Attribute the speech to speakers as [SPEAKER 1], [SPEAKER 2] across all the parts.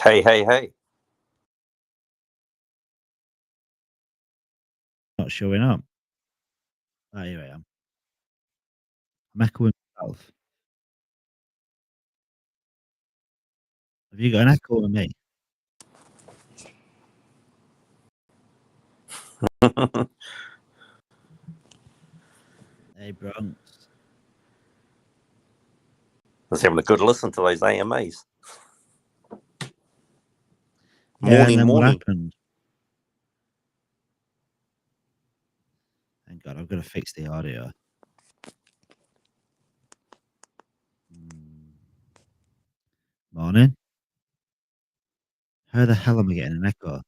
[SPEAKER 1] Hey, hey, hey.
[SPEAKER 2] Not showing up. Oh, here I am. I'm echoing myself. Have you got an echo on me? Hey, Bronx.
[SPEAKER 1] I was having a good listen to those AMAs.
[SPEAKER 2] Yeah,
[SPEAKER 1] Morning,
[SPEAKER 2] and then
[SPEAKER 1] morning.
[SPEAKER 2] what happened? Thank God, I've got to fix the audio. Morning. How the hell am I getting an echo?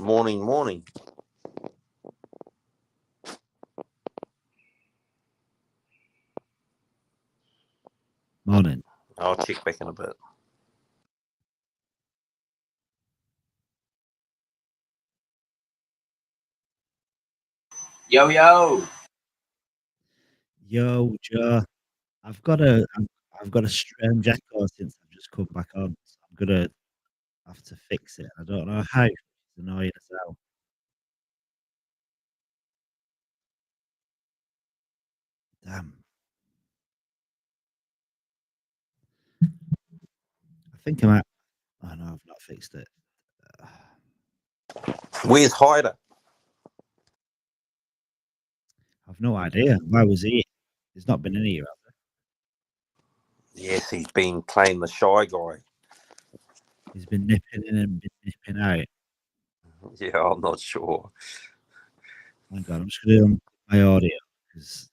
[SPEAKER 1] Morning, morning.
[SPEAKER 2] Morning.
[SPEAKER 1] I'll check back in a bit.
[SPEAKER 3] Yo, yo.
[SPEAKER 2] Yo, Joe. I've got a strange echo since I've just come back on. So I'm gonna have to fix it. I don't know how. It's annoying as hell. Damn. I think I might. Oh no, I've not fixed it.
[SPEAKER 1] Where's Hyder?
[SPEAKER 2] I've no idea. Why was he? He's not been in here.
[SPEAKER 1] Yes, he's been playing the shy guy.
[SPEAKER 2] He's been nipping in and been nipping out.
[SPEAKER 1] Yeah, I'm not sure.
[SPEAKER 2] Oh my God, I'm just going to do my audio because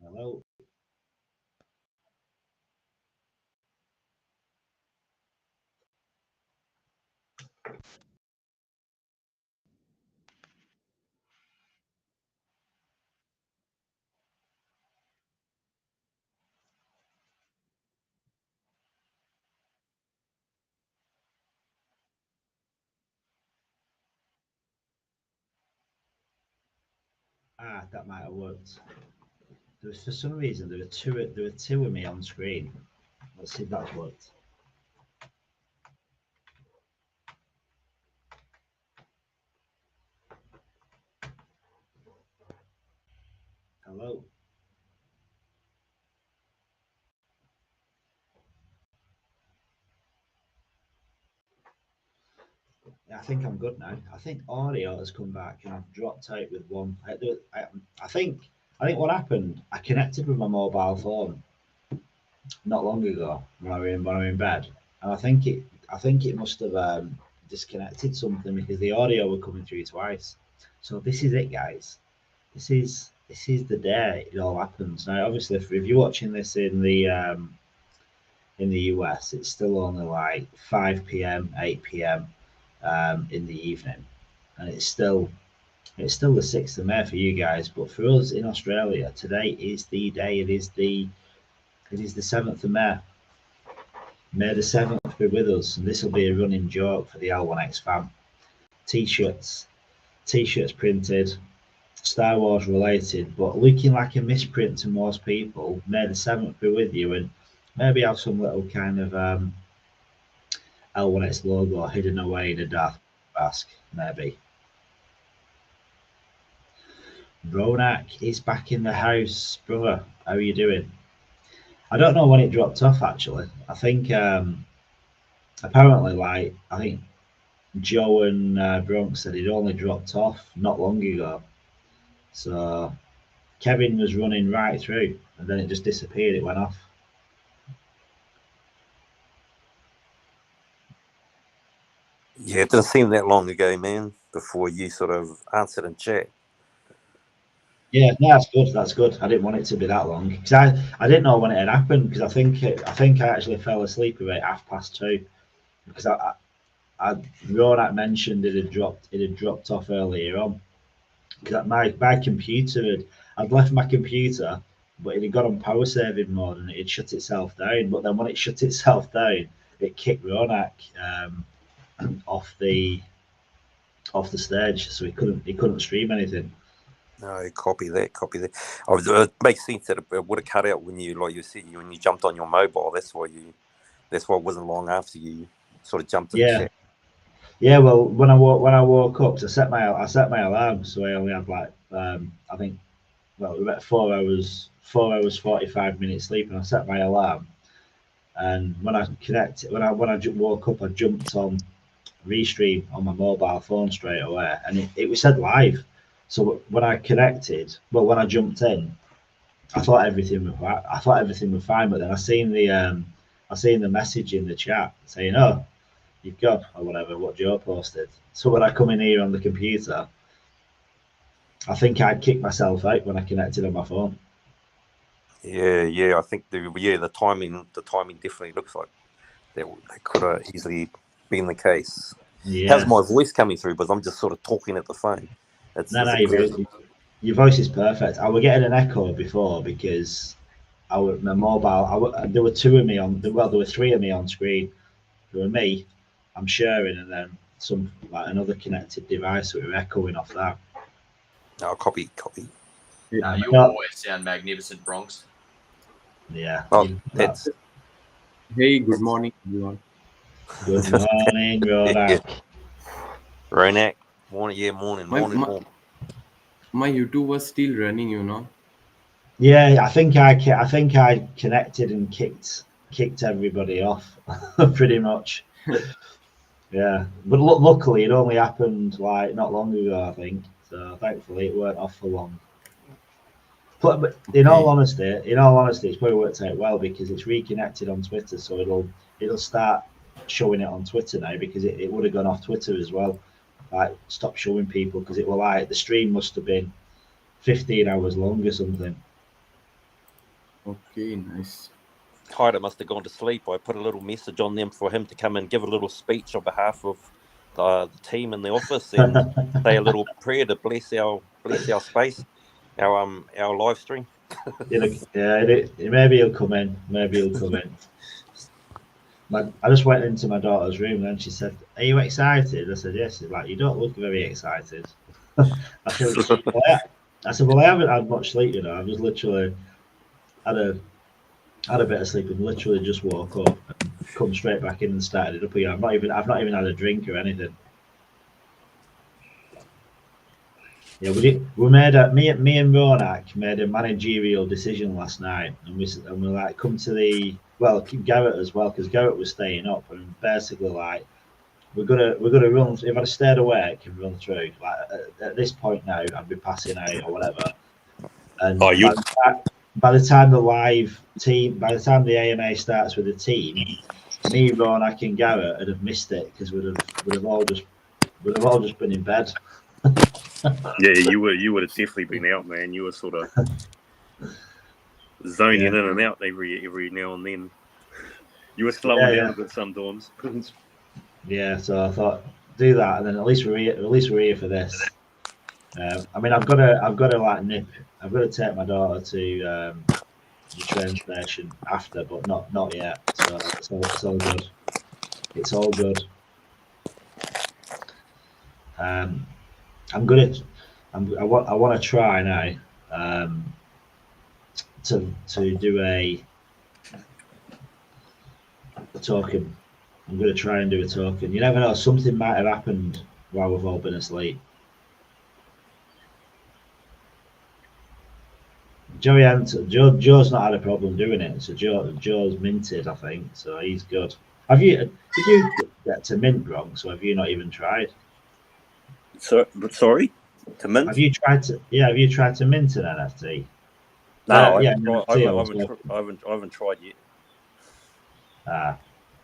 [SPEAKER 2] hello. That might have worked. There was, for some reason, there were two of me on screen. Let's see if that's worked. Hello. I think I'm good now. I think audio has come back, and I've dropped out with one. I think what happened. I connected with my mobile phone not long ago when I were in bed, and I think it must have disconnected something because the audio were coming through twice. So this is it, guys. This is the day it all happens. Now, obviously, if you're watching this in the US, it's still only like 5 p.m., 8 p.m. In the evening, and it's still the 6th of May for you guys. But for us in Australia, today is the day. It is the 7th of May. May the 7th be with us, and this will be a running joke for the L1X fam. T-shirts printed, Star Wars related, but looking like a misprint to most people. May the 7th be with you, and maybe have some little kind of L1X logo hidden away in a dark mask, maybe. Ronak is back in the house, brother. How are you doing? I don't know when it dropped off actually. I think apparently, like I think Joe and Bronx said it only dropped off not long ago. So Kevin was running right through, and then it just disappeared. It went off.
[SPEAKER 1] Yeah, it didn't seem that long ago, man, before you sort of answered in chat.
[SPEAKER 2] Yeah, no, that's good. That's good. I didn't want it to be that long because I didn't know when it had happened because I think I actually fell asleep about 2:30 because I Ronak mentioned it had dropped off earlier on because my computer I'd left my computer but it had got on power saving mode and it shut itself down. But then when it shut itself down, it kicked Ronak off the stage, so he couldn't stream anything.
[SPEAKER 1] No, copy that. It makes sense that it would have cut out when you, like you said, when you jumped on your mobile. That's why it wasn't long after you sort of jumped in.
[SPEAKER 2] Yeah. Yeah, well, when I woke up, I set my alarm, so I only had like I think, well, about 4 hours 45 minutes sleep, and I set my alarm. And when I woke up, I jumped on Restream on my mobile phone straight away, and it was said live. So when I jumped in, I thought everything was fine, but then I seen the message in the chat saying, "Oh, you've got," or whatever, what Joe posted. So when I come in here on the computer, I think I'd kicked myself out when I connected on my phone.
[SPEAKER 1] Yeah. I think the timing definitely looks like that could have easily been the case.
[SPEAKER 2] Yeah.
[SPEAKER 1] How's my voice coming through? Because I'm just sort of talking at the phone.
[SPEAKER 2] Your voice is perfect. I was getting an echo before because my mobile. There were two of me on. Well, there were three of me on screen. There were me, I'm sharing, and then another connected device. So we were echoing off that.
[SPEAKER 1] No, copy.
[SPEAKER 3] You always sound magnificent, Bronx.
[SPEAKER 2] Yeah.
[SPEAKER 1] Oh, that's.
[SPEAKER 4] Hey, good morning, everyone.
[SPEAKER 2] Good morning, Ronak.
[SPEAKER 1] Ronak. Morning.
[SPEAKER 4] My YouTube was still running, you know.
[SPEAKER 2] Yeah, I think I connected and kicked everybody off, pretty much. Yeah, but luckily it only happened like not long ago, I think. So thankfully it weren't off for long. But in all honesty, it's probably worked out well because it's reconnected on Twitter, so it'll start showing it on Twitter now because it would have gone off Twitter as well. Like stop showing people because it will like the stream must have been 15 hours long or something.
[SPEAKER 4] Okay, nice.
[SPEAKER 1] Hyder must have gone to sleep. I put a little message on them for him to come and give a little speech on behalf of the team in the office and say a little prayer to bless our space, our live stream.
[SPEAKER 2] Maybe he'll come in. I just went into my daughter's room and then she said, "Are you excited?" I said, "Yes." She's like, "You don't look very excited." I said, "Well, I haven't had much sleep, you know. I've just literally had a bit of sleep and literally just woke up and come straight back in and started it up again. I've not even had a drink or anything." Yeah, me and Ronak made a managerial decision last night, and we like come to Garrett as well because Garrett was staying up, and basically like we're gonna run. If I'd stayed awake and run through, like at this point now, I'd be passing out or whatever. And by the time the AMA starts with the team, me, Ronak, and Garrett would have missed it because we'd have all just been in bed.
[SPEAKER 5] Yeah, you would have definitely been out, man. You were sort of zoning in and out every now and then. You were slowing down a bit some dawns.
[SPEAKER 2] Yeah, so I thought do that, and then at least we're here for this. I mean, I've got to like nip. I've got to take my daughter to the train station after, but not yet. So it's all good. It's all good. I want to try now to do a token. I'm going to try and do a token. You never know, something might have happened while we've all been asleep. Joe's not had a problem doing it, so Joe's minted, I think, so he's good. Did you get to mint, Bronx, so have you not even tried?
[SPEAKER 5] Sorry? To mint?
[SPEAKER 2] Have you tried to mint an NFT?
[SPEAKER 5] No,
[SPEAKER 1] I haven't tried yet.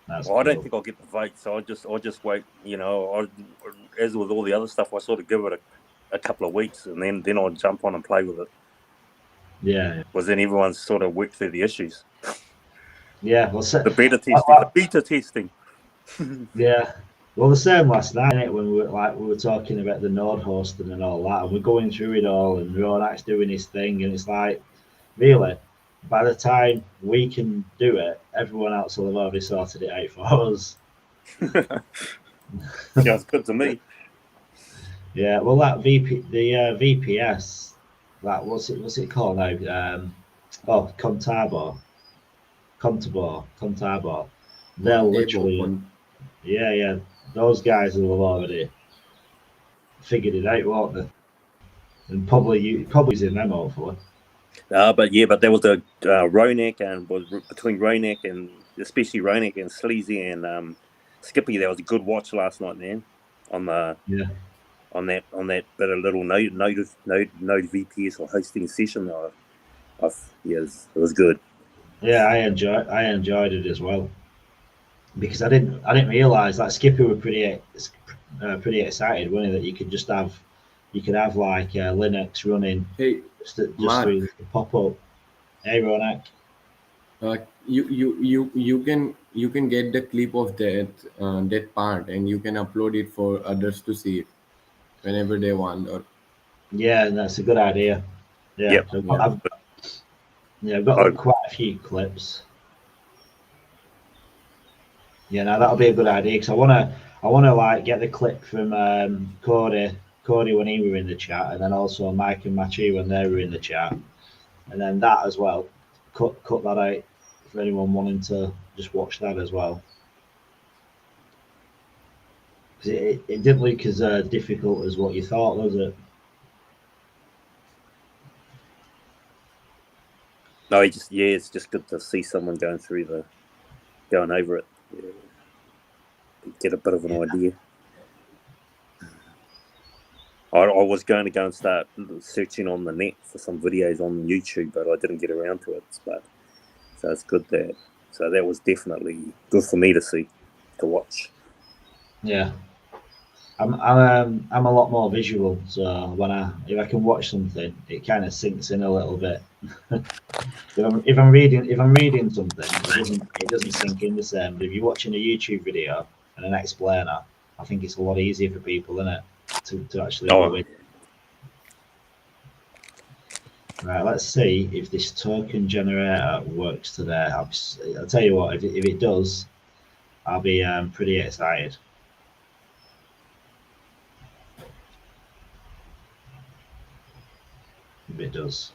[SPEAKER 2] That's
[SPEAKER 5] I don't think I'll get the vote, so I'll just wait. You know, as with all the other stuff, I sort of give it a couple of weeks, and then I'll jump on and play with it.
[SPEAKER 2] Yeah.
[SPEAKER 5] Because then everyone's sort of worked through the issues.
[SPEAKER 2] Yeah, well,
[SPEAKER 5] the beta testing.
[SPEAKER 2] Yeah. Well, the same last night when we were talking about the node hosting and all that, and we're going through it all, and Ronak's doing his thing, and it's like Really, by the time we can do it, everyone else will have already sorted it out for us.
[SPEAKER 5] Sounds good to me.
[SPEAKER 2] Yeah, well, that VPS, that what's it called now? Contabo. They'll literally, yeah, those guys will have already figured it out, won't they? And probably using them hopefully.
[SPEAKER 5] But there was a Ronak, and was between Ronak and especially Ronak and Sleazy and Skippy. That was a good watch last night, man. On the on that bit of little node VPS or hosting session. It was good.
[SPEAKER 2] Yeah, I enjoyed it as well, because I didn't realize that Skippy were pretty excited, weren't they, that you could have like Linux running just through the pop-up. Hey, Ronak.
[SPEAKER 4] You can get the clip of that part, and you can upload it for others to see it whenever they want. Or
[SPEAKER 2] yeah, that's a good idea. Yeah,
[SPEAKER 5] yep.
[SPEAKER 2] So I've got quite a few clips. Yeah, now that'll be a good idea, because I wanna like get the clip from Cody when he were in the chat, and then also Mike and Machi when they were in the chat, and then that as well. Cut that out for anyone wanting to just watch that as well. Because it didn't look as difficult as what you thought, was it?
[SPEAKER 5] No, it's just good to see someone going over it. Yeah. Get a bit of an idea. I was going to go and start searching on the net for some videos on YouTube, but I didn't get around to it. So it's good that was definitely good for me to watch.
[SPEAKER 2] Yeah, I'm a lot more visual, so if I can watch something, it kind of sinks in a little bit. If I'm reading something, it doesn't sink in the same. But if you're watching a YouTube video and an explainer, I think it's a lot easier for people, isn't it, to actually go in. Right, let's see if this token generator works today. I'll tell you what, if it does, I'll be pretty excited. If it does.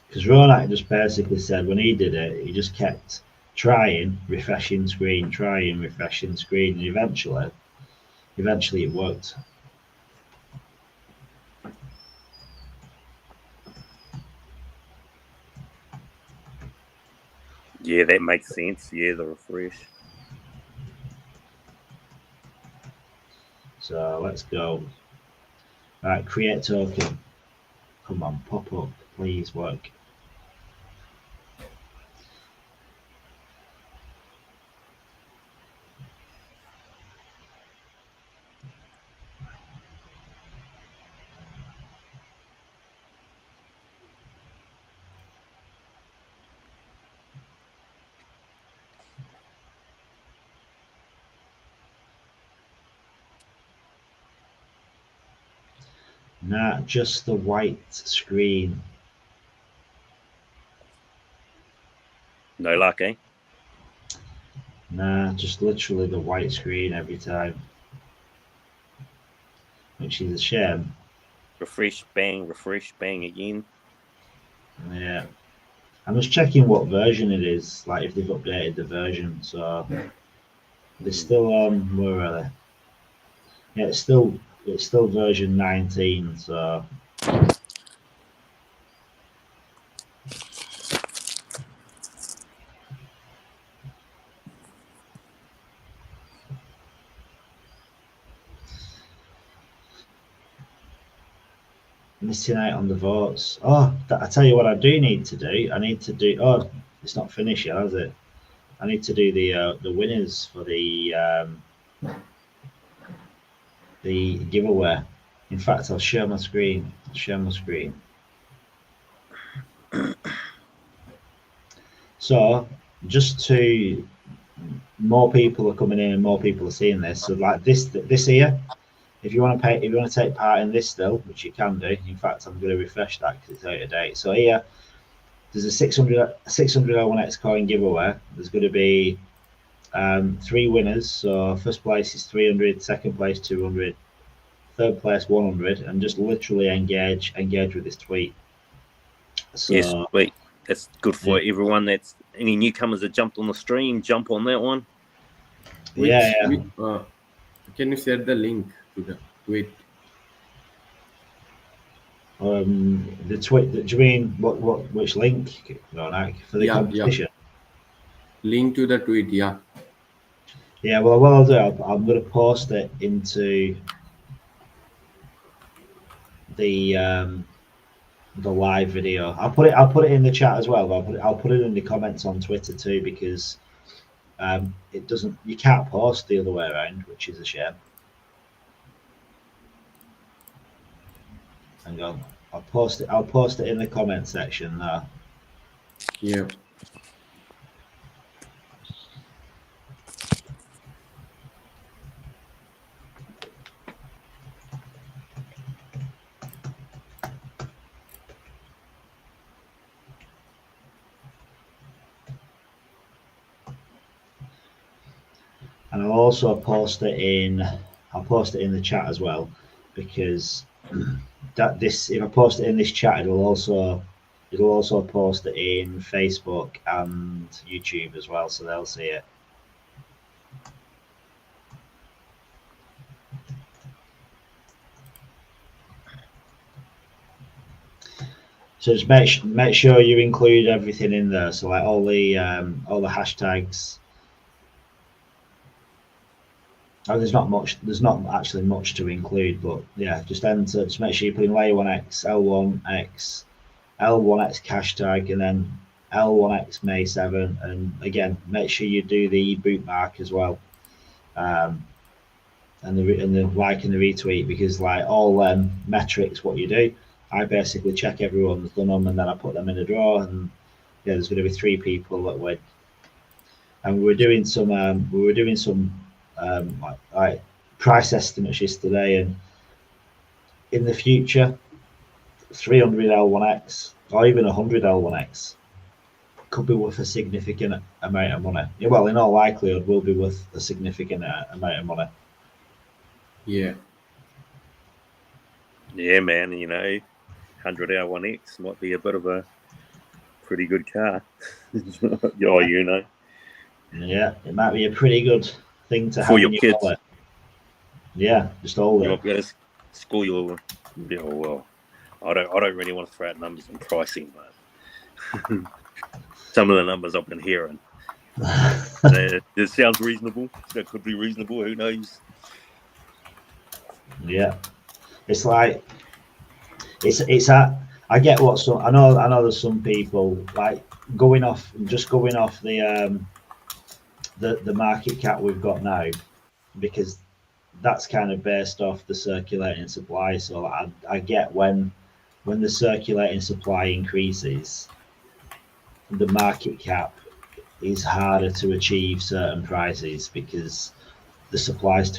[SPEAKER 2] Because Ronak just basically said when he did it, he just kept trying, refreshing screen, and eventually it worked.
[SPEAKER 5] Yeah, that makes sense. Yeah, the refresh.
[SPEAKER 2] So let's go. Right, create token. Come on, pop up, please work. Nah, just the white screen.
[SPEAKER 5] No luck, eh?
[SPEAKER 2] Nah, just literally the white screen every time. Which is a shame.
[SPEAKER 5] Refresh, bang again.
[SPEAKER 2] Yeah. I'm just checking what version it is, like if they've updated the version. So they're still on, where are they? Yeah, it's still version 19, so missing out on the votes. Oh, I tell you what I do need to do. Oh, it's not finished yet, has it? I need to do the winners for the giveaway. In fact, I'll share my screen. So just more people are coming in and more people are seeing this. So like this here if you want to take part in this still, which you can do. In fact, I'm going to refresh that because it's out of date. So here, there's a 600 L1X coin giveaway. There's going to be 3 winners. So first place is 300, second place 200, third place 100, and just literally engage with this tweet. So,
[SPEAKER 5] yes, wait, that's good for everyone. That's any newcomers that jumped on the stream. Jump on that one.
[SPEAKER 4] Can you share the link to the tweet?
[SPEAKER 2] The tweet. Do you mean which link? For the competition.
[SPEAKER 4] Link to the tweet. Yeah.
[SPEAKER 2] Yeah. Well, what I'll do, I'm going to post it into the live video. I'll put it in the chat as well. But I'll put it in the comments on Twitter too, because it doesn't. You can't post the other way around, which is a shame. Hang on, I'll post it in the comment section now.
[SPEAKER 4] Yeah.
[SPEAKER 2] And I'll also post it in the chat as well, because if I post it in this chat, it'll also post it in Facebook and YouTube as well, so they'll see it. So just make sure you include everything in there. So like all the hashtags. Oh, there's not actually much to include, but yeah, just enter. Just make sure you put in layer 1x, L1x, L1x hashtag, and then L1x May 7, and again, make sure you do the bookmark as well, and the like and the retweet, because like all metrics, what you do, I basically check everyone's done them, and then I put them in a draw, and yeah, there's going to be 3 people that win, and we were doing some like price estimates yesterday, and in the future 300 L1X or even 100 L1X could be worth a significant amount of money. Well, in all likelihood will be worth a significant amount of money.
[SPEAKER 4] Yeah
[SPEAKER 5] Man, 100 L1X might be a bit of a pretty good car.
[SPEAKER 2] Yeah, it might be a pretty good thing to have
[SPEAKER 5] for your
[SPEAKER 2] in
[SPEAKER 5] kids.
[SPEAKER 2] wallet. Yeah, just all
[SPEAKER 5] You'll
[SPEAKER 2] that.
[SPEAKER 5] be able to score your. Yeah, well, I don't really want to throw out numbers and pricing, but some of the numbers I've been hearing, it sounds reasonable. That could be reasonable. Who knows?
[SPEAKER 2] Yeah, it's like it's at. I get what some. I know there's some people like going off the market cap we've got now, because that's kind of based off the circulating supply. So I get when the circulating supply increases, the market cap is harder to achieve certain prices, because the supplies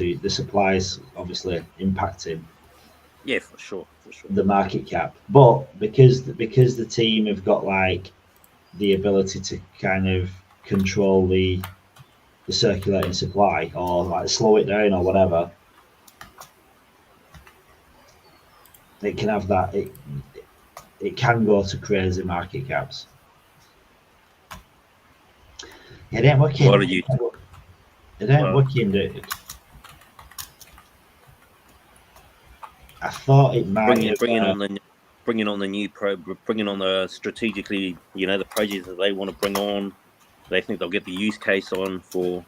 [SPEAKER 2] obviously impacting
[SPEAKER 5] For sure.
[SPEAKER 2] the market cap. But because the team have got like the ability to kind of control the circulating supply, or like slow it down or whatever, it can have that. It can go to crazy market caps. It ain't working.
[SPEAKER 5] What are you?
[SPEAKER 2] It ain't working, dude. I thought it might
[SPEAKER 5] bringing on the new bringing on the strategically, the projects that they want to bring on. They think they'll get the use case on to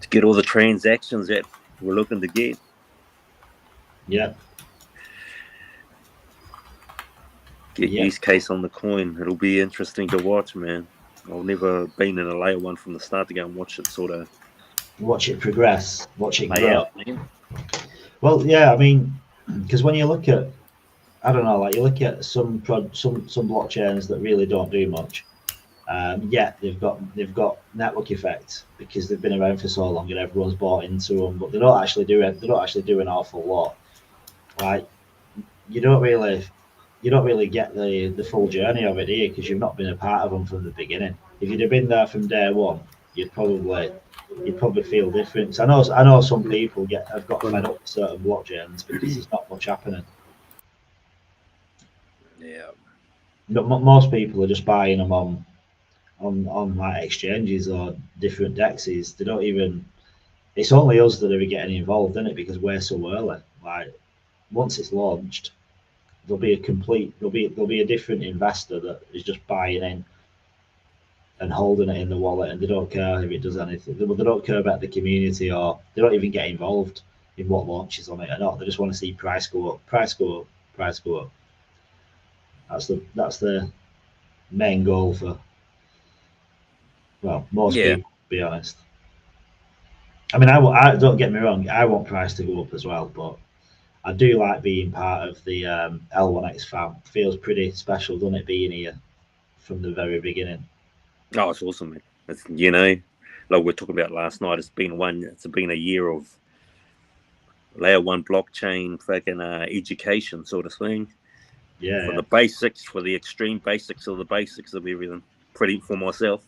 [SPEAKER 5] get all the transactions that we're looking to get.
[SPEAKER 2] Yeah.
[SPEAKER 5] Get use case on the coin. It'll be interesting to watch, man. I've never been in a layer one from the start to go and watch it
[SPEAKER 2] progress, watch it
[SPEAKER 5] play
[SPEAKER 2] grow.
[SPEAKER 5] out, man.
[SPEAKER 2] Well, yeah, I mean, because when you look at, I don't know, like you look at some blockchains that really don't do much, Yeah, they've got network effect because they've been around for so long and everyone's bought into them, but they don't actually do it. They don't actually do an awful lot. Like you don't really get the full journey of it here because you've not been a part of them from the beginning. If you'd have been there from day one, you'd probably feel different. I know some people have got fed up with certain blockchains because there's not much happening.
[SPEAKER 5] Yeah.
[SPEAKER 2] But most people are just buying them on like exchanges or different dexes. They don't even. It's only us that are getting involved in it because we're so early. Like once it's launched, there'll be a different investor that is just buying in and holding it in the wallet, and they don't care if it does anything. They don't care about the community, or they don't even get involved in what launches on it or not. They just want to see price go up, price go up, price go up. That's the main goal for most people, to be honest. I mean, I don't get me wrong, I want price to go up as well, but I do like being part of the L1X fam. Feels pretty special, doesn't it, being here from the very beginning?
[SPEAKER 5] Oh, it's awesome, man. It's, you know, like we were talking about last night, it's been a year of layer one blockchain fucking education sort of thing.
[SPEAKER 2] Yeah.
[SPEAKER 5] For the basics, for the extreme basics of the basics of everything. Pretty for myself.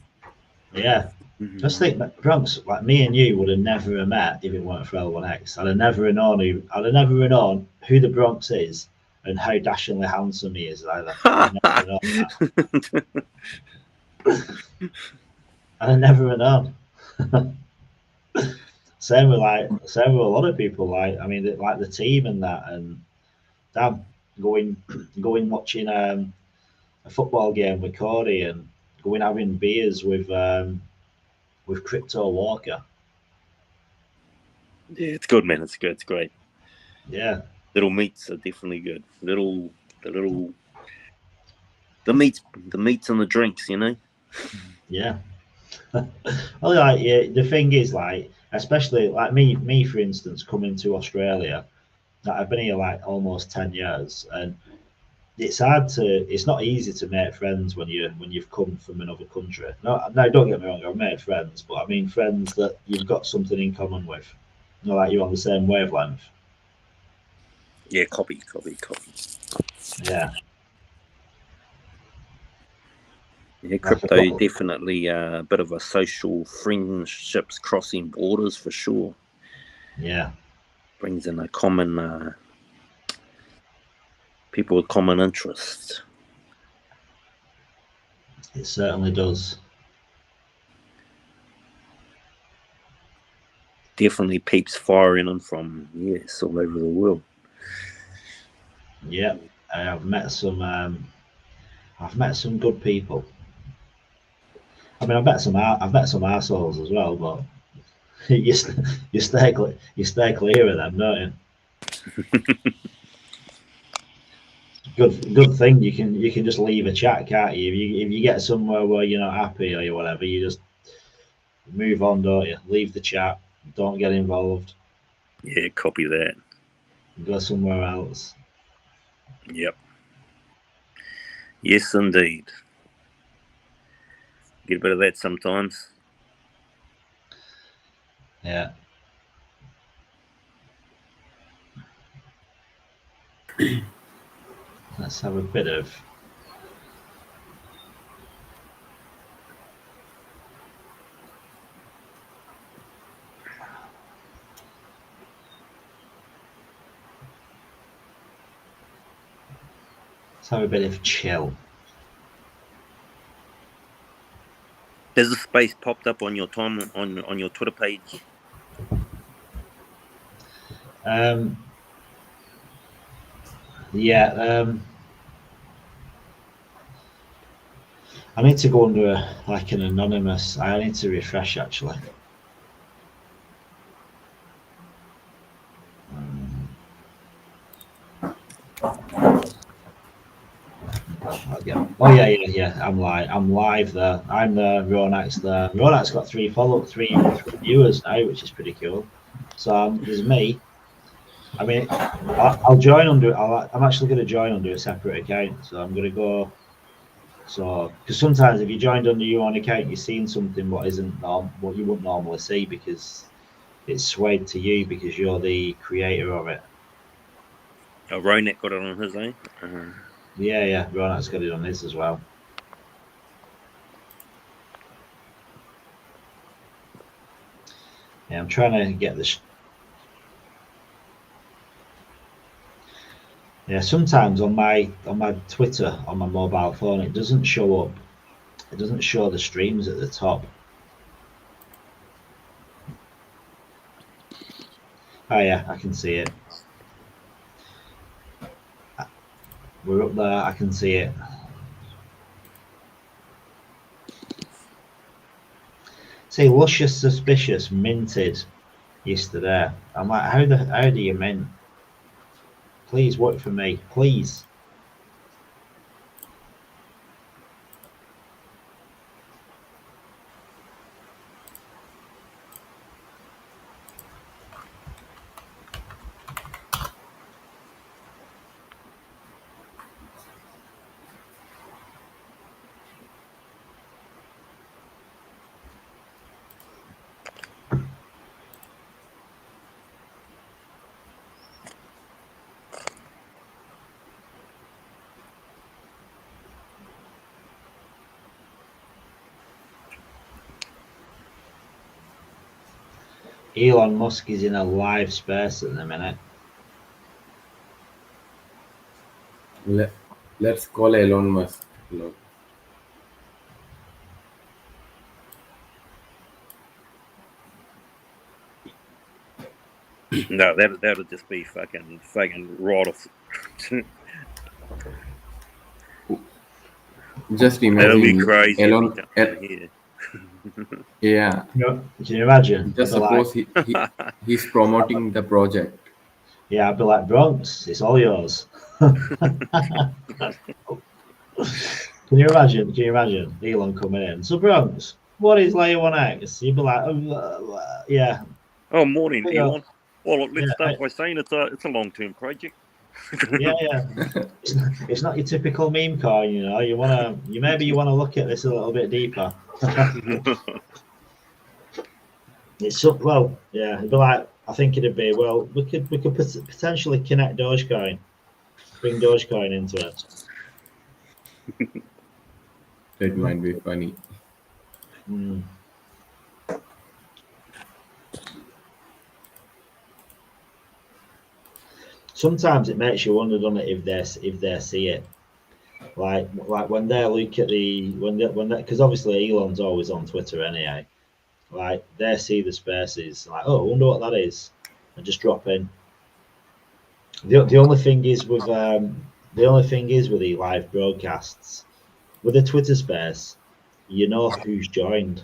[SPEAKER 2] Yeah. Just think that Bronx, like me and you, would have never met if it weren't for L1X. I'd have never known who the Bronx is and how dashingly handsome he is either. I'd never known that. I'd have never known. Same with a lot of people. Like I mean, like the team and that, and damn, going watching a football game with Cody and going having beers with Crypto Walker.
[SPEAKER 5] Yeah, it's good, man. It's good. It's great.
[SPEAKER 2] Yeah.
[SPEAKER 5] Little meats are definitely good. The meats and the drinks, you know.
[SPEAKER 2] Yeah. Well, like the thing is, like especially like me for instance, coming to Australia, I've been here like almost 10 years, and it's not easy to make friends when you've come from another country. No, don't get me wrong, I've made friends, but I mean friends that you've got something in common with. Like you're on the same wavelength.
[SPEAKER 5] Yeah, copy.
[SPEAKER 2] Yeah.
[SPEAKER 5] Yeah, crypto definitely a bit of a social friendships crossing borders for sure.
[SPEAKER 2] Yeah.
[SPEAKER 5] Brings in a common people with common interests.
[SPEAKER 2] It certainly does.
[SPEAKER 5] Definitely peeps firing in from all over the world.
[SPEAKER 2] Yeah, I've met some good people. I mean, I've met some assholes as well, but you stay clear of them, don't you? Good thing you can just leave a chat, can't you? If you get somewhere where you're not happy or whatever, you just move on, don't you? Leave the chat, don't get involved.
[SPEAKER 5] Yeah, copy that.
[SPEAKER 2] Go somewhere else.
[SPEAKER 5] Yep. Yes, indeed. Get a bit of that sometimes.
[SPEAKER 2] Yeah. Let's have a bit of. Let's have a bit of chill.
[SPEAKER 5] Has the space popped up on your on your Twitter page?
[SPEAKER 2] Yeah. I need to go under like an anonymous. I need to refresh actually. Oh yeah. I'm live there. I'm there. Ronak's there. Ronak's got three viewers now, which is pretty cool. So there's me. I mean, I'll join under. I'm actually going to join under a separate account. So I'm going to go. So, because sometimes if you joined under your own account, you're seeing something what isn't what you wouldn't normally see because it's swayed to you because you're the creator of it.
[SPEAKER 5] Oh, Ronek got it on his own.
[SPEAKER 2] Yeah, Ronald's got it on his as well. Yeah, I'm trying to get this. Yeah, sometimes on my Twitter on my mobile phone, it doesn't show up. It doesn't show the streams at the top. Oh yeah, I can see it. We're up there. I can see it. See, Luscious Suspicious minted yesterday. I'm like, how do you mint? Please work for me, please. Elon Musk is in a live space at the minute.
[SPEAKER 4] Let's call Elon Musk. No.
[SPEAKER 5] No, that'll just be fucking right off.
[SPEAKER 4] Just imagine
[SPEAKER 5] That'll be crazy
[SPEAKER 4] Elon.
[SPEAKER 5] if he comes in here.
[SPEAKER 4] Yeah.
[SPEAKER 2] Can you imagine?
[SPEAKER 4] Just
[SPEAKER 2] I'd be
[SPEAKER 4] suppose
[SPEAKER 2] like,
[SPEAKER 4] he's promoting the project.
[SPEAKER 2] yeah, I'd be like, Bronx, it's all yours. Can you imagine? Can you imagine Elon coming in? So Bronx, what is layer 1X? You'd be like, yeah.
[SPEAKER 5] Oh, morning,
[SPEAKER 2] Yeah.
[SPEAKER 5] Elon. Well, let's
[SPEAKER 2] Yeah,
[SPEAKER 5] start by saying it's a long-term project.
[SPEAKER 2] Yeah. It's not your typical meme coin, you know. Maybe you wanna look at this a little bit deeper. It's so, well, yeah. It'd be like, I think it'd be well. We could potentially connect Dogecoin, bring Dogecoin into it.
[SPEAKER 4] That might be funny.
[SPEAKER 2] Mm. Sometimes it makes you wonder, doesn't it, if they see it, like when they look at because obviously Elon's always on Twitter anyway. Like they see the spaces, like, oh, I wonder what that is, and just drop in. The only thing is with the live broadcasts, with a Twitter space, you know who's joined,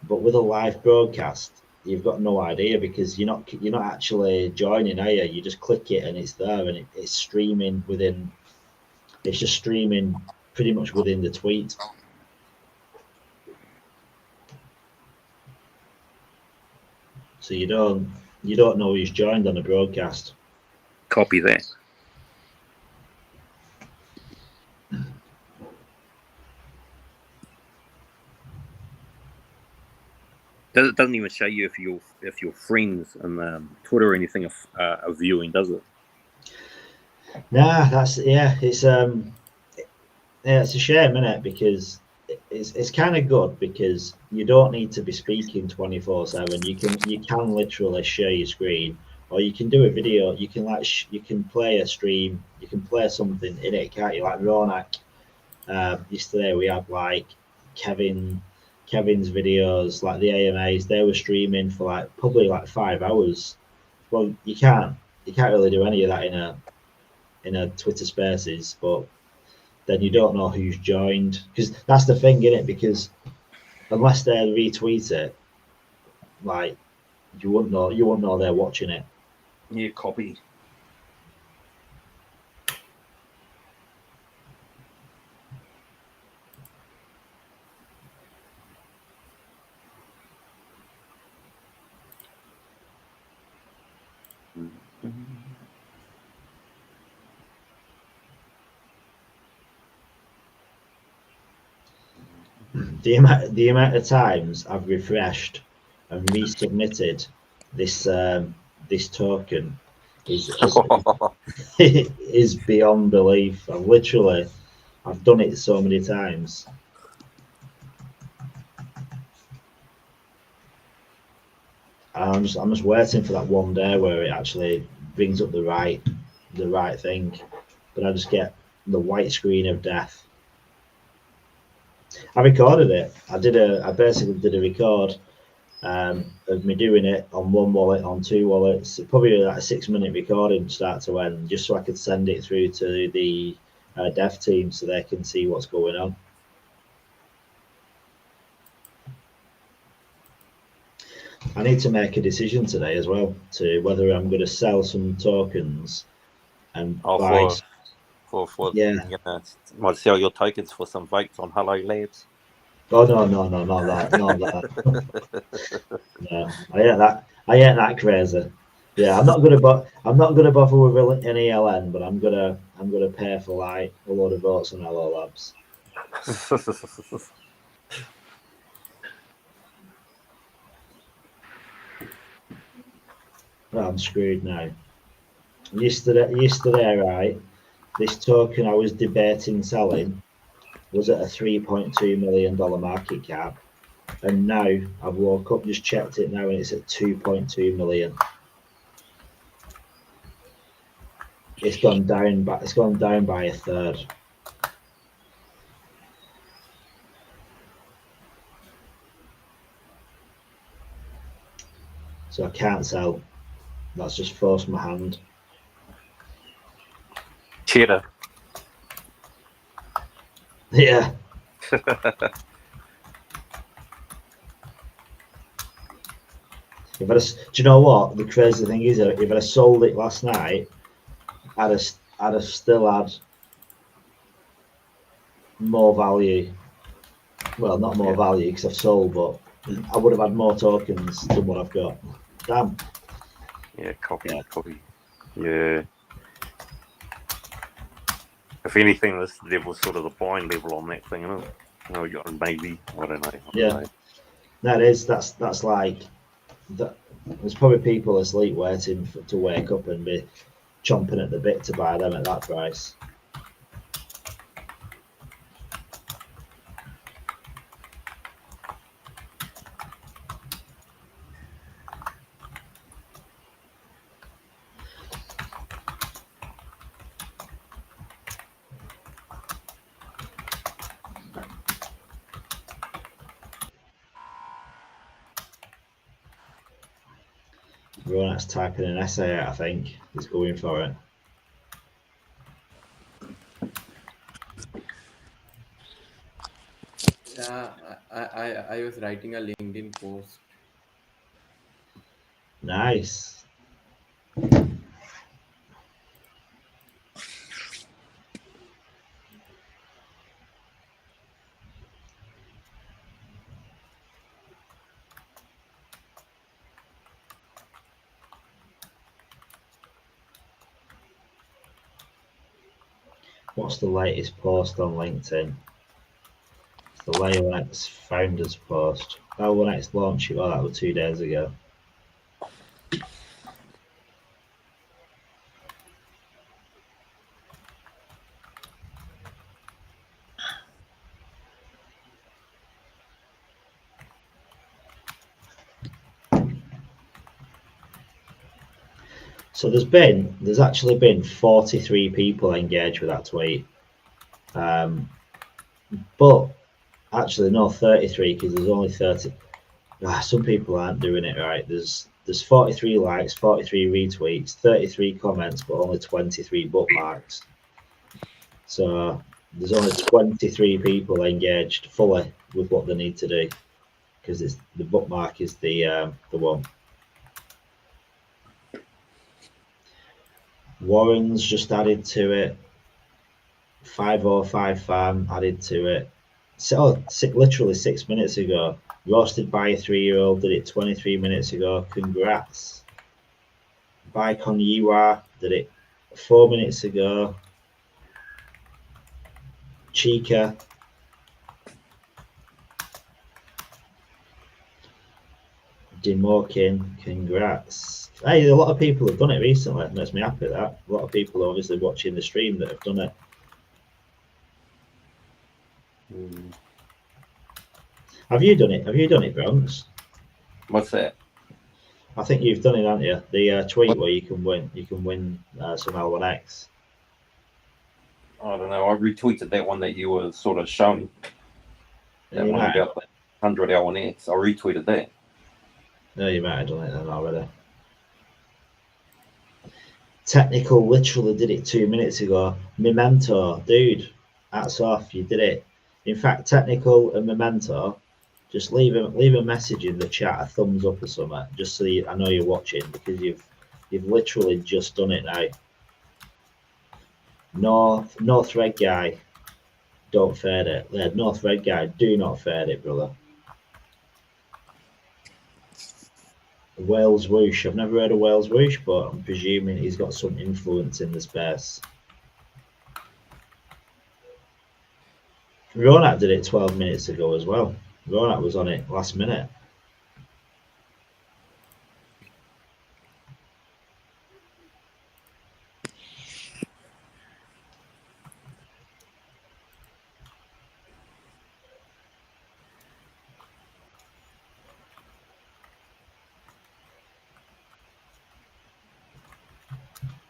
[SPEAKER 2] but with a live broadcast, you've got no idea because you're not actually joining, are you? You just click it and it's there, and it's streaming within. It's just streaming pretty much within the tweet. So you don't know who's joined on the broadcast.
[SPEAKER 5] Copy that. It doesn't even show you if your friends on Twitter or anything are viewing, does it?
[SPEAKER 2] Nah, it's it's a shame, isn't it? Because it's kind of good because you don't need to be speaking 24/7. You can literally share your screen, or you can do a video. You can you can play a stream. You can play something in it, can't you? Like Ronak. Yesterday we had like Kevin's videos, like the AMAs. They were streaming for like probably like 5 hours. Well, you can't really do any of that in a Twitter Spaces, but then you don't know who's joined because that's the thing, isn't it? Because unless they retweet it, like you wouldn't know they're watching it.
[SPEAKER 5] Yeah, copy.
[SPEAKER 2] the amount of times I've refreshed and resubmitted this this token is beyond belief. I've done it so many times. And I'm just waiting for that one day where it actually brings up the right thing, but I just get the white screen of death. I recorded it. I basically did a record of me doing it on one wallet, on two wallets, probably like a 6-minute recording start to end, just so I could send it through to the dev team so they can see what's going on. I need to make a decision today as well to whether I'm going to sell some tokens and buy.
[SPEAKER 1] You know, might sell your tokens for some votes on Hello Labs.
[SPEAKER 2] Oh no, not that. No, I ain't that crazy. Yeah, I'm not gonna bother with any LN, but I'm gonna pay for like a load of votes on Hello Labs. Well, I'm screwed now. Yesterday, right? This token I was debating selling was at a $3.2 million market cap, and now I've woke up, just checked it now, and it's at 2.2 million. It's gone down by a third. So I can't sell. That's just forced my hand.
[SPEAKER 1] Cheater.
[SPEAKER 2] Yeah. Do you know what the crazy thing is? If I sold it last night, I'd have still had more value. Well, not more value because I've sold, but I would have had more tokens than what I've got. Damn.
[SPEAKER 1] Yeah, copy. Yeah. If anything, this level's sort of the buying level on that thing, isn't it? No, maybe. I don't know.
[SPEAKER 2] Yeah. That's like that. There's probably people asleep waiting to wake up and be chomping at the bit to buy them at that price. Everyone's typing an essay out, I think. He's going for it.
[SPEAKER 4] Yeah, I was writing a LinkedIn post.
[SPEAKER 2] Nice. What's the latest post on LinkedIn? It's the latest founders post. Oh, when it's launched, oh, that was 2 days ago. So there's actually been 43 people engaged with that tweet. But actually no, 33, because there's only 30. Some people aren't doing it right. There's 43 likes, 43 retweets, 33 comments, but only 23 bookmarks. So there's only 23 people engaged fully with what they need to do, because it's the bookmark is the one. Warren's just added to it. 505 Farm added to it. So literally 6 minutes ago. Roasted by a 3-year-old did it 23 minutes ago. Congrats. Bicon Yiwa did it 4 minutes ago. Chica Demorkin, congrats. Hey, a lot of people have done it recently. It makes me happy that. A lot of people are obviously watching the stream that have done it. Have you done it? Have you done it, Bronx?
[SPEAKER 1] What's that?
[SPEAKER 2] I think you've done it, haven't you? The tweet where you can win some L1X.
[SPEAKER 1] I don't know. I retweeted that one that you were sort of showing. That one about the 100 L1X. I retweeted that.
[SPEAKER 2] No, you might have done it then already. Technical literally did it 2 minutes ago. Memento, dude, hats off, you did it. In fact, Technical and Memento, just leave a message in the chat, a thumbs up or something, just so I know you're watching, because you've literally just done it now. North Red Guy, don't fade it. Yeah, North Red Guy, do not fade it, brother. Wales Whoosh. I've never heard of Wales Whoosh, but I'm presuming he's got some influence in the space. Ronak did it 12 minutes ago as well. Ronak was on it last minute.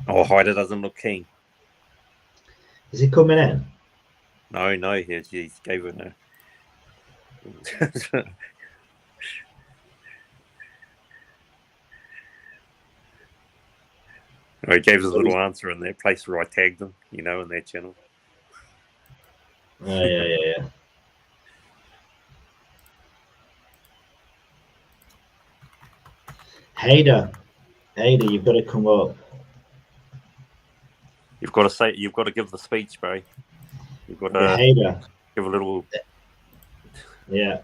[SPEAKER 5] Oh, Hyder doesn't look keen.
[SPEAKER 2] Is he coming in?
[SPEAKER 5] No, he gave it no. He gave us a little answer in that place where I tagged him, in that channel.
[SPEAKER 2] Oh, yeah. Hader, you've got to come up.
[SPEAKER 5] You've got to give the speech, bro. You've got to
[SPEAKER 2] Hader.
[SPEAKER 5] give a little.
[SPEAKER 2] Yeah.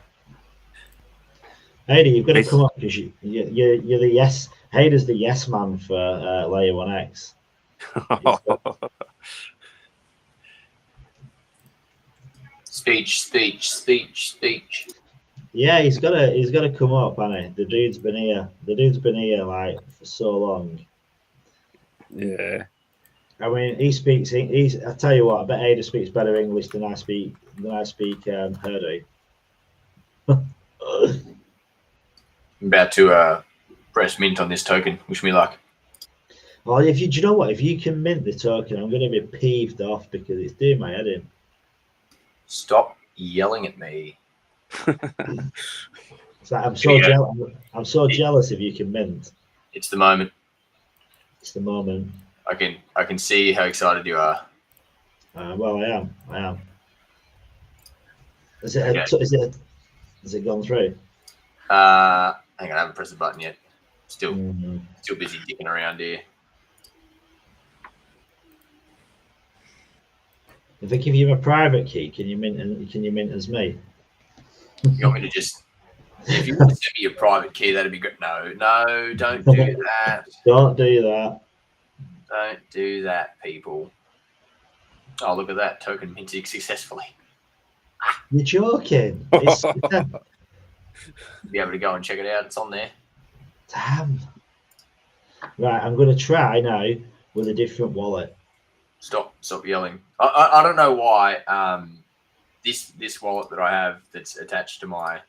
[SPEAKER 2] Hader, you've got to come up because you're the yes. Hader's the yes man for Layer 1X.
[SPEAKER 3] Speech.
[SPEAKER 2] Yeah, he's got to come up, hasn't he? The dude's been here like for so long.
[SPEAKER 5] Yeah.
[SPEAKER 2] I mean, he speaks. I tell you what, I bet Hader speaks better English than I speak Herdy.
[SPEAKER 3] I'm about to press mint on this token. Wish me luck.
[SPEAKER 2] Well, do you know what? If you can mint the token, I'm going to be peeved off because it's doing my head in.
[SPEAKER 3] Stop yelling at me.
[SPEAKER 2] It's like, I'm so jealous if you can mint.
[SPEAKER 3] It's the moment.
[SPEAKER 2] It's the moment.
[SPEAKER 3] I can see how excited you are.
[SPEAKER 2] Well, I am. Has it gone through?
[SPEAKER 3] Hang on, I haven't pressed the button yet. Still busy dicking around here.
[SPEAKER 2] If I give you my private key, can you mint as me?
[SPEAKER 3] You want me to just? If you want to send me your private key, that'd be good. No, don't do that.
[SPEAKER 2] Don't do that.
[SPEAKER 3] Don't do that, people. Oh, look at that. Token minted successfully.
[SPEAKER 2] You're joking.
[SPEAKER 3] Be able to go and check it out. It's on there.
[SPEAKER 2] Damn. Right, I'm going to try now with a different wallet.
[SPEAKER 3] Stop yelling. I don't know why this wallet that I have that's attached to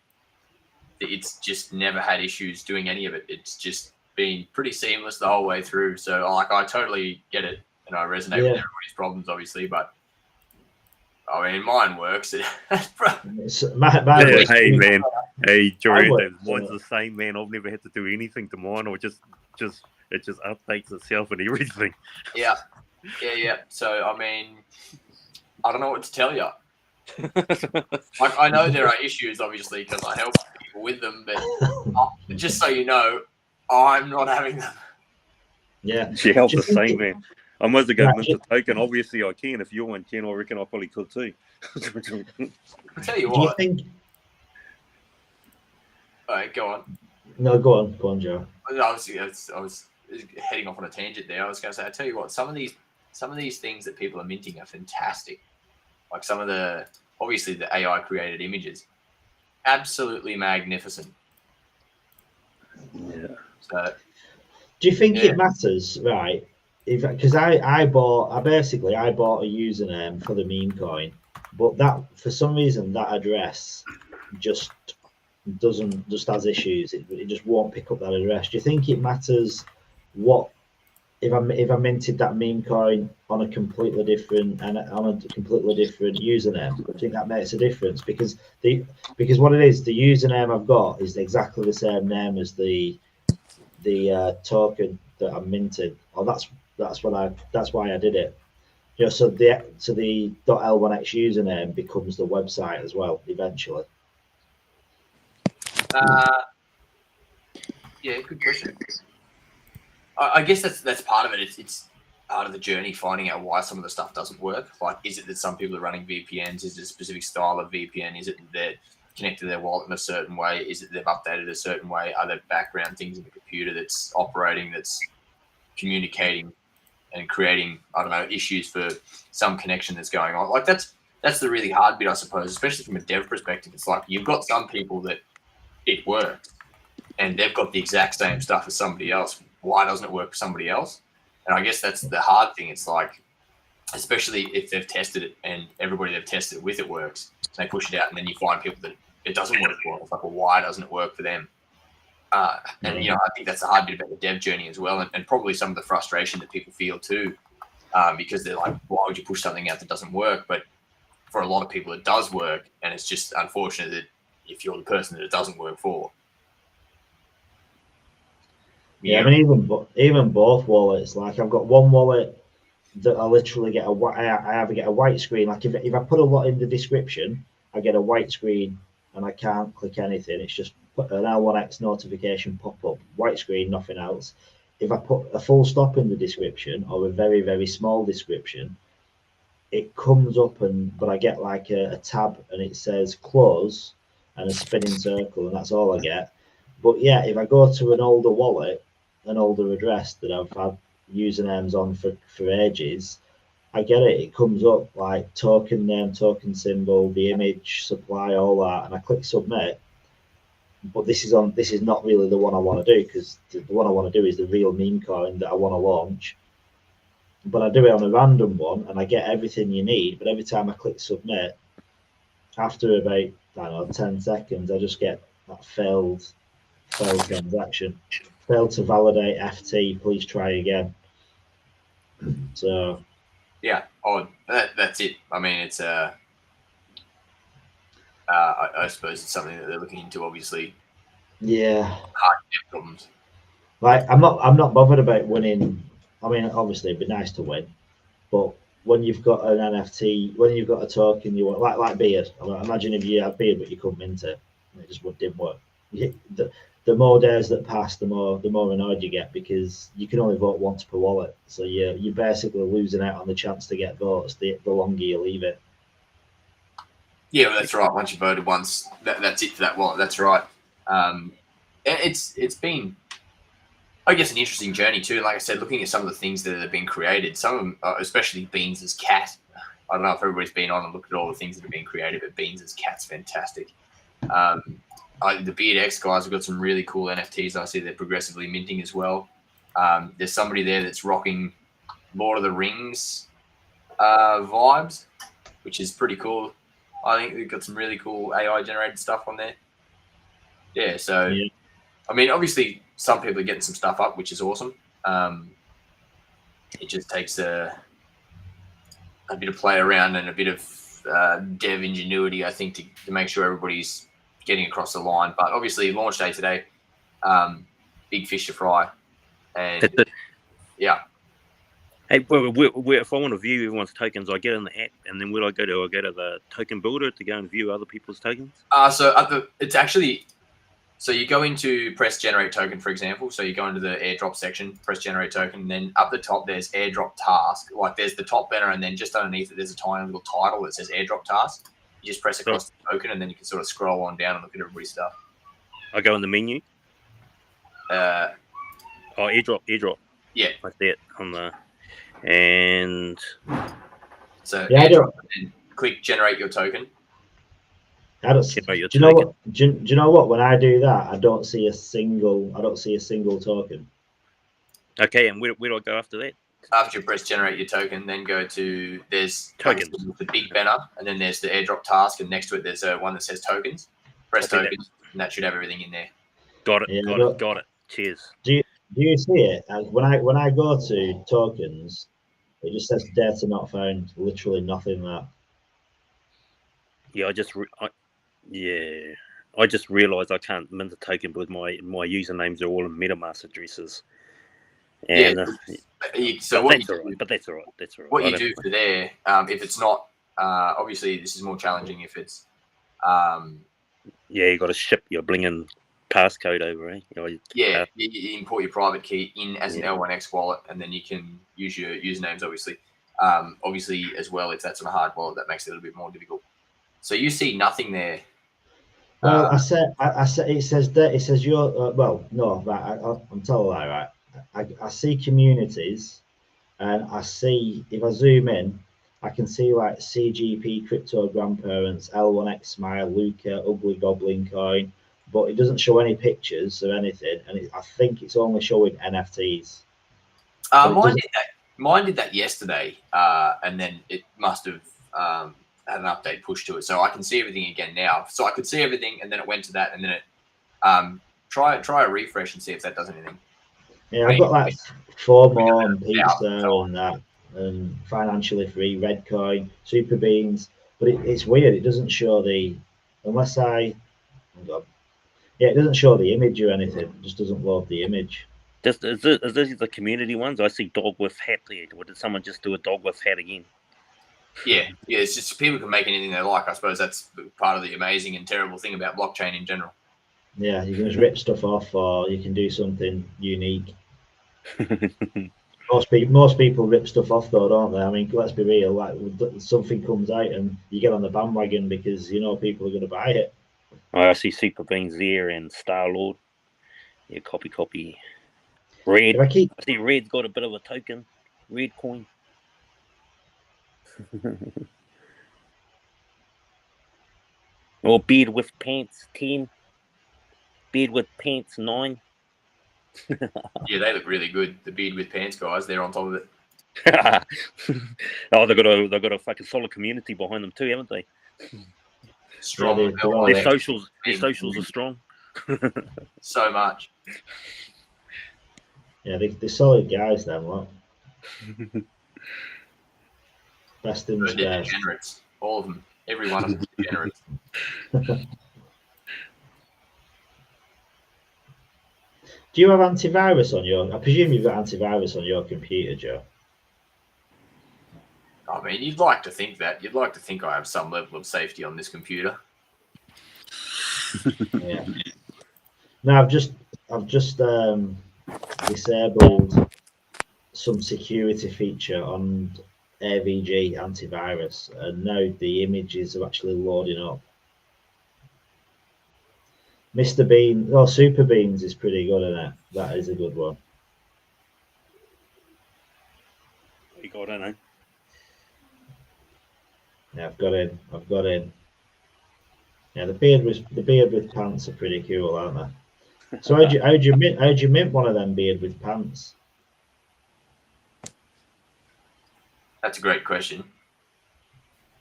[SPEAKER 3] it's just never had issues doing any of it. It's just been pretty seamless the whole way through. So I totally get it and I resonate with everybody's problems, obviously, but I mean, mine works.
[SPEAKER 5] Hey, man. Hey, Jordan, mine's the same, man. I've never had to do anything to mine, or it just updates itself and everything.
[SPEAKER 3] Yeah. So, I mean, I don't know what to tell you. I know there are issues, obviously, because I help people with them, but just so you know, I'm not having them.
[SPEAKER 2] Yeah.
[SPEAKER 5] She helped the same, man. I might as well go mint the token. Obviously, I can. If you want, Ken, I reckon I probably could too.
[SPEAKER 3] I'll tell you what.
[SPEAKER 2] Do you think?
[SPEAKER 3] All right, go on.
[SPEAKER 2] No, go on, Joe.
[SPEAKER 3] I was heading off on a tangent there. I was going to say, I tell you what, some of these things that people are minting are fantastic. Like some of obviously the AI created images, absolutely magnificent. So,
[SPEAKER 2] Do you think
[SPEAKER 3] Yeah.
[SPEAKER 2] it matters, right? Because I bought a username for the meme coin, but that for some reason that address just has issues. It just won't pick up that address. Do you think it matters what if I minted that meme coin on a completely different username? Do you think that makes a difference? Because what it is, the username I've got is exactly the same name as the token that I minted. Or that's why I did it. You know, so the .l1x username becomes the website as well eventually.
[SPEAKER 3] yeah, good question. I guess that's part of it. It's part of the journey, finding out why some of the stuff doesn't work. Like, is it that some people are running VPNs? Is it a specific style of VPN? Is it that they're connected to their wallet in a certain way? Is it they've updated a certain way? Are there background things in the computer that's operating, that's communicating and creating, I don't know, issues for some connection that's going on? Like, that's the really hard bit, I suppose, especially from a dev perspective. It's like you've got some people that it works and they've got the exact same stuff as somebody else. Why doesn't it work for somebody else? And I guess that's the hard thing. It's like, especially if they've tested it and everybody they've tested it with, it works. They push it out and then you find people that it doesn't work for. It's like, well, why doesn't it work for them? And, you know, I think that's the hard bit about the dev journey as well. And probably some of the frustration that people feel too, because they're like, why would you push something out that doesn't work? But for a lot of people, it does work. And it's just unfortunate that if you're the person that it doesn't work for.
[SPEAKER 2] Yeah, I mean, even both wallets. Like, I've got one wallet that I literally get I either get a white screen. Like, if I put a lot in the description, I get a white screen and I can't click anything. It's just put an L1X notification pop up, white screen, nothing else. If I put a full stop in the description or a very, very small description, it comes up but I get like a tab and it says close and a spinning circle, and that's all I get. But yeah, if I go to an older wallet, an older address that I've had usernames on for ages, I get it. It comes up like token name, token symbol, the image, supply, all that, and I click submit. But this is not really the one I want to do, because the one I want to do is the real meme coin that I want to launch. But I do it on a random one and I get everything you need. But every time I click submit, after about, I don't know, 10 seconds, I just get that failed transaction. Failed to validate FT, please try again. So
[SPEAKER 3] yeah, that's it. I mean, it's I suppose it's something that they're looking into, obviously.
[SPEAKER 2] Yeah.
[SPEAKER 3] Hard problems.
[SPEAKER 2] Like, I'm not bothered about winning. I mean, obviously it'd be nice to win, but when you've got an NFT, when you've got a token you want, like Beard. Imagine if you had Beard but you couldn't mint it. It just didn't work. The more days that pass, the more annoyed you get, because you can only vote once per wallet. So you're basically losing out on the chance to get votes the longer you leave it.
[SPEAKER 3] Yeah, well, that's right. Once you voted once, that's it for that wallet. That's right. It's been, I guess, an interesting journey too. Like I said, looking at some of the things that have been created, some of them, especially Beans' cat. I don't know if everybody's been on and looked at all the things that have been created, but Beans' cat's fantastic. The Beard X guys have got some really cool NFTs. I see they're progressively minting as well. There's somebody there that's rocking Lord of the Rings vibes, which is pretty cool. I think they've got some really cool AI generated stuff on there. Yeah, so yeah. I mean, obviously some people are getting some stuff up, which is awesome. It just takes a bit of play around and a bit of dev ingenuity, I think, to make sure everybody's getting across the line. But obviously launch day today, big fish to fry. And yeah.
[SPEAKER 5] Hey, if I want to view everyone's tokens, I get in the app, and then I go to the token builder to go and view other people's tokens.
[SPEAKER 3] So you go into press generate token, for example. So you go into the airdrop section, press generate token, and then up the top there's airdrop task. Like, there's the top banner, and then just underneath it there's a tiny little title that says airdrop task. You just press across the token, and then you can sort of scroll on down and look at everybody's stuff.
[SPEAKER 5] I go in the menu. Airdrop.
[SPEAKER 3] Yeah,
[SPEAKER 5] I see it on the. And
[SPEAKER 3] so airdrop, and then click generate your token.
[SPEAKER 2] I don't.
[SPEAKER 5] Generate your
[SPEAKER 2] Do you know
[SPEAKER 5] token.
[SPEAKER 2] what? Do you know what? When I do that, I don't see a single token.
[SPEAKER 5] Okay, and where do I go after that?
[SPEAKER 3] After you press generate your token, then go to there's
[SPEAKER 5] Tokens.
[SPEAKER 3] the big banner, and then there's the airdrop task, and next to it there's one that says tokens. Press
[SPEAKER 5] I'll do that.
[SPEAKER 3] tokens, and that should have everything in there.
[SPEAKER 5] Got it.
[SPEAKER 2] Yeah,
[SPEAKER 5] Got it. Cheers.
[SPEAKER 2] Do you see it? When I go to tokens, it just says data not found. Literally nothing there.
[SPEAKER 5] Yeah, I just realised I can't mint a token with my usernames are all in MetaMask addresses. And
[SPEAKER 3] So
[SPEAKER 5] but that's all right.
[SPEAKER 3] What you do for there, if it's not obviously this is more challenging if it's
[SPEAKER 5] you got to ship your blinging passcode over, eh?
[SPEAKER 3] You import your private key in as an L1X wallet, and then you can use your usernames, obviously. Obviously, as well, if that's on a hard wallet, that makes it a little bit more difficult. So you see nothing there.
[SPEAKER 2] Well, I said it says that it says your well, no, right, I'm telling that right. I see communities, and I see if I zoom in, I can see like CGP Crypto Grandparents, L1X Smile, Luca, Ugly Goblin Coin, but it doesn't show any pictures or anything, and I think it's only showing NFTs.
[SPEAKER 3] Mine did that yesterday, and then it must have had an update push to it, so I can see everything again now. So I could see everything, and then it went to that, and then it try a refresh and see if that does anything.
[SPEAKER 2] Yeah, I've got like 4 more and pizza and that, and financially free, red coin, super beans, but it's weird. It doesn't show the unless it doesn't show the image or anything. It just doesn't load the image.
[SPEAKER 5] Is this the community ones? I see dog with hat there. Or did someone just do a dog with hat again?
[SPEAKER 3] Yeah. It's just people can make anything they like. I suppose that's part of the amazing and terrible thing about blockchain in general.
[SPEAKER 2] Yeah, you can just rip stuff off, or you can do something unique. Most people rip stuff off, though, don't they? I mean, let's be real. Like something comes out and you get on the bandwagon because people are going to buy it.
[SPEAKER 5] I see Super Beans there and Star Lord. Yeah, copy. Red. I see Red's got a bit of a token. Red coin. Or beard with pants 10. Beard with pants 9.
[SPEAKER 3] Yeah, they look really good. The beard with pants guys, they're on top of it.
[SPEAKER 5] Oh, they've got a fucking solid community behind them too, haven't they?
[SPEAKER 3] Strong.
[SPEAKER 5] Their socials are strong.
[SPEAKER 3] So much.
[SPEAKER 2] Yeah, they're solid guys, then. What? Best in the space.
[SPEAKER 3] Degenerates. All of them. Every one of them degenerates.
[SPEAKER 2] Do you have antivirus on your? I presume you've got antivirus on your computer, Joe.
[SPEAKER 3] I mean, you'd like to think that. You'd like to think I have some level of safety on this computer.
[SPEAKER 2] Yeah. No, I've just disabled some security feature on AVG antivirus, and now the images are actually loading up. Mr. Bean, Super Beans is pretty good, isn't it? That is a good one.
[SPEAKER 5] You got it, eh?
[SPEAKER 2] Yeah, I've got in. Yeah, the beard with pants are pretty cool, aren't they? So how'd you mint one of them beard with pants?
[SPEAKER 3] That's a great question.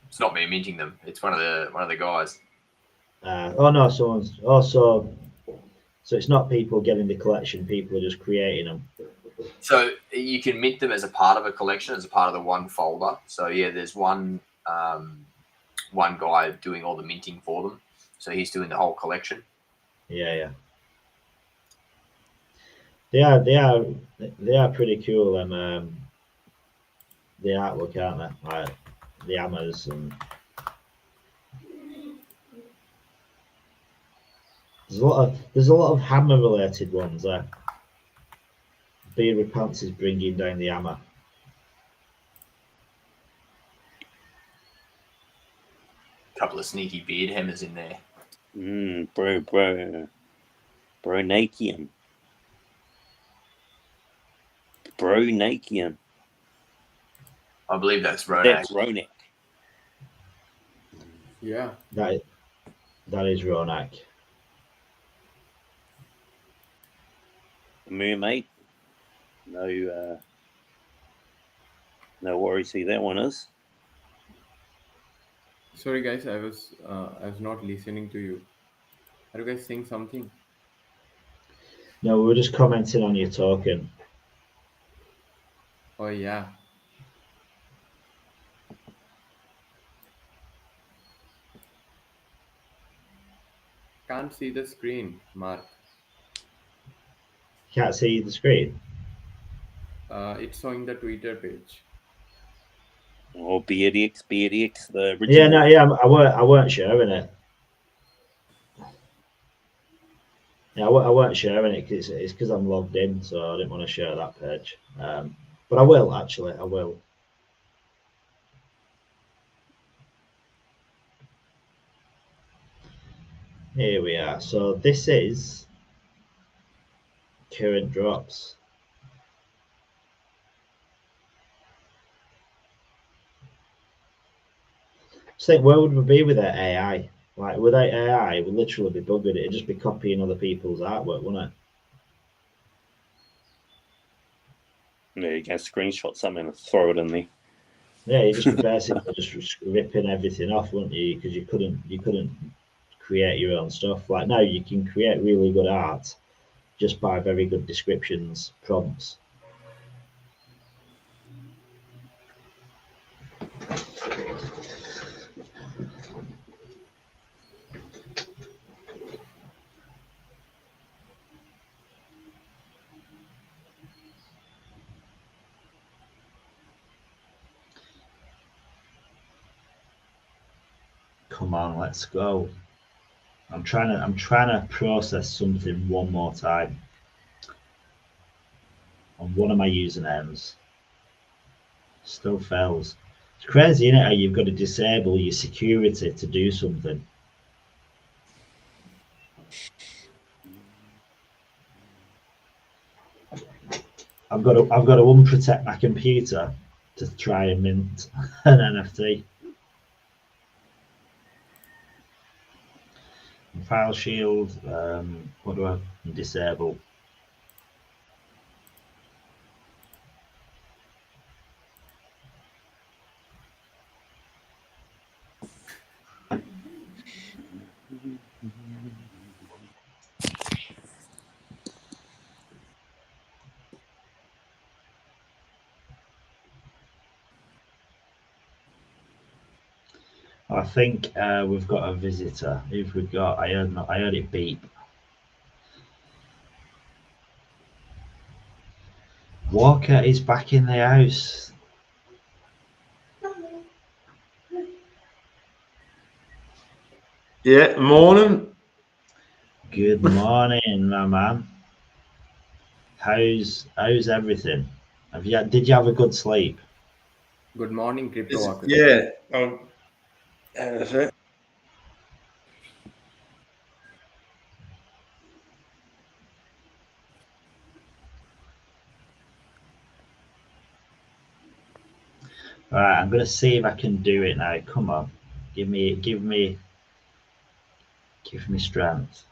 [SPEAKER 3] It's not me minting them. It's one of the guys.
[SPEAKER 2] So it's not people getting the collection. People are just creating them.
[SPEAKER 3] So you can mint them as a part of a collection, as a part of the one folder. So yeah, there's one guy doing all the minting for them. So he's doing the whole collection.
[SPEAKER 2] Yeah. They are pretty cool. The artwork, aren't they? Like the hammers and there's a lot of hammer related ones there. Beard with pants is bringing down the hammer.
[SPEAKER 3] Couple of sneaky beard hammers in there.
[SPEAKER 5] Nakian.
[SPEAKER 3] I believe that's Ronak.
[SPEAKER 5] That's Ronak.
[SPEAKER 4] Yeah.
[SPEAKER 2] That That is Ronak.
[SPEAKER 5] Mermaid. No worries who that one is.
[SPEAKER 4] Sorry, guys, I was not listening to you. Are you guys saying something?
[SPEAKER 2] No, we were just commenting on your talking.
[SPEAKER 4] Oh yeah. Can't see the screen, Mark.
[SPEAKER 2] Can't see the screen.
[SPEAKER 4] It's showing the Twitter page.
[SPEAKER 5] Or BDX, the original.
[SPEAKER 2] Yeah, no, yeah, I weren't sharing it. Yeah, I weren't sharing it because it's because I'm logged in, so I didn't want to share that page. But I will actually. I will. Here we are. So this is current drops. Just think, where would we be without AI? Like without AI, we'd literally be buggered. It'd just be copying other people's artwork, wouldn't it?
[SPEAKER 5] Yeah, you can screenshot something and throw it in there.
[SPEAKER 2] Yeah, you just basically just ripping everything off, wouldn't you? Because you couldn't create your own stuff. Like now, you can create really good art just by very good descriptions, prompts. Come on, let's go. I'm trying to process something one more time on one of my usernames. Still fails. It's crazy, isn't it? How you've got to disable your security to do something. I've got to unprotect my computer to try and mint an NFT. File shield. What do I disable? I think we've got a visitor. If we've got, I heard it beep. Walker is back in the house.
[SPEAKER 6] Yeah, morning.
[SPEAKER 2] Good morning, my man. How's everything? Did you have a good sleep?
[SPEAKER 4] Good morning, Crypto Walker.
[SPEAKER 6] Yeah. That's it.
[SPEAKER 2] All right, I'm gonna see if I can do it now. Come on, give me strength.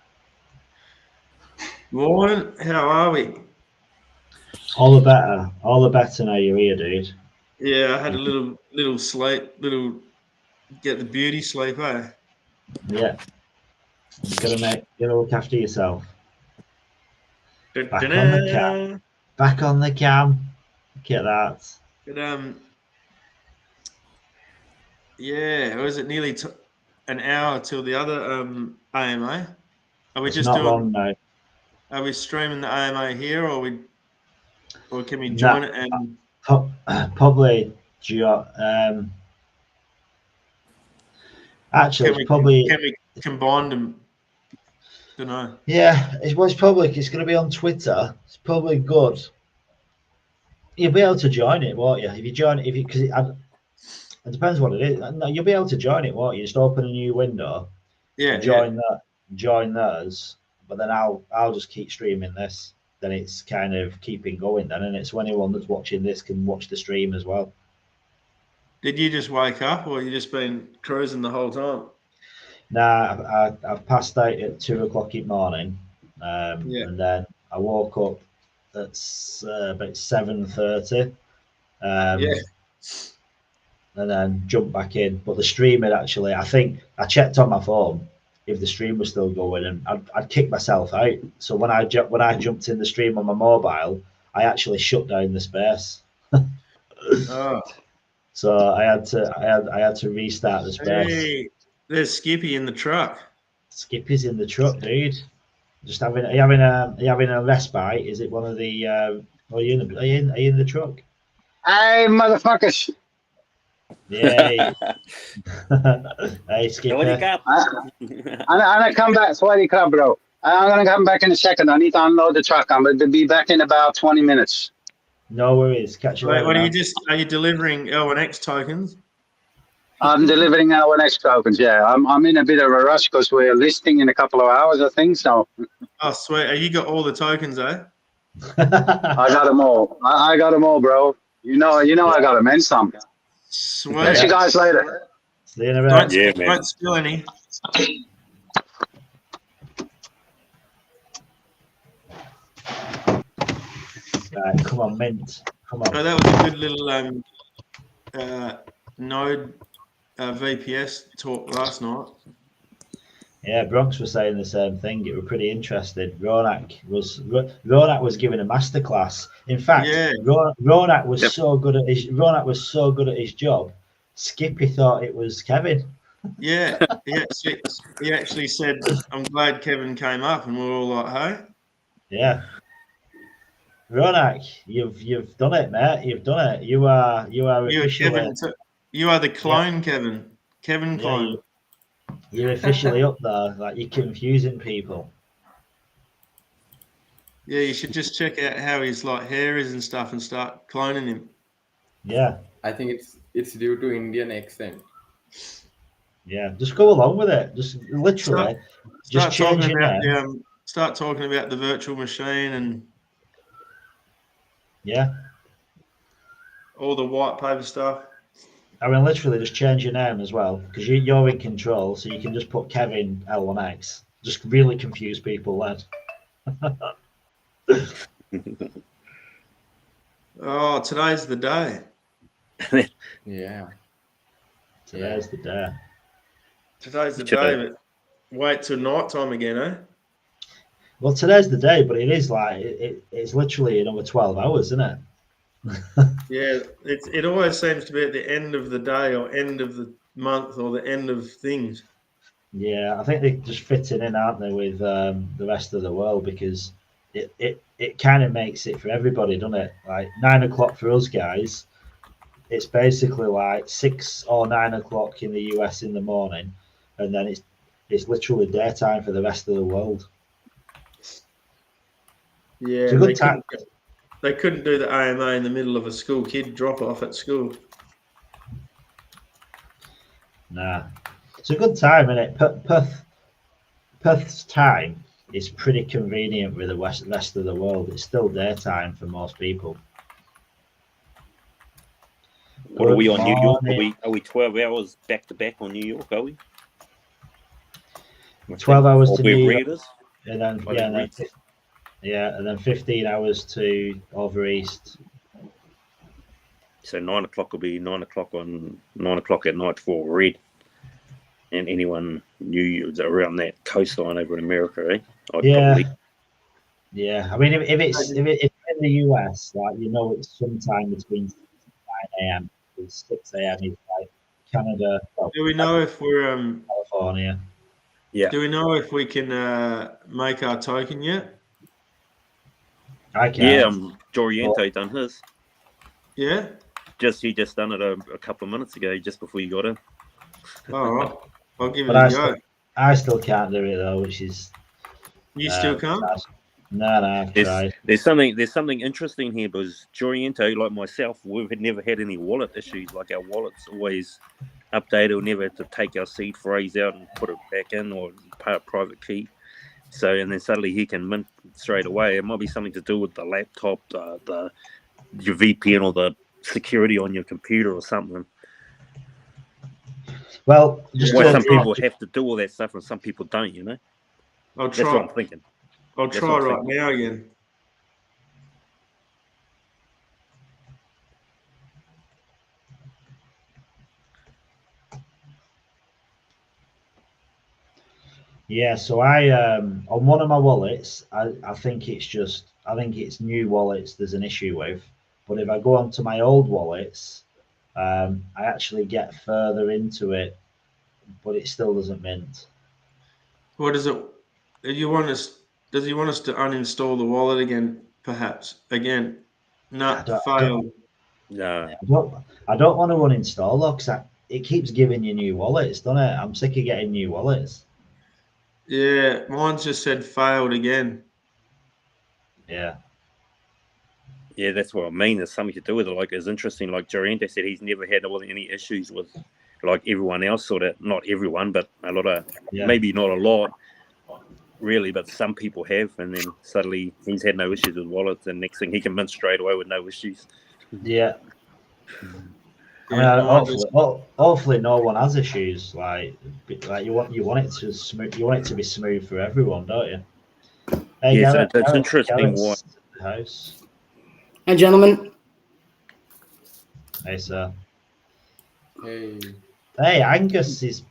[SPEAKER 6] Morning. How are we?
[SPEAKER 2] All the better now you're here, dude.
[SPEAKER 6] Yeah, I had a little sleep, get the beauty sleep, eh?
[SPEAKER 2] Yeah, you gotta look after yourself. Back on the cam. Back on the cam. Look at that.
[SPEAKER 6] But yeah, was it nearly an hour till the other AMA? Are we
[SPEAKER 2] It's
[SPEAKER 6] just
[SPEAKER 2] not
[SPEAKER 6] doing?
[SPEAKER 2] long now.
[SPEAKER 6] Are we streaming the AMA here, or can we
[SPEAKER 2] No,
[SPEAKER 6] join it and
[SPEAKER 2] probably actually it's probably
[SPEAKER 6] can we combine them? Don't know.
[SPEAKER 2] yeah, it's going to be on Twitter. It's probably good. You'll be able to join it, won't you? If you join it, because it depends what it is. No, you'll be able to join it, won't you? Just open a new window,
[SPEAKER 6] Yeah,
[SPEAKER 2] join theirs, but then I'll just keep streaming this. Then it's kind of keeping going then, and it's so anyone that's watching this can watch the stream as well.
[SPEAKER 6] Did you just wake up, or you just been cruising the whole time?
[SPEAKER 2] Nah, I passed out at 2 o'clock in the morning, and then I woke up at about 7:30,
[SPEAKER 6] Yeah.
[SPEAKER 2] and then jumped back in. But the stream had actually, I think I checked on my phone if the stream was still going, and I'd kicked myself out. So when I jumped in the stream on my mobile, I actually shut down the space.
[SPEAKER 6] Oh,
[SPEAKER 2] So I had to restart the space.
[SPEAKER 6] hey, there's Skippy in the truck.
[SPEAKER 2] Skippy's in the truck, dude. Just having are you having a respite? Is it one of the are you in the truck?
[SPEAKER 7] Hey, motherfuckers.
[SPEAKER 2] Yeah. Hey, Skippy.
[SPEAKER 5] Wake up.
[SPEAKER 7] I'm gonna come back. Sweaty crap, bro. I'm gonna come back in a second. I need to unload the truck. I'm going to be back in about 20 minutes.
[SPEAKER 2] No worries. Catch you
[SPEAKER 6] Wait,
[SPEAKER 2] later.
[SPEAKER 6] what
[SPEAKER 2] man.
[SPEAKER 6] are you delivering L1X tokens?
[SPEAKER 7] I'm delivering our next tokens. Yeah, I'm in a bit of a rush because we're listing in a couple of hours, I think. So
[SPEAKER 6] Oh, sweet. You got all the tokens, eh?
[SPEAKER 7] I got them all. I got them all, bro. You know, I got them and some.
[SPEAKER 6] Sweet.
[SPEAKER 7] Catch you guys later.
[SPEAKER 2] See you in a bit.
[SPEAKER 5] Yeah, man.
[SPEAKER 6] Don't spill any.
[SPEAKER 2] Right, come on, Mint. Come on.
[SPEAKER 6] Oh, that was a good little node VPS talk last night.
[SPEAKER 2] Yeah, Bronx was saying the same thing. It was pretty interesting. Ronak was giving a masterclass. In fact,
[SPEAKER 6] Yeah.
[SPEAKER 2] Ronak was so good at his job. Skippy thought it was Kevin.
[SPEAKER 6] Yeah, he actually said, "I'm glad Kevin came up," and we're all like, "Hey."
[SPEAKER 2] Yeah. Ronak, you've done it, mate. You've done it. You are officially,
[SPEAKER 6] Kevin. You are the clone, Kevin. Kevin clone.
[SPEAKER 2] you're officially up there. Like, you're confusing people.
[SPEAKER 6] Yeah, you should just check out how his hair is and stuff, and start cloning him.
[SPEAKER 2] Yeah.
[SPEAKER 4] I think it's due to Indian accent.
[SPEAKER 2] Yeah. Just go along with it. Just literally just change your name.
[SPEAKER 6] Start talking about the virtual machine and
[SPEAKER 2] Yeah.
[SPEAKER 6] all the white paper stuff.
[SPEAKER 2] I mean, literally, just change your name as well, because you're in control, so you can just put Kevin L1X. Just really confuse people, lad.
[SPEAKER 6] Oh, today's the day.
[SPEAKER 4] Yeah.
[SPEAKER 2] Today's the day.
[SPEAKER 6] Today's the day, but wait till night time again, eh?
[SPEAKER 2] Well, today's the day, but it is like it's literally another 12 hours, isn't it?
[SPEAKER 6] Yeah, it always seems to be at the end of the day or end of the month or the end of things.
[SPEAKER 2] Yeah, I think they're just fitting in, aren't they, with the rest of the world, because it kind of makes it for everybody, doesn't it? Like 9 o'clock for us guys, it's basically like 6 or 9 o'clock in the US in the morning, and then it's literally daytime for the rest of the world.
[SPEAKER 6] Yeah,
[SPEAKER 2] It's a good time.
[SPEAKER 6] They couldn't do the AMA in the middle of a school kid drop off at school.
[SPEAKER 2] Nah, it's a good time, isn't it? Perth's time is pretty convenient with the rest of the world. It's still daytime for most people.
[SPEAKER 5] What are we on New York?
[SPEAKER 2] Morning.
[SPEAKER 5] Are we 12 hours back to back on New York? Are we?
[SPEAKER 2] 12 hours
[SPEAKER 5] Or
[SPEAKER 2] to
[SPEAKER 5] where
[SPEAKER 2] New
[SPEAKER 5] Red
[SPEAKER 2] York,
[SPEAKER 5] is?
[SPEAKER 2] and then
[SPEAKER 5] Or
[SPEAKER 2] yeah,
[SPEAKER 5] Red.
[SPEAKER 2] and then 15 hours to over east.
[SPEAKER 5] So 9 o'clock will be 9 o'clock at night for Red. And anyone new around that coastline over in America, eh?
[SPEAKER 2] Yeah. I mean, if it's in the US, like, it's sometime between 6 and 9 a.m. 6 a.m. is like Canada.
[SPEAKER 6] Do we know if we're
[SPEAKER 2] California?
[SPEAKER 5] Yeah.
[SPEAKER 6] Do we know if we can make our token yet?
[SPEAKER 2] I can't.
[SPEAKER 5] Yeah, Joriento done his.
[SPEAKER 6] Yeah.
[SPEAKER 5] He just done it a couple of minutes ago, just before you got in.
[SPEAKER 6] All right. I'll give it
[SPEAKER 2] But
[SPEAKER 6] a go.
[SPEAKER 2] I still can't do it though, which is.
[SPEAKER 6] You still can't?
[SPEAKER 2] No, I've tried.
[SPEAKER 5] There's something interesting here, because Joriento, like myself, we've never had any wallet issues. Like, our wallet's always updated. We'll never have to take our seed phrase out and put it back in, or pay a private key. So, and then suddenly he can mint straight away. It might be something to do with the laptop, your VPN, or the security on your computer or something.
[SPEAKER 2] Well, just
[SPEAKER 5] Why
[SPEAKER 2] to-
[SPEAKER 5] some people have to do all that stuff and some people don't, you know?
[SPEAKER 6] I'll
[SPEAKER 5] That's what
[SPEAKER 6] try.
[SPEAKER 5] I'm thinking.
[SPEAKER 6] I'll
[SPEAKER 5] That's
[SPEAKER 6] try
[SPEAKER 5] what I'm
[SPEAKER 6] right
[SPEAKER 5] thinking.
[SPEAKER 6] now again.
[SPEAKER 2] Yeah, so I on one of my wallets, I think it's new wallets there's an issue with. But if I go onto my old wallets, I actually get further into it, but it still doesn't mint.
[SPEAKER 6] What is it? You want us? Does he want us to uninstall the wallet again? Perhaps again? No, failed.
[SPEAKER 5] No.
[SPEAKER 2] I don't want to uninstall though, because it keeps giving you new wallets, doesn't it? I'm sick of getting new wallets.
[SPEAKER 6] Yeah, mine just said failed again.
[SPEAKER 2] Yeah.
[SPEAKER 5] Yeah, that's what I mean. There's something to do with it. Like, it's interesting. Like, Durante said he's never had any issues with, like, everyone else, sort of. Not everyone, but a lot of, maybe not a lot, really, but some people have. And then suddenly he's had no issues with wallets, and next thing he can mint straight away with no issues.
[SPEAKER 2] Yeah. I mean, hopefully no one has issues. Like you want it to smooth. You want it to be smooth for everyone, don't you? Hey,
[SPEAKER 5] Yeah,
[SPEAKER 2] Garrett,
[SPEAKER 5] so it's interesting
[SPEAKER 2] Garrett's in the house.
[SPEAKER 8] Hey, gentlemen.
[SPEAKER 2] Hey, sir.
[SPEAKER 4] Hey.
[SPEAKER 2] Hey, Angus is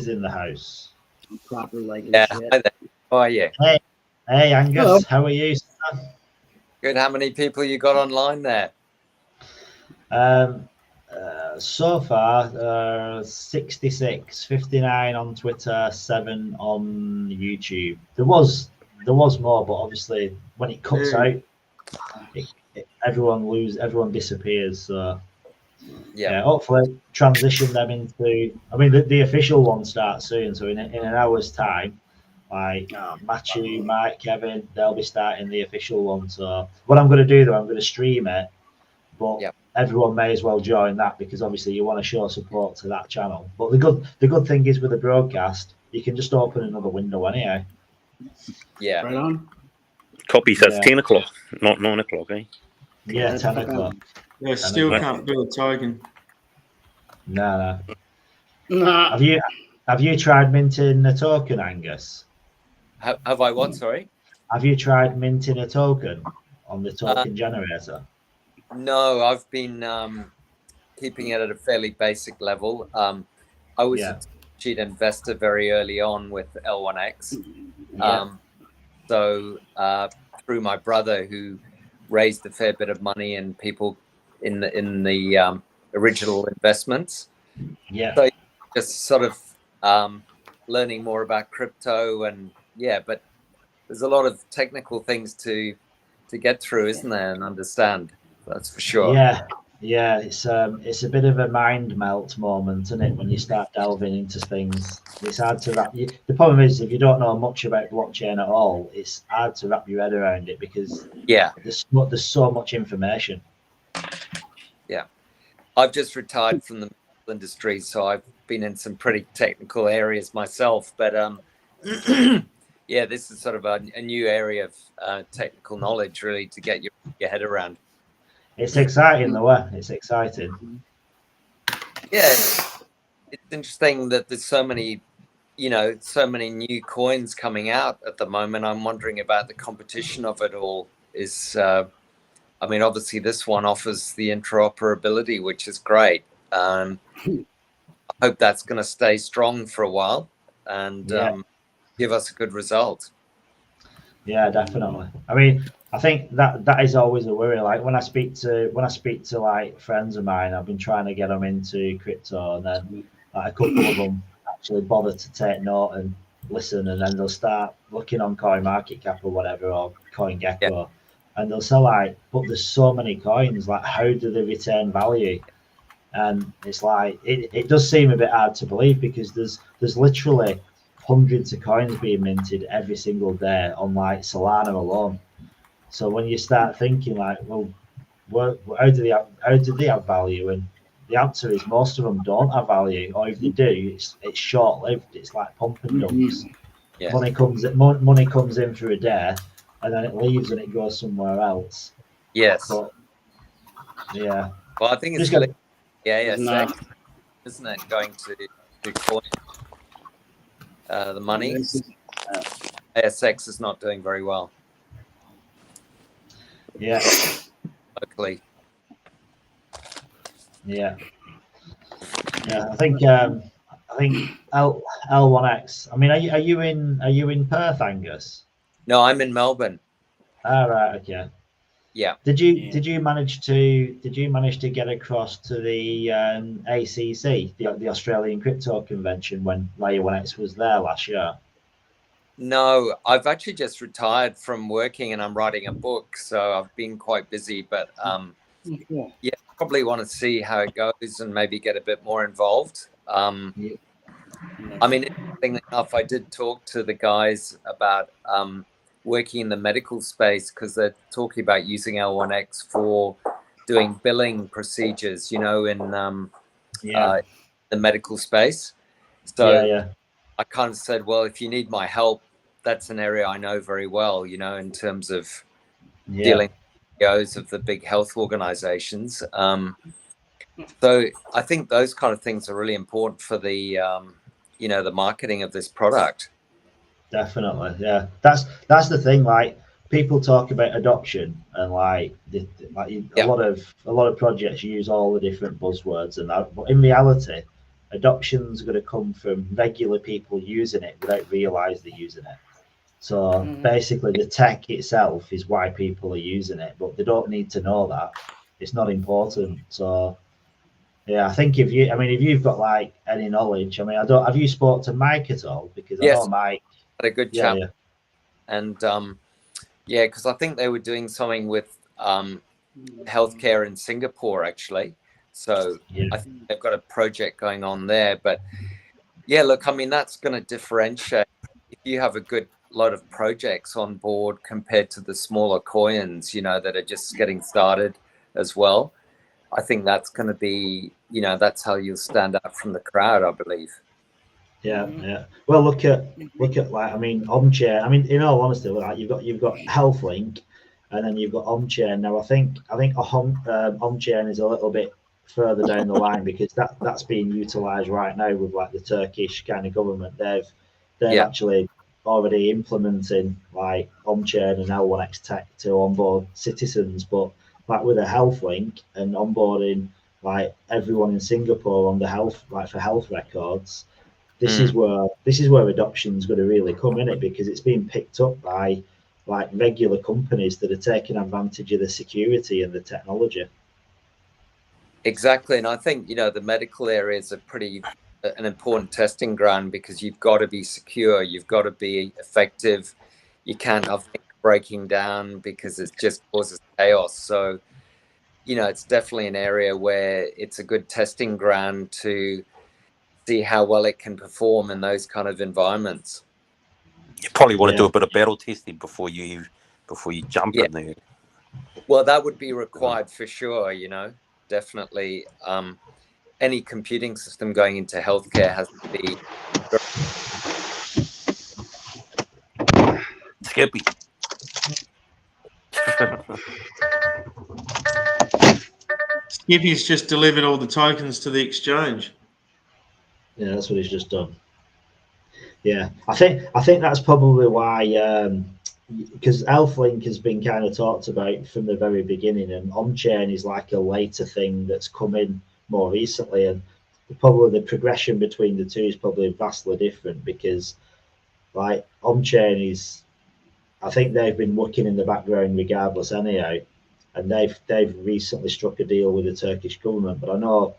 [SPEAKER 2] in the house.
[SPEAKER 8] I'm proper like
[SPEAKER 9] Yeah, hi there. How are you?
[SPEAKER 2] Hey, Angus,
[SPEAKER 8] Hello.
[SPEAKER 2] how are you, sir?
[SPEAKER 9] Good. How many people you got online there?
[SPEAKER 2] So far, 66, 59 on Twitter, 7 on YouTube. There was more, but obviously when it cuts out, everyone disappears. So yeah, hopefully transition them into. I mean, the official one starts soon, so in an hour's time, like Matthew, Mike, Kevin, they'll be starting the official one. So what I'm going to do though, I'm going to stream it, but everyone may as well join that because obviously you want to show support to that channel. But the good thing is with the broadcast, you can just open another window anyhow.
[SPEAKER 9] Yeah.
[SPEAKER 8] Right on.
[SPEAKER 5] Copy says 10 o'clock, not 9 o'clock, eh?
[SPEAKER 2] Yeah, 10 o'clock.
[SPEAKER 6] Yeah, still can't build a token.
[SPEAKER 2] No.
[SPEAKER 8] Nah.
[SPEAKER 2] Have you tried minting a token, Angus?
[SPEAKER 9] Have I what? Sorry.
[SPEAKER 2] Have you tried minting a token on the token generator?
[SPEAKER 9] No, I've been keeping it at a fairly basic level. I was a cheat investor very early on with L1X. So through my brother, who raised a fair bit of money and people in the original investments.
[SPEAKER 2] Yeah.
[SPEAKER 9] So just sort of learning more about crypto and but there's a lot of technical things to get through, isn't there, and understand. That's for sure.
[SPEAKER 2] Yeah, it's a bit of a mind melt moment, isn't it, when you start delving into things. It's hard to wrap. The problem is, if you don't know much about blockchain at all, it's hard to wrap your head around it because there's so much information. Yeah,
[SPEAKER 9] I've just retired from the industry, so I've been in some pretty technical areas myself. But this is sort of a new area of technical knowledge, really, to get your head around.
[SPEAKER 2] It's exciting though. It's exciting.
[SPEAKER 9] Yeah, it's interesting that there's so many new coins coming out at the moment. I'm wondering about the competition of it all. I mean, obviously this one offers the interoperability, which is great. I hope that's going to stay strong for a while and give us a good result.
[SPEAKER 2] Yeah, definitely. I mean, I think that is always a worry. Like when I speak to like friends of mine, I've been trying to get them into crypto, and then like a couple of them actually bother to take note and listen, and then they'll start looking on CoinMarketCap or whatever, or CoinGecko, and they'll say like, but there's so many coins, like how do they retain value? And it's like it does seem a bit hard to believe because there's literally hundreds of coins being minted every single day on like Solana alone. So when you start thinking like, well, how do they have value? And the answer is most of them don't have value, or if they do, it's short lived. It's like pump and dumps.
[SPEAKER 9] Yeah.
[SPEAKER 2] Money comes in for a day, and then it leaves and it goes somewhere else.
[SPEAKER 9] Yes.
[SPEAKER 2] But, yeah.
[SPEAKER 9] Well, I think it's isn't it going to Bitcoin. The money. ASX is not doing very well
[SPEAKER 2] Yeah.
[SPEAKER 9] locally.
[SPEAKER 2] Yeah. Yeah. I think L1X. I mean, are you in Perth, Angus?
[SPEAKER 9] No, I'm in Melbourne.
[SPEAKER 2] All right. Okay.
[SPEAKER 9] Yeah.
[SPEAKER 2] Did you manage to get across to the ACC, the Australian Crypto Convention, when Layer 1X was there last year?
[SPEAKER 9] No, I've actually just retired from working and I'm writing a book, so I've been quite busy. But yeah, probably want to see how it goes and maybe get a bit more involved. I mean, interestingly enough, I did talk to the guys about working in the medical space because they're talking about using L1X for doing billing procedures, in the medical space. So I kind of said, well, if you need my help, that's an area I know very well, in terms of dealing with CEOs of the big health organizations. So I think those kind of things are really important for the, the marketing of this product.
[SPEAKER 2] Definitely, yeah. That's the thing. Like, people talk about adoption, and a lot of projects use all the different buzzwords and that. But in reality, adoption's going to come from regular people using it without realize they're using it. So basically, the tech itself is why people are using it, but they don't need to know that. It's not important. So yeah, I think if you've got like any knowledge, have you spoke to Mike at all? Because I know Mike
[SPEAKER 9] had a good chat. And because I think they were doing something with healthcare in Singapore actually. So I think they've got a project going on there. But yeah, look, I mean, that's going to differentiate if you have a good lot of projects on board compared to the smaller coins, that are just getting started as well. I think that's going to be, that's how you'll stand out from the crowd, I believe.
[SPEAKER 2] Yeah. Well, look at Omchain. In all honesty, like you've got HealthLink, and then you've got Omchain. Now, I think Omchain is a little bit further down the line because that's being utilised right now with like the Turkish kind of government. They're actually already implementing like Omchain and L1X tech to onboard citizens, but like with a HealthLink and onboarding like everyone in Singapore on the health, like for health records. This is where adoption is going to really come in it, because it's being picked up by like regular companies that are taking advantage of the security and the technology.
[SPEAKER 9] Exactly, and I think the medical area is an important testing ground because you've got to be secure, you've got to be effective. You can't have things breaking down because it just causes chaos. So, it's definitely an area where it's a good testing ground to see how well it can perform in those kind of environments.
[SPEAKER 1] You probably want to do a bit of battle testing before you jump in there.
[SPEAKER 9] Well, that would be required for sure, definitely. Any computing system going into healthcare has to be
[SPEAKER 1] Skippy.
[SPEAKER 6] Skippy's just delivered all the tokens to the exchange.
[SPEAKER 2] Yeah, that's what he's just done. Yeah, I think that's probably why, because HealthLink has been kind of talked about from the very beginning, and on-chain is like a later thing that's come in more recently, and probably the progression between the two is probably vastly different, because like on-chain is, I think they've been working in the background regardless anyhow, and they've recently struck a deal with the Turkish government. But I know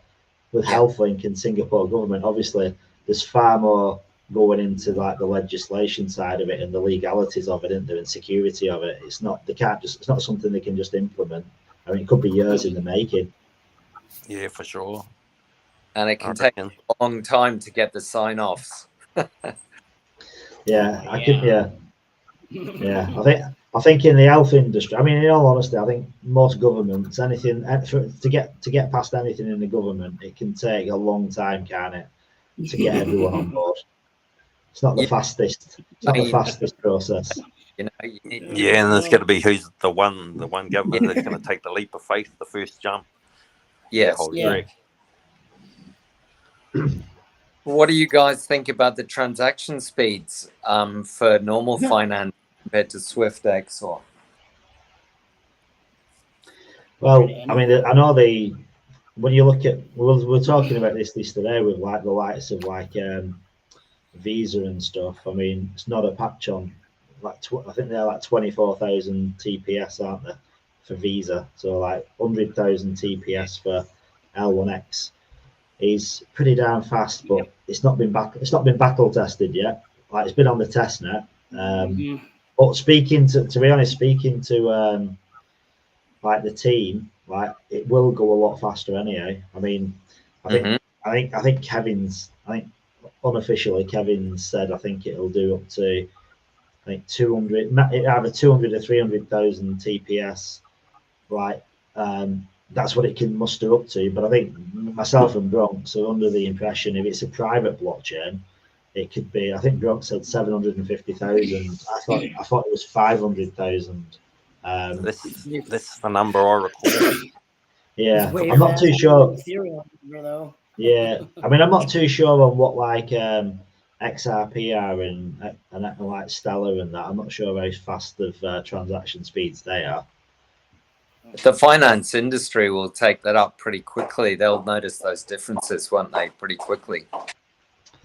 [SPEAKER 2] with HealthLink and Singapore government, obviously there's far more going into like the legislation side of it and the legalities of it, isn't there, and security of it. It's not something they can just implement. I mean, it could be years in the making.
[SPEAKER 1] Yeah, for sure.
[SPEAKER 9] And it can take a long time to get the sign-offs.
[SPEAKER 2] Yeah. I think in the health industry, I mean, in all honesty, I think most governments, to get past anything in the government, it can take a long time, can't it, to get everyone on board. It's not the fastest. It's not the fastest process.
[SPEAKER 9] And
[SPEAKER 1] there's going to be who's the one government that's going to take the leap of faith, the first jump.
[SPEAKER 9] Yes. What do you guys think about the transaction speeds for normal finance compared to SwiftX? Or
[SPEAKER 2] Well, I mean, I know when you look at, we're talking about this today with like the likes of like Visa and stuff. I mean, it's not a patch on. Like I think they're like 24,000 TPS, aren't they, for Visa? So like 100,000 TPS for L1X is pretty damn fast, but it's not been battle tested yet. Like it's been on the test net. But to be honest, speaking to like the team, like it will go a lot faster anyway. I mean, I think unofficially Kevin said I think it'll do up to 200, either 200 or 300,000 TPS. Like that's what it can muster up to. But I think myself and Bronx are under the impression if it's a private blockchain, it could be. I think Bronx said 750,000. I thought it was 500,000.
[SPEAKER 1] That's the number I recall.
[SPEAKER 2] Yeah, I'm not too sure.
[SPEAKER 8] Ethereum,
[SPEAKER 2] yeah, I mean, I'm not too sure on what like XRP are and like Stellar and that. I'm not sure how fast of transaction speeds they are.
[SPEAKER 9] The finance industry will take that up pretty quickly. They'll notice those differences, won't they, pretty quickly?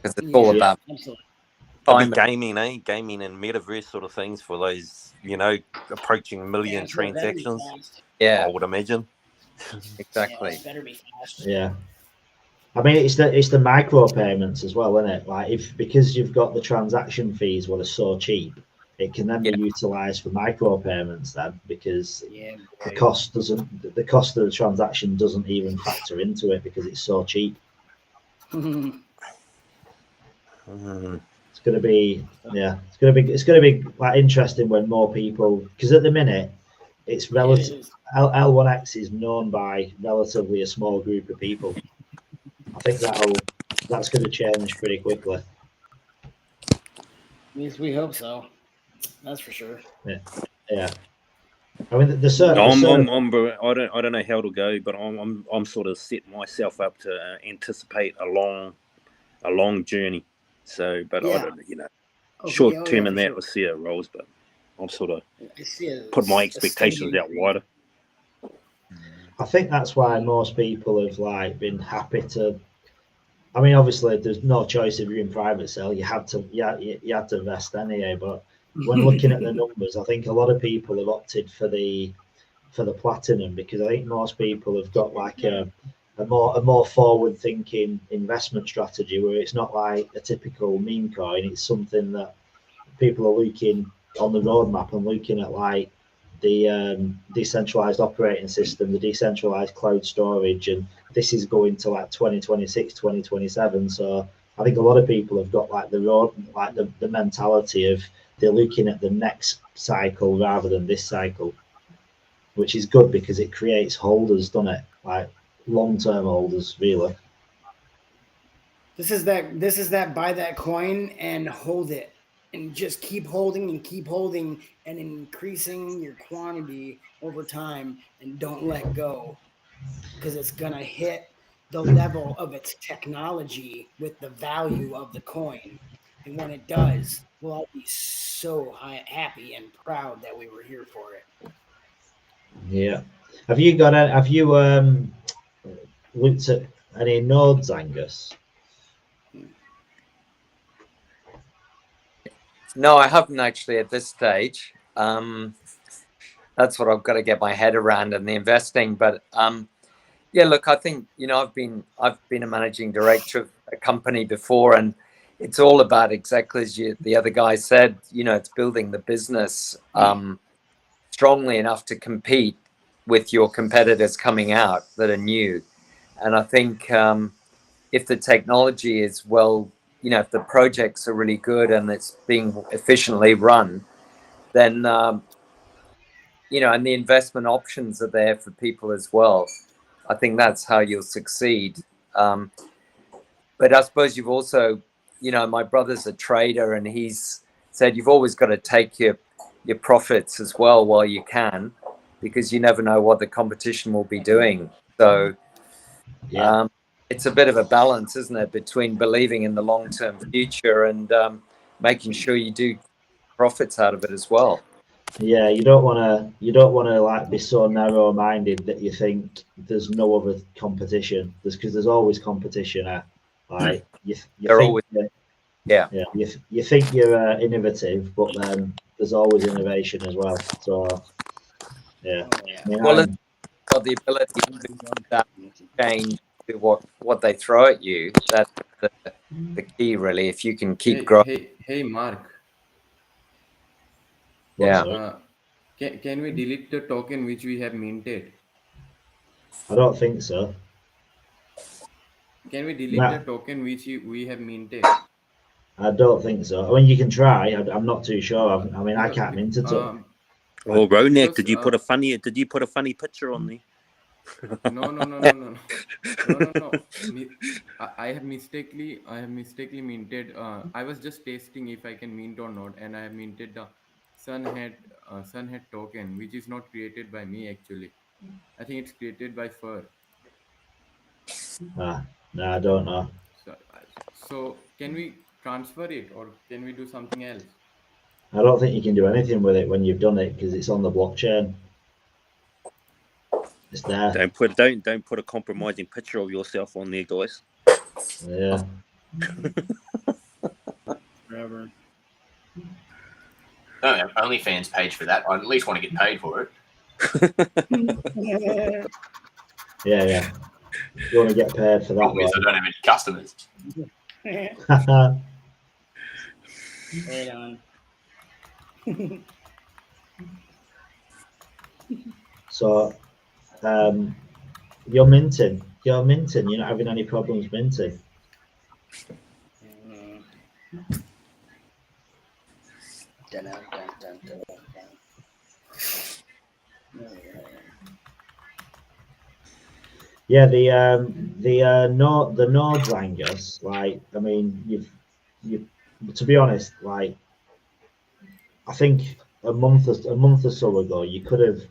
[SPEAKER 9] Because it's all about
[SPEAKER 1] gaming, gaming and metaverse sort of things for those, approaching 1 million transactions.
[SPEAKER 9] Yeah,
[SPEAKER 1] I would imagine.
[SPEAKER 9] Exactly.
[SPEAKER 8] Better be fast.
[SPEAKER 2] Yeah. I mean, it's the micro payments as well, isn't it? Like because you've got the transaction fees what are so cheap, it can then be utilized for micro payments then because the cost of the transaction doesn't even factor into it because it's so cheap. It's gonna be like interesting when more people, because at the minute it's relative. L1X is known by relatively a small group of people. I think that's going to change pretty quickly.
[SPEAKER 8] At least we hope so. That's for sure.
[SPEAKER 2] Yeah. I mean, the certain.
[SPEAKER 5] I don't know how it'll go, but I'm sort of setting myself up to anticipate a long journey. So, but I don't, short term in that, we'll see how it rolls. But I'm sort of put my expectations out wider.
[SPEAKER 2] I think that's why most people have like been happy to. I mean, obviously, there's no choice if you're in private sale. You had to vest anyway. But when looking at the numbers, I think a lot of people have opted for the platinum because I think most people have got like a more forward thinking investment strategy where it's not like a typical meme coin. It's something that people are looking on the roadmap and looking at like the decentralized operating system, the decentralized cloud storage, and this is going to like 2026, 2027. So I think a lot of people have got like the mentality of they're looking at the next cycle rather than this cycle, which is good because it creates holders, doesn't it? Like long-term holders, really.
[SPEAKER 8] This is that buy that coin and hold it. And just keep holding and increasing your quantity over time and don't let go because it's going to hit the level of its technology with the value of the coin. And when it does, we'll all be so happy and proud that we were here for it.
[SPEAKER 2] Yeah. Have you looked at any nodes, Angus?
[SPEAKER 9] No, I haven't actually at this stage. That's what I've got to get my head around in the investing. But yeah, look, I think I've been a managing director of a company before, and it's all about exactly as the other guy said. It's building the business strongly enough to compete with your competitors coming out that are new. And I think if the technology is if the projects are really good and it's being efficiently run, then, and the investment options are there for people as well. I think that's how you'll succeed. But I suppose you've also, my brother's a trader and he's said you've always got to take your profits as well while you can, because you never know what the competition will be doing. So, it's a bit of a balance, isn't it, between believing in the long-term future and making sure you do profits out of it as well.
[SPEAKER 2] Yeah, you don't want to like be so narrow-minded that you think there's no other competition. Because there's always competition. Like you
[SPEAKER 9] They're
[SPEAKER 2] think,
[SPEAKER 9] always, yeah.
[SPEAKER 2] you think you're innovative, but then there's always innovation as well. So yeah, I mean,
[SPEAKER 9] Well, it's got the ability to change to what they throw at you. That's the key, really. If you can keep growing.
[SPEAKER 4] Hey, Mark.
[SPEAKER 9] Yeah.
[SPEAKER 4] Can we delete the token which we have minted?
[SPEAKER 2] I don't think so.
[SPEAKER 4] Can we delete the token which we have minted?
[SPEAKER 2] I don't think so. I mean, you can try. I'm not too sure. I mean, I can't mint it.
[SPEAKER 5] Oh, Ronak, did you put a funny picture on there?
[SPEAKER 4] No. I have mistakenly minted. I was just testing if I can mint or not, and I have minted the Sunhead token, which is not created by me actually. I think it's created by Fur.
[SPEAKER 2] No, I don't know.
[SPEAKER 4] So can we transfer it, or can we do something else?
[SPEAKER 2] I don't think you can do anything with it when you've done it because it's on the blockchain. It's there.
[SPEAKER 5] Don't put a compromising picture of yourself on there, guys.
[SPEAKER 2] Yeah.
[SPEAKER 3] Forever. No, OnlyFans page for that. I at least want to get paid for it.
[SPEAKER 2] Yeah. You want to get paid for that?
[SPEAKER 3] Problem is I don't have any customers.
[SPEAKER 10] Right on.
[SPEAKER 2] So, you're minting. You're not having any problems minting. Yeah, the nodes, Angus. Like, I mean, you to be honest, like, I think a month or so ago, you could have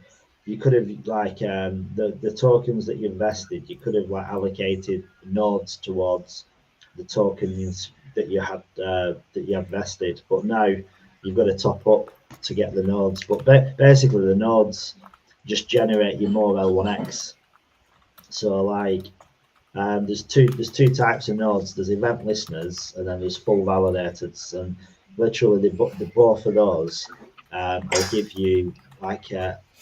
[SPEAKER 2] like the tokens that you invested, you could have like allocated nodes towards the tokens that you had vested, but now you've got to top up to get the nodes. But basically, the nodes just generate you more L1X. So like, there's two types of nodes. There's event listeners, and then there's full validators, and literally the both of those will give you like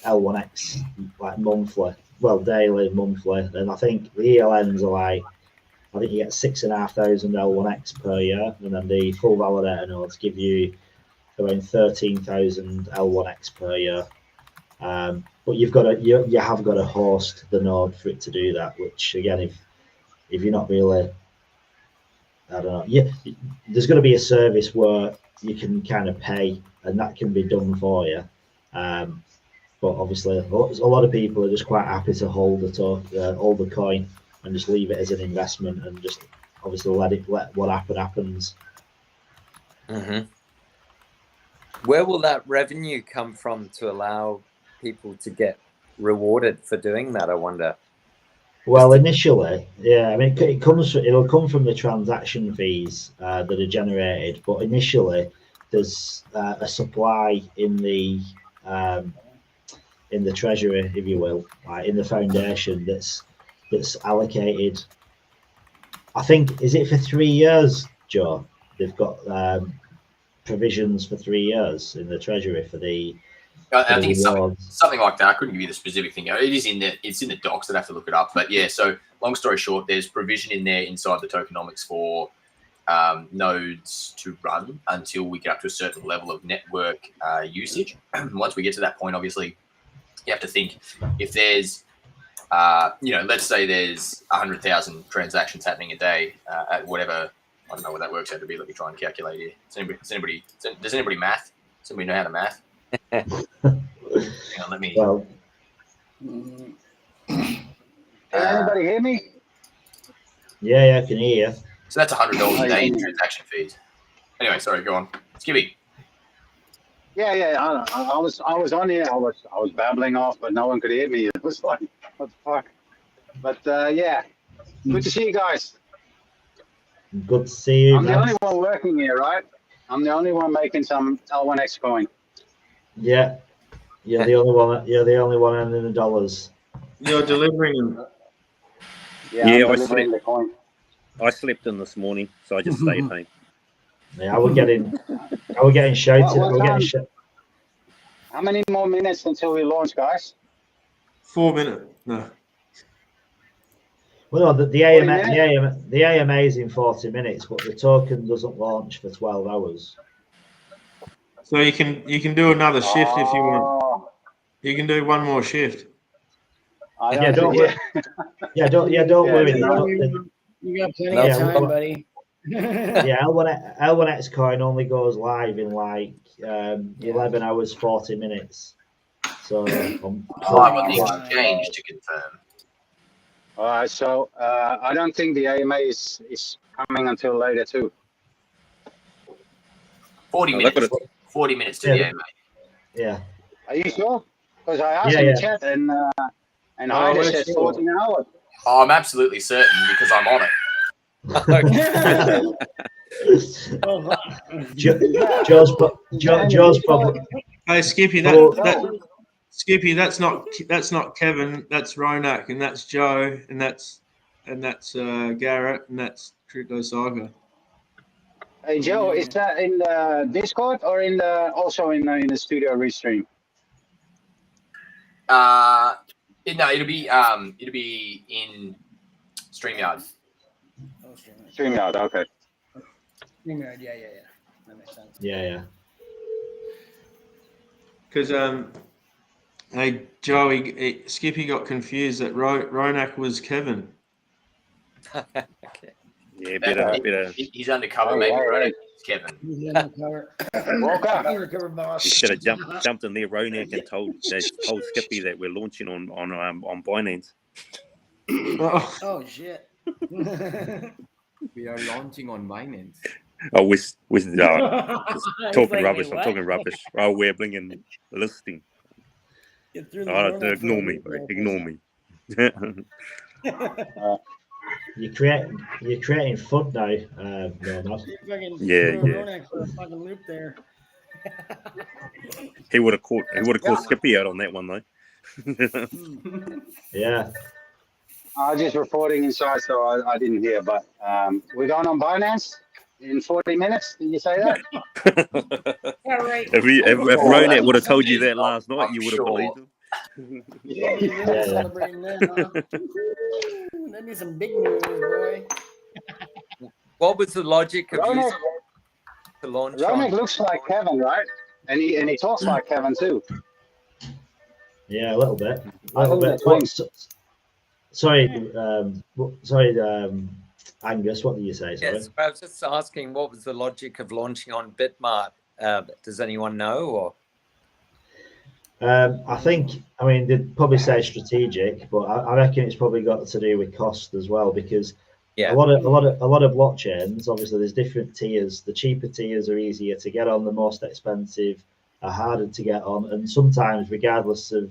[SPEAKER 2] L1X like monthly, well daily, monthly, and I think the ELNs are like, I think you get 6,500 L1X per year, and then the full validator nodes give you around 13,000 L1X per year. But you have got to host the node for it to do that, which again, if you're not really, I don't know, there's going to be a service where you can kind of pay, and that can be done for you. But obviously, a lot of people are just quite happy to hold the coin and just leave it as an investment, and just obviously let what happens.
[SPEAKER 9] Mm-hmm. Where will that revenue come from to allow people to get rewarded for doing that, I wonder?
[SPEAKER 2] Well, initially, yeah, I mean, it'll come from the transaction fees that are generated, but initially there's a supply in the treasury, if you will, in the foundation that's allocated. I think, is it for 3 years, Joe? They've got provisions for 3 years in the treasury for the.
[SPEAKER 3] I think it's something like that. I couldn't give you the specific thing. It's in the docs. I'd have to look it up. But yeah, so long story short, there's provision in there inside the tokenomics for nodes to run until we get up to a certain level of network usage. Once we get to that point, obviously, you have to think if there's, let's say there's 100,000 transactions happening a day at whatever. I don't know what that works out to be. Let me try and calculate here. Does anybody math? Does anybody know how to math? Hang on, let me.
[SPEAKER 7] Well, can anybody hear me?
[SPEAKER 2] Yeah, I can hear you.
[SPEAKER 3] So that's $100 a day in transaction fees. Anyway, sorry, go on, Skibby.
[SPEAKER 7] Yeah. I was on here. I was babbling off, but no one could hear me. It was like, what the fuck? But yeah. Good to see you guys.
[SPEAKER 2] Good to see you.
[SPEAKER 7] I'm the
[SPEAKER 2] man.
[SPEAKER 7] only one working here, right? I'm the only one making some L1X coin.
[SPEAKER 2] Yeah, you're the only one. You're the only one earning the dollars.
[SPEAKER 6] You're delivering them.
[SPEAKER 7] Yeah,
[SPEAKER 5] Yeah,
[SPEAKER 7] I'm
[SPEAKER 5] I
[SPEAKER 7] delivering the coin.
[SPEAKER 5] I slept in this morning, so I just stayed home.
[SPEAKER 2] Yeah, we're getting shouted.
[SPEAKER 7] What
[SPEAKER 2] We're getting
[SPEAKER 7] time? How many more minutes until we launch, guys?
[SPEAKER 6] 4 minutes. No.
[SPEAKER 2] Well, no, the
[SPEAKER 7] 40
[SPEAKER 2] AMA is in 40 minutes, but the token doesn't launch for 12 hours.
[SPEAKER 6] So you can do another shift if you want.
[SPEAKER 7] Oh,
[SPEAKER 6] You can do one more shift.
[SPEAKER 7] I
[SPEAKER 2] Yeah, don't
[SPEAKER 7] think-
[SPEAKER 2] worry. Don't worry.
[SPEAKER 8] You got plenty
[SPEAKER 9] No,
[SPEAKER 8] of time, buddy.
[SPEAKER 2] Yeah, L1X coin only goes live in like 11 hours 40 minutes. So
[SPEAKER 3] Live on the exchange to confirm.
[SPEAKER 7] All right, so I don't think the AMA is coming until later too.
[SPEAKER 3] 40
[SPEAKER 5] No,
[SPEAKER 3] minutes.
[SPEAKER 5] they've got
[SPEAKER 3] 40 minutes to
[SPEAKER 2] Yeah,
[SPEAKER 3] the AMA.
[SPEAKER 2] yeah.
[SPEAKER 7] Are you sure? Because I asked
[SPEAKER 2] Yeah,
[SPEAKER 7] in
[SPEAKER 2] yeah.
[SPEAKER 7] the chat and
[SPEAKER 6] Oh,
[SPEAKER 7] Hyder
[SPEAKER 6] we're
[SPEAKER 7] said
[SPEAKER 6] sure.
[SPEAKER 7] 14 hours.
[SPEAKER 3] Oh, I'm absolutely certain because I'm on it.
[SPEAKER 2] Joe's probably.
[SPEAKER 6] Hey, Skippy,
[SPEAKER 2] Oh.
[SPEAKER 6] Skippy, that's not Kevin. That's Ronak, and that's Joe, and that's Garrett, and that's Crypto Saga.
[SPEAKER 7] Hey Joe, is that in the Discord or also in the studio restream?
[SPEAKER 3] No, it'll be in StreamYard.
[SPEAKER 8] Oh,
[SPEAKER 7] StreamYard, okay.
[SPEAKER 8] StreamYard, yeah. That makes sense.
[SPEAKER 2] Yeah.
[SPEAKER 6] Because hey Joey, Skippy got confused that Ronak was Kevin.
[SPEAKER 9] Okay.
[SPEAKER 5] Yeah, better.
[SPEAKER 3] He's undercover,
[SPEAKER 7] Hey,
[SPEAKER 3] maybe.
[SPEAKER 7] hey,
[SPEAKER 3] Ronak
[SPEAKER 7] hey.
[SPEAKER 3] is Kevin.
[SPEAKER 8] He's undercover.
[SPEAKER 7] Welcome.
[SPEAKER 8] Undercover boss.
[SPEAKER 5] You should have jumped in there, Ronak, and told Skippy that we're launching on Binance.
[SPEAKER 6] Oh,
[SPEAKER 8] Oh shit.
[SPEAKER 4] We are launching on Binance.
[SPEAKER 5] Oh, we're
[SPEAKER 8] He's
[SPEAKER 5] talking
[SPEAKER 8] like,
[SPEAKER 5] rubbish.
[SPEAKER 8] wait,
[SPEAKER 5] I'm
[SPEAKER 8] what?
[SPEAKER 5] talking rubbish. Oh, we're bringing listing.
[SPEAKER 8] Get through the
[SPEAKER 5] Oh,
[SPEAKER 8] Ronak for
[SPEAKER 5] ignore
[SPEAKER 8] a
[SPEAKER 5] me,
[SPEAKER 8] loop
[SPEAKER 5] bro.
[SPEAKER 8] there.
[SPEAKER 5] Ignore me.
[SPEAKER 2] You're creating FUD now. No.
[SPEAKER 8] You fucking
[SPEAKER 5] Yeah,
[SPEAKER 8] threw
[SPEAKER 5] yeah.
[SPEAKER 8] Ronak for a fucking loop there.
[SPEAKER 5] He would have called Skippy out on that one though.
[SPEAKER 2] Yeah.
[SPEAKER 7] I was just reporting inside, so I didn't hear. But we're going on Binance in 40 minutes. Did you say that?
[SPEAKER 8] Yeah, right.
[SPEAKER 5] If Ronak would have told you that last night,
[SPEAKER 3] I'm
[SPEAKER 5] you would have
[SPEAKER 3] sure.
[SPEAKER 5] believed him.
[SPEAKER 8] Yeah, you're really celebrating that, huh? That'd be some big news, boy.
[SPEAKER 9] What was the logic of
[SPEAKER 7] Ronak,
[SPEAKER 9] using to launch
[SPEAKER 7] Ronak
[SPEAKER 9] on?
[SPEAKER 7] looks like Kevin, right? And he talks like Kevin too.
[SPEAKER 2] Yeah, a little bit.
[SPEAKER 7] I think they're
[SPEAKER 2] What,
[SPEAKER 7] twins.
[SPEAKER 2] sorry, Angus, what did you say? Sorry.
[SPEAKER 9] Yes, I was just asking what was the logic of launching on Bitmart. Does anyone know? Or
[SPEAKER 2] I mean, they'd probably say strategic, but I reckon it's probably got to do with cost as well, because
[SPEAKER 9] yeah,
[SPEAKER 2] a lot of blockchains, obviously there's different tiers. The cheaper tiers are easier to get on, the most expensive are harder to get on, and sometimes regardless of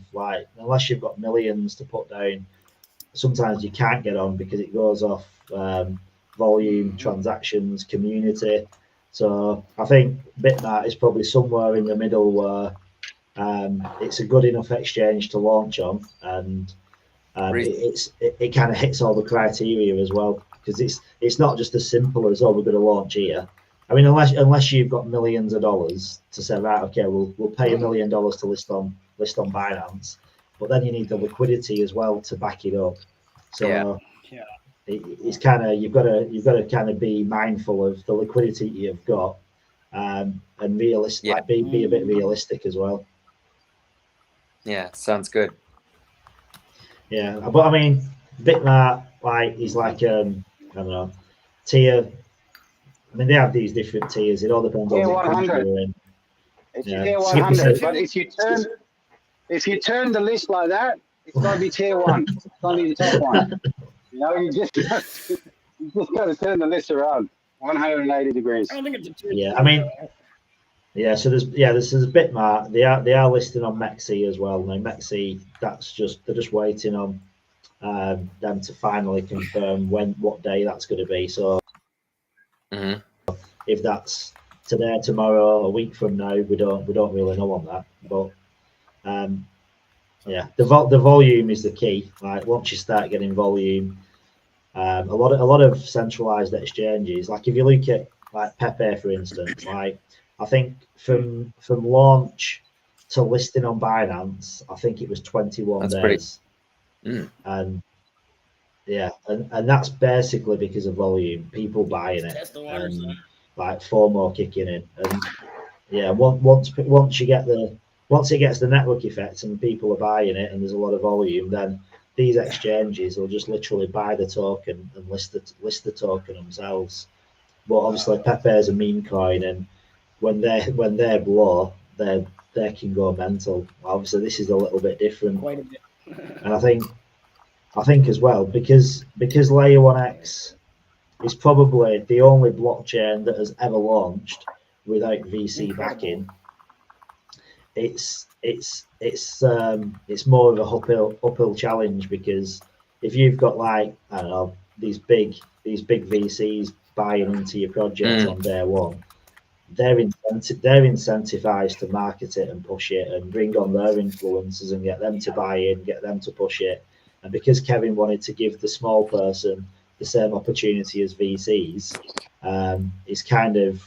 [SPEAKER 2] unless you've got millions to put down, sometimes you can't get on because it goes off volume, transactions, community. So I think Bitmart is probably somewhere in the middle where it's a good enough exchange to launch on, and it kind of hits all the criteria as well, because it's not just as simple as, oh, we're going to launch here. I mean, unless you've got millions of dollars to say, right, okay, we'll pay $1 million to list on Binance, but then you need the liquidity as well to back it up. So it's kind of you've got to kind of be mindful of the liquidity you've got, and realistic, be a bit realistic as well.
[SPEAKER 9] yeah, sounds good.
[SPEAKER 2] Yeah, but I mean, Bitmart is like I don't know, tier. I mean, they have these different tiers. It all depends
[SPEAKER 7] Tier
[SPEAKER 2] on the country
[SPEAKER 7] 100.
[SPEAKER 2] you're in.
[SPEAKER 7] It's
[SPEAKER 2] Yeah.
[SPEAKER 7] tier
[SPEAKER 2] Skippy
[SPEAKER 7] 100.
[SPEAKER 2] said-
[SPEAKER 7] But if you turn the list like that, it's gonna be tier 1. It's gonna be the top one. You know, you just got to turn the list around 180 degrees.
[SPEAKER 8] I don't think it's a tier
[SPEAKER 2] Yeah,
[SPEAKER 8] two,
[SPEAKER 2] I mean,
[SPEAKER 8] though.
[SPEAKER 2] yeah. So there's Bitmart. They are listed on Mexi as well. Now Mexi, they're just waiting on them to finally confirm what day that's going to be. So if that's today, tomorrow, a week from now, we don't really know on that. But yeah, the volume is the key. Like once you start getting volume, a lot of centralized exchanges. Like if you look at like Pepe, for instance, like I think from launch to listing on Binance, I think it was 21 days. And yeah, and that's basically because of volume, people buying it, and like FOMO kicking in, and yeah, once it gets the network effect and people are buying it, and there's a lot of volume, then these exchanges will just literally buy the token and list the token themselves. But obviously, Pepe is a meme coin, and when they're below, they can go mental. Obviously, this is a little bit different,
[SPEAKER 8] Quite a bit.
[SPEAKER 2] and I think as well because Layer 1x is probably the only blockchain that has ever launched without VC backing. It's more of a uphill challenge, because if you've got like, I don't know, these big VCs buying into your project on day one, they're incentivized to market it and push it and bring on their influencers and get them to buy in, get them to push it. And because Kevin wanted to give the small person the same opportunity as VCs, it's kind of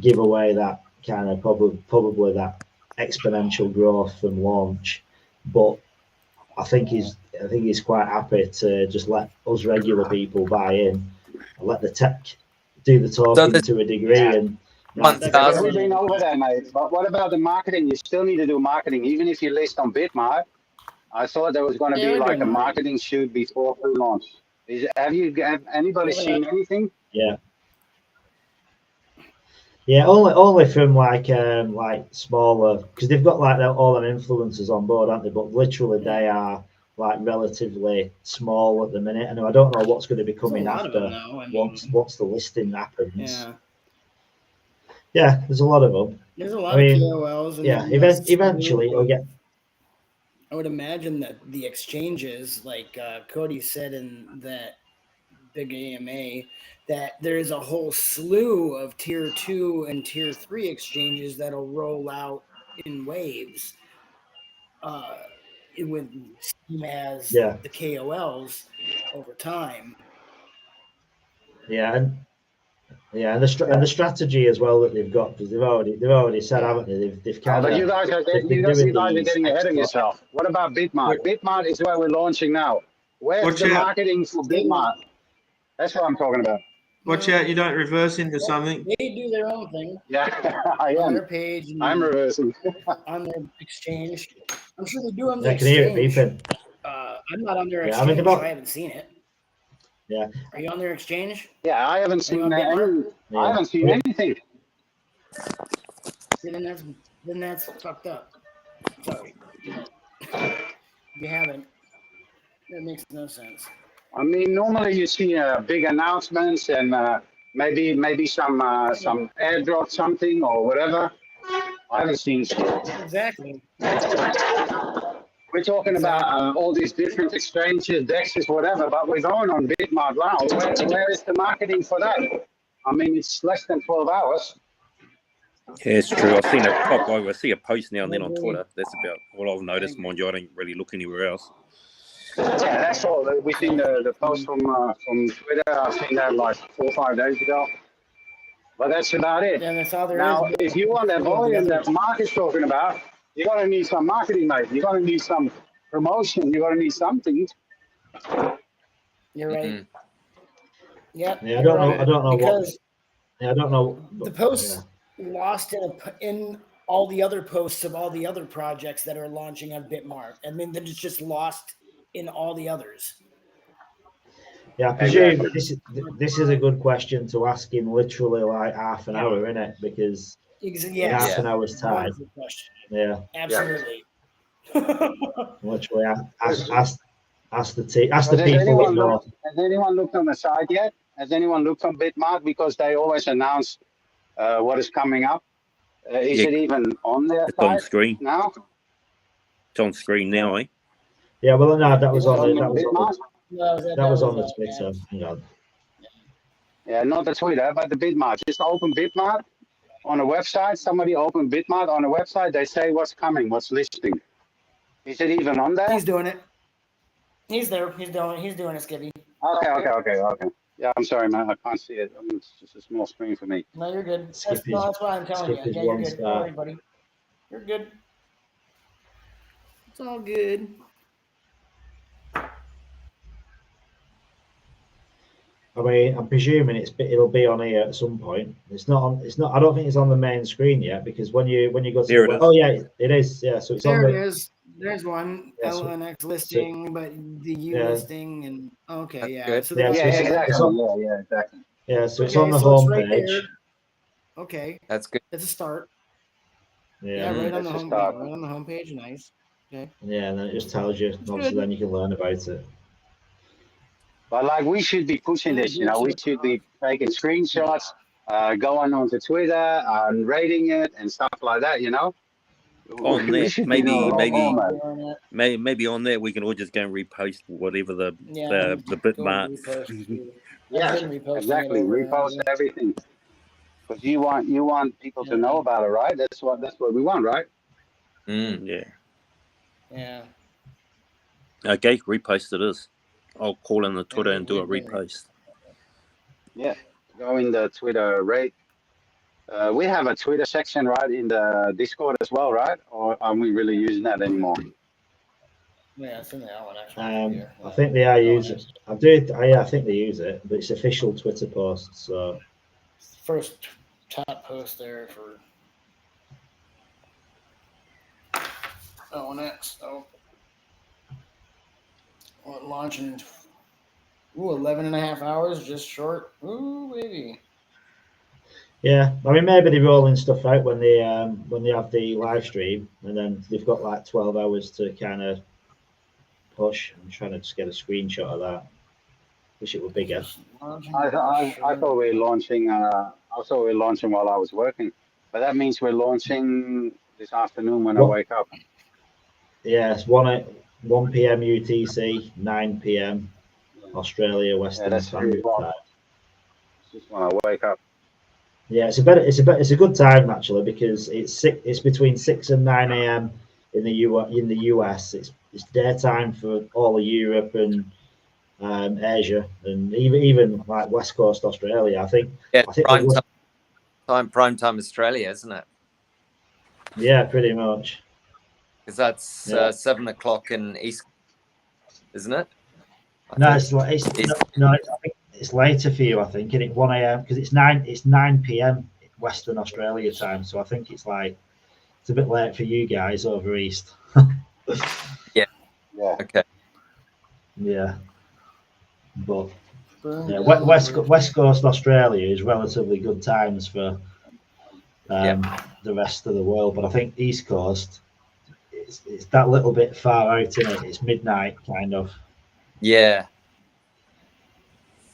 [SPEAKER 2] give away that kind of probably that exponential growth from launch. But I think he's quite happy to just let us regular people buy in and let the tech do the talking to a degree. And
[SPEAKER 7] we've been over that, mate. But what about the marketing? You still need to do marketing, even if you list on Bitmart. I thought there was going to be like a marketing shoot before pre-launch. Have anybody seen anything?
[SPEAKER 2] Yeah, only from like smaller, because they've got like all them influencers on board, aren't they? But literally they are like relatively small at the minute, and I don't know what's going to be coming after once the listing happens. Yeah, there's a lot of them.
[SPEAKER 8] There's a lot of KOLs. And
[SPEAKER 2] yeah, eventually it'll get.
[SPEAKER 8] I would imagine that the exchanges, like Cody said in that big AMA, that there's a whole slew of tier 2 and tier 3 exchanges that'll roll out in waves with same as the KOLs over time.
[SPEAKER 2] And the strategy as well that they've got, because they've already said, haven't they? They've kind of.
[SPEAKER 7] You guys are getting ahead of yourself. What about Bitmart? Bitmart is where we're launching now. Where's the marketing for Bitmart? That's what I'm talking about.
[SPEAKER 6] Watch out, you don't reverse into something.
[SPEAKER 8] They do their own thing.
[SPEAKER 7] Yeah, I am.
[SPEAKER 8] On their page.
[SPEAKER 7] I'm reversing.
[SPEAKER 8] On their exchange. I'm sure they do on
[SPEAKER 2] their
[SPEAKER 8] exchange.
[SPEAKER 2] Can hear it beeping.
[SPEAKER 8] I'm not on their exchange. I haven't seen it.
[SPEAKER 2] Yeah.
[SPEAKER 8] Are you on their exchange?
[SPEAKER 7] Yeah, I haven't seen that. I haven't seen anything.
[SPEAKER 8] Then that's fucked up. Sorry. You haven't. That makes no sense.
[SPEAKER 7] I mean, normally you see big announcements and maybe some airdrop something or whatever. I haven't seen shit.
[SPEAKER 8] Exactly.
[SPEAKER 7] We're talking about all these different exchanges, DEXs, whatever, but we're going on Bitmart now. Where is the marketing for that? I mean, it's less than 12 hours.
[SPEAKER 5] Yeah, it's true. I've seen it pop over. I see a post now and then on Twitter. That's about what I've noticed. Mind you, I don't really look anywhere else.
[SPEAKER 7] Yeah, that's all. We seen the post from Twitter. I've seen that like 4 or 5 days ago. But that's about it.
[SPEAKER 8] Yeah, that's all there
[SPEAKER 7] now,
[SPEAKER 8] is.
[SPEAKER 7] If you want that volume that Mark is talking about, you're going to need some marketing, mate. You're going to need some promotion. You're going to need something.
[SPEAKER 8] You're right.
[SPEAKER 2] Yeah, I don't know. I don't know
[SPEAKER 8] because
[SPEAKER 2] I don't know.
[SPEAKER 8] The posts lost in all the other posts of all the other projects that are launching on Bitmart. I mean, that it's just lost in all the others.
[SPEAKER 2] Yeah, I presume this is a good question to ask in literally like half an hour, isn't it? Because in half an hour's time. Yeah,
[SPEAKER 8] absolutely.
[SPEAKER 2] Literally, ask the people.
[SPEAKER 7] Has anyone looked on the site yet? Has anyone looked on Bitmart, because they always announce what is coming up? Is it even on their site
[SPEAKER 5] on screen
[SPEAKER 7] now?
[SPEAKER 5] It's on screen now, eh?
[SPEAKER 2] Yeah, well, no, that was on the
[SPEAKER 8] Bitmart?
[SPEAKER 2] Twitter. Hang on.
[SPEAKER 7] Yeah, not the Twitter, but the Bitmart. Just open Bitmart on a website. Somebody open Bitmart on a website. They say what's coming, what's listing. Is it even on there?
[SPEAKER 8] He's doing it. He's there. He's doing it, Skippy.
[SPEAKER 7] Okay. Yeah, I'm sorry, man. I can't see it. It's just a small screen for me.
[SPEAKER 8] No, you're good.
[SPEAKER 2] Skip
[SPEAKER 8] That's why I'm telling you. Yeah, you're good. Don't worry, buddy. You're good. It's all good.
[SPEAKER 2] I mean, I'm presuming it'll be on here at some point. It's not on. It's not. I don't think it's on the main screen yet because when you go to yeah, it is. Yeah, so it's
[SPEAKER 8] there.
[SPEAKER 2] on
[SPEAKER 8] It is. There's one LNX listing, but the U listing and okay, yeah.
[SPEAKER 9] Good.
[SPEAKER 8] So
[SPEAKER 7] exactly.
[SPEAKER 2] Yeah, so it's on the home page.
[SPEAKER 8] Okay,
[SPEAKER 9] that's good.
[SPEAKER 8] It's a start.
[SPEAKER 2] Yeah,
[SPEAKER 8] right on the home. Right on the home page. Nice. Okay.
[SPEAKER 2] Yeah, and then it just tells you. Obviously, then you can learn about it.
[SPEAKER 7] But like, we should be pushing this. You know, we should be taking screenshots, going onto Twitter and rating it and stuff like that. You know.
[SPEAKER 5] On there, maybe on there we can all just go and repost whatever the Bitmart.
[SPEAKER 7] Yeah, exactly. Repost everything because you want people to know about it, right? That's what we want, right?
[SPEAKER 5] Yeah.
[SPEAKER 8] Yeah.
[SPEAKER 5] Okay, repost it is. I'll call in the Twitter and do a repost.
[SPEAKER 7] Yeah, go in the Twitter rate. We have a Twitter section, right, in the Discord as well, right? Or aren't we really using that anymore?
[SPEAKER 8] Yeah, it's in that one actually.
[SPEAKER 2] I think they are using. I think they use it, but it's official Twitter posts. So
[SPEAKER 8] first top post there for next. Launching in 11 and a half hours, just short. Ooh, baby.
[SPEAKER 2] Yeah, I mean maybe they're rolling stuff out when they have the live stream, and then they've got like 12 hours to kind of push. I'm trying to just get a screenshot of that. Wish it were bigger.
[SPEAKER 7] I thought we were launching. I thought we were launching while I was working, but that means we're launching this afternoon when I wake up.
[SPEAKER 2] Yeah, it's 1 p.m. UTC, 9 p.m. Australia Western Standard Time.
[SPEAKER 7] Just when I wake up.
[SPEAKER 2] Yeah, it's a good time actually because it's between 6 and 9 a.m. in the US. It's daytime for all of Europe and Asia and even like West Coast Australia. I think
[SPEAKER 9] prime time Australia, isn't it?
[SPEAKER 2] Yeah, pretty much.
[SPEAKER 9] Because that's 7 o'clock in East, isn't it?
[SPEAKER 2] I think it's later for you. I think, and it's 1 a.m. because it's 9 p.m. Western Australia time. So I think it's a bit late for you guys over east.
[SPEAKER 9] Yeah. Okay.
[SPEAKER 2] Yeah. But West Coast Australia is relatively good times for the rest of the world. But I think East Coast, it's that little bit far out, isn't it? It's midnight kind of.
[SPEAKER 9] Yeah.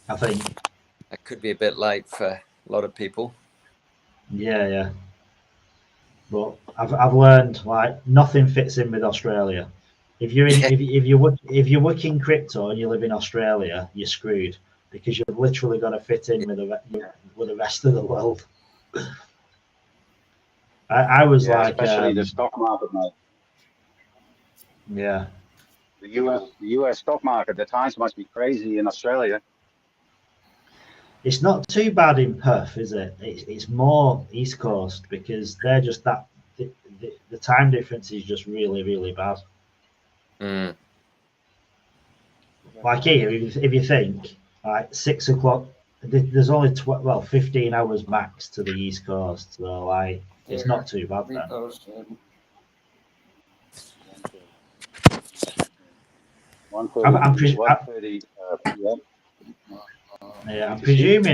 [SPEAKER 2] I think
[SPEAKER 9] that could be a bit late for a lot of people.
[SPEAKER 2] Yeah. But I've learned like nothing fits in with Australia. If you're if you're working crypto and you live in Australia, you're screwed because you've literally got to fit in with the rest of the world. I was
[SPEAKER 7] especially the stock market, mate.
[SPEAKER 2] Yeah.
[SPEAKER 7] The US stock market, the times must be crazy in Australia.
[SPEAKER 2] It's not too bad in Perth, is it? It's more East Coast because they're just that the time difference is just really, really bad. Like here, if you think like 6 o'clock, there's only 15 hours max to the East Coast, so like it's not too bad then. I'm presuming.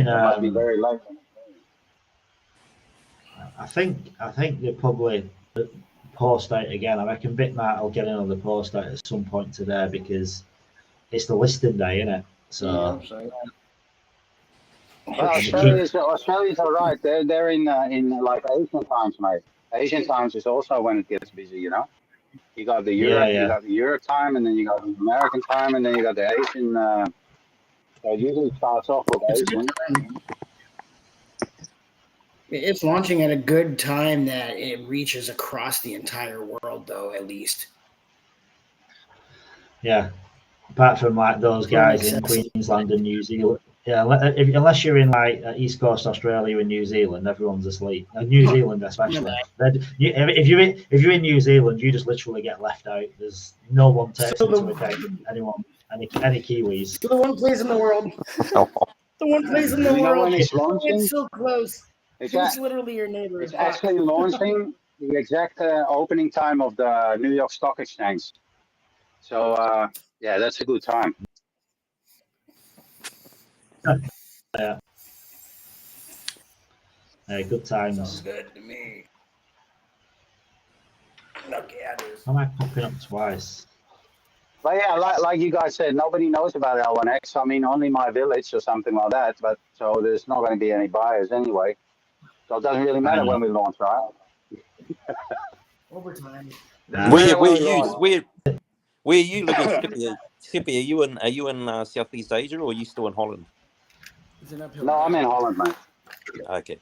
[SPEAKER 7] Must be very late.
[SPEAKER 2] I think they probably post out again. I reckon Bitmart will get in on the post out at some point today because it's the listing day, isn't it? So.
[SPEAKER 7] Well, Australia's all right. They're in like Asian times, mate. Asian times is also when it gets busy, you know. You got the
[SPEAKER 2] Yeah,
[SPEAKER 7] Europe,
[SPEAKER 2] yeah.
[SPEAKER 7] you got the Euro time, and then you got the American time, and then you got the Asian. So it usually starts off with
[SPEAKER 8] It's a good
[SPEAKER 7] Asian.
[SPEAKER 8] time. It's launching at a good time that it reaches across the entire world, though, at least.
[SPEAKER 2] Yeah. Apart from like those guys in Queensland and New Zealand. Yeah, unless you're in like East Coast Australia and New Zealand, everyone's asleep. New Zealand especially. If you're in New Zealand, you just literally get left out. There's no one takes into account anyone, any Kiwis.
[SPEAKER 8] The one place in the world. The one place in the
[SPEAKER 7] You know
[SPEAKER 8] world.
[SPEAKER 7] when it's launching?
[SPEAKER 8] It's so close. It's literally your neighbor.
[SPEAKER 7] It's actually launching the exact opening time of the New York Stock Exchange. So yeah, that's a good time.
[SPEAKER 2] Yeah. Good times.
[SPEAKER 8] Sounds good to me. Look at it.
[SPEAKER 2] Am I popping up twice?
[SPEAKER 7] But yeah, like you guys said, nobody knows about L1X. I mean, only my village or something like that. But so there's not going to be any buyers anyway. So it doesn't really matter when we launch, right?
[SPEAKER 8] Overtime.
[SPEAKER 1] Where are you living, Skippy? Are you in Southeast Asia or are you still in Holland?
[SPEAKER 7] No, I'm in Holland, mate.
[SPEAKER 1] Okay.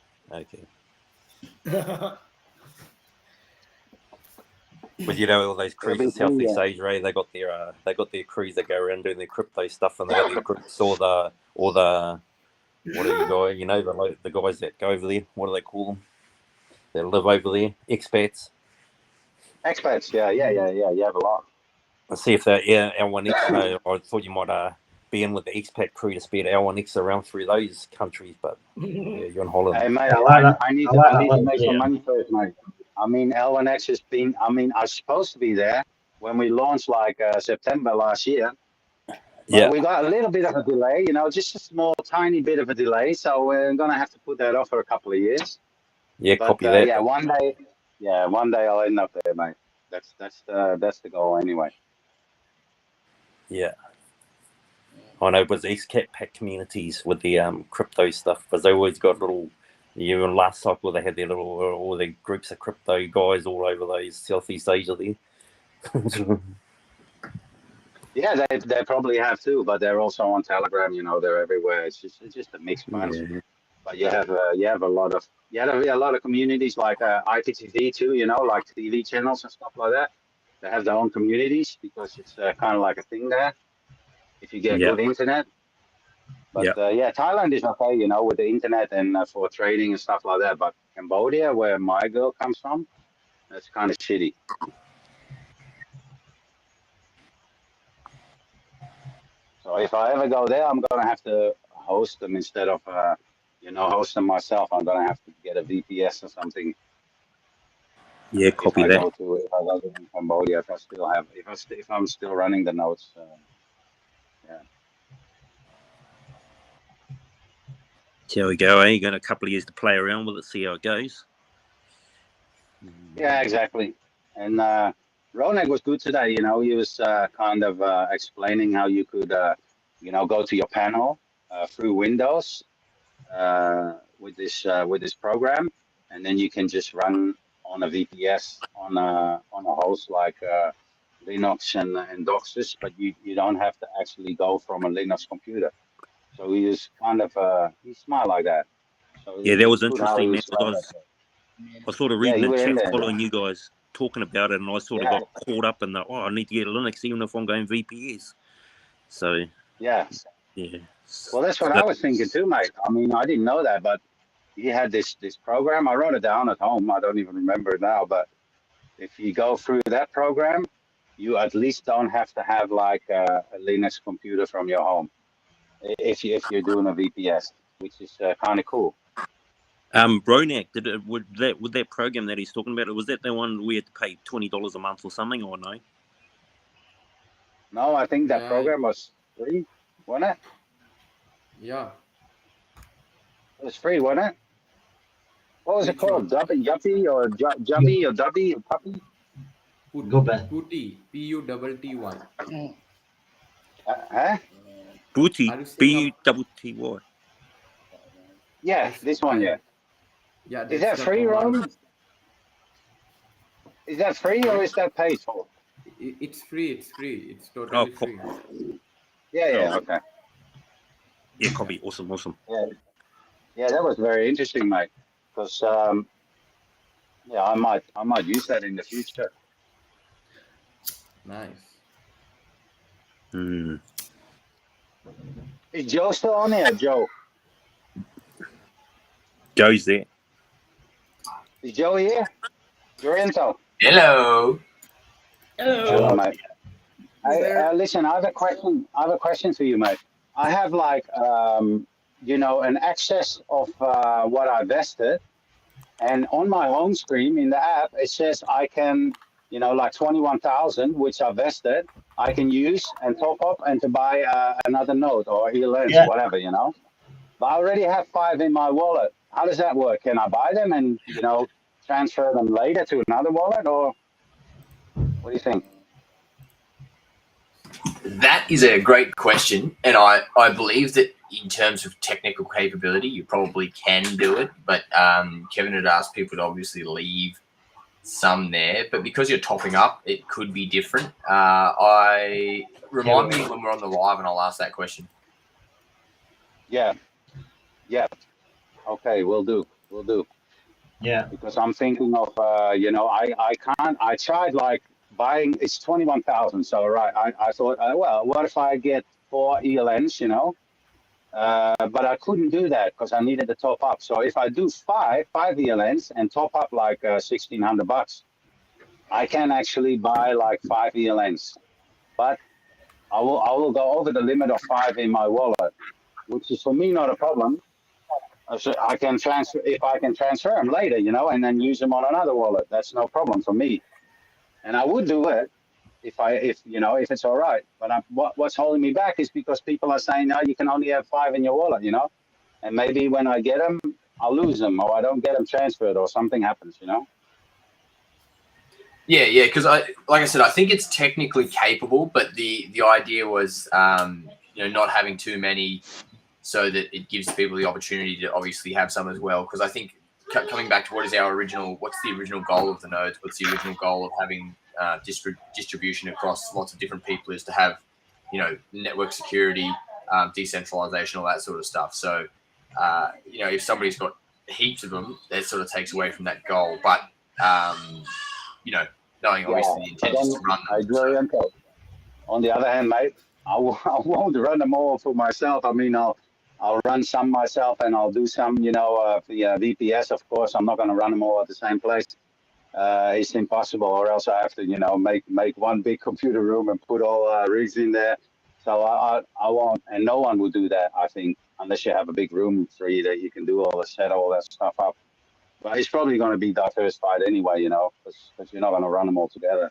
[SPEAKER 1] But you know all those crews in Southeast Asia, they got their crews that go around doing their crypto stuff, and they got their groups or the what are you guys, the guys that go over there, what do they call them? That live over there, expats.
[SPEAKER 7] Expats, yeah, you have a lot.
[SPEAKER 1] Let's see if they're L1X. I thought you might be in with the expat crew to speed L1X around through those countries, but yeah, you're in Holland.
[SPEAKER 7] Hey mate, I need to make some money first, mate. I mean, L1X has been. I mean, I was supposed to be there when we launched like September last year. But we got a little bit of a delay, just a small, tiny bit of a delay. So we're gonna have to put that off for a couple of years.
[SPEAKER 1] Yeah, but, copy that.
[SPEAKER 7] Yeah, one day I'll end up there, mate. That's the goal anyway.
[SPEAKER 1] Yeah. I know, but the expat communities with the crypto stuff, because they always got little. In last cycle, they had their little all their groups of crypto guys all over those Southeast Asia there.
[SPEAKER 7] Yeah, they probably have too, but they're also on Telegram. They're everywhere. It's just a mixed bunch. Yeah. But you have a lot of communities like IPTV too. Like TV channels and stuff like that. They have their own communities because it's kind of like a thing there. If you get good internet. But Thailand is okay, with the internet and for trading and stuff like that. But Cambodia, where my girl comes from, that's kind of shitty. So if I ever go there, I'm gonna have to host them instead of host them myself. I'm gonna have to get a VPS or something.
[SPEAKER 5] Yeah, copy that.
[SPEAKER 7] If I go to Cambodia, if I'm still running the nodes, yeah.
[SPEAKER 5] Here we go, You got a couple of years to play around with it, see how it goes.
[SPEAKER 7] Yeah, exactly. And Ronak was good today. He was kind of explaining how you could, go to your panel through Windows with this program, and then you can just run on a VPS on a host like Linux and Doxus, but you don't have to actually go from a Linux computer. So he is kind of he's smart like that. So
[SPEAKER 5] yeah, that was interesting, man. I was sort of reading the chat, following you guys talking about it, and I sort of got caught up in I need to get Linux even if I'm going VPS. So
[SPEAKER 7] yeah. Well, that's what I was thinking too, mate. I mean, I didn't know that, but he had this program. I wrote it down at home. I don't even remember it now, but if you go through that program, you at least don't have to have like a Linux computer from your home. If you're doing a VPS, which is kind of cool.
[SPEAKER 5] Ronak, would that program that he's talking about, was that the one we had to pay $20 a month or something, or no?
[SPEAKER 7] No, I think that program was free, wasn't it?
[SPEAKER 4] Yeah.
[SPEAKER 7] It was free, wasn't it? What was it called? Yuppie or Jubby or Dubby or Puppy?
[SPEAKER 2] Go back.
[SPEAKER 4] Putty, P-U-T-T-Y.
[SPEAKER 7] Huh?
[SPEAKER 5] Booty, B-U-T-T-Y.
[SPEAKER 7] Yeah, this one, yeah.
[SPEAKER 4] Yeah.
[SPEAKER 7] Is that free, Ron? Is that free or is that paid for?
[SPEAKER 4] It's free. It's free. It's
[SPEAKER 5] Oh,
[SPEAKER 4] totally
[SPEAKER 5] cool.
[SPEAKER 4] free.
[SPEAKER 7] Yeah, okay.
[SPEAKER 5] Yeah, copy. Awesome.
[SPEAKER 7] Yeah, that was very interesting, mate. Because yeah, I might use that in the future.
[SPEAKER 4] Nice.
[SPEAKER 7] Is Joe still on here, Joe?
[SPEAKER 5] Joe's there.
[SPEAKER 7] Is Joe here? Lorenzo?
[SPEAKER 3] Hello.
[SPEAKER 7] Hello, mate.
[SPEAKER 8] He's there.
[SPEAKER 7] Listen, I have a question. I have a question for you, mate. I have like an excess of what I vested, and on my home screen in the app it says I can, like 21,000, which I vested, I can use and top up and to buy another node or ELNs, whatever, But I already have 5 in my wallet. How does that work? Can I buy them and transfer them later to another wallet, or what do you think?
[SPEAKER 3] That is a great question, and I believe that in terms of technical capability, you probably can do it. But Kevin had asked people to obviously leave some there, but because you're topping up, it could be different. Remind me when we're on the live, and I'll ask that question.
[SPEAKER 7] Yeah. Okay, we'll do.
[SPEAKER 2] Yeah.
[SPEAKER 7] Because I'm thinking of, I can't. I tried like buying. It's 21,000. So right, I thought, well, what if I get 4 ELNs? But I couldn't do that because I needed to top up. So if I do five ELNs and top up like $1,600, I can actually buy like 5 ELNs. But I will go over the limit of 5 in my wallet, which is for me not a problem. So I can transfer if I can transfer them later, and then use them on another wallet. That's no problem for me. And I would do it if it's all right. But what's holding me back is because people are saying, no, you can only have 5 in your wallet, and maybe when I get them, I'll lose them, or I don't get them transferred, or something happens,
[SPEAKER 3] Yeah, because like I said, I think it's technically capable, but the idea was not having too many, so that it gives people the opportunity to obviously have some as well. Because I think coming back to what's the original goal of the nodes? What's the original goal of having distribution across lots of different people is to have, network security, decentralization, all that sort of stuff. So, if somebody's got heaps of them, that sort of takes away from that goal. But, knowing obviously the intent is to run them.
[SPEAKER 7] I agree. So. On the other hand, mate, I won't run them all for myself. I mean, I'll run some myself and I'll do some, via VPS. Of course, I'm not going to run them all at the same place. It's impossible, or else I have to, make one big computer room and put all rigs in there. So I won't, and no one will do that, I think, unless you have a big room free that you can do set all that stuff up. But it's probably going to be diversified anyway, because you're not going to run them all together.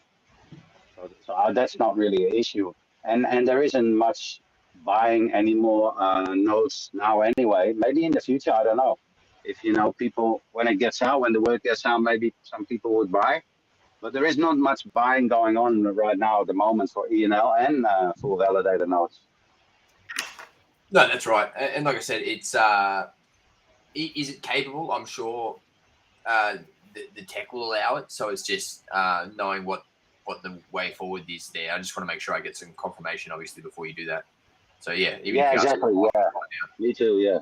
[SPEAKER 7] So that's not really an issue. And there isn't much buying any more nodes now anyway. Maybe in the future, I don't know. If, people, when the word gets out, maybe some people would buy. But there is not much buying going on right now at the moment for ENL and full validator nodes.
[SPEAKER 3] No, that's right. And like I said, it's is it capable? I'm sure the tech will allow it. So it's just knowing what the way forward is there. I just want to make sure I get some confirmation, obviously, before you do that. So yeah,
[SPEAKER 7] exactly. Me too.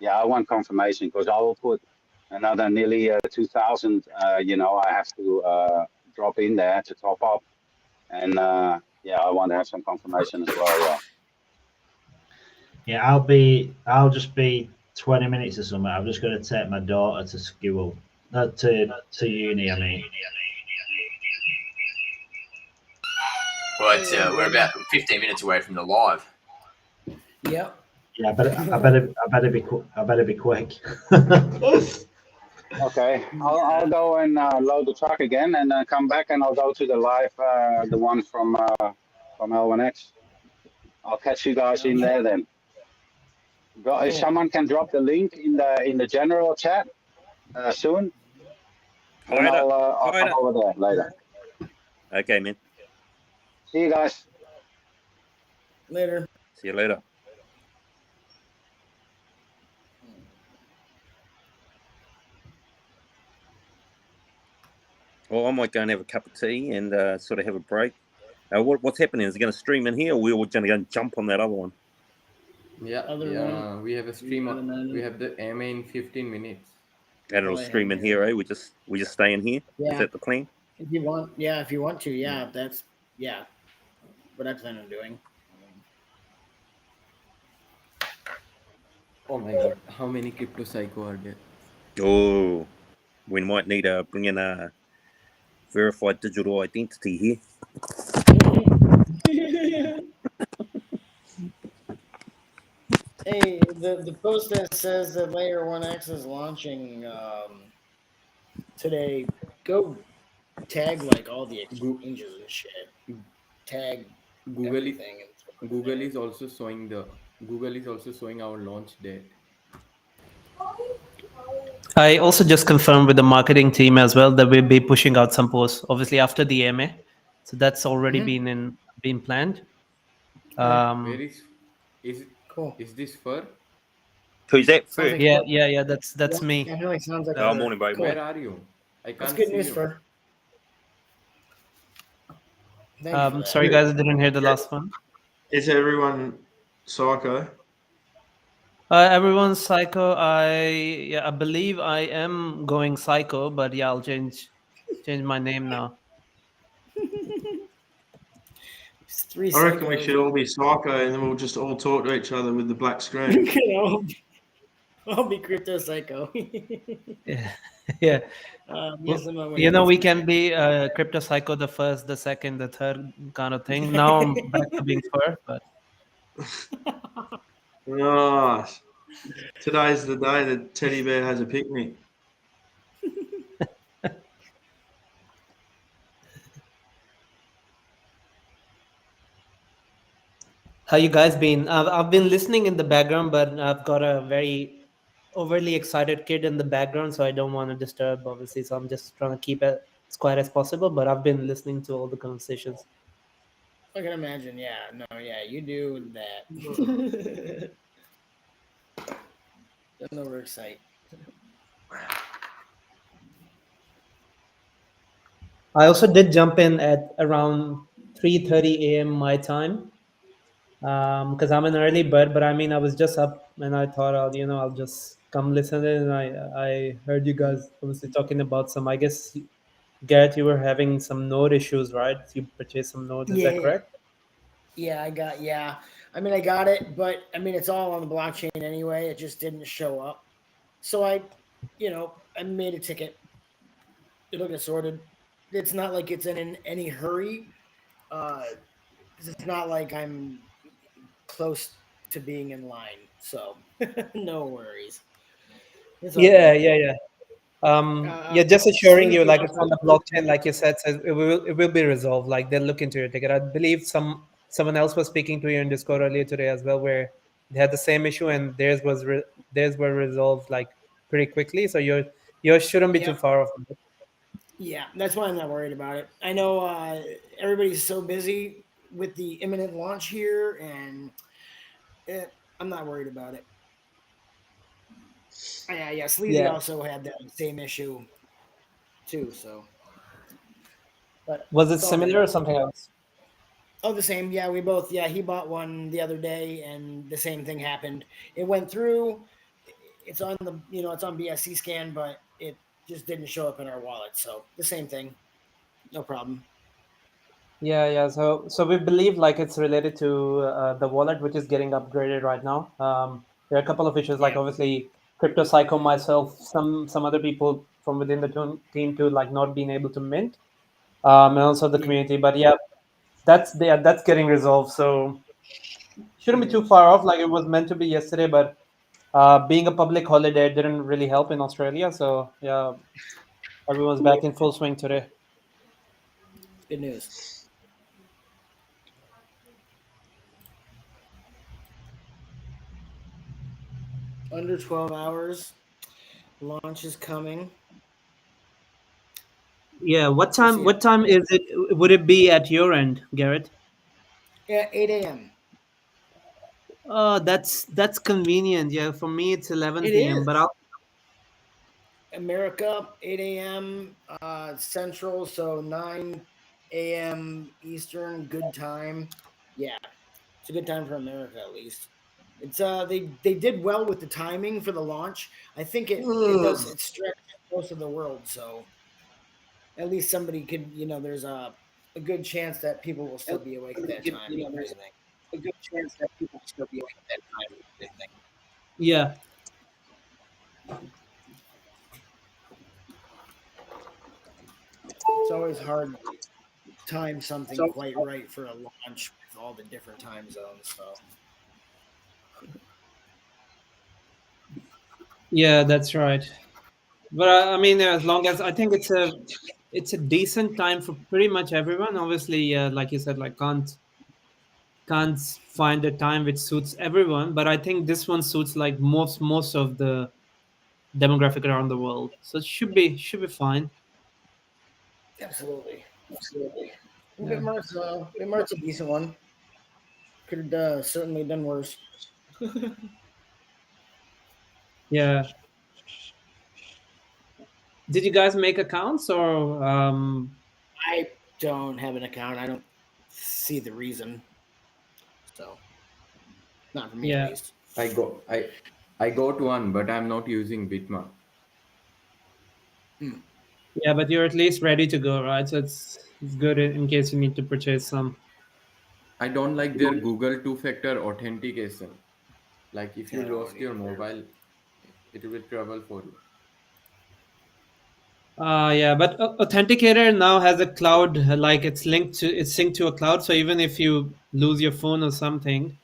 [SPEAKER 7] Yeah, I want confirmation because I will put another nearly 2,000. I have to drop in there to top up, and I want to have some confirmation as well.
[SPEAKER 2] Yeah, I'll just be 20 minutes or something. I'm just going to take my daughter to school, to uni. I mean.
[SPEAKER 3] Well, we're about 15 minutes away from the live.
[SPEAKER 8] Yep.
[SPEAKER 2] Yeah, I better be quick.
[SPEAKER 7] Okay, I'll go and load the truck again, and come back, and I'll go to the live, the one from L1X. I'll catch you guys in there then. If someone can drop the link in the general chat soon, then I'll come over there later.
[SPEAKER 5] Okay, man.
[SPEAKER 7] See you guys.
[SPEAKER 8] Later.
[SPEAKER 5] See you later. Well, I might go and have a cup of tea and sort of have a break. What's happening? Is it going to stream in here, or we're going to go and jump on that other one?
[SPEAKER 4] Yeah,
[SPEAKER 10] Other
[SPEAKER 4] yeah.
[SPEAKER 10] one.
[SPEAKER 4] We have a stream.
[SPEAKER 10] Other man.
[SPEAKER 4] We have the AMA in 15 minutes.
[SPEAKER 5] And it'll
[SPEAKER 10] Go ahead,
[SPEAKER 5] stream in
[SPEAKER 10] Gary.
[SPEAKER 5] here, eh? We just stay in here.
[SPEAKER 8] Yeah.
[SPEAKER 5] Is that the plan?
[SPEAKER 8] If you want, yeah, if you want to, yeah, that's what I plan on doing.
[SPEAKER 4] Oh my god, how many crypto psycho are there?
[SPEAKER 5] Oh, we might need to bring in a verified digital identity here.
[SPEAKER 8] Hey, the post that says that Layer 1X is launching today, go tag like all the exchanges and shit. Tag everything.
[SPEAKER 4] Google is also showing our launch date.
[SPEAKER 11] I also just confirmed with the marketing team as well that we'll be pushing out some posts, obviously after the AMA. So that's already been planned.
[SPEAKER 4] Where is it?
[SPEAKER 8] Cool.
[SPEAKER 4] Is this fur?
[SPEAKER 5] Who's that?
[SPEAKER 8] Sounds like
[SPEAKER 11] Yeah. That's me.
[SPEAKER 8] I know it sounds like
[SPEAKER 5] Oh, morning, baby.
[SPEAKER 4] Where are you? I
[SPEAKER 8] That's
[SPEAKER 4] can't
[SPEAKER 8] good
[SPEAKER 4] see
[SPEAKER 8] news
[SPEAKER 4] you.
[SPEAKER 8] for. Thank you for that.
[SPEAKER 11] Sorry guys, I didn't hear the last one.
[SPEAKER 6] Is everyone psycho?
[SPEAKER 11] Everyone's psycho. I believe I am going psycho, but yeah, I'll change my name now.
[SPEAKER 6] I reckon we should all be psycho, and then we'll just all talk to each other with the black screen.
[SPEAKER 8] I'll be crypto psycho.
[SPEAKER 11] Yeah.
[SPEAKER 8] Yes,
[SPEAKER 11] we can be crypto psycho the first, the second, the third kind of thing. Now I'm back to being fur, but
[SPEAKER 6] Nice. Today's the day that Teddy Bear has a picnic.
[SPEAKER 11] how you guys been? I've been listening in the background, but I've got a very overly excited kid in the background, so I don't want to disturb, obviously. So I'm just trying to keep it as quiet as possible. But I've been listening to all the conversations.
[SPEAKER 8] I can imagine. Yeah, no, yeah, you do that. Don't overexcite.
[SPEAKER 11] I also did jump in at around 3:30 a.m. my time, because I'm an early bird. But I mean, I was just up and I thought I'll just come listen in. And I heard you guys obviously talking about some. I guess Garrett, you were having some node issues, right? You purchased some nodes. Is that correct?
[SPEAKER 8] Yeah, I got it, but I mean, it's all on the blockchain anyway. It just didn't show up. So I made a ticket. It'll get sorted. It's not like it's in any hurry. It's not like I'm close to being in line. So no worries.
[SPEAKER 11] Yeah. Just assuring you, like it's on the blockchain, like you said, says it will be resolved. Like they'll look into your ticket. I believe someone else was speaking to you in Discord earlier today as well, where they had the same issue and theirs were resolved like pretty quickly. So yours shouldn't be too far off.
[SPEAKER 8] Yeah, that's why I'm not worried about it. I know everybody's so busy with the imminent launch here, and I'm not worried about it. Yeah. Sleazy also had that same issue too. So, but
[SPEAKER 11] was it similar or something else?
[SPEAKER 8] Oh, the same. Yeah, we both. Yeah, he bought one the other day, and the same thing happened. It went through. It's on the it's on BSC scan, but it just didn't show up in our wallet. So the same thing. No problem.
[SPEAKER 11] Yeah. So we believe like it's related to the wallet, which is getting upgraded right now. There are a couple of issues, like obviously Crypto Psycho, myself, some other people from within the team too, like not being able to mint, and also the community. But yeah, that's getting resolved. So shouldn't be too far off. Like it was meant to be yesterday, but being a public holiday didn't really help in Australia. So yeah, everyone's back in full swing today.
[SPEAKER 8] Good news. Under 12 hours. Launch is coming.
[SPEAKER 11] Yeah. What time is it? Would it be at your end, Garrett?
[SPEAKER 8] Yeah, 8 a.m.
[SPEAKER 11] That's convenient. Yeah, for me it's 11 p.m. But
[SPEAKER 8] America, 8 a.m. Central, so 9 a.m. Eastern, good time. Yeah, it's a good time for America at least. It's they did well with the timing for the launch. I think it stretched most of the world, so at least somebody could, there's a good chance that people will still be awake at that time.
[SPEAKER 4] there's
[SPEAKER 8] a good chance that people will still be awake at that time. I think.
[SPEAKER 11] Yeah.
[SPEAKER 8] It's always hard to time something quite right for a launch with all the different time zones. So.
[SPEAKER 11] Yeah, that's right. But I mean, as long as I think it's a decent time for pretty much everyone. Obviously, like you said, like can't find a time which suits everyone. But I think this one suits like most of the demographic around the world. So it should be fine.
[SPEAKER 8] Absolutely. Absolutely.
[SPEAKER 11] Yeah.
[SPEAKER 8] Bitmart's a decent one. Could have certainly done worse.
[SPEAKER 11] Yeah. Did you guys make accounts or?
[SPEAKER 8] I don't have an account. I don't see the reason. So, not for me
[SPEAKER 11] Yeah.
[SPEAKER 8] at least.
[SPEAKER 4] I got one, but I'm not using Bitmart.
[SPEAKER 11] Yeah, but you're at least ready to go, right? So it's good in case you need to purchase some.
[SPEAKER 4] I don't like their Google two-factor authentication. Like if you
[SPEAKER 8] I don't
[SPEAKER 4] lost your
[SPEAKER 8] either.
[SPEAKER 4] mobile, it will trouble for you.
[SPEAKER 11] Yeah, but Authenticator now has a cloud, like it's synced to a cloud. So even if you lose your phone or something,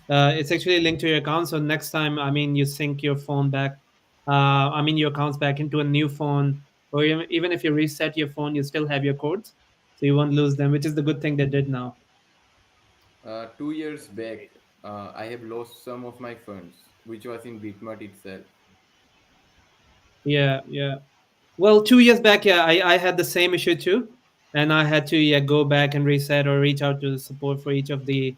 [SPEAKER 11] it's actually linked to your account. So next time, I mean, you sync your phone back, your accounts back into a new phone, or even if you reset your phone, you still have your codes, so you won't lose them, which is the good thing they did now.
[SPEAKER 4] 2 years back, I have lost some of my funds, which was in Bitmart itself.
[SPEAKER 11] Yeah. Well, 2 years back, yeah, I had the same issue too, and I had to go back and reset or reach out to the support for each of the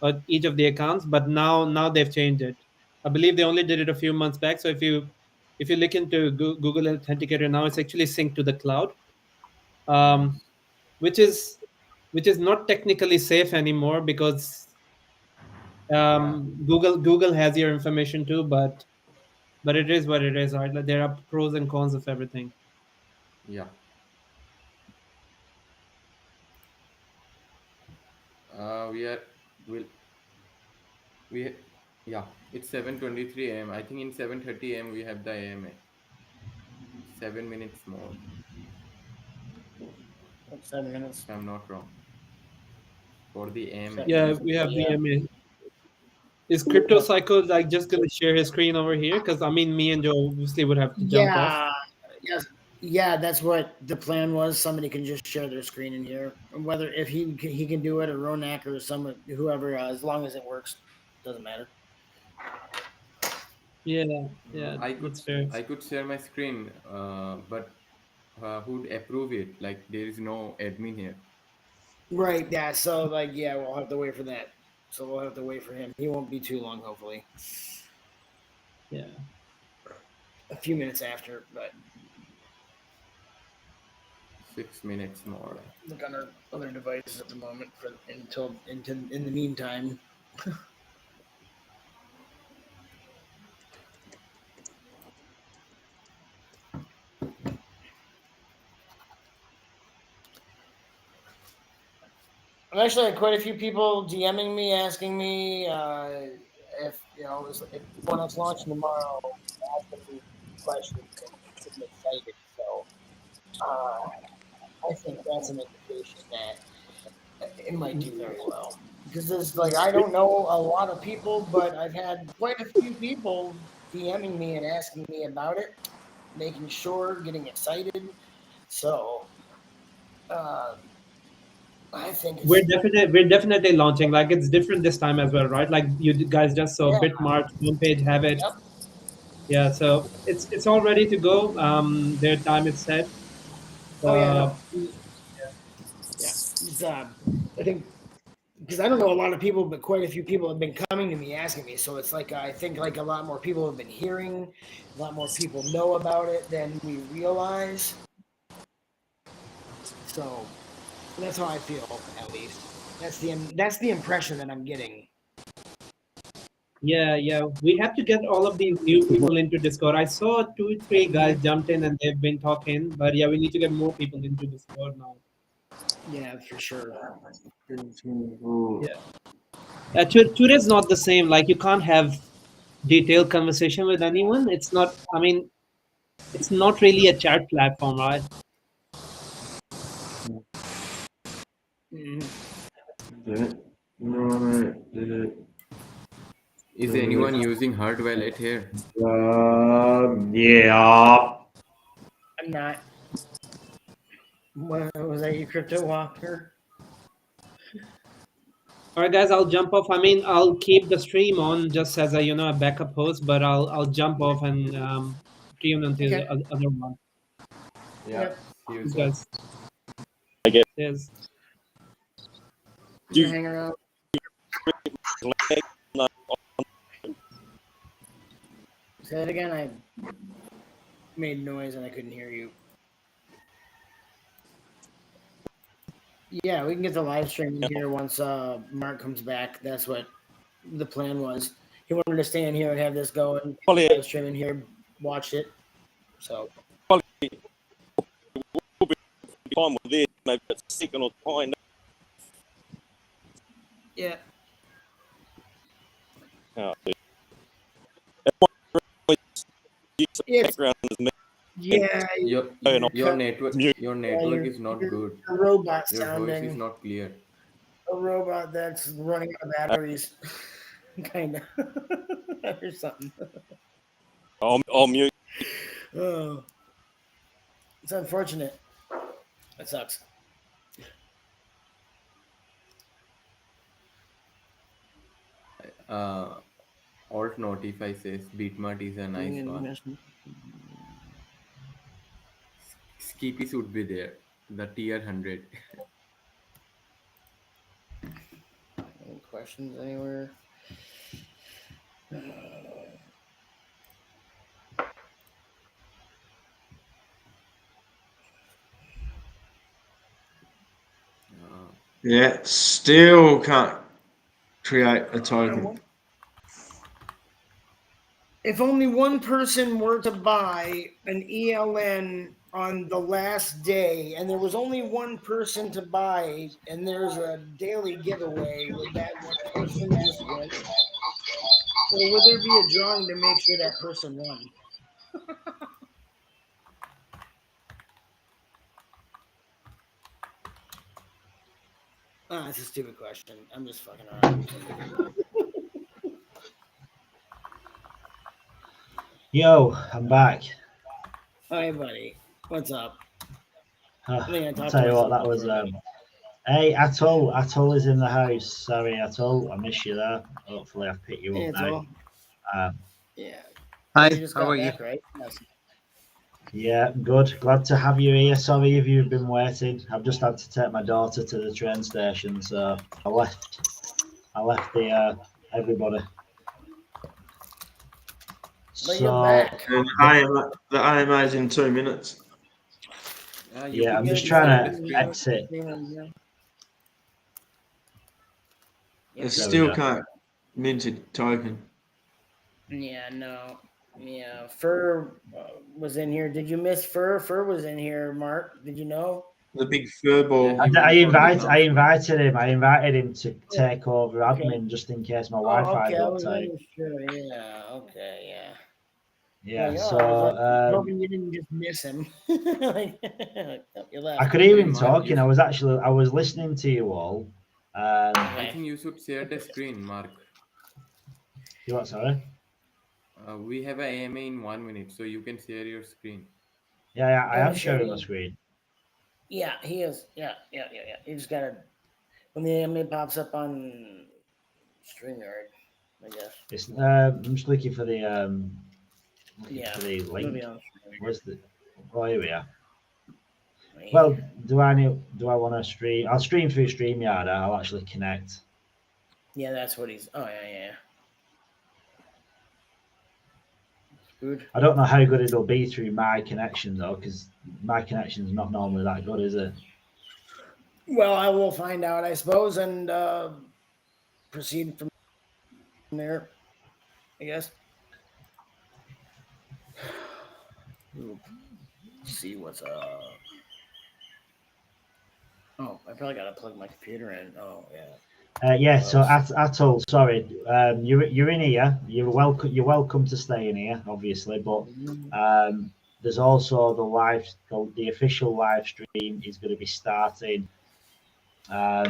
[SPEAKER 11] accounts. But now they've changed it. I believe they only did it a few months back. So if you look into Google Authenticator now, it's actually synced to the cloud,
[SPEAKER 4] Nice.
[SPEAKER 11] which is not technically safe anymore because Google has your information too, but it is what it is, right? Like, there are pros and cons of everything.
[SPEAKER 4] Yeah. It's 7:23 a.m. I think in 7:30 a.m. we have the AMA. 7 minutes more,
[SPEAKER 8] 7 minutes.
[SPEAKER 4] if I'm not wrong. For the AMA.
[SPEAKER 11] Yeah, we have the AMA. Is Crypto Psycho like just gonna share his screen over here? Because I mean, me and Joe obviously would have to jump off.
[SPEAKER 8] Yeah, that's what the plan was. Somebody can just share their screen in here, whether if he can do it or Ronak or whoever, as long as it works, doesn't matter.
[SPEAKER 11] Yeah,
[SPEAKER 4] I could
[SPEAKER 11] that's fair.
[SPEAKER 4] I could share my screen, but who'd approve it? Like there is no admin here.
[SPEAKER 8] Right. Yeah. So we'll have to wait for that. So we'll have to wait for him. He won't be too long, hopefully.
[SPEAKER 11] Yeah.
[SPEAKER 8] A few minutes after, but
[SPEAKER 4] 6 minutes more.
[SPEAKER 8] look on our other devices at the moment in the meantime. I've actually had quite a few people DMing me, asking me if when it's launching tomorrow, asking me questions and getting excited. So I think that's an indication that it might do very well. Because there's I don't know a lot of people, but I've had quite a few people DMing me and asking me about it, making sure, getting excited. So I think
[SPEAKER 11] we're definitely launching. Like it's different this time as well, right? Like you guys just saw Bitmart homepage have it.
[SPEAKER 8] Yep.
[SPEAKER 11] Yeah, so it's all ready to go. Their time is set.
[SPEAKER 8] Yeah. It's, I think because I don't know a lot of people, but quite a few people have been coming to me asking me. So it's I think a lot more people have been hearing, a lot more people know about it than we realize. So That's how I feel, at least. That's the impression that I'm getting.
[SPEAKER 11] Yeah. We have to get all of these new people into Discord. I saw 2-3 guys jumped in and they've been talking, but yeah, we need to get more people into Discord now.
[SPEAKER 8] Yeah, for sure.
[SPEAKER 11] Yeah. Today's not the same. Like, you can't have detailed conversation with anyone. It's not. I mean, it's not really a chat platform, right?
[SPEAKER 4] Is anyone using hard wallet here?
[SPEAKER 6] Yeah.
[SPEAKER 8] I'm not. What, was that you, Crypto Walker?
[SPEAKER 11] All right, guys, I'll jump off. I mean, I'll keep the stream on just as a a backup host, but I'll jump off and tune into the other one.
[SPEAKER 4] Yeah. See you,
[SPEAKER 11] Thanks,
[SPEAKER 4] sir.
[SPEAKER 11] guys.
[SPEAKER 5] Okay.
[SPEAKER 11] Cheers.
[SPEAKER 8] You hang around. Say that again. I made noise and I couldn't hear you. Yeah, we can get the live stream in here once Mark comes back. That's what the plan was. He wanted to stay in here and have this going. Live stream in here, watch it. So.
[SPEAKER 5] We'll be fine with this. Maybe it's second or behind.
[SPEAKER 8] Yeah.
[SPEAKER 5] Oh,
[SPEAKER 8] yeah.
[SPEAKER 4] Your network is not good.
[SPEAKER 8] A robot
[SPEAKER 4] Your
[SPEAKER 8] sounding.
[SPEAKER 4] voice is not clear.
[SPEAKER 8] A robot that's running out of batteries. Kind of. Or something.
[SPEAKER 5] I'll mute.
[SPEAKER 8] Oh. It's unfortunate. That sucks.
[SPEAKER 4] Alt notify says Beatmart is a nice one. Skippy should be there. The tier 100.
[SPEAKER 8] Any questions anywhere?
[SPEAKER 6] Yeah, still can't create a token.
[SPEAKER 8] If only one person were to buy an ELN on the last day, and there was only one person to buy, and there's a daily giveaway, would that one person just win? Or would there be a drawing to make sure that person won? That's a stupid question. I'm just fucking around.
[SPEAKER 2] Yo, I'm back.
[SPEAKER 8] Hi, buddy. What's up?
[SPEAKER 2] I'll tell you what, that was. Hey, Atul is in the house. Sorry, Atul, I miss you there. Hopefully, I've picked you up now.
[SPEAKER 8] Yeah.
[SPEAKER 12] Hi,
[SPEAKER 8] You just
[SPEAKER 12] how
[SPEAKER 8] got
[SPEAKER 12] are
[SPEAKER 8] back,
[SPEAKER 12] you?
[SPEAKER 8] right? Yes.
[SPEAKER 2] Yeah, good. Glad to have you here. Sorry if you've been waiting. I've just had to take my daughter to the train station, so I left the everybody.
[SPEAKER 8] But you're back.
[SPEAKER 6] And the IMA is in 2 minutes.
[SPEAKER 2] Yeah, I'm just trying to exit.
[SPEAKER 6] It still can't mint a token.
[SPEAKER 8] Yeah, no. Yeah, Fur was in here. Did you miss Fur? Fur was in here, Mark. Did you know?
[SPEAKER 6] The big fur ball.
[SPEAKER 2] I invited him. I invited him to take over admin just in case my Wi-Fi dropped out.
[SPEAKER 8] Sure. Yeah. Okay. Yeah.
[SPEAKER 2] Yeah.
[SPEAKER 8] Like,
[SPEAKER 2] so
[SPEAKER 8] hoping you didn't just miss him. You left.
[SPEAKER 2] I could hear him talking. I was listening to you all.
[SPEAKER 4] I think you should share the screen, Mark.
[SPEAKER 2] You what? Sorry.
[SPEAKER 4] We have an AMA in 1 minute, so you can share your screen.
[SPEAKER 2] Yeah, I am sharing my screen.
[SPEAKER 8] Yeah, he is. Yeah. You just gotta when the AMA pops up on StreamYard, I guess.
[SPEAKER 2] It's I'm just looking for the for the link. Where's the? Oh, here we are. Well, do I want to stream? I'll stream through StreamYard. I'll actually connect.
[SPEAKER 8] Yeah, that's what he's. Oh yeah. Good.
[SPEAKER 2] I don't know how good it'll be through my connection though, because my connection's not normally that good, is it?
[SPEAKER 8] Well, I will find out, I suppose, and proceed from there, I guess. We'll see what's up. Oh, I probably gotta plug my computer in. Oh yeah.
[SPEAKER 2] Yeah. So Atul, sorry, you're in here. You're welcome. You're welcome to stay in here, obviously. But there's also the official live stream is going to be starting through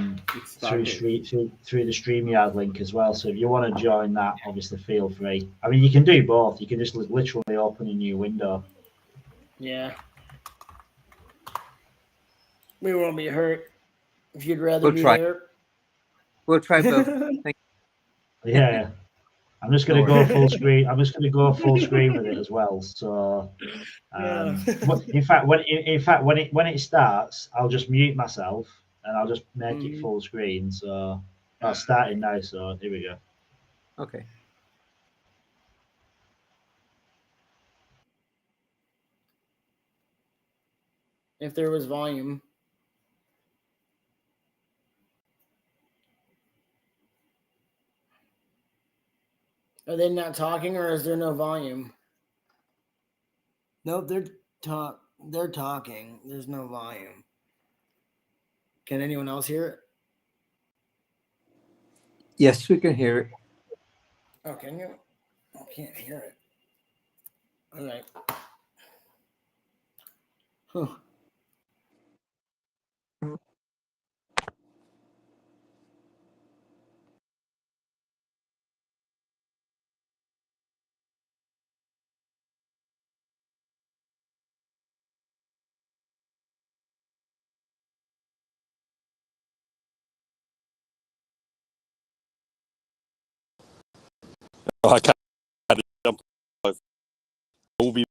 [SPEAKER 2] the StreamYard link as well. So if you want to join that, obviously feel free. I mean, you can do both. You can just literally open a new window.
[SPEAKER 8] Yeah. We won't be hurt if you'd rather be there.
[SPEAKER 12] We'll try both. Thank you.
[SPEAKER 2] Yeah. I'm just going to go full screen. I'm just going to go full screen with it as well. So, in fact, when it starts, I'll just mute myself and I'll just make it full screen. So, that's starting now. So here we go.
[SPEAKER 12] Okay.
[SPEAKER 8] If there was volume. Are they not talking, or is there no volume? Nope, they're talking. There's no volume. Can anyone else hear it?
[SPEAKER 12] Yes, we can hear it.
[SPEAKER 8] Oh, can you? I can't hear it. All right. Huh.
[SPEAKER 5] I can't jump over. We'll be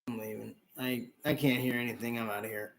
[SPEAKER 8] I'm leaving. I can't hear anything. I'm out of here.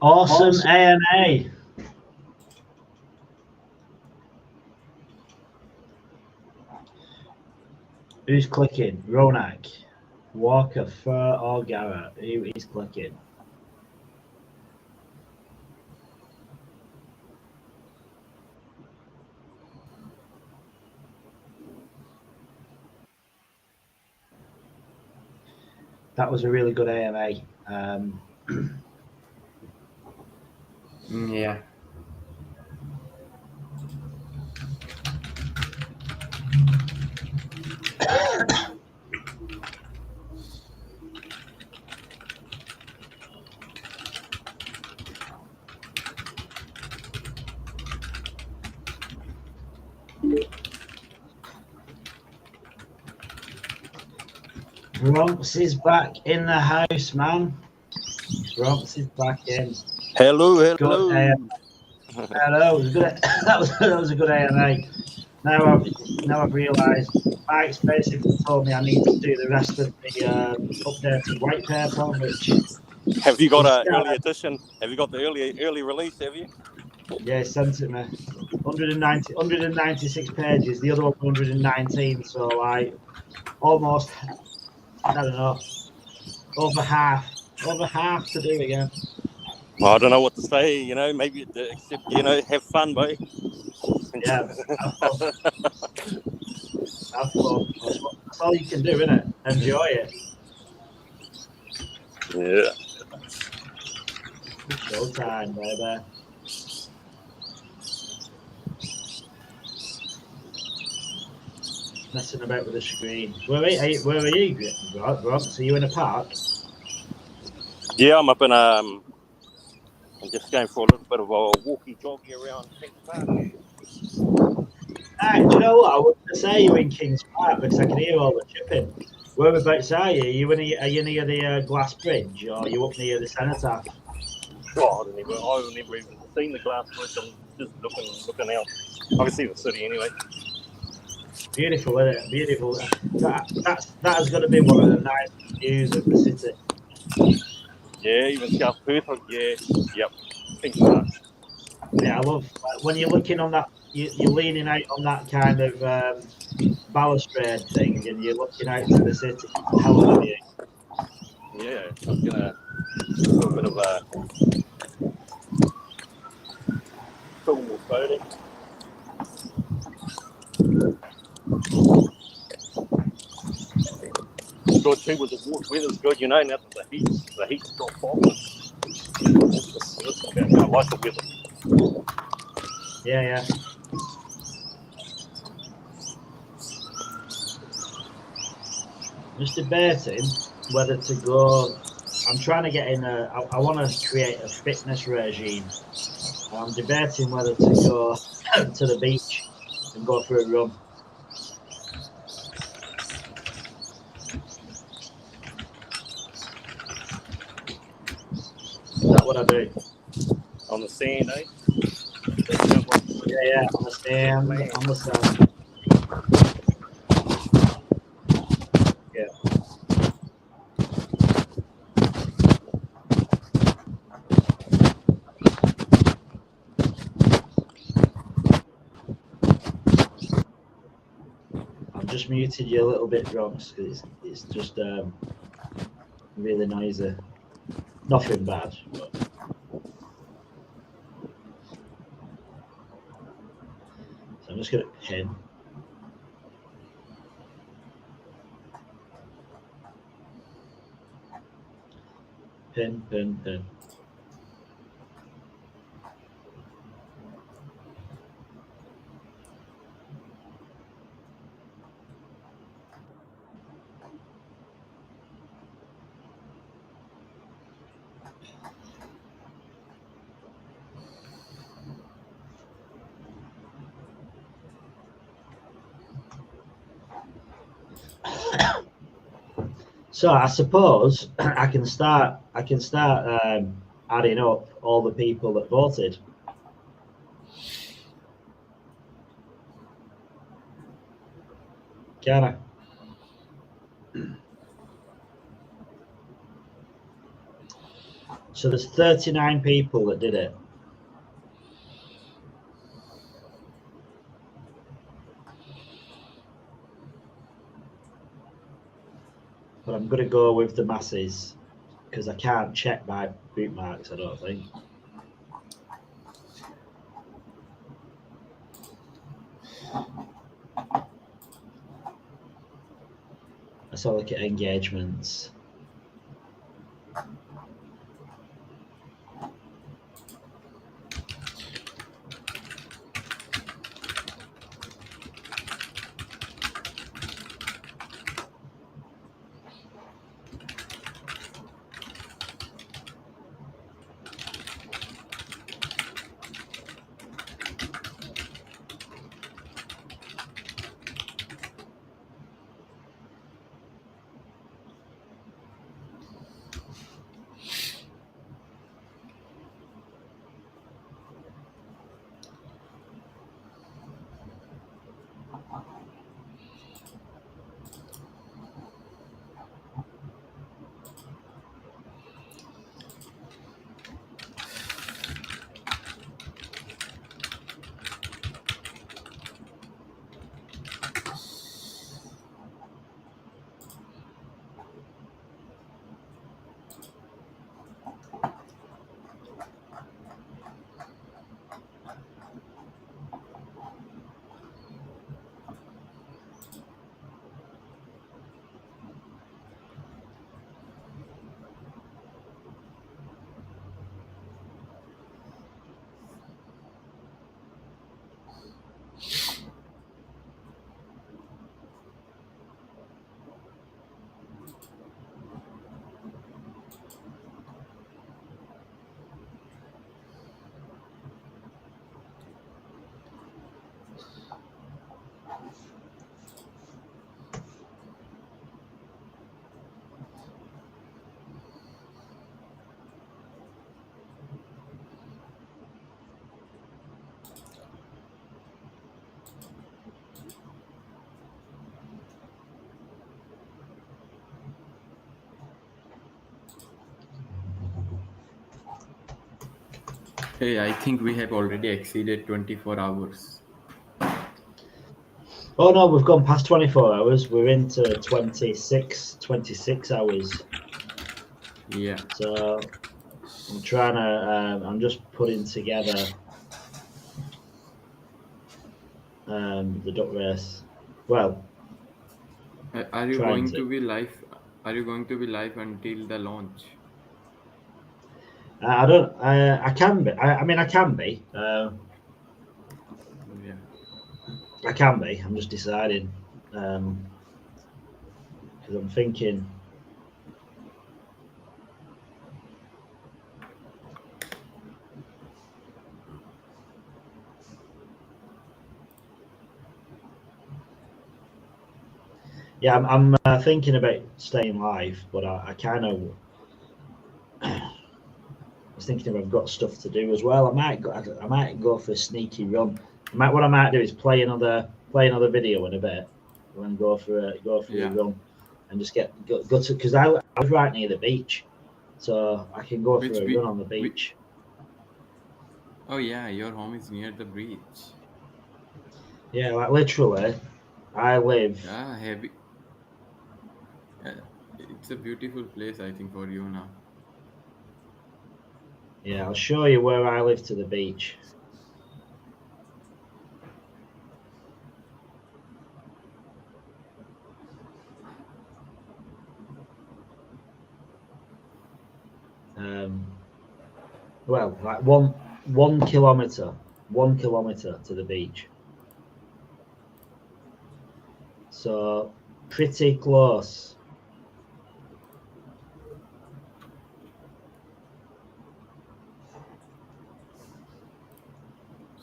[SPEAKER 2] Awesome AMA. Who's clicking? Ronak, Walker, Fur, or Garrett? Who is clicking? That was a really good AMA.
[SPEAKER 4] Yeah.
[SPEAKER 2] Bronx is back in the house, man. Bronx is back in.
[SPEAKER 1] Hello.
[SPEAKER 2] Good AMA. Hello. It was good. that was a good AMA. Now I've realised Mike's basically told me I need to do the rest of the updated white paper, which
[SPEAKER 5] have you got an early edition? Have you got the early release? Have you?
[SPEAKER 2] Yeah, he sent it me. 196 pages. The other one 119. So like almost, I don't know, over half to do again.
[SPEAKER 5] Well, I don't know what to say. You know, maybe except have fun, boy.
[SPEAKER 2] Yeah, have fun. Have fun. That's all you can do, isn't it? Enjoy it.
[SPEAKER 5] Yeah.
[SPEAKER 2] It's showtime, baby. Messing about with the screen. Where are you, Bronx? Are you in a park?
[SPEAKER 5] Yeah, I'm up in I'm just going for a little bit of a walkie joggy around Kings Park.
[SPEAKER 2] Do you know what? I was going to say you in Kings Park because I can hear all the chipping. Whereabouts are you? Are you near the glass bridge or are you up near the cenotaph?
[SPEAKER 5] Oh, I've never even seen the glass bridge. I'm just looking out. Obviously the city anyway.
[SPEAKER 2] Beautiful, isn't it? Beautiful. That is going to be one of the nicest views of the city.
[SPEAKER 5] Yeah, even South Perth. Yeah, yep. Kings Park.
[SPEAKER 2] Yeah, I love when you're looking on that. You're leaning out on that kind of balustrade thing, and you're looking out to the city. Hell of a view.
[SPEAKER 5] Yeah, I'm gonna do a bit of a film or photo. Good too with the weather's good, now that the heat's dropped off. I like the weather.
[SPEAKER 2] Yeah. Just debating whether to go. I'm trying to get in I want to create a fitness regime. I'm debating whether to go to the beach and go for a run. Is that what I do?
[SPEAKER 5] On the sand, eh?
[SPEAKER 2] Yeah, on the sand, on the sand. Yeah. I've just muted you a little bit, Bronx, because it's just really noisy. Nothing bad. But... So I'm just going to pin. Pin. So I suppose I can start adding up all the people that voted. Can I? So there's 39 people that did it. But I'm going to go with the masses because I can't check my bookmarks, I don't think. Let's have a look at engagements.
[SPEAKER 4] Hey, I think we have already exceeded 24 hours.
[SPEAKER 2] Oh no, we've gone past 24 hours. We're into 26 hours.
[SPEAKER 4] Yeah.
[SPEAKER 2] So I'm trying to, I'm just putting together the duck race. Well,
[SPEAKER 4] Are you
[SPEAKER 2] trying
[SPEAKER 4] going to be live? Are you going to be live until the launch?
[SPEAKER 2] I don't. I can be. I mean, I can be.
[SPEAKER 4] Yeah.
[SPEAKER 2] I can be. I'm just deciding because I'm thinking. Yeah, I'm thinking about staying live, but I kind of was thinking if I've got stuff to do as well. I might go for a sneaky run. What I might do is play another video in a bit, and then go for a run, and just go to because I was right near the beach, so I can go for a run on the beach.
[SPEAKER 4] Oh yeah, your home is near the beach.
[SPEAKER 2] Yeah, like literally, I live.
[SPEAKER 4] Yeah, heavy. It's a beautiful place, I think, for you now.
[SPEAKER 2] Yeah, I'll show you where I live to the beach. Well, like 1 kilometer to the beach. So pretty close.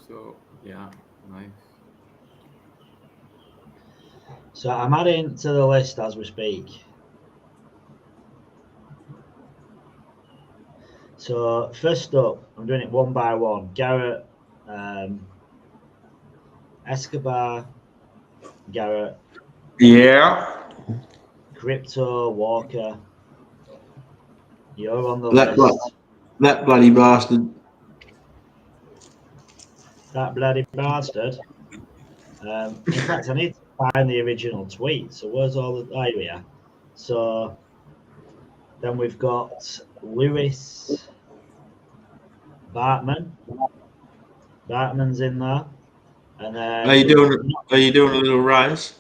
[SPEAKER 4] So yeah, nice.
[SPEAKER 2] So I'm adding to the list as we speak. So first up, I'm doing it one by one. Garrett, Escobar, Garrett.
[SPEAKER 6] Yeah.
[SPEAKER 2] Crypto, Walker. You're on the list.
[SPEAKER 6] That bloody bastard.
[SPEAKER 2] That bloody bastard. In fact, I need to find the original tweet. So where's all the... Oh, here we are. So then we've got Lewis Bartman. Bartman's in there. And then...
[SPEAKER 6] Are you doing a little race?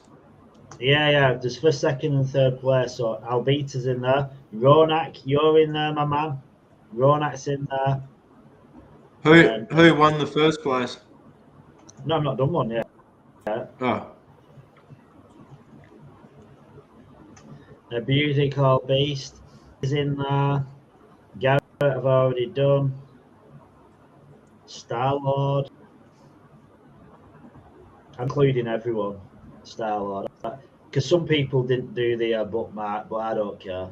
[SPEAKER 2] Yeah. There's first, second, and third place. So Albita's in there. Ronak, you're in there, my man. Ronak's in there.
[SPEAKER 6] Who won the first place?
[SPEAKER 2] No, I've not done one yet.
[SPEAKER 6] Oh.
[SPEAKER 2] A beauty called Beast is in there. Garrett I've already done. Star-Lord. I'm including everyone. Star-Lord. Because some people didn't do the bookmark, but I don't care.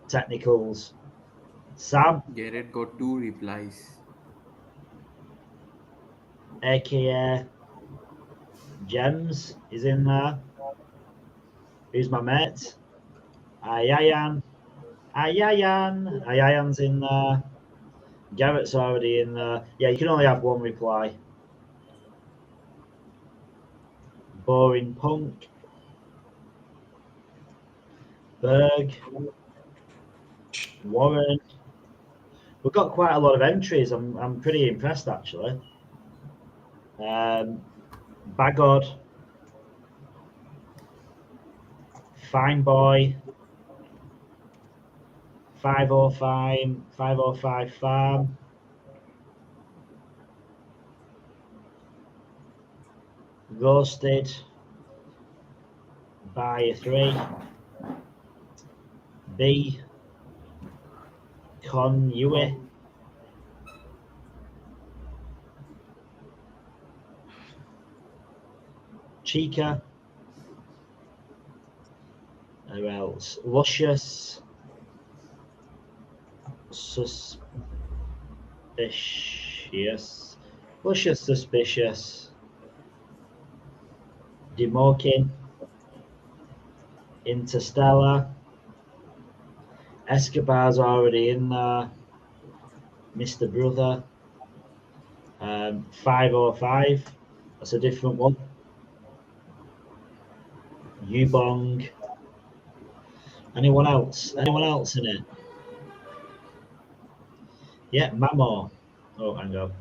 [SPEAKER 2] Technicals. Sam.
[SPEAKER 4] Garrett got 2 replies.
[SPEAKER 2] AKA Gems is in there. Who's my mate? Ayayan. Ayayan's in there. Garrett's already in there. Yeah, you can only have one reply. Boring Punk. Berg. Warren. We've got quite a lot of entries. I'm pretty impressed actually. Bagod. Fine Boy. 505 Farm. Roasted by 3. B. Con Yue. Chica. Who else? Luscious. Suspicious. Luscious Suspicious. Demokin. Interstellar. Escobar's already in there. Mr. Brother. 505. That's a different one. Ubong. Anyone else? Anyone else in it? Yeah, Mamo. Oh, hang on.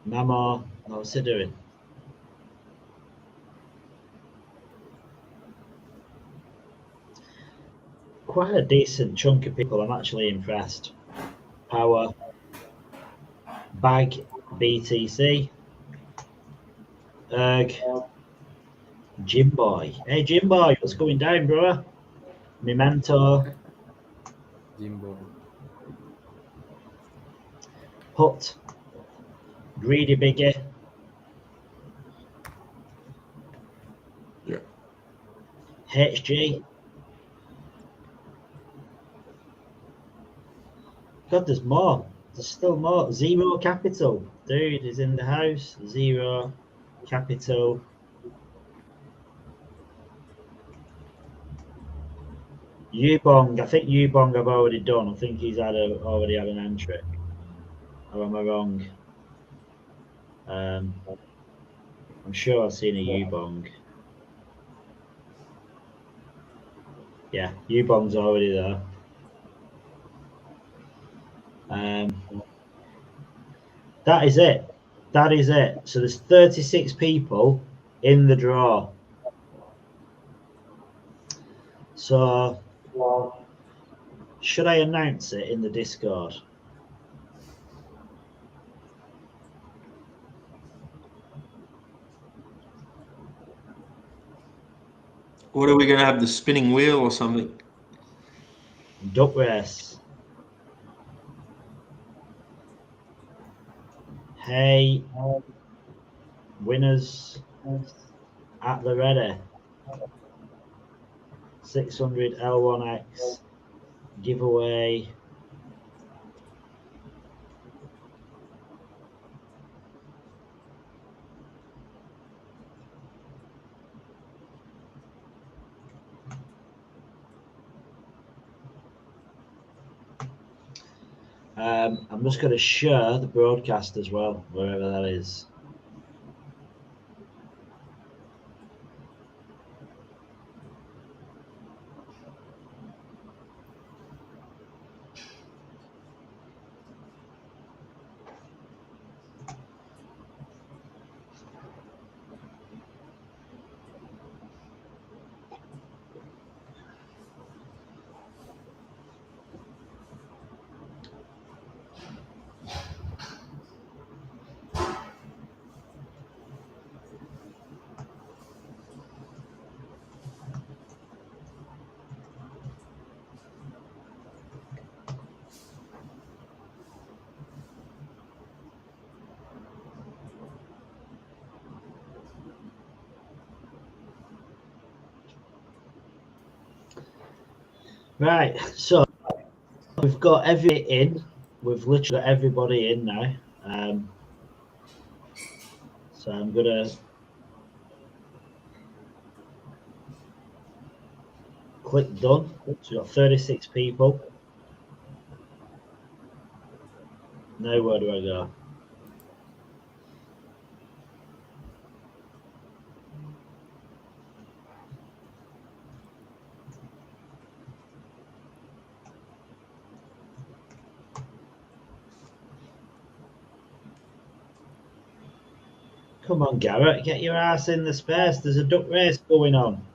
[SPEAKER 2] Mamo. What's he doing? Quite a decent chunk of people. I'm actually impressed. Power. Bag. BTC. Erg. Jimboy. Hey, Jimboy, what's going down, bro? Memento.
[SPEAKER 4] Jimbo.
[SPEAKER 2] Hut. Greedy Biggie.
[SPEAKER 6] Yeah.
[SPEAKER 2] HG. God, there's more. There's still more. Zero Capital. Dude is in the house. Zero Capital. Ubong. I think Ubong I've already done. I think he's already had an entry. Or am I wrong? I'm sure I've seen a Ubong. Yeah, Ubong's already there. That is it. That is it. So there's 36 people in the draw. So should I announce it in the Discord?
[SPEAKER 6] What are we going to have? The spinning wheel or something?
[SPEAKER 2] Duck race. Hey, winners at the ready. 600 L1X giveaway. I'm just going to share the broadcast as well, wherever that is. Right, so we've got everybody in. We've literally got everybody in now. So I'm gonna click done. So we've got 36 people. Now where do I go? Come on, Garrett, get your ass in the space. There's a duck race going on.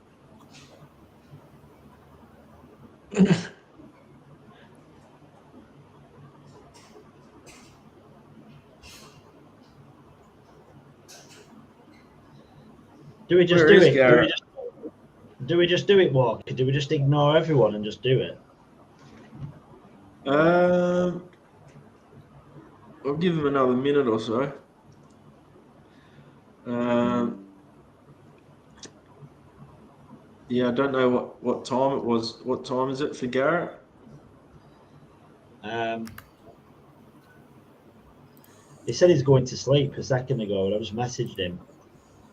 [SPEAKER 2] Do we just
[SPEAKER 6] Where
[SPEAKER 2] do
[SPEAKER 6] is
[SPEAKER 2] it?
[SPEAKER 6] Garrett?
[SPEAKER 2] Do we just do it, Walker? Do we just ignore everyone and just do it?
[SPEAKER 6] I'll give him another minute or so. Yeah, I don't know what time it was. What time is it for Garrett?
[SPEAKER 2] He said he's going to sleep a second ago, and I just messaged him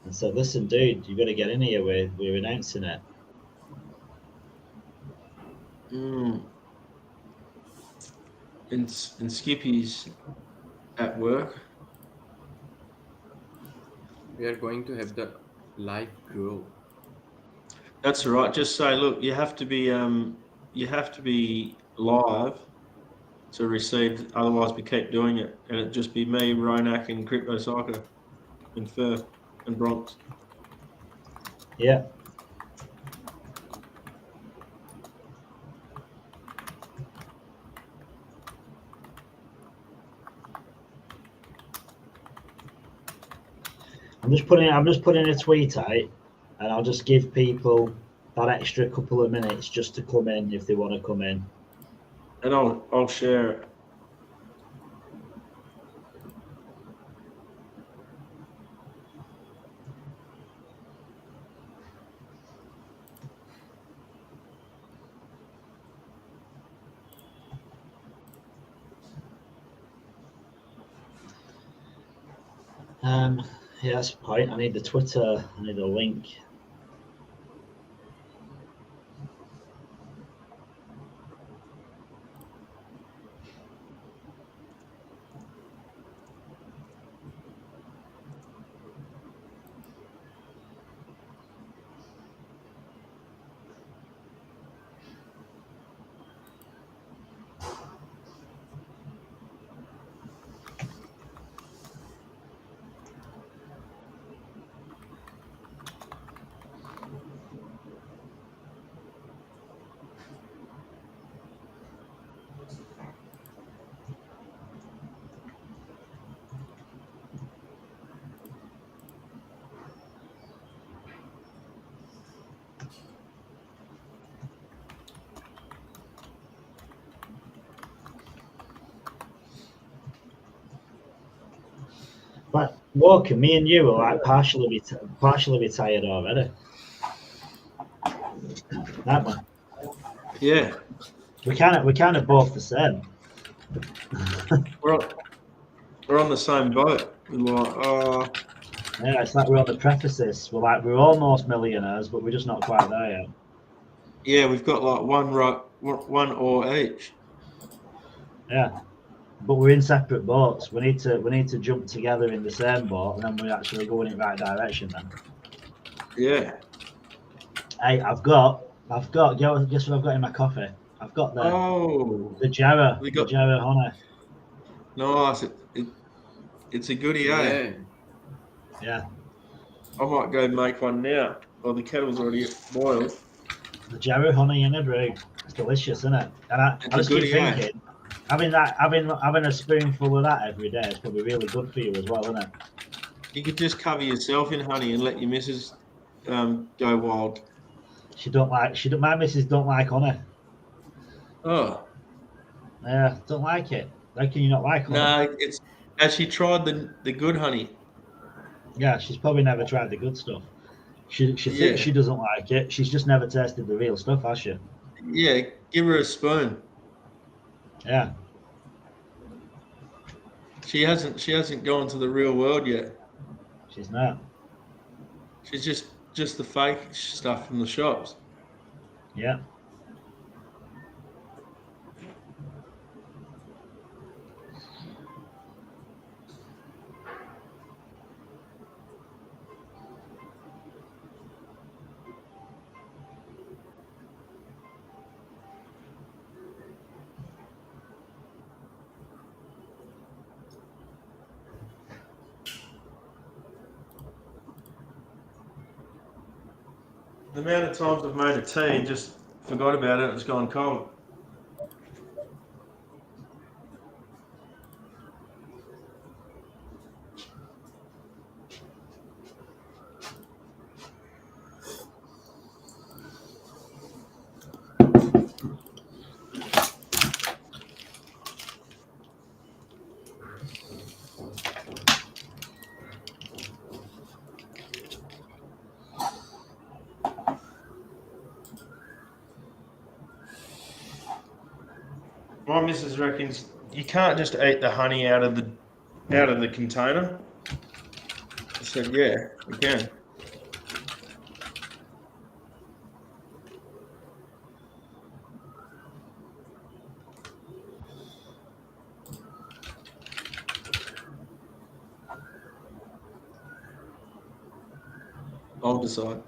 [SPEAKER 2] and said, "Listen, dude, you got to get in here. We're announcing it."
[SPEAKER 6] And Skippy's at work.
[SPEAKER 4] We are going to have the live grow.
[SPEAKER 6] That's right. Just say, look, you have to be live to receive. Otherwise, we keep doing it, and it'd just be me, Ronak, and Crypto Psycho, and Fur, and Bronx.
[SPEAKER 2] Yeah. I'm just putting a tweet out, and I'll just give people that extra couple of minutes just to come in if they want to come in.
[SPEAKER 6] And I'll share it.
[SPEAKER 2] Yeah, that's the point. I need the Twitter. I need a link. But Walker, me and you are like partially retired already. That one.
[SPEAKER 6] Yeah.
[SPEAKER 2] We kind of both the same.
[SPEAKER 6] We're on the same boat. Like,
[SPEAKER 2] yeah, it's like we're on the precipice. We're almost millionaires, but we're just not quite there yet.
[SPEAKER 6] Yeah, we've got like one or each.
[SPEAKER 2] Yeah. but we're in separate boats. We need to jump together in the same boat, and then we're actually going in the right direction. Then.
[SPEAKER 6] Yeah.
[SPEAKER 2] Hey, I've got. Guess what I've got in my coffee? I've got the Jarrah, the Jarrah honey.
[SPEAKER 6] Nice. It's a goodie, eh?
[SPEAKER 2] Yeah.
[SPEAKER 6] I might go make one now. Well, the kettle's already boiled.
[SPEAKER 2] The Jarrah honey in a brew. It's delicious, isn't it? And I just keep thinking, having a spoonful of that every day is probably really good for you as well, isn't it?
[SPEAKER 6] You could just cover yourself in honey and let your missus go wild.
[SPEAKER 2] My missus don't like honey.
[SPEAKER 6] Oh.
[SPEAKER 2] Yeah, don't like it. How can you not like honey?
[SPEAKER 6] No, has she tried the good honey?
[SPEAKER 2] Yeah, she's probably never tried the good stuff. She thinks she doesn't like it. She's just never tasted the real stuff, has she?
[SPEAKER 6] Yeah, give her a spoon.
[SPEAKER 2] Yeah.
[SPEAKER 6] She hasn't gone to the real world yet.
[SPEAKER 2] She's not.
[SPEAKER 6] She's just the fake stuff from the shops.
[SPEAKER 2] Yeah.
[SPEAKER 6] The amount of times I've made a tea and just forgot about it, it's gone cold. My missus reckons you can't just eat the honey out of the container. I said, yeah, you can. I'll decide.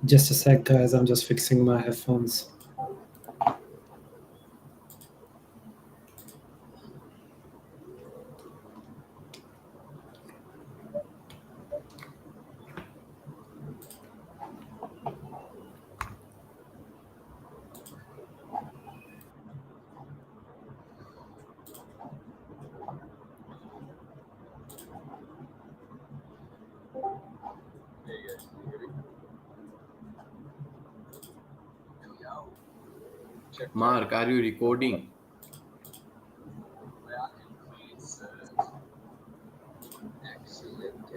[SPEAKER 11] Just a sec, guys. I'm just fixing my headphones.
[SPEAKER 4] Mark, are you recording?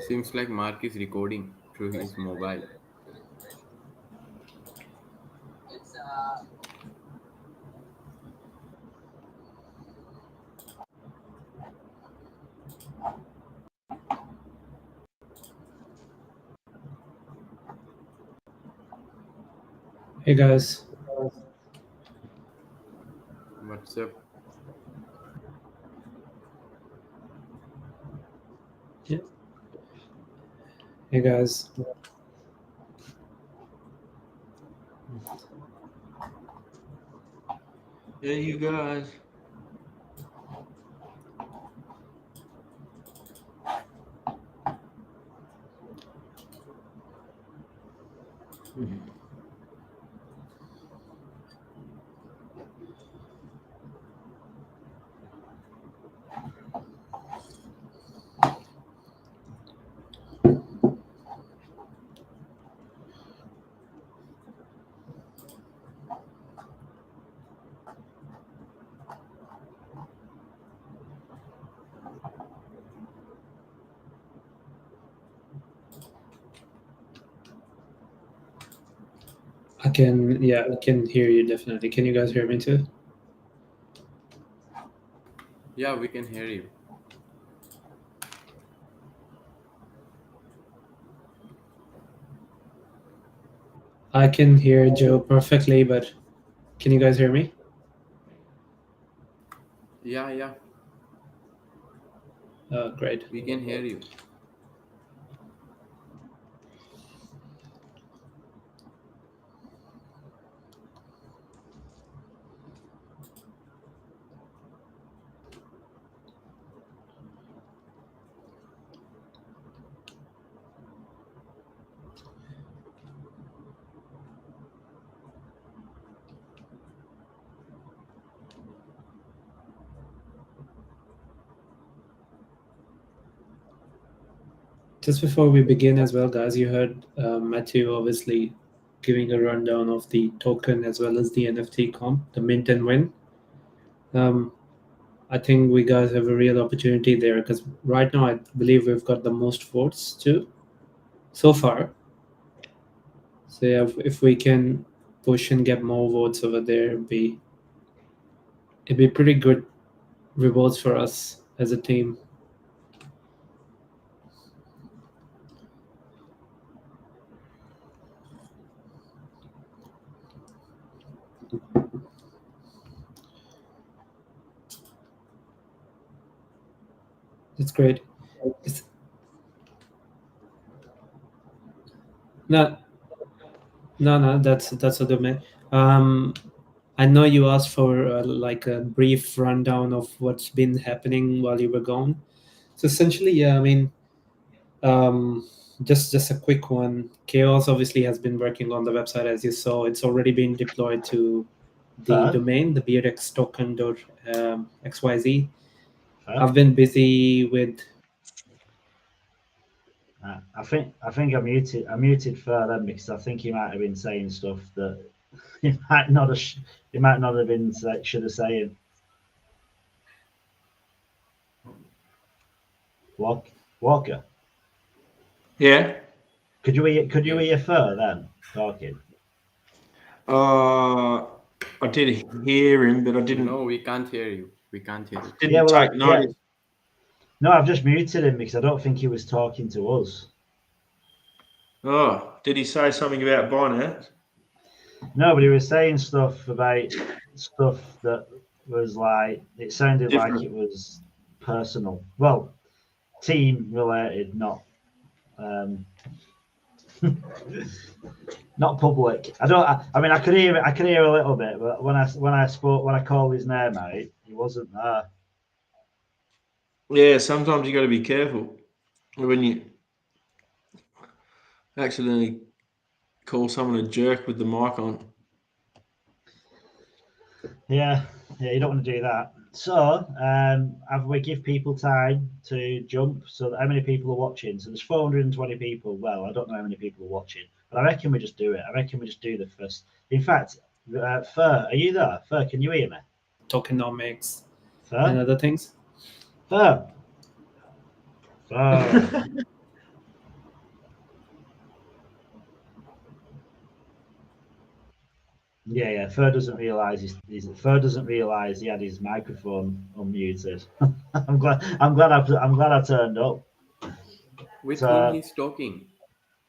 [SPEAKER 4] Seems like Mark is recording through his mobile.
[SPEAKER 11] Hey guys.
[SPEAKER 4] What's up?
[SPEAKER 11] Yeah. Hey guys.
[SPEAKER 6] Hey, you guys.
[SPEAKER 11] I can hear you definitely. Can you guys hear me too?
[SPEAKER 4] Yeah, we can hear you.
[SPEAKER 13] I can hear Joe perfectly, but can you guys hear me?
[SPEAKER 4] Yeah,
[SPEAKER 13] Great.
[SPEAKER 4] we can hear you.
[SPEAKER 13] Just before we begin as well, guys, you heard Matthew obviously giving a rundown of the token as well as the NFT comp, the mint and win. I think we guys have a real opportunity there because right now I believe we've got the most votes too so far. So yeah, if we can push and get more votes over there, it'd be pretty good rewards for us as a team. That's great. No, that's a domain. I know you asked for like a brief rundown of what's been happening while you were gone. So essentially, yeah, I mean, just a quick one. Chaos obviously has been working on the website, as you saw. It's already been deployed to the domain, the beardxtoken.xyz. I've been busy with.
[SPEAKER 2] I think I muted Fer then because I think he might have been saying stuff that he might not have been should have saying. Walker.
[SPEAKER 6] Yeah.
[SPEAKER 2] Could you hear Fer then talking?
[SPEAKER 6] I did hear him, but I didn't.
[SPEAKER 4] No, we can't hear you. We can't hear you.
[SPEAKER 6] Didn't take notice.
[SPEAKER 2] Yeah. No, I've just muted him because I don't think he was talking to us.
[SPEAKER 6] Oh, did he say something about Binance?
[SPEAKER 2] No, but he was saying stuff about stuff that was like, it sounded
[SPEAKER 6] Different.
[SPEAKER 2] like it was personal. Well, team related, not not public. I mean, I could hear a little bit, but when I called his name out, he wasn't there.
[SPEAKER 6] Yeah, sometimes you got to be careful when you accidentally call someone a jerk with the mic on.
[SPEAKER 2] Yeah, you don't want to do that. So, we give people time to jump. So, how many people are watching? So, there's 420 people. Well, I don't know how many people are watching, but I reckon we just do it. I reckon we just do the first. In fact, Fer, are you there? Fer, can you hear me?
[SPEAKER 13] Tokenomics
[SPEAKER 2] Fer?
[SPEAKER 13] and other things.
[SPEAKER 2] Fer. Yeah. Fer doesn't realise he had his microphone unmuted. I'm glad I turned up.
[SPEAKER 4] With whom he's talking?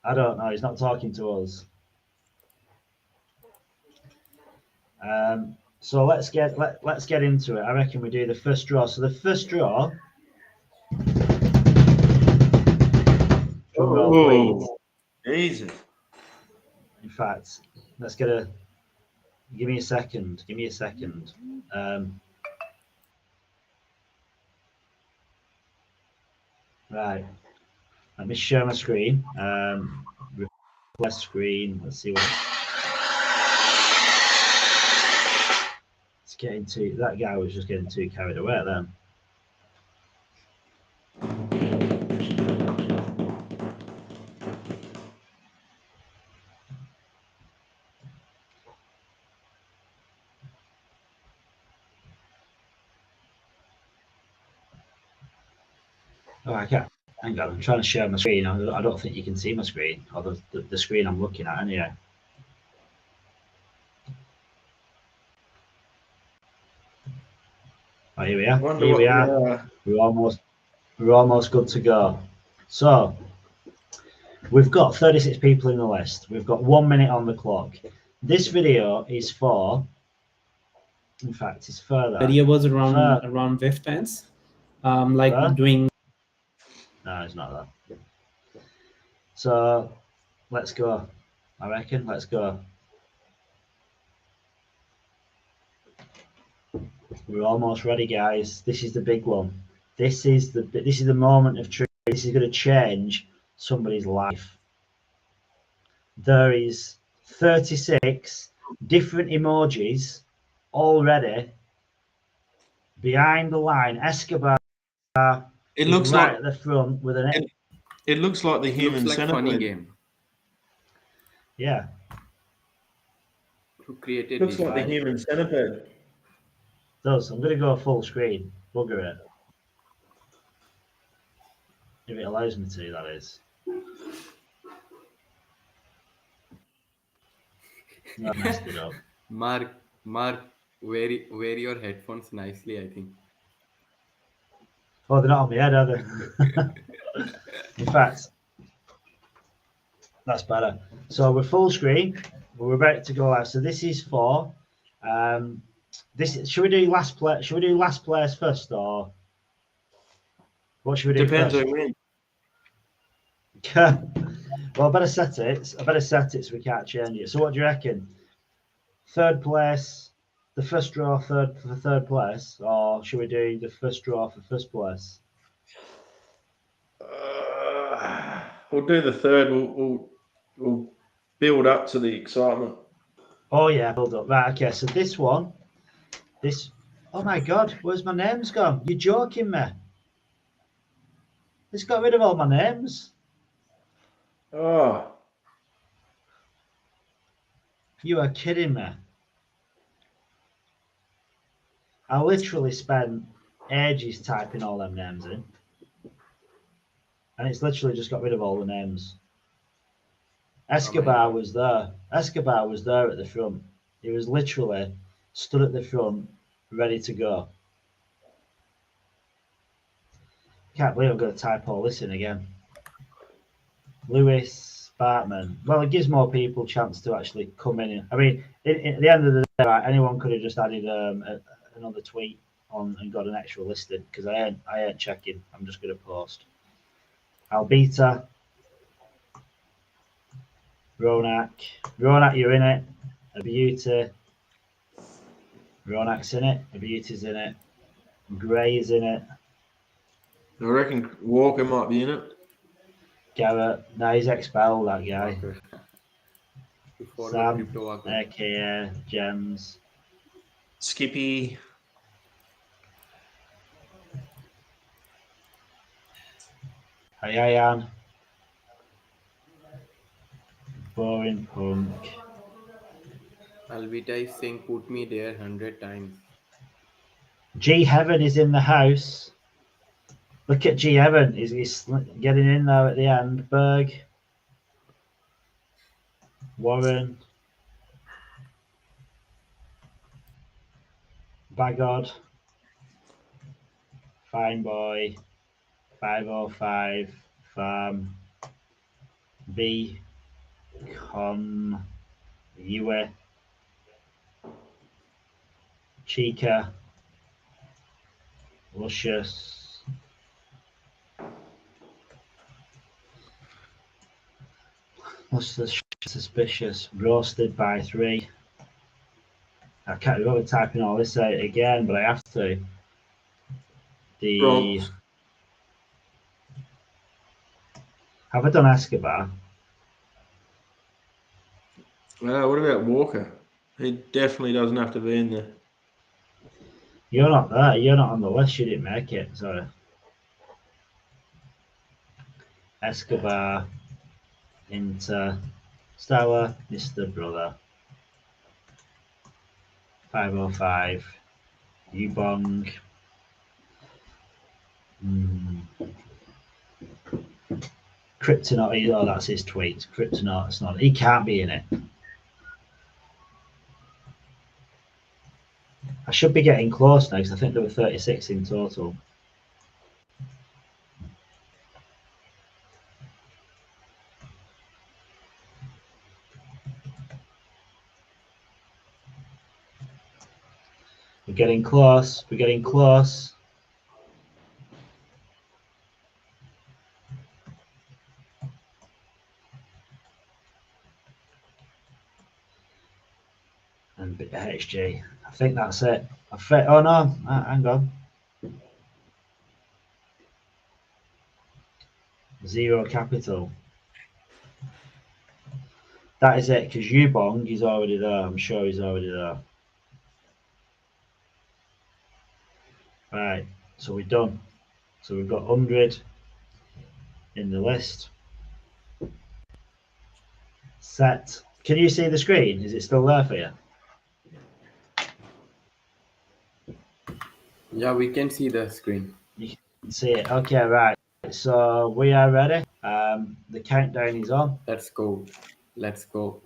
[SPEAKER 2] I don't know. He's not talking to us. So let's get into it. I reckon we do the first draw. So the first draw.
[SPEAKER 6] Oh, Jesus!
[SPEAKER 2] In fact, let's get a. Give me a second. Right. Let me share my screen. Request screen. Let's see what. It's getting too. That guy was just getting too carried away then. Oh, I can't. Hang on, I'm trying to share my screen. I don't think you can see my screen, or the screen I'm looking at anyway. Oh, here we are.
[SPEAKER 6] Wonder
[SPEAKER 2] Here
[SPEAKER 6] what
[SPEAKER 2] we
[SPEAKER 6] we
[SPEAKER 2] are.
[SPEAKER 6] are.
[SPEAKER 2] We're almost good to go. So we've got 36 people in the list. We've got 1 minute on the clock. This video is for, in fact, it's further.
[SPEAKER 13] Video was around Viftance, doing.
[SPEAKER 2] No, it's not that. So let's go. I reckon. Let's go. We're almost ready, guys. This is the big one. This is the moment of truth. This is going to change somebody's life. There is 36 different emojis already behind the line. Escobar
[SPEAKER 6] It
[SPEAKER 2] is
[SPEAKER 6] looks
[SPEAKER 2] right
[SPEAKER 6] like
[SPEAKER 2] at the front with an.
[SPEAKER 6] It looks like the human
[SPEAKER 4] Looks like funny
[SPEAKER 6] centipede.
[SPEAKER 4] game.
[SPEAKER 2] Yeah.
[SPEAKER 4] Who created
[SPEAKER 6] Looks
[SPEAKER 4] this?
[SPEAKER 6] like the human centipede.
[SPEAKER 2] Does. I'm going to go full screen. Bugger it. If it allows me to, that is. I messed it up.
[SPEAKER 4] Mark, wear your headphones nicely, I think.
[SPEAKER 2] Oh, they're not on my head, are they? In fact, that's better. So we're full screen. We're about to go out. So this is for this. Should we do last play? Should we do last players first, or what should we do?
[SPEAKER 6] Depends
[SPEAKER 2] first?
[SPEAKER 6] who wins.
[SPEAKER 2] Well, I better set it. So we can't change it. So what do you reckon? Third place, the first draw for third place, or should we do the first draw for first place?
[SPEAKER 6] We'll do the third. We'll build up to the excitement.
[SPEAKER 2] Oh yeah, build up. Right, okay. So this one, oh my God, where's my names gone? You're joking me. It's got rid of all my names.
[SPEAKER 6] Oh,
[SPEAKER 2] You are kidding me. I literally spent ages typing all them names in. And it's literally just got rid of all the names. Escobar was there. Escobar was there at the front. He was literally stood at the front, ready to go. Can't believe I'm going to type all this in again. Lewis Bartman. Well, it gives more people a chance to actually come in. I mean, at the end of the day, right, anyone could have just added another tweet on and got an extra listing because I ain't checking. I'm just going to post. Albita. Ronak, you're in it. A beauty. Ronak's in it. A beauty's in it. Gray's in it.
[SPEAKER 6] I reckon Walker might be in it.
[SPEAKER 2] Garrett, no, he's expelled, that guy.
[SPEAKER 4] Before
[SPEAKER 2] Sam,
[SPEAKER 4] the crypto
[SPEAKER 2] aka Gems.
[SPEAKER 6] Skippy.
[SPEAKER 2] Hayan. Boring punk.
[SPEAKER 4] Albita is saying put me there 100 times.
[SPEAKER 2] G Heaven is in the house. Look at G Heaven. He's getting in there at the end. Berg. Warren. Bagod. Fine Boy. 505. Farm. B. Con. Yue. Chica. Luscious. What's the suspicious? Roasted by 3. I can't remember typing all this out again, but I have to. Have I done Escobar?
[SPEAKER 6] What about Walker? He definitely doesn't have to be in there.
[SPEAKER 2] You're not there. You're not on the list. You didn't make it. Sorry. Escobar. Inter. Stour. Mr. Brother. 505. Ubong. Kryptonaut. Oh, that's his tweet. Kryptonaut. It's not. He can't be in it. I should be getting close now because I think there were 36 in total. We're getting close. We're getting close. And HG. I think that's it. Oh no, hang on. 0 capital. That is it, because Ubong is already there. I'm sure he's already there. Right, so we're done. So we've got 100 in the list. Set. Can you see the screen? Is it still there for you?
[SPEAKER 4] Yeah, we can see the screen.
[SPEAKER 2] You can see it. Okay, right. So we are ready. The countdown is on.
[SPEAKER 4] Let's go. Let's go.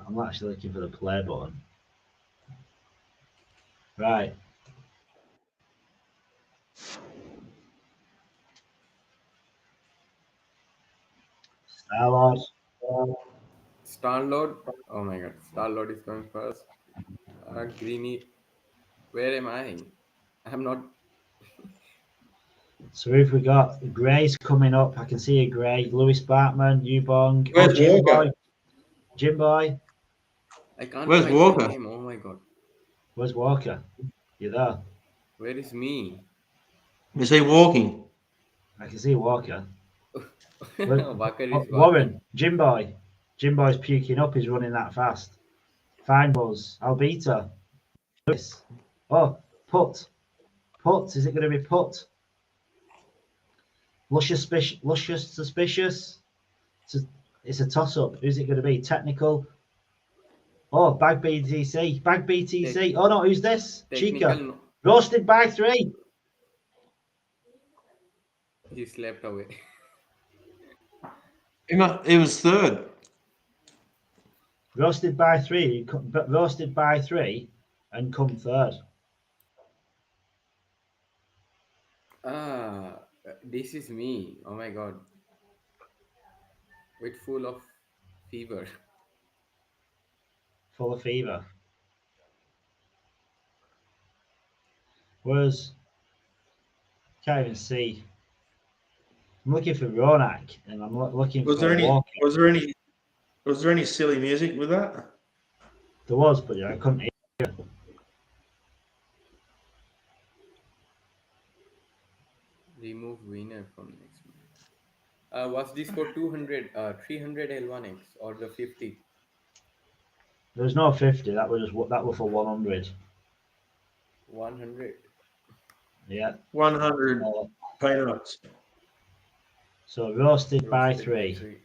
[SPEAKER 2] I'm actually looking for the play button. Right. Starlord.
[SPEAKER 4] Starlord. Oh my god. Starlord is coming first. Greeny. Where am I? I'm not.
[SPEAKER 2] So if we got Gray's coming up, I can see a Gray, Lewis Bartman, Ubong.
[SPEAKER 6] Where's
[SPEAKER 2] Jim
[SPEAKER 6] Walker?
[SPEAKER 2] Boy. Jim Boy.
[SPEAKER 4] I can't
[SPEAKER 6] Where's
[SPEAKER 4] find
[SPEAKER 6] Walker?
[SPEAKER 4] my name. Oh my god.
[SPEAKER 2] Where's Walker? You there?
[SPEAKER 4] Where is me?
[SPEAKER 6] Is he walking?
[SPEAKER 2] I can see Walker.
[SPEAKER 4] Walker is
[SPEAKER 2] Warren, Jim Boy. Jim Boy's puking up. He's running that fast. Fine Buzz. Albita. Lewis. Oh, Put. Put. Is it going to be Put? Luscious Suspicious. It's a toss-up. Who's it going to be? Technical. Oh, Bag BTC. Bag BTC. Oh no, who's this? Chica.
[SPEAKER 4] No.
[SPEAKER 2] Roasted by 3.
[SPEAKER 4] He slept away.
[SPEAKER 6] He was third.
[SPEAKER 2] Roasted by 3. Roasted by 3 and come third.
[SPEAKER 4] This is me. Oh my god. With full of fever.
[SPEAKER 2] Full of fever. Whereas, can't even see. I'm looking for Ronak and I'm looking
[SPEAKER 6] Was
[SPEAKER 2] for
[SPEAKER 6] there any?
[SPEAKER 2] Walker.
[SPEAKER 6] Was there any silly music with that?
[SPEAKER 2] There was, but I couldn't hear it.
[SPEAKER 4] Remove winner from next month. Was this for 200, 300 L1X or the 50?
[SPEAKER 2] There was no 50. That was for 100.
[SPEAKER 4] 100.
[SPEAKER 2] Yeah.
[SPEAKER 6] 100 peanuts.
[SPEAKER 2] So roasted by 3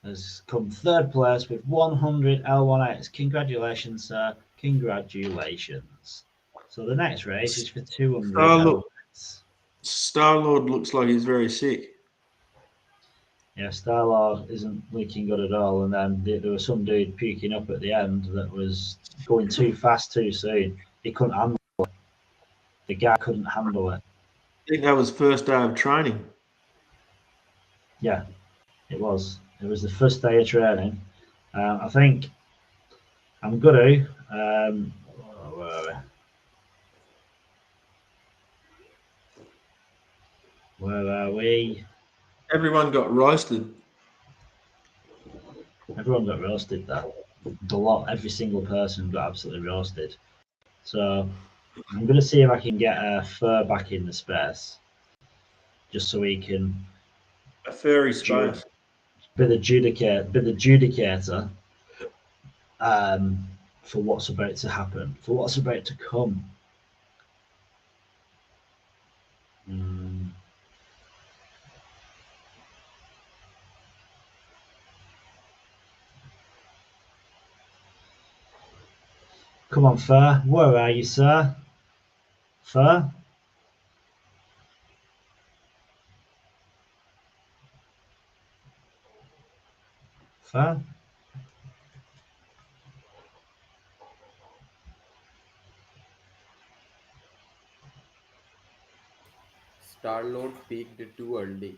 [SPEAKER 2] has come third place with 100 L1X. Congratulations, sir. Congratulations. So the next race is for 200 L1X.
[SPEAKER 6] Starlord looks like he's very sick.
[SPEAKER 2] Yeah, Starlord isn't looking good at all. And then there was some dude puking up at the end that was going too fast too soon. He couldn't handle it. The guy couldn't handle it.
[SPEAKER 6] I think that was first day of training.
[SPEAKER 2] Yeah, it was. It was the first day of training. I think I'm going to. Where are we? Where are we?
[SPEAKER 6] Everyone got roasted.
[SPEAKER 2] Everyone got roasted. Every single person got absolutely roasted. So I'm going to see if I can get a fur back in the space, just so we can.
[SPEAKER 6] A furry space.
[SPEAKER 2] Be the judicator. For what's about to happen, for what's about to come. Come on, Fur. Where are you, sir? Fur? Fine.
[SPEAKER 4] Starlord peaked too early.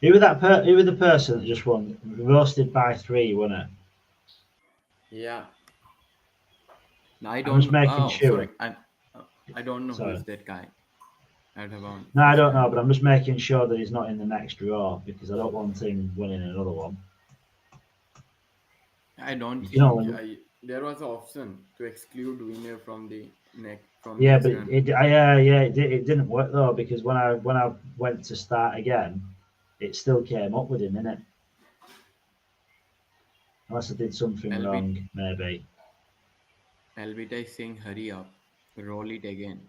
[SPEAKER 2] Who were the person that just won? Roasted by 3, wasn't it?
[SPEAKER 4] Yeah. No, I
[SPEAKER 2] I'm just
[SPEAKER 4] don't.
[SPEAKER 2] making
[SPEAKER 4] Oh,
[SPEAKER 2] sure.
[SPEAKER 4] sorry. I don't know who
[SPEAKER 2] Sorry.
[SPEAKER 4] is that guy. At about
[SPEAKER 2] No, I don't know, but I'm just making sure that he's not in the next draw because I don't want him winning another one.
[SPEAKER 4] I don't
[SPEAKER 2] You know,
[SPEAKER 4] think there was an option to exclude winner from the next
[SPEAKER 2] yeah,
[SPEAKER 4] next
[SPEAKER 2] but
[SPEAKER 4] run.
[SPEAKER 2] it didn't work though because when I went to start again, it still came up with him, innit? Unless I did something wrong, maybe.
[SPEAKER 4] Albita is saying, hurry up, roll it again.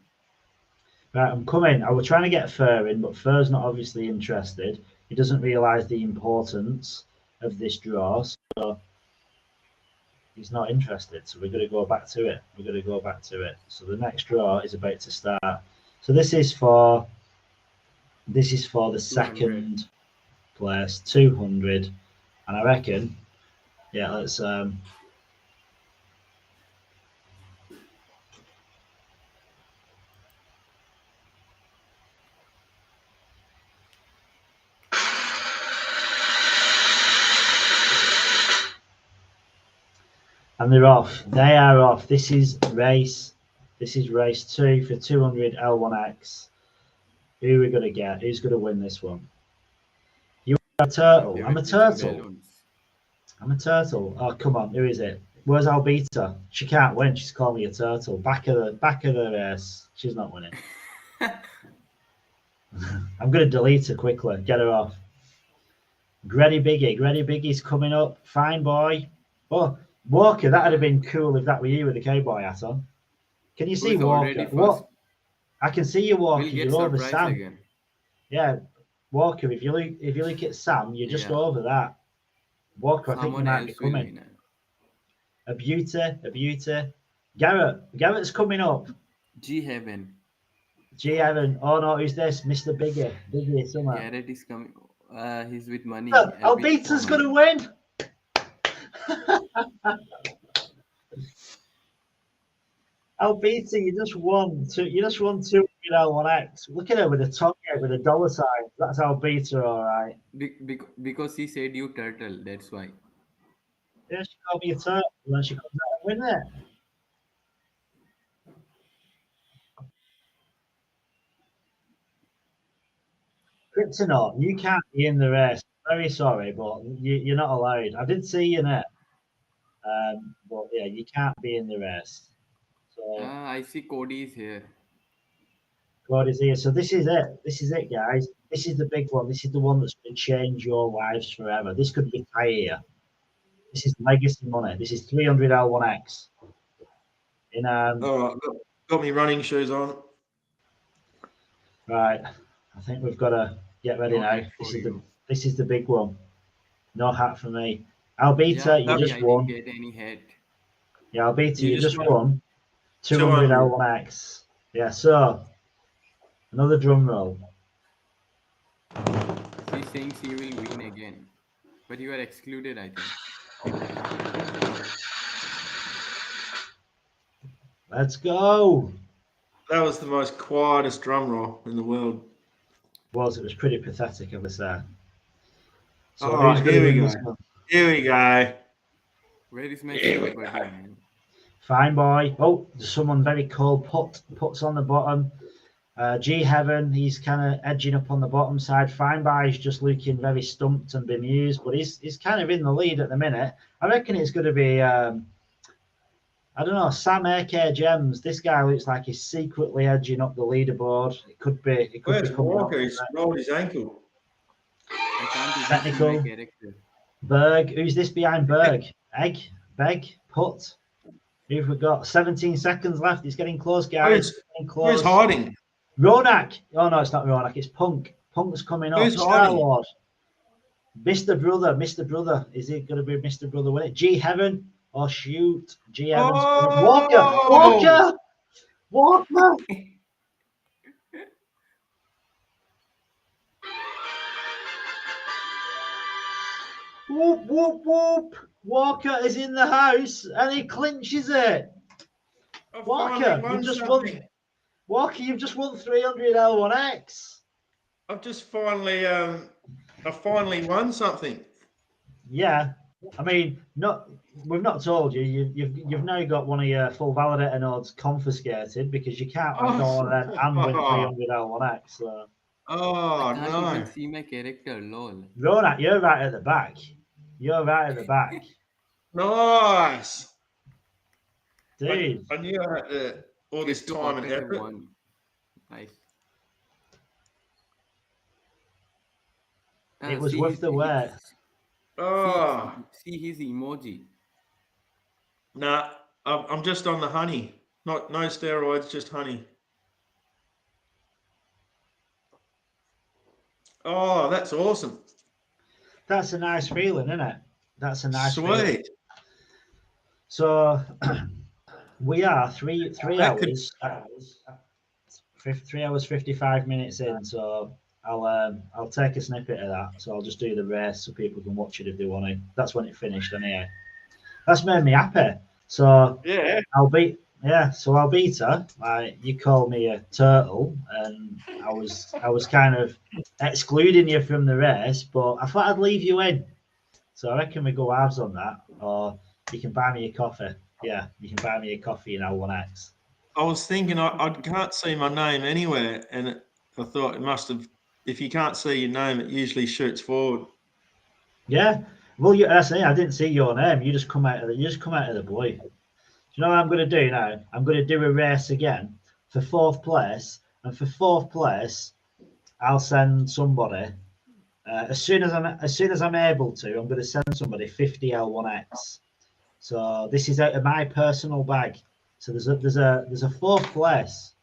[SPEAKER 2] Right, I'm coming. I was trying to get Fur in, but Fur's not obviously interested. He doesn't realise the importance of this draw, so he's not interested. So we're going to go back to it. So the next draw is about to start. So this is for the
[SPEAKER 4] 200.
[SPEAKER 2] second place, 200, and I reckon, yeah, let's and they're off. They are off. This is race 2 for 200 L1X. Who are we going to get? Who's going to win this one? You are a turtle.
[SPEAKER 4] They
[SPEAKER 2] I'm
[SPEAKER 4] were
[SPEAKER 2] a
[SPEAKER 4] chasing
[SPEAKER 2] turtle.
[SPEAKER 4] balloons.
[SPEAKER 2] I'm a turtle. Oh, come on. Who is it? Where's Albita? She can't win. She's called me a turtle. Back of the race. She's not winning. I'm going to delete her quickly. Get her off. Greddy Biggie's coming up. Fine boy. Oh, Walker, that would have been cool if that were you with the cowboy hat on. Can you see
[SPEAKER 4] Who is already
[SPEAKER 2] Walker?
[SPEAKER 4] first?
[SPEAKER 2] What? I can see you, Walker.
[SPEAKER 4] We'll get
[SPEAKER 2] You're over
[SPEAKER 4] surprise
[SPEAKER 2] Sam.
[SPEAKER 4] again.
[SPEAKER 2] Yeah, Walker. If you look at Sam, you're just
[SPEAKER 4] Yeah.
[SPEAKER 2] over that. Walker, I think you
[SPEAKER 4] Someone
[SPEAKER 2] might be
[SPEAKER 4] else will
[SPEAKER 2] coming.
[SPEAKER 4] win.
[SPEAKER 2] A beauty. Garrett's coming up.
[SPEAKER 4] G Heaven.
[SPEAKER 2] G Evan. Oh no, who's this? Mr. Biggie, somewhere.
[SPEAKER 4] Garrett is coming. He's with money.
[SPEAKER 2] Look, Albita's going to win. Albita, you just won 200 L1X. Look at her with a tongue out with a dollar sign. That's Albita, all right.
[SPEAKER 4] Because he said you turtle. That's why.
[SPEAKER 2] Yeah, she called me a turtle when she comes out and win it. Kryptonaut, you can't be in the race. Very sorry, but you're not allowed. I did see you in it. But yeah, you can't be in the race. So
[SPEAKER 4] I see Cody is here.
[SPEAKER 2] God is here. So this is it, guys. This is the big one. This is the one that's going to change your lives forever. This could retire. This is legacy money. This is 300 L1X. In
[SPEAKER 6] All right, got me running shoes on.
[SPEAKER 2] Right, I think we've got to get ready now. This is the big one. No hat for me. Albita, you just won.
[SPEAKER 4] Didn't get any hat.
[SPEAKER 2] Yeah, Albita, you just won 200 L1X. Yeah, so another drum roll.
[SPEAKER 4] She's saying she will win again, but you are excluded, I think.
[SPEAKER 2] Let's go.
[SPEAKER 6] That was the most quietest drum roll in the world.
[SPEAKER 2] It was pretty pathetic, I would say. So
[SPEAKER 6] all right, here we go. Here we go.
[SPEAKER 4] Where is my silver buddy, man?
[SPEAKER 2] Fine boy. Oh, there's someone very cool. Puts on the bottom. G Heaven, he's kind of edging up on the bottom side. Fine boy is just looking very stumped and bemused, but he's kind of in the lead at the minute. I reckon it's going to be. I don't know, Sam AK Gems. This guy looks like he's secretly edging up the leaderboard. It could be.
[SPEAKER 6] Where's Walker? He's rolled his ankle.
[SPEAKER 4] I can't even
[SPEAKER 2] Technical.
[SPEAKER 4] see my character.
[SPEAKER 2] Berg. Who's this behind Berg? Beg, Put. Who've we got? 17 seconds left. It's getting close, guys.
[SPEAKER 6] Who's hiding?
[SPEAKER 2] Ronak. Oh no, it's not Ronak. It's Punk. Punk's coming up.
[SPEAKER 6] Who's hiding?
[SPEAKER 2] Star-Lord. Mr. Brother. Is it going to be Mr. Brother winning? G Heaven. Oh shoot. G Evans.
[SPEAKER 6] Oh!
[SPEAKER 2] Walker. Whoop, whoop, whoop. Walker is in the house and he clinches it. Walker, you've just won. Walker, you've just won 300 L1X.
[SPEAKER 6] I've just finally, I finally won something.
[SPEAKER 2] Yeah, I mean, we've not told you. You've now got one of your full validator nodes confiscated because you can't go on them and win 300 L1X. So.
[SPEAKER 6] Oh
[SPEAKER 4] I can't
[SPEAKER 6] no!
[SPEAKER 4] even see my character. Lol.
[SPEAKER 2] Ronak, you're right at the back. You're right at the back.
[SPEAKER 6] Nice,
[SPEAKER 2] dude.
[SPEAKER 6] I knew I had all this time and effort.
[SPEAKER 4] Nice.
[SPEAKER 2] It was worth the wait.
[SPEAKER 6] Oh,
[SPEAKER 4] see his emoji.
[SPEAKER 6] Nah, I'm just on the honey. No steroids, just honey. Oh, that's awesome.
[SPEAKER 2] That's a nice feeling, isn't it? That's a nice
[SPEAKER 6] Sweet.
[SPEAKER 2] feeling. So we are three hours, 3 hours 55 minutes in. So I'll take a snippet of that. So I'll just do the race so people can watch it if they want to. That's when it finished anyway. That's made me happy. So
[SPEAKER 6] yeah,
[SPEAKER 2] I'll beat her. Like, you call me a turtle, and I was kind of excluding you from the race, but I thought I'd leave you in. So I reckon we go halves on that, or you can buy me a coffee. Yeah, you can buy me a coffee in L1X.
[SPEAKER 6] I was thinking I can't see my name anywhere, and I thought it must have. If you can't see your name, it usually shoots forward.
[SPEAKER 2] Yeah, well, I didn't see your name. You just come out of the blue. Do you know what I'm going to do now? I'm going to do a race again for 4th place, and for 4th place, I'll send somebody. As soon as I'm able to, I'm going to send somebody 50 L1X. So this is out of my personal bag. So there's a 4th place.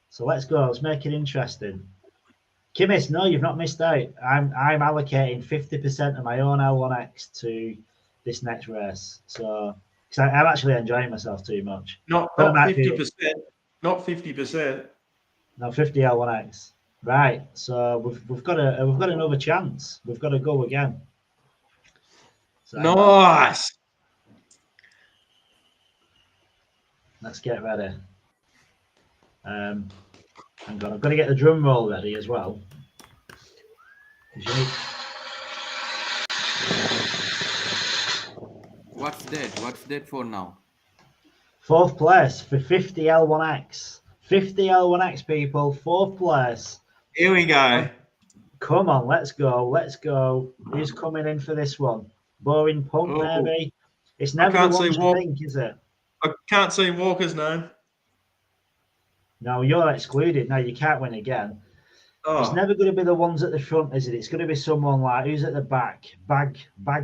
[SPEAKER 2] So let's go. Let's make it interesting. Kimis, no, you've not missed out. I'm allocating 50% of my own L1X to this next race. So because I'm actually enjoying myself too much.
[SPEAKER 6] Not 50%. Not 50%.
[SPEAKER 2] No, 50 L1X. Right. So we've got another chance. We've got to go again. So
[SPEAKER 6] nice.
[SPEAKER 2] Let's get ready. Hang on, I've got to get the drum roll ready as well.
[SPEAKER 4] What's that? What's that for now?
[SPEAKER 2] 4th place for 50 L1X. 50 L1X, people. 4th place.
[SPEAKER 6] Here we go.
[SPEAKER 2] Come on, let's go. Let's go. Who's coming in for this one? Boring Punk, maybe? It's never the one you think, is it?
[SPEAKER 6] I can't see Walker's name.
[SPEAKER 2] No, you're excluded. No, you can't win again. Oh. It's never going to be the ones at the front, is it? It's going to be someone like, who's at the back? Bag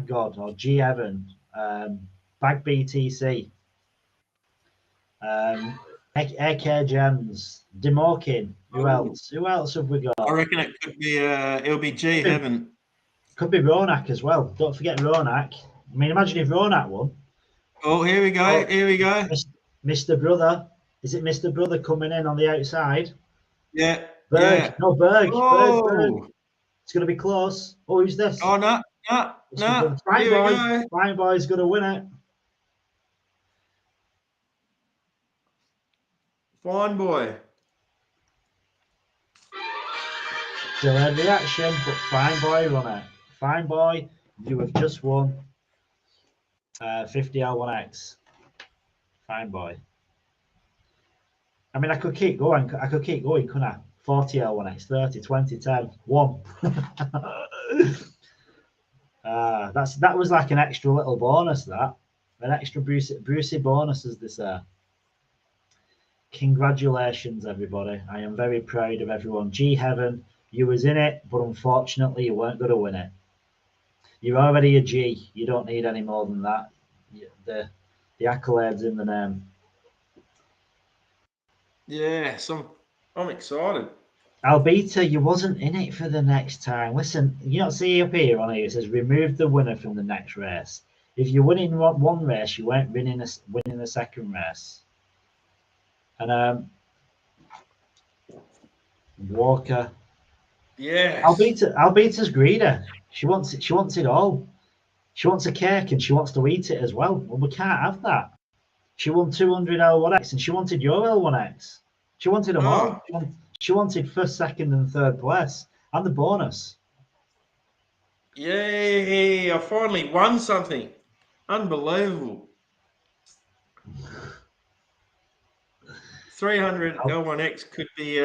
[SPEAKER 2] God or G Evan, Bag BTC, AK Gems, Demorkin. Who else? Who else have we got?
[SPEAKER 6] I reckon it could be it'll be G Evan.
[SPEAKER 2] Could be Ronak as well. Don't forget Ronak. I mean, imagine if Ronak won.
[SPEAKER 6] Oh, here we go. Oh, here we go.
[SPEAKER 2] Mr. Brother. Is it Mr. Brother coming in on the outside?
[SPEAKER 6] Yeah.
[SPEAKER 2] Berg.
[SPEAKER 6] Yeah.
[SPEAKER 2] No, Berg.
[SPEAKER 6] Oh.
[SPEAKER 2] Berg. It's going to be close. Oh, who's this?
[SPEAKER 6] Oh, no.
[SPEAKER 2] Fine Boy. Fine Boy's going to win it.
[SPEAKER 6] Fine Boy.
[SPEAKER 2] Delayed reaction, but Fine Boy won it. Fine Boy, you have just won 50 L1X. Fine Boy. I mean, I could keep going, couldn't I? 40 L1X, 30, 20, 10, 1. That was like an extra little bonus, that. An extra Brucey bonus, as they say. Congratulations, everybody. I am very proud of everyone. G Heaven, you was in it, but unfortunately you weren't going to win it. You're already a G. You don't need any more than that. The accolades in the name.
[SPEAKER 6] Yes, I'm excited.
[SPEAKER 2] Albita, you wasn't in it for the next time. Listen, you don't see up here on here, it says remove the winner from the next race. If you're winning one race, you weren't winning the second race. And Walker,
[SPEAKER 6] Yes.
[SPEAKER 2] Albita's greedy. She wants it. She wants it all. She wants a cake and she wants to eat it as well. Well, we can't have that. She won 200 L1X and she wanted your L1X. She wanted them all. She wanted first, second, and third place and the bonus.
[SPEAKER 6] Yay! I finally won something. Unbelievable. 300 L1X could be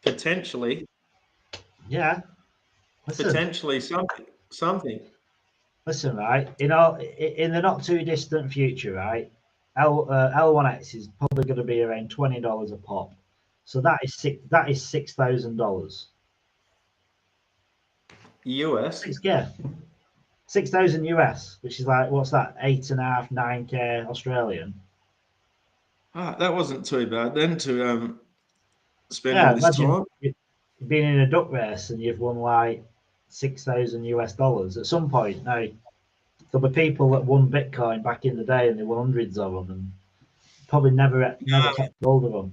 [SPEAKER 6] potentially.
[SPEAKER 2] Yeah. Listen.
[SPEAKER 6] Potentially something.
[SPEAKER 2] Listen, right? In the not too distant future, right? L1X is probably going to be around $20 a pop. So that is $6,000
[SPEAKER 6] US.
[SPEAKER 2] Yeah, 6,000 US, which is like what's that? 8.5, 9K Australian.
[SPEAKER 6] Ah, that wasn't too bad then to spend
[SPEAKER 2] Yeah,
[SPEAKER 6] all this
[SPEAKER 2] imagine
[SPEAKER 6] time.
[SPEAKER 2] being in a duck race and you've won like 6,000 US dollars at some point. Now there'll be people that won Bitcoin back in the day and they won hundreds of them and probably never kept hold of them.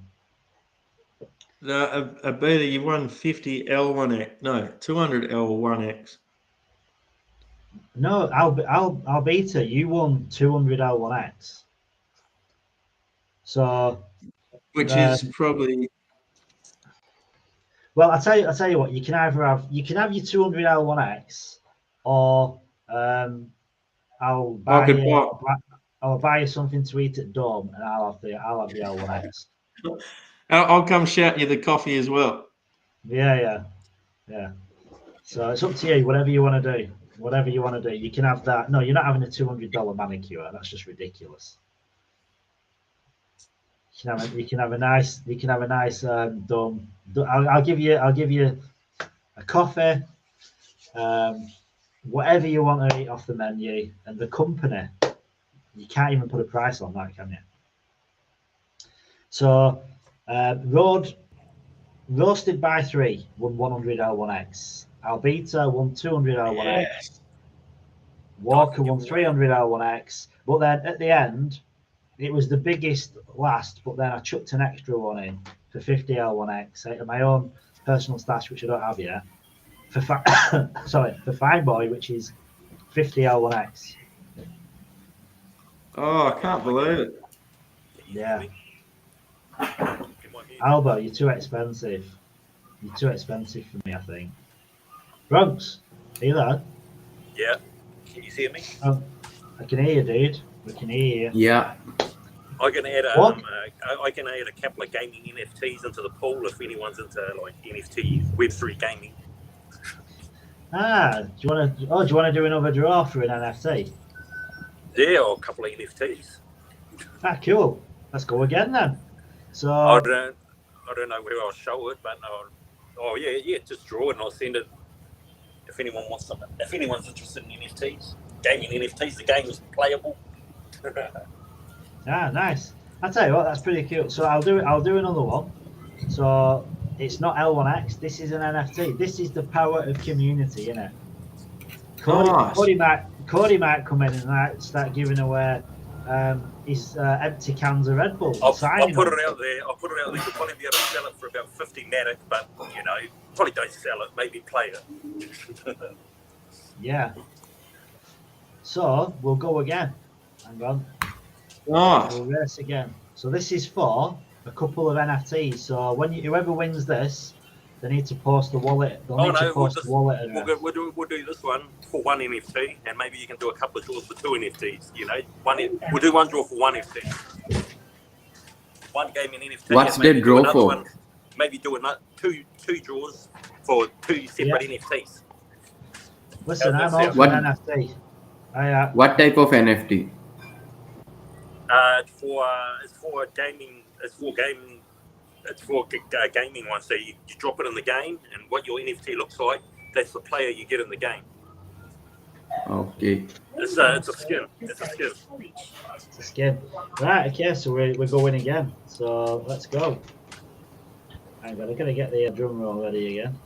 [SPEAKER 6] No, a beta, you won 50 L1X. No, 200 L1X.
[SPEAKER 2] No, Albita, you won 200 L1X. So,
[SPEAKER 6] which is probably.
[SPEAKER 2] Well, I tell you what, you can either have your 200 L1X, or I'll buy you something to eat at Dome, and I'll have the L1X.
[SPEAKER 6] I'll come shout you the coffee as well.
[SPEAKER 2] Yeah. So it's up to you. Whatever you want to do. Whatever you want to do. You can have that. No, you're not having a $200 manicure. That's just ridiculous. You can have a nice Dome. I'll give you a coffee, whatever you want to eat off the menu, and the company. You can't even put a price on that, can you? So, Roasted by 3 won 100 L1X. Albita won 200 L1X.
[SPEAKER 6] Yes.
[SPEAKER 2] Walker won 300 L1X. But then at the end, it was the biggest last, but then I chucked an extra one in for 50 L1X out of my own personal stash, which I don't have yet. For Fine Boy, which is 50 L1X.
[SPEAKER 6] Oh, I can't believe it.
[SPEAKER 2] Yeah. Albo, you're too expensive. You're too expensive for me, I think. Bronx, are you there?
[SPEAKER 5] Yeah. Can you hear me?
[SPEAKER 2] I can hear you, dude. We can hear you.
[SPEAKER 4] Yeah.
[SPEAKER 5] I can add a couple of gaming NFTs into the pool if anyone's into like NFT Web3 gaming.
[SPEAKER 2] Do you want to do another draw for an NFT?
[SPEAKER 5] Yeah, or a couple of NFTs.
[SPEAKER 2] Cool. Let's go again then. So
[SPEAKER 5] I don't know where I'll show it, but just draw it and I'll send it. If anyone wants something, if anyone's interested in NFTs, gaming NFTs, the game is playable.
[SPEAKER 2] Nice. I tell you what, that's pretty cool. So I'll do another one. So it's not L1X. This is an NFT. This is the power of community, isn't it? Cody might come in and start giving away his empty cans of Red Bull.
[SPEAKER 5] I'll put it out there. You'll probably be able to sell it for about 50 Matic, but probably don't sell it. Maybe play it.
[SPEAKER 2] Yeah. So we'll go again. Hang on.
[SPEAKER 6] Nice.
[SPEAKER 2] We'll race again. So this is for a couple of NFTs. So whoever wins this, they need to post the wallet. We'll
[SPEAKER 5] do this one for one NFT, and maybe you can do a couple of draws for 2 NFTs. We'll do one draw for one NFT, one gaming NFT.
[SPEAKER 4] What's the draw for?
[SPEAKER 5] One, maybe do two draws for 2 separate NFTs.
[SPEAKER 2] Listen, I'm all for an NFT.
[SPEAKER 4] What type of NFT?
[SPEAKER 5] It's for gaming. It's for gaming one. So you drop it in the game, and what your NFT looks like, that's the player you get in the game.
[SPEAKER 4] Okay.
[SPEAKER 5] It's a skin. It's a skin.
[SPEAKER 2] Right. Okay. So we're going again. So let's go. Hang on. I'm gonna get the drum roll ready again.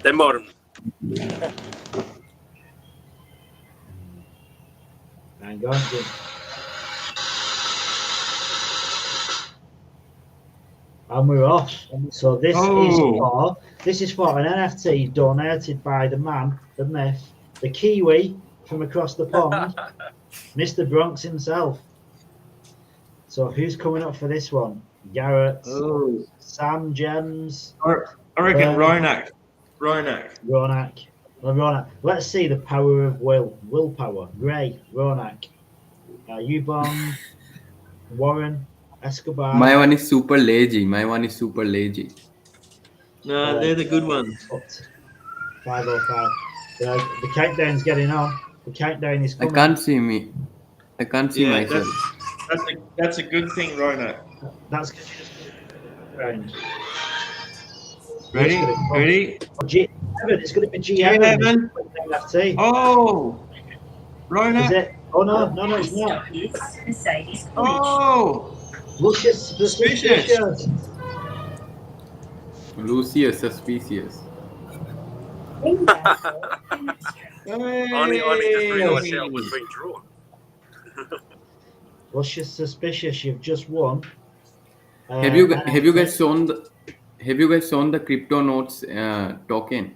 [SPEAKER 5] They're modern.
[SPEAKER 2] Hang on. And we're off. So this
[SPEAKER 6] Oh.
[SPEAKER 2] is for an NFT donated by the man, the myth, the Kiwi from across the pond, Mr. Bronx himself. So who's coming up for this one? Garrett,
[SPEAKER 6] Oh.
[SPEAKER 2] Sam, Gems.
[SPEAKER 6] I reckon Ronak.
[SPEAKER 2] Ronak. Well, Ronak. Let's see the power of willpower. Gray, Ronak. Ubong, Warren, Escobar.
[SPEAKER 4] My one is super lazy.
[SPEAKER 6] No, they're the good ones.
[SPEAKER 2] 505. The countdown's getting on. The countdown is coming.
[SPEAKER 4] I can't see me. I can't see myself.
[SPEAKER 6] That's a good thing, Ronak.
[SPEAKER 2] That's round.
[SPEAKER 6] Ready?
[SPEAKER 2] It's going to be G7.
[SPEAKER 6] Oh, Ronak.
[SPEAKER 2] Is it? Oh no, it's not.
[SPEAKER 6] Oh,
[SPEAKER 2] Lucius suspicious.
[SPEAKER 4] Lucius suspicious.
[SPEAKER 5] Only just realised how it was being drawn.
[SPEAKER 2] Lucius suspicious. You've just won.
[SPEAKER 4] Have you guys shown the crypto notes token?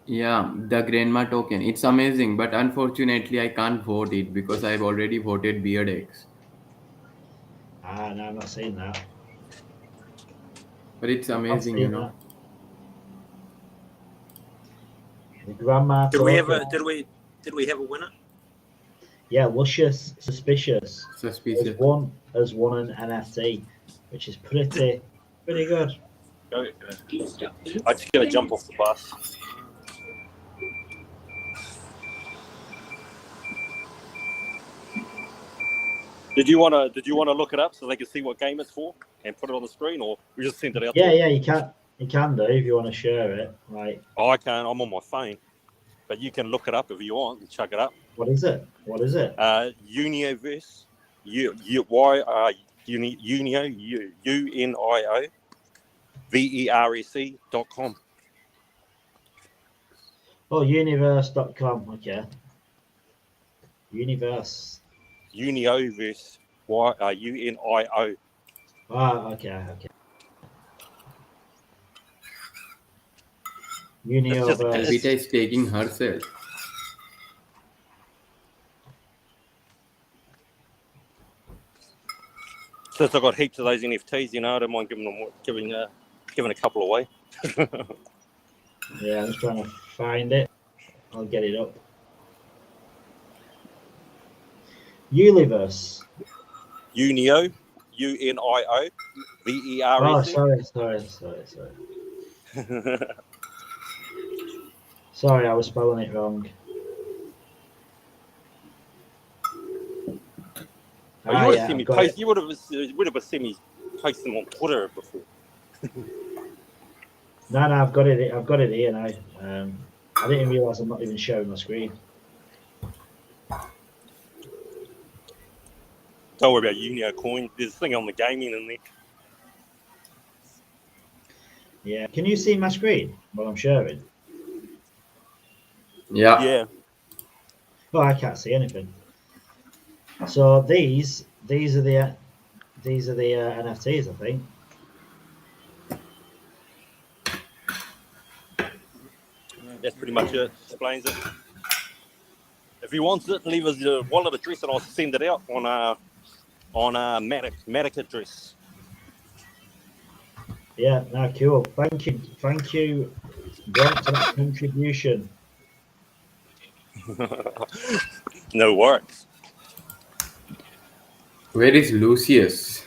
[SPEAKER 4] Yeah, the grandma token. It's amazing, but unfortunately I can't vote it because I've already voted BeardX.
[SPEAKER 2] No, I'm not saying that.
[SPEAKER 4] But it's amazing, you know.
[SPEAKER 2] The grandma
[SPEAKER 5] Did we have a winner?
[SPEAKER 2] Yeah, Lucius suspicious. Has won an NFT, which is pretty good.
[SPEAKER 5] I just gotta jump off the bus. Did you wanna look it up so they can see what game it's for and put it on the screen, or we just send it out?
[SPEAKER 2] Yeah, you can do if you want to share it. Right.
[SPEAKER 5] Oh, I can. I'm on my phone, but you can look it up if you want and chuck it up.
[SPEAKER 2] What is it?
[SPEAKER 5] Unioverse, Unio, UNIOVERSE.com.
[SPEAKER 2] Oh, universe.com. Okay. Universe.
[SPEAKER 5] Unioverse, UNIO.
[SPEAKER 2] Okay. Unioverse.
[SPEAKER 4] Vita is taking herself.
[SPEAKER 5] Since I got heaps of those NFTs, I don't mind giving a couple away.
[SPEAKER 2] Yeah, I'm just trying to find it. I'll get it up. Universe.
[SPEAKER 5] Unio, UNIO, VERSE.
[SPEAKER 2] Oh, sorry. Sorry, I was spelling it wrong.
[SPEAKER 5] You would have seen me post them on Twitter before.
[SPEAKER 2] No, I've got it here now. I didn't realise I'm not even showing my screen.
[SPEAKER 5] Don't worry about Unio coin. There's a thing on the gaming in there.
[SPEAKER 2] Yeah. Can you see my screen while I'm sharing?
[SPEAKER 4] Yeah.
[SPEAKER 2] Oh, I can't see anything. So these are the NFTs, I think.
[SPEAKER 5] That's pretty much it. Explains it. If you want it, leave us your wallet address and I'll send it out on Matic address.
[SPEAKER 2] Yeah, no, cool. Thank you, Grant, for that contribution.
[SPEAKER 5] No worries.
[SPEAKER 4] Where is Lucius?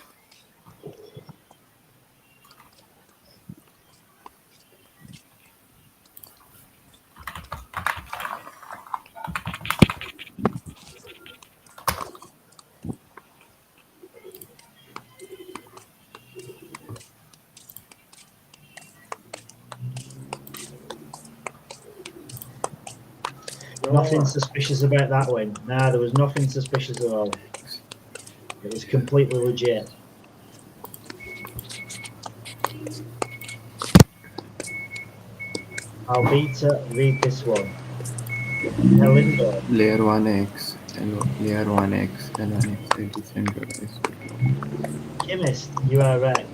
[SPEAKER 2] Nothing suspicious about that one. Nah, there was nothing suspicious at all. It was completely legit. I'll read this one.
[SPEAKER 4] Layer 1X. Layer 1x, L1x, decentralized.
[SPEAKER 2] Chemist, you are right.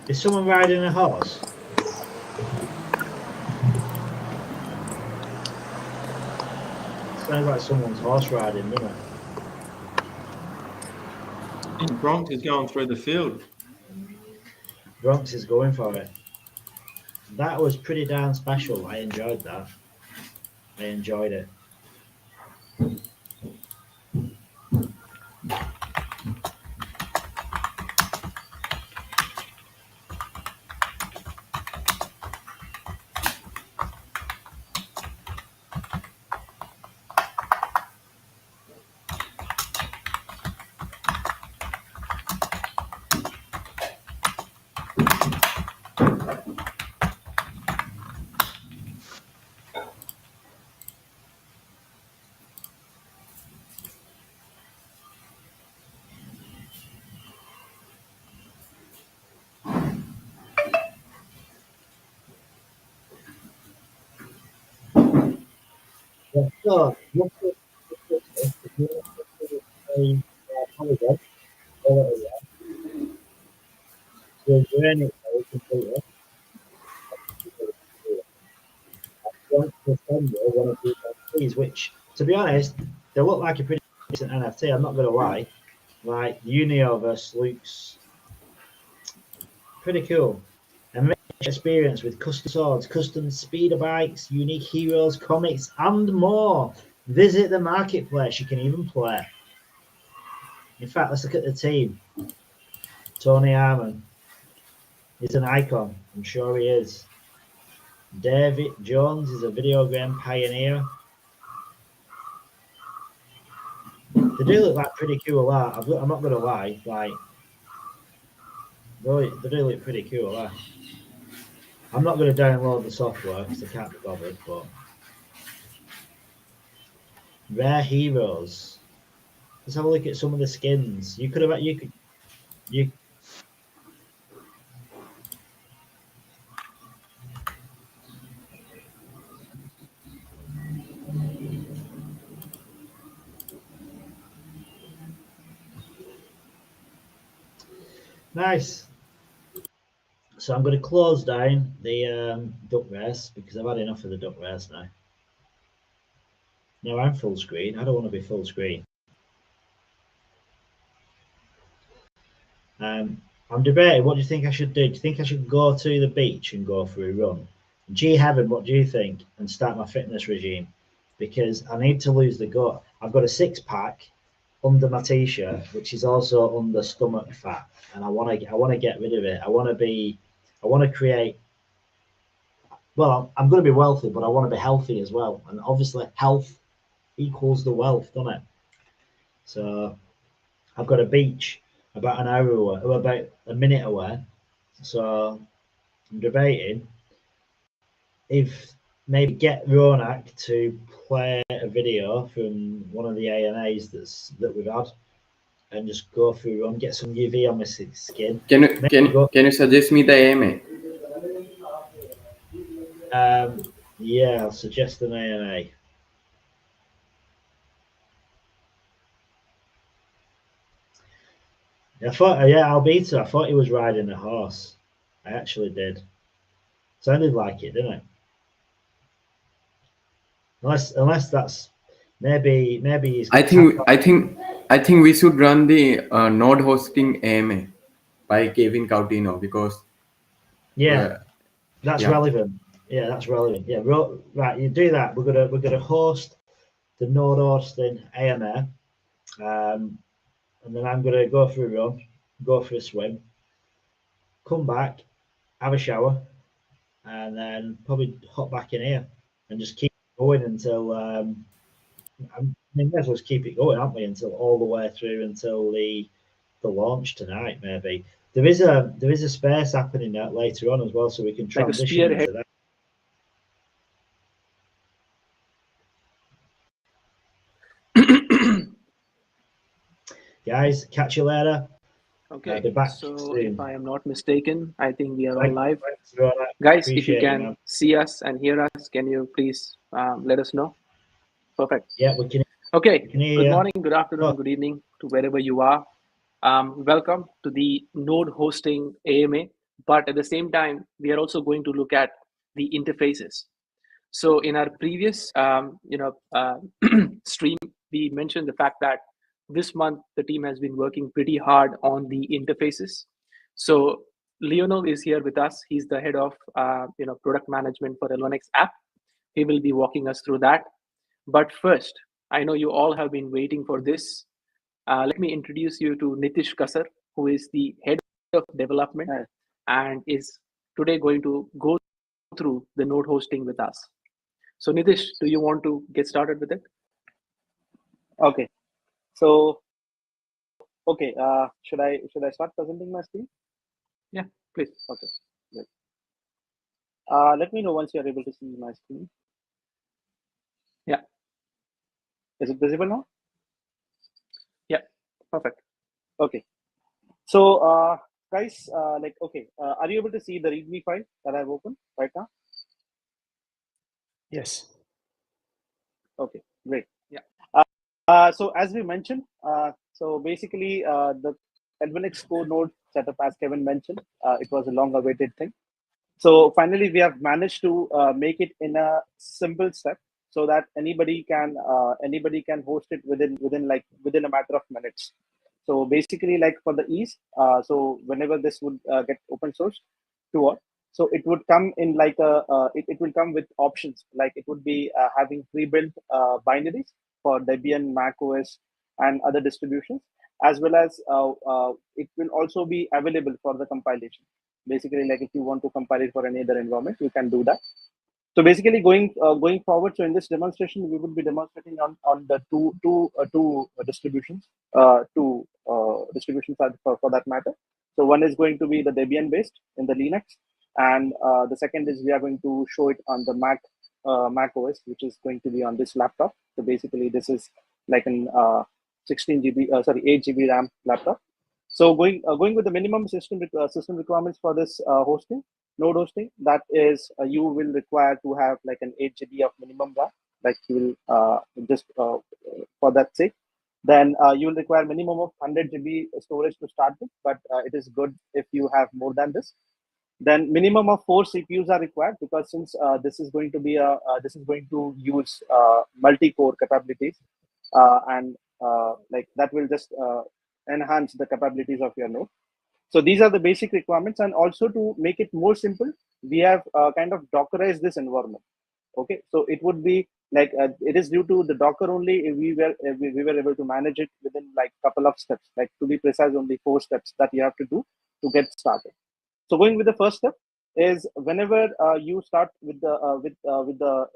[SPEAKER 2] Is someone riding a horse? Sounds like someone's horse riding, doesn't it?
[SPEAKER 6] Bronx is going through the field.
[SPEAKER 2] Bronx is going for it. That was pretty darn special. I enjoyed that. I enjoyed it. So, Polygon, so journey is completed. One of these NFTs, which, to be honest, they look like a pretty decent NFT. I'm not going to lie. Like, the Universe looks pretty cool. And experience with custom swords, custom speeder bikes, unique heroes, comics, and more. Visit the marketplace. You can even play. In fact, let's look at the team. Tony Harmon. He's an icon. I'm sure he is. David Jones is a video game pioneer. They do look like pretty cool art. I'm not going to lie. Like, they do look pretty cool art. I'm not going to download the software because I can't be bothered, but rare heroes. Let's have a look at some of the skins. You nice. So I'm going to close down the duck race because I've had enough of the duck race now. No, I'm full screen. I don't want to be full screen. I'm debating. What do you think I should do? Do you think I should go to the beach and go for a run? G Heaven, what do you think? And start my fitness regime because I need to lose the gut. I've got a 6-pack under my t-shirt, which is also under stomach fat, and I want to get rid of it. I want to create. Well, I'm going to be wealthy, but I want to be healthy as well. And obviously, health equals the wealth, doesn't it? So I've got a beach about an hour away, or about a minute away. So I'm debating if maybe get Ronak to play a video from one of the ANAs that we've had, and just go through and get some UV on my skin.
[SPEAKER 4] Can you suggest me the AMA?
[SPEAKER 2] Yeah, I'll suggest an ANA. I thought, yeah, Albita. I thought he was riding a horse. I actually did. Sounded like it, didn't it? Unless that's maybe he's.
[SPEAKER 4] I think we should run the node hosting AMA by Kevin Coutinho because
[SPEAKER 2] that's relevant. Yeah, that's relevant. Yeah, right. You do that. We're gonna host the node hosting AMA, and then I'm gonna go for a run, go for a swim, come back, have a shower, and then probably hop back in here and just keep going until. I mean, may as well just keep it going, aren't we? Until all the way through until the launch tonight, maybe. There is a space happening that later on as well, so we can transition into that. Guys, catch you later.
[SPEAKER 14] Okay,
[SPEAKER 2] They're back
[SPEAKER 14] so
[SPEAKER 2] soon.
[SPEAKER 14] if I am not mistaken, I think we are all
[SPEAKER 2] Thank-
[SPEAKER 14] live.
[SPEAKER 2] thanks, Rona.
[SPEAKER 14] Guys, if you
[SPEAKER 2] Appreciate
[SPEAKER 14] can
[SPEAKER 2] man.
[SPEAKER 14] see us and hear us, can you please let us know? Perfect.
[SPEAKER 2] Yeah, we can.
[SPEAKER 14] Okay,
[SPEAKER 2] We can hear
[SPEAKER 14] good
[SPEAKER 2] you.
[SPEAKER 14] morning, good afternoon,
[SPEAKER 2] Go.
[SPEAKER 14] good evening to wherever you are. Welcome to the node hosting AMA, but at the same time, we are also going to look at the interfaces. So in our previous stream, we mentioned the fact that this month the team has been working pretty hard on the interfaces. So Lionel is here with us. He's the head of product management for Avalanche app. He will be walking us through that. But first, I know you all have been waiting for this. Let me introduce you to Nitish Kasar, who is the head of development and is today going to go through the node hosting with us. So Nitish, do you want to get started with it?
[SPEAKER 10] Okay. So, okay. Should I start presenting my screen?
[SPEAKER 14] Yeah, please.
[SPEAKER 10] Okay. Great. Let me know once you are able to see my screen.
[SPEAKER 14] Yeah.
[SPEAKER 10] Is it visible now?
[SPEAKER 14] Yeah. Perfect.
[SPEAKER 10] Okay. So, guys, are you able to see the README file that I've opened right now?
[SPEAKER 14] Yes.
[SPEAKER 10] Okay, great.
[SPEAKER 14] Yeah.
[SPEAKER 10] So as we mentioned, so basically the Avalanche core node setup, as Kevin mentioned, it was a long-awaited thing. So finally, we have managed to make it in a simple step, so that anybody can host it within a matter of minutes. So basically, like for the ease, so whenever this would get open source to all, so it would come in like it will come with options, like it would be having pre-built binaries for Debian, Mac OS, and other distributions, as well as it will also be available for the compilation. Basically, like if you want to compile it for any other environment, you can do that. So basically, going forward, so in this demonstration, we will be demonstrating on the two distributions, distributions for that matter. So one is going to be the Debian based in the Linux, and the second is we are going to show it on the Mac OS, which is going to be on this laptop. So basically, this is like an 8 GB RAM laptop. So going with the minimum system requirements for this node hosting, that is you will require to have like an 8 GB of minimum RAM, like you will just for that sake. Then you will require minimum of 100 GB storage to start with, but it is good if you have more than this. Then minimum of 4 CPUs are required, because since this is going to use multi-core capabilities, and like that will just enhance the capabilities of your node. So these are the basic requirements, and also to make it more simple, we have kind of Dockerized this environment. Okay, so it would be like it is due to the Docker only. We were able to manage it within like couple of steps. Like to be precise, only 4 steps that you have to do to get started. So going with the first step is whenever you start with the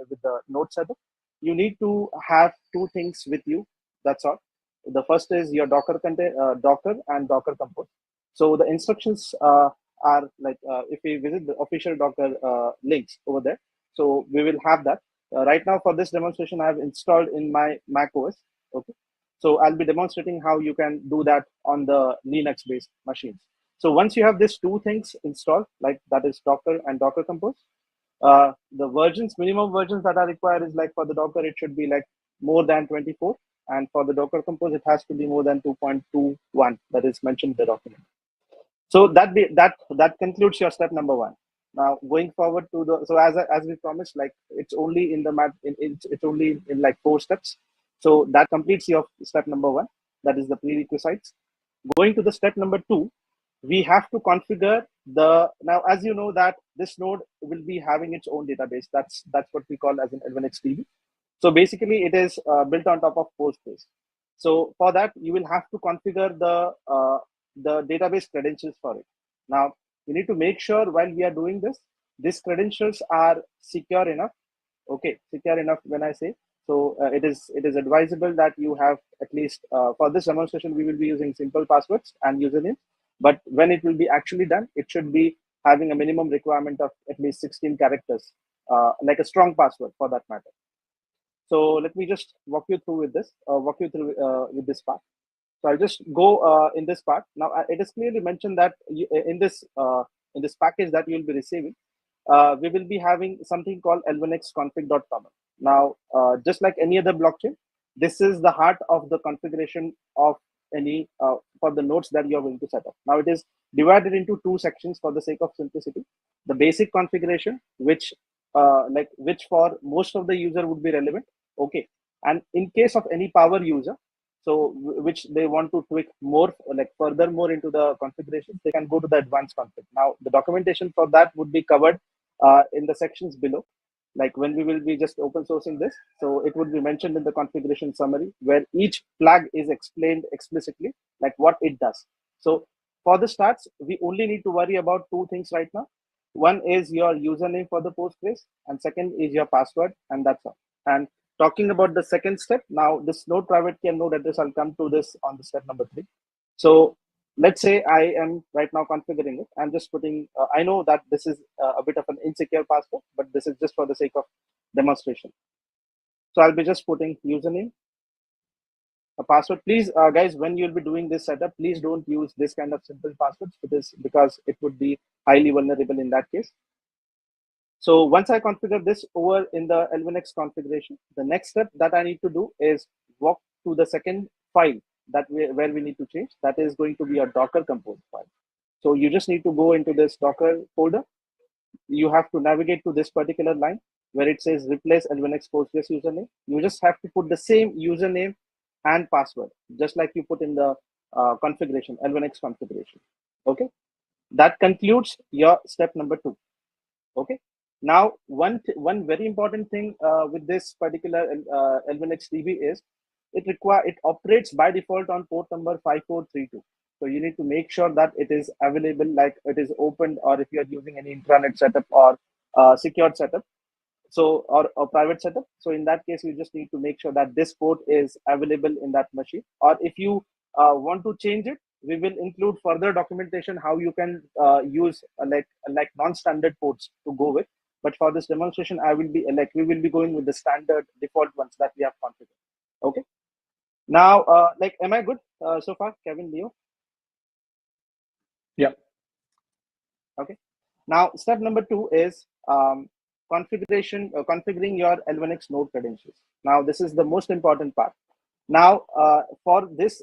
[SPEAKER 10] node setup, you need to have 2 things with you. That's all. The first is your Docker and Docker Compose. So the instructions are like if we visit the official Docker links over there, so we will have that. Right now for this demonstration, I have installed in my Mac OS. Okay, so I'll be demonstrating how you can do that on the Linux-based machines. So once you have these 2 things installed, like that is Docker and Docker Compose, the minimum versions that are required is like for the Docker, it should be like more than 24. And for the Docker Compose, it has to be more than 2.21 that is mentioned in the document. So that concludes your step number 1. Now going forward to the, so as we promised, like it's only in the it's only in like 4 steps. So that completes your step number 1. That is the prerequisites. Going to the step number 2, we have to configure now as you know that this node will be having its own database. That's what we call as an Avalanche DB. So basically it is built on top of Postgres. So for that, you will have to configure the database credentials for it. Now you need to make sure while we are doing this, these credentials are secure enough. Okay, secure enough when I say. So it is advisable that you have at least for this demonstration, we will be using simple passwords and usernames. But when it will be actually done, it should be having a minimum requirement of at least 16 characters, like a strong password for that matter. So let me just walk you through with this part. So I'll just go in this part. Now it is clearly mentioned that in this package that you'll be receiving, we will be having something called l1xconfig.common. Now, just like any other blockchain, this is the heart of the configuration of any for the nodes that you're going to set up. Now, it is divided into two sections for the sake of simplicity. The basic configuration, which for most of the user would be relevant. Okay, and in case of any power user, so which they want to tweak more, like furthermore into the configuration, they can go to the advanced config. Now, the documentation for that would be covered in the sections below. Like when we will be just open sourcing this, so it would be mentioned in the configuration summary where each flag is explained explicitly, like what it does. So for the starts, we only need to worry about two things right now. One is your username for the Postgres, and second is your password, and that's all. And talking about the second step, now this node private key and node address, I'll come to this on the step number 3. So let's say I am right now configuring it. I'm just putting, I know that this is a bit of an insecure password, but this is just for the sake of demonstration. So I'll be just putting username, a password. Please, guys, when you'll be doing this setup, please don't use this kind of simple passwords because it would be highly vulnerable in that case. So once I configure this over in the L1X configuration, the next step that I need to do is walk to the second file where we need to change. That is going to be a Docker compose file. So you just need to go into this Docker folder. You have to navigate to this particular line where it says replace L1X Postgres username. You just have to put the same username and password, just like you put in the configuration, L1X configuration. Okay, that concludes your step number 2. Okay. Now, one very important thing with this particular L1X DB is it operates by default on port number 5432. So you need to make sure that it is available, like it is opened, or if you are using any intranet setup or secured setup, so or private setup. So in that case, you just need to make sure that this port is available in that machine. Or if you want to change it, we will include further documentation how you can use like non-standard ports to go with. But for this demonstration, we will be going with the standard default ones that we have configured. Okay. Now, am I good so far, Kevin, Leo?
[SPEAKER 14] Yeah.
[SPEAKER 10] Okay. Now, step number 2 is configuring your L1X node credentials. Now, this is the most important part. Now, for this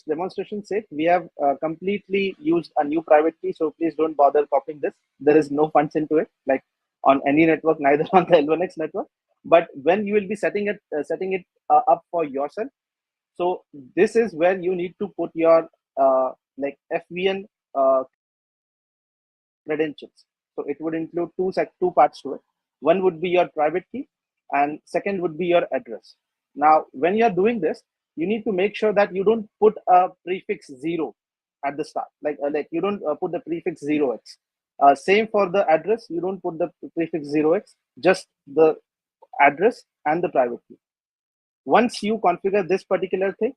[SPEAKER 10] demonstration sake, we have completely used a new private key. So please don't bother copying this. There is no funds into it, like on any network, neither on the L1X network. But when you will be setting it up for yourself, so this is where you need to put your FVN credentials. So it would include two parts to it. One would be your private key, and second would be your address. Now, when you're doing this, you need to make sure that you don't put a prefix 0 at the start. Like you don't put the prefix 0x. Same for the address. You don't put the prefix 0x, just the address and the private key. Once you configure this particular thing,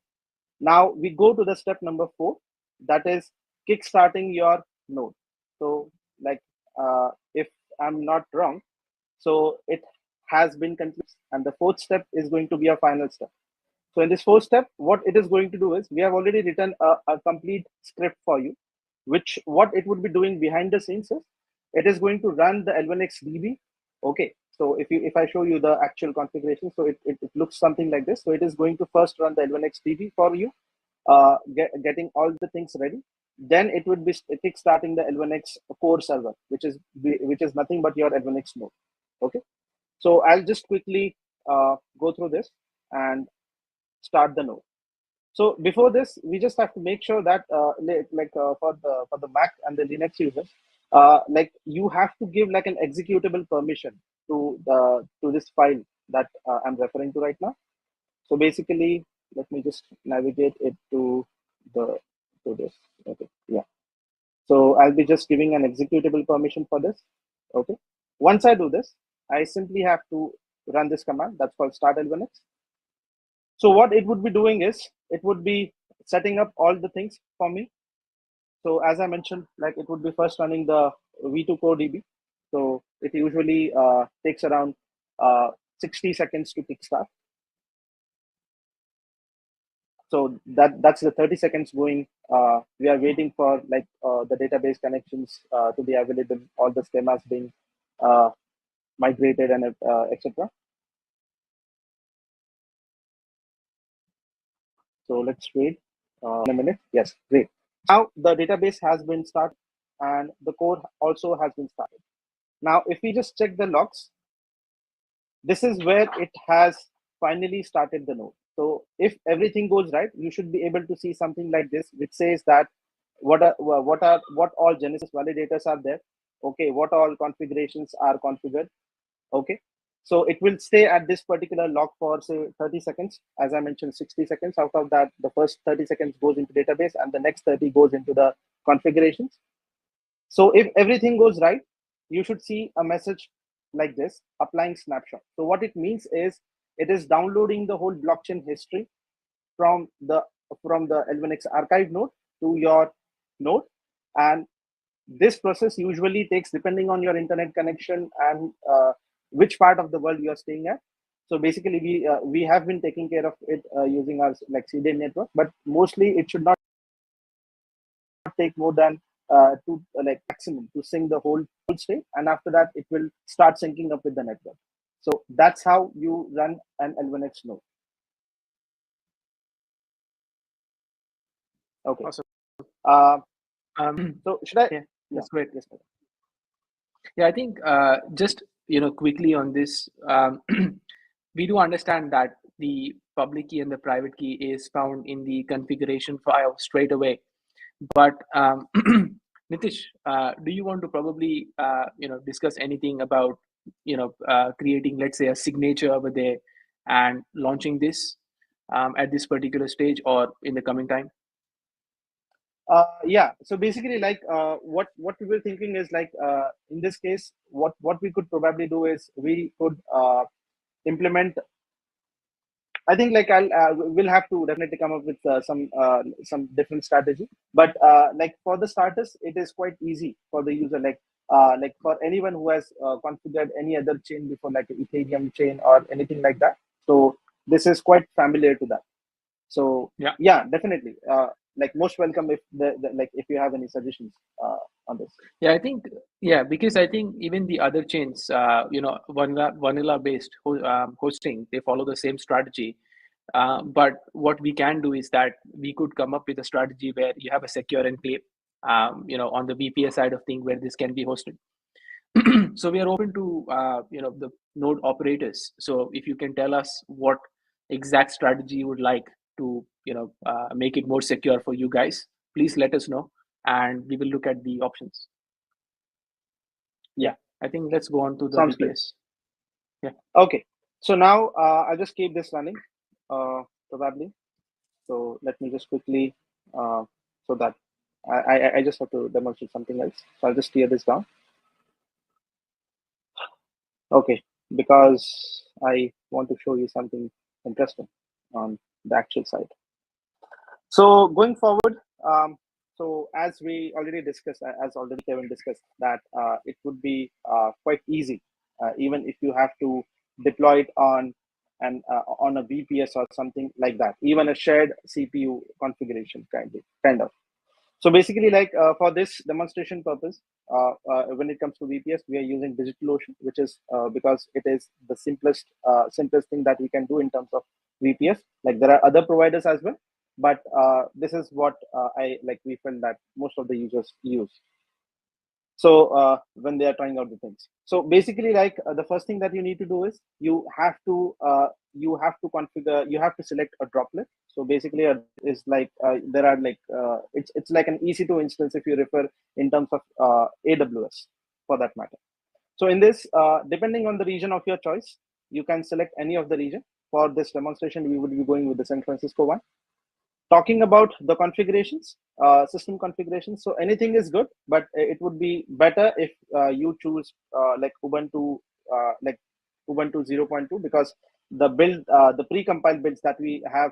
[SPEAKER 10] now we go to the step number 4, that is kickstarting your node. So if I'm not wrong, so it has been concluded, and the 4th step is going to be a final step. So in this 4th step, what it is going to do is we have already written a complete script for you, which what it would be doing behind the scenes is it is going to run the L1X DB. Okay, so if I show you the actual configuration, so it looks something like this. So it is going to first run the L1X DB for you, getting all the things ready. Then it would be kickstarting the L1X core server, which is nothing but your L1X node. Okay, so I'll just quickly go through this and start the node. So before this, we just have to make sure that for the Mac and the Linux users, you have to give like an executable permission to this file that I'm referring to right now. So basically, let me just navigate it to this. Okay, yeah. So I'll be just giving an executable permission for this. Okay. Once I do this, I simply have to run this command that's called start L1X. So what it would be doing is it would be setting up all the things for me. So as I mentioned, like it would be first running the V2 core DB. So it usually takes around 60 seconds to kickstart. So that's the 30 seconds going. We are waiting for like the database connections to be available, all the schemas being migrated and etc. So let's wait in a minute. Yes, great. Now the database has been started and the code also has been started. Now, if we just check the logs, this is where it has finally started the node. So if everything goes right, you should be able to see something like this, which says that what all Genesis validators are there. Okay, what all configurations are configured. Okay, so it will stay at this particular log for say 30 seconds. As I mentioned, 60 seconds. Out of that, the first 30 seconds goes into database and the next 30 goes into the configurations. So if everything goes right, you should see a message like this, applying snapshot. So what it means is it is downloading the whole blockchain history from the L1x archive node to your node. And this process usually takes, depending on your internet connection and which part of the world you are staying at. So basically we have been taking care of it using our like CDN network, but mostly it should not take more than like maximum to sync the whole state, and after that it will start syncing up with the network. So that's how you run an L1x node. Okay.
[SPEAKER 14] Awesome.
[SPEAKER 10] So should I?
[SPEAKER 14] Yeah. That's
[SPEAKER 10] Yeah.
[SPEAKER 14] great.
[SPEAKER 10] Yes.
[SPEAKER 14] Yeah, I think just quickly on this, we do understand that the public key and the private key is found in the configuration file straight away. But Nitish, do you want to probably discuss anything about creating, let's say, a signature over there and launching this at this particular stage or in the coming time?
[SPEAKER 10] Yeah, so basically like what we were thinking is like in this case what we could probably do is we could implement, I think like we'll have to definitely come up with some different strategy, but like for the starters it is quite easy for the user, like for anyone who has configured any other chain before, like an Ethereum chain or anything like that. So this is quite familiar to that. So yeah, definitely like most welcome if like if you have any suggestions on this.
[SPEAKER 14] Yeah, I think because I think even the other chains, vanilla based hosting, they follow the same strategy. But what we can do is that we could come up with a strategy where you have a secure enclave, on the VPS side of things where this can be hosted. So we are open to the node operators. So if you can tell us what exact strategy you would like to make it more secure for you guys, please let us know and we will look at the options. Yeah, I think let's go on to the VPS. Yeah.
[SPEAKER 10] Okay, so now I'll just keep this running probably. So let me just quickly so that I just have to demonstrate something else. So I'll just clear this down. Okay, because I want to show you something interesting on the actual side. So going forward, so as we already discussed, as already Kevin discussed, that it would be quite easy, even if you have to deploy it on a VPS or something like that, even a shared CPU configuration kind of. So basically, like for this demonstration purpose, when it comes to VPS, we are using DigitalOcean, which is because it is the simplest thing that we can do in terms of VPS. Like there are other providers as well, but this is what we felt that most of the users use. So when they are trying out the things. So basically, like the first thing that you need to do is you have to configure, you have to select a droplet. So basically is like there are like it's like an EC2 instance if you refer in terms of AWS for that matter. So in this, depending on the region of your choice, you can select any of the region. For this demonstration, we would be going with the San Francisco one. Talking about the configurations, system configurations, so anything is good, but it would be better if you choose like Ubuntu 0.2, because the build, the pre-compiled builds that we have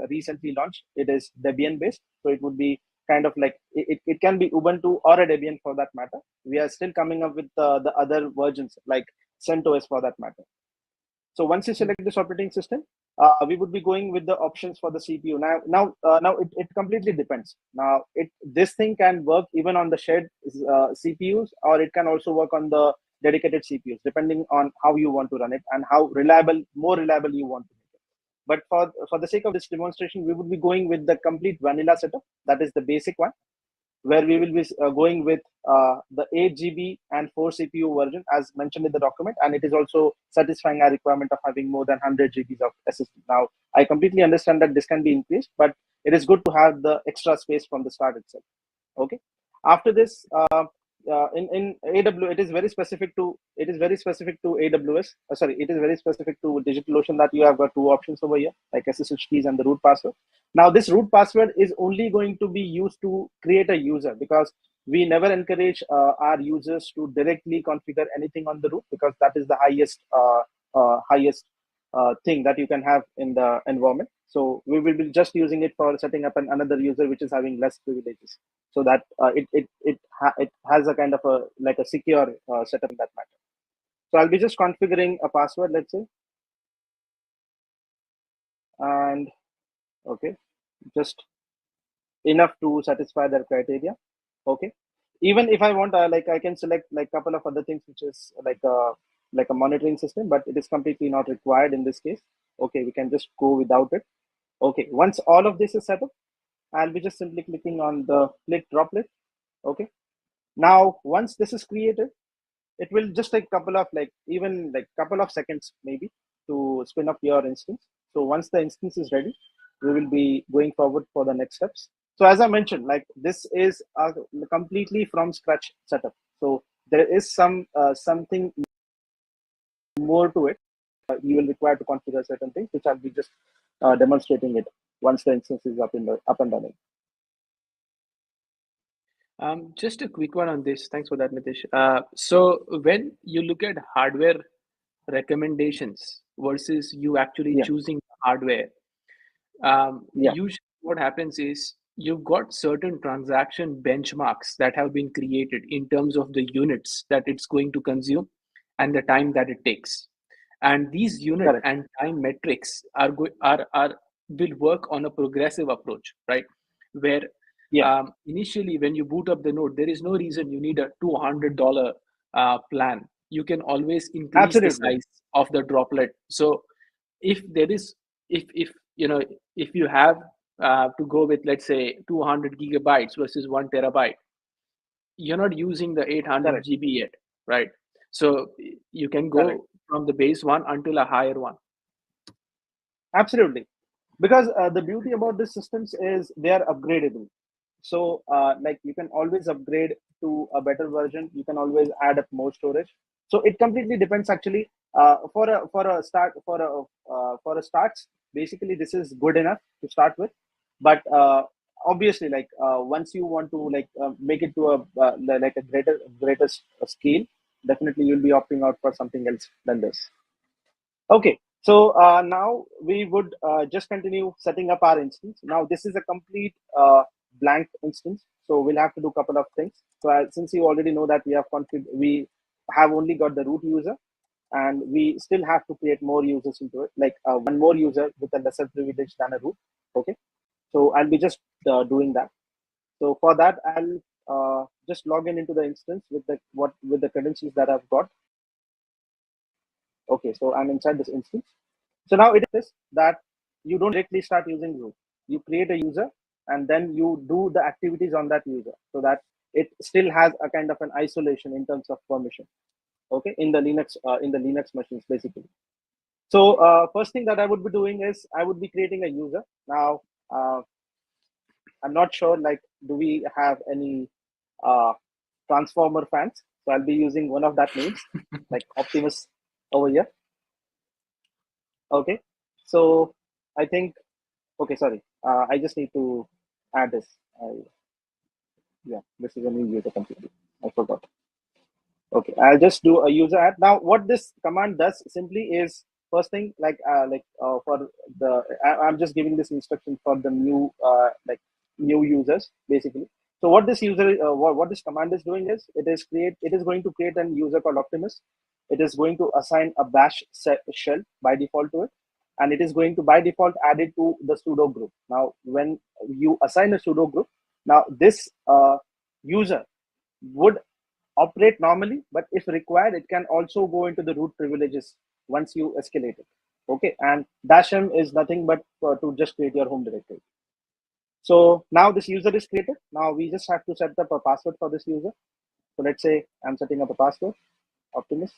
[SPEAKER 10] recently launched, it is Debian based. So it would be kind of like, it can be Ubuntu or a Debian for that matter. We are still coming up with the other versions like CentOS for that matter. So once you select this operating system, we would be going with the options for the CPU. Now it completely depends. Now this thing can work even on the shared CPUs, or it can also work on the dedicated CPUs, depending on how you want to run it and how more reliable you want to make it. But for the sake of this demonstration, we would be going with the complete vanilla setup. That is the basic one, where we will be going with the 8 GB and 4 CPU version as mentioned in the document, and it is also satisfying our requirement of having more than 100 GBs of SSD. Now, I completely understand that this can be increased, but it is good to have the extra space from the start itself. Okay. After this, in AWS, it is very specific to AWS. Sorry, it is very specific to DigitalOcean that you have got two options over here, like SSH keys and the root password. Now, this root password is only going to be used to create a user, because we never encourage our users to directly configure anything on the root, because that is the highest thing that you can have in the environment. So we will be just using it for setting up another user which is having less privileges, so that it has a kind of a secure setup in that matter. So I'll be just configuring a password, let's say, and okay, just enough to satisfy their criteria. Okay, even if I want, I can select like a couple of other things, which is like a monitoring system, but it is completely not required in this case. Okay, we can just go without it. Okay, once all of this is set up, I'll be just simply clicking on the click droplet. Okay, now once this is created, it will just take couple of seconds maybe to spin up your instance. So once the instance is ready, we will be going forward for the next steps. So as I mentioned, like this is a completely from scratch setup. So there is something more to it. You will require to configure certain things, which I'll be just demonstrating it once the instance is up and running.
[SPEAKER 14] Just a quick one on this. Thanks for that, Nitish. So when you look at hardware recommendations versus you actually choosing hardware, usually what happens is you've got certain transaction benchmarks that have been created in terms of the units that it's going to consume and the time that it takes. And these unit and time metrics will work on a progressive approach, right? Where initially when you boot up the node, there is no reason you need a $200 plan. You can always increase the size of the droplet. So if there is, if you have to go with, let's say, 200 gigabytes versus 1 terabyte, you're not using the 800 GB yet, right? So you can go from the base one until a higher one.
[SPEAKER 10] Absolutely, because the beauty about these systems is they are upgradable. So like you can always upgrade to a better version. You can always add up more storage. So it completely depends actually. For a starts, basically this is good enough to start with. But obviously, like once you want to make it to a greater scale, definitely you'll be opting out for something else than this. Okay, so now we would just continue setting up our instance. Now this is a complete blank instance, so we'll have to do a couple of things. So since you already know that we have only got the root user, and we still have to create more users into it, like one more user with a lesser privilege than a root. Okay, so I'll be just doing that. So for that, I'll just log into the instance with the credentials that I've got. Okay, so I'm inside this instance. So now it is that you don't directly start using root. You create a user and then you do the activities on that user, so that it still has a kind of an isolation in terms of permission. Okay, in the Linux machines basically. So first thing that I would be doing is I would be creating a user. Now I'm not sure, like, do we have any Transformer fans? So I'll be using one of that names, like Optimus over here. Okay, so I think, okay, sorry, I just need to add this. Yeah, this is a new user completely. I forgot. Okay, I'll just do a user add. Now, what this command does simply is, first thing, for the, I'm just giving this instruction for the new new users basically. So what this what this command is doing is it is going to create a user called Optimus. It is going to assign a bash shell by default to it, and it is going to by default add it to the sudo group. Now, when you assign a sudo group, now this user would operate normally, but if required, it can also go into the root privileges once you escalate it. Okay, and -m is nothing but to just create your home directory. So now this user is created. Now we just have to set up a password for this user. So let's say I'm setting up a password, Optimism.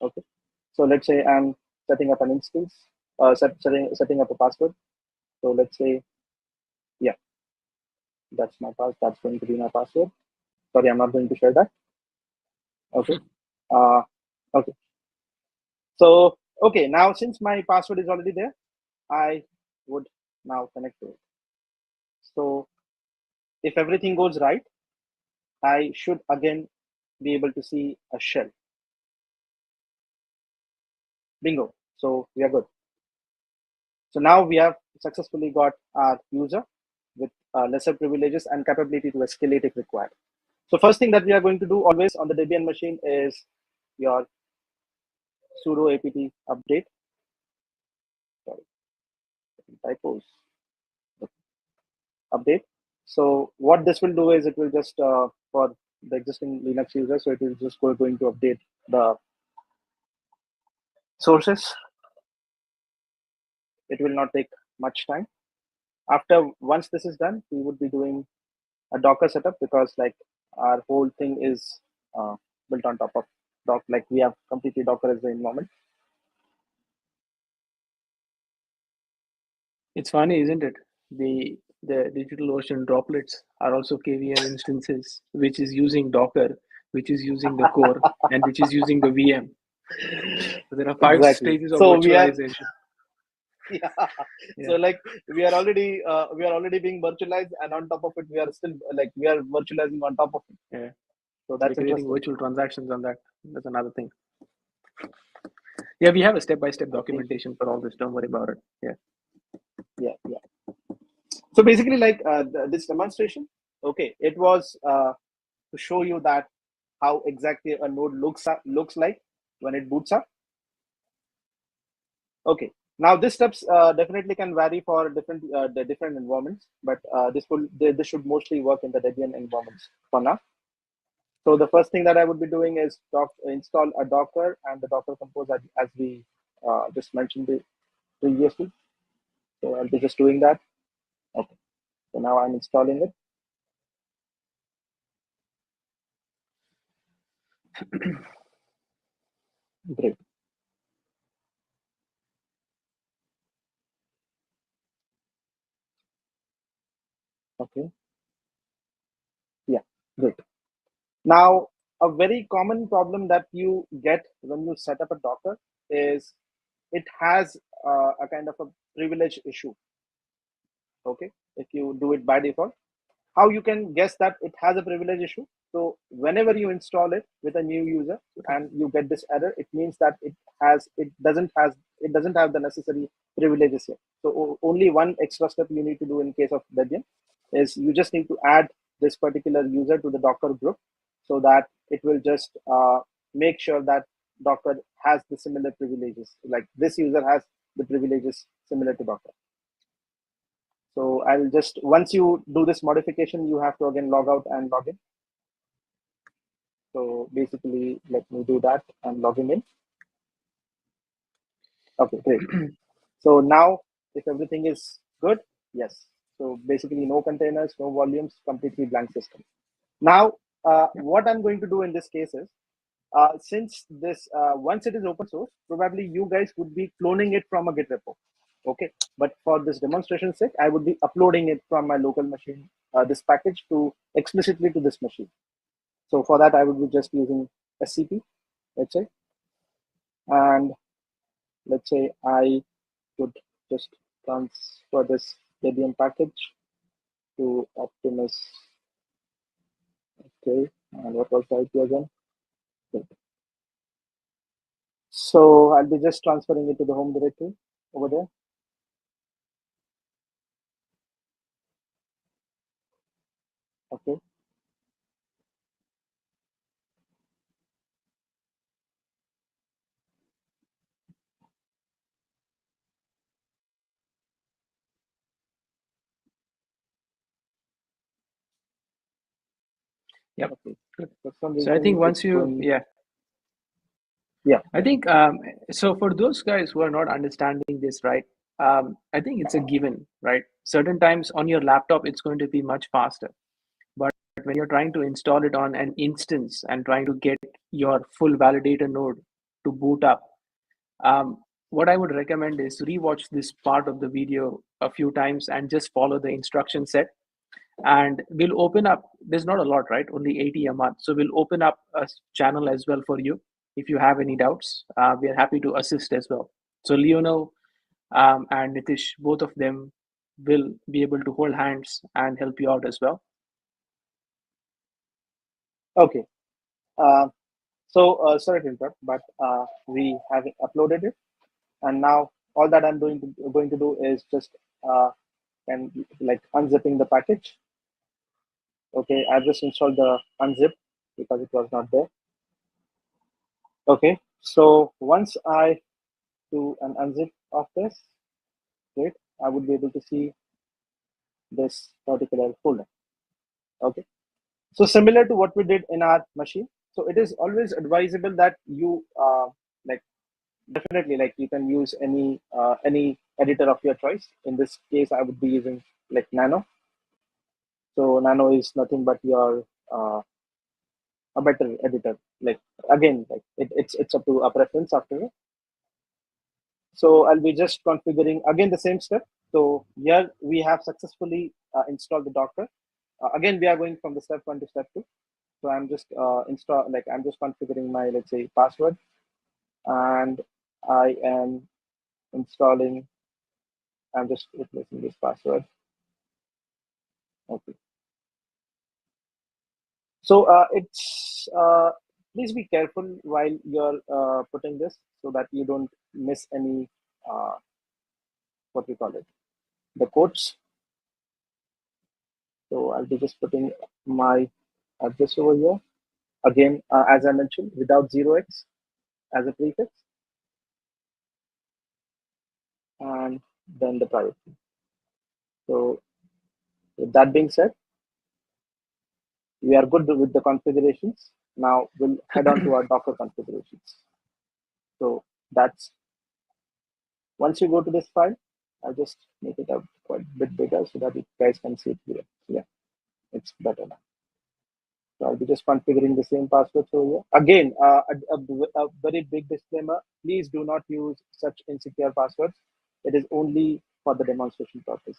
[SPEAKER 10] Okay. So let's say I'm setting up an instance, setting up a password. So let's say, yeah, that's my password. That's going to be my password. Sorry, I'm not going to share that. Okay. Okay. So, okay, now since my password is already there, I would now connect to it. So if everything goes right, I should again be able to see a shell. Bingo. So we are good. So now we have successfully got our user with lesser privileges and capability to escalate if required. So first thing that we are going to do always on the Debian machine is your sudo apt update. Sorry, typos. Update. So what this will do is it will just for the existing Linux user, so it is just going to update the sources. It will not take much time. After once this is done, we would be doing a Docker setup, because like our whole thing is built on top of Docker. Like we have completely Docker as the environment.
[SPEAKER 14] It's funny, isn't it? The DigitalOcean droplets are also KVM instances, which is using Docker, which is using the core, and which is using the VM. So there are 5
[SPEAKER 10] Exactly.
[SPEAKER 14] stages of
[SPEAKER 10] So
[SPEAKER 14] virtualization.
[SPEAKER 10] Yeah.
[SPEAKER 14] Yeah.
[SPEAKER 10] So like we are already being virtualized, and on top of it, we are still like we are virtualizing on top of it.
[SPEAKER 14] Yeah.
[SPEAKER 10] So that's
[SPEAKER 14] we're creating
[SPEAKER 10] interesting.
[SPEAKER 14] virtual transactions on that. That's another thing. Yeah, we have a step-by-step documentation for all this. Don't worry about it.
[SPEAKER 10] Yeah. So basically, like this demonstration, okay, it was to show you that how exactly a node looks like when it boots up. Okay. Now this steps definitely can vary for the different environments, but this should mostly work in the Debian environments for now. So the first thing that I would be doing is install a Docker and the Docker Compose as we just mentioned previously. So I'll be just doing that. Okay. So now I'm installing it. Great. Okay. Yeah, good. Now, a very common problem that you get when you set up a Docker is it has a kind of a privilege issue. Okay, if you do it by default, how you can guess that it has a privilege issue? So whenever you install it with a new user and you get this error, it means that it doesn't have the necessary privileges yet. So only one extra step you need to do in case of Debian is you just need to add this particular user to the Docker group, so that it will just make sure that Docker has the similar privileges. Like this user has the privileges similar to Docker. So I'll just, once you do this modification, you have to again log out and log in. So basically, let me do that. I'm logging in. Okay, great. So now, if everything is good, yes. So basically, no containers, no volumes, completely blank system. Now, what I'm going to do in this case is, since this, once it is open source, probably you guys would be cloning it from a Git repo. Okay, but for this demonstration sake, I would be uploading it from my local machine, this package to explicitly to this machine. So for that, I would be just using SCP, let's say, and let's say I would just transfer this Debian package to Optimus. Okay, and what was the IP again? Okay. So I'll be just transferring it to the home directory over there. Okay.
[SPEAKER 14] Yep.
[SPEAKER 10] Okay. Good. For some
[SPEAKER 14] So I think
[SPEAKER 10] reason
[SPEAKER 14] once
[SPEAKER 10] it's
[SPEAKER 14] you,
[SPEAKER 10] going.
[SPEAKER 14] yeah,
[SPEAKER 10] Yeah.
[SPEAKER 14] I think so. For those guys who are not understanding this, right? I think it's a given, right? Certain times on your laptop, it's going to be much faster. But when you're trying to install it on an instance and trying to get your full validator node to boot up, what I would recommend is rewatch this part of the video a few times and just follow the instruction set. And we'll open up, there's not a lot, right? Only 80 a month. So we'll open up a channel as well for you. If you have any doubts, we are happy to assist as well. So Leonel and Nitish, both of them will be able to hold hands and help you out as well.
[SPEAKER 10] Okay. Sorry to interrupt, but we have uploaded it, and now all that I'm going to do is just and like unzipping the package. Okay, I've just installed the unzip because it was not there. Okay, so once I do an unzip of this, great, I would be able to see this particular folder. Okay, so similar to what we did in our machine. So it is always advisable that you like definitely like you can use any editor of your choice. In this case, I would be using like Nano. So Nano is nothing but your a better editor. Like again, like it's up to a preference after. So I'll be just configuring again the same step. So here we have successfully installed the Docker. Again, we are going from the step 1 to step 2. So I'm just I'm just configuring my, let's say, password, and I am installing. I'm just replacing this password. Okay. So it's please be careful while you're putting this so that you don't miss any what we call it, the quotes. So I'll be just putting my address over here. Again, as I mentioned, without 0x as a prefix, and then the private key. So with that being said, we are good with the configurations. Now we'll head on to our Docker configurations. So that's, once you go to this file, I'll just make it a quite a bit bigger so that you guys can see it here. Yeah, it's better now. So I'll be just configuring the same passwords over here. Again, a very big disclaimer, please do not use such insecure passwords. It is only for the demonstration purpose.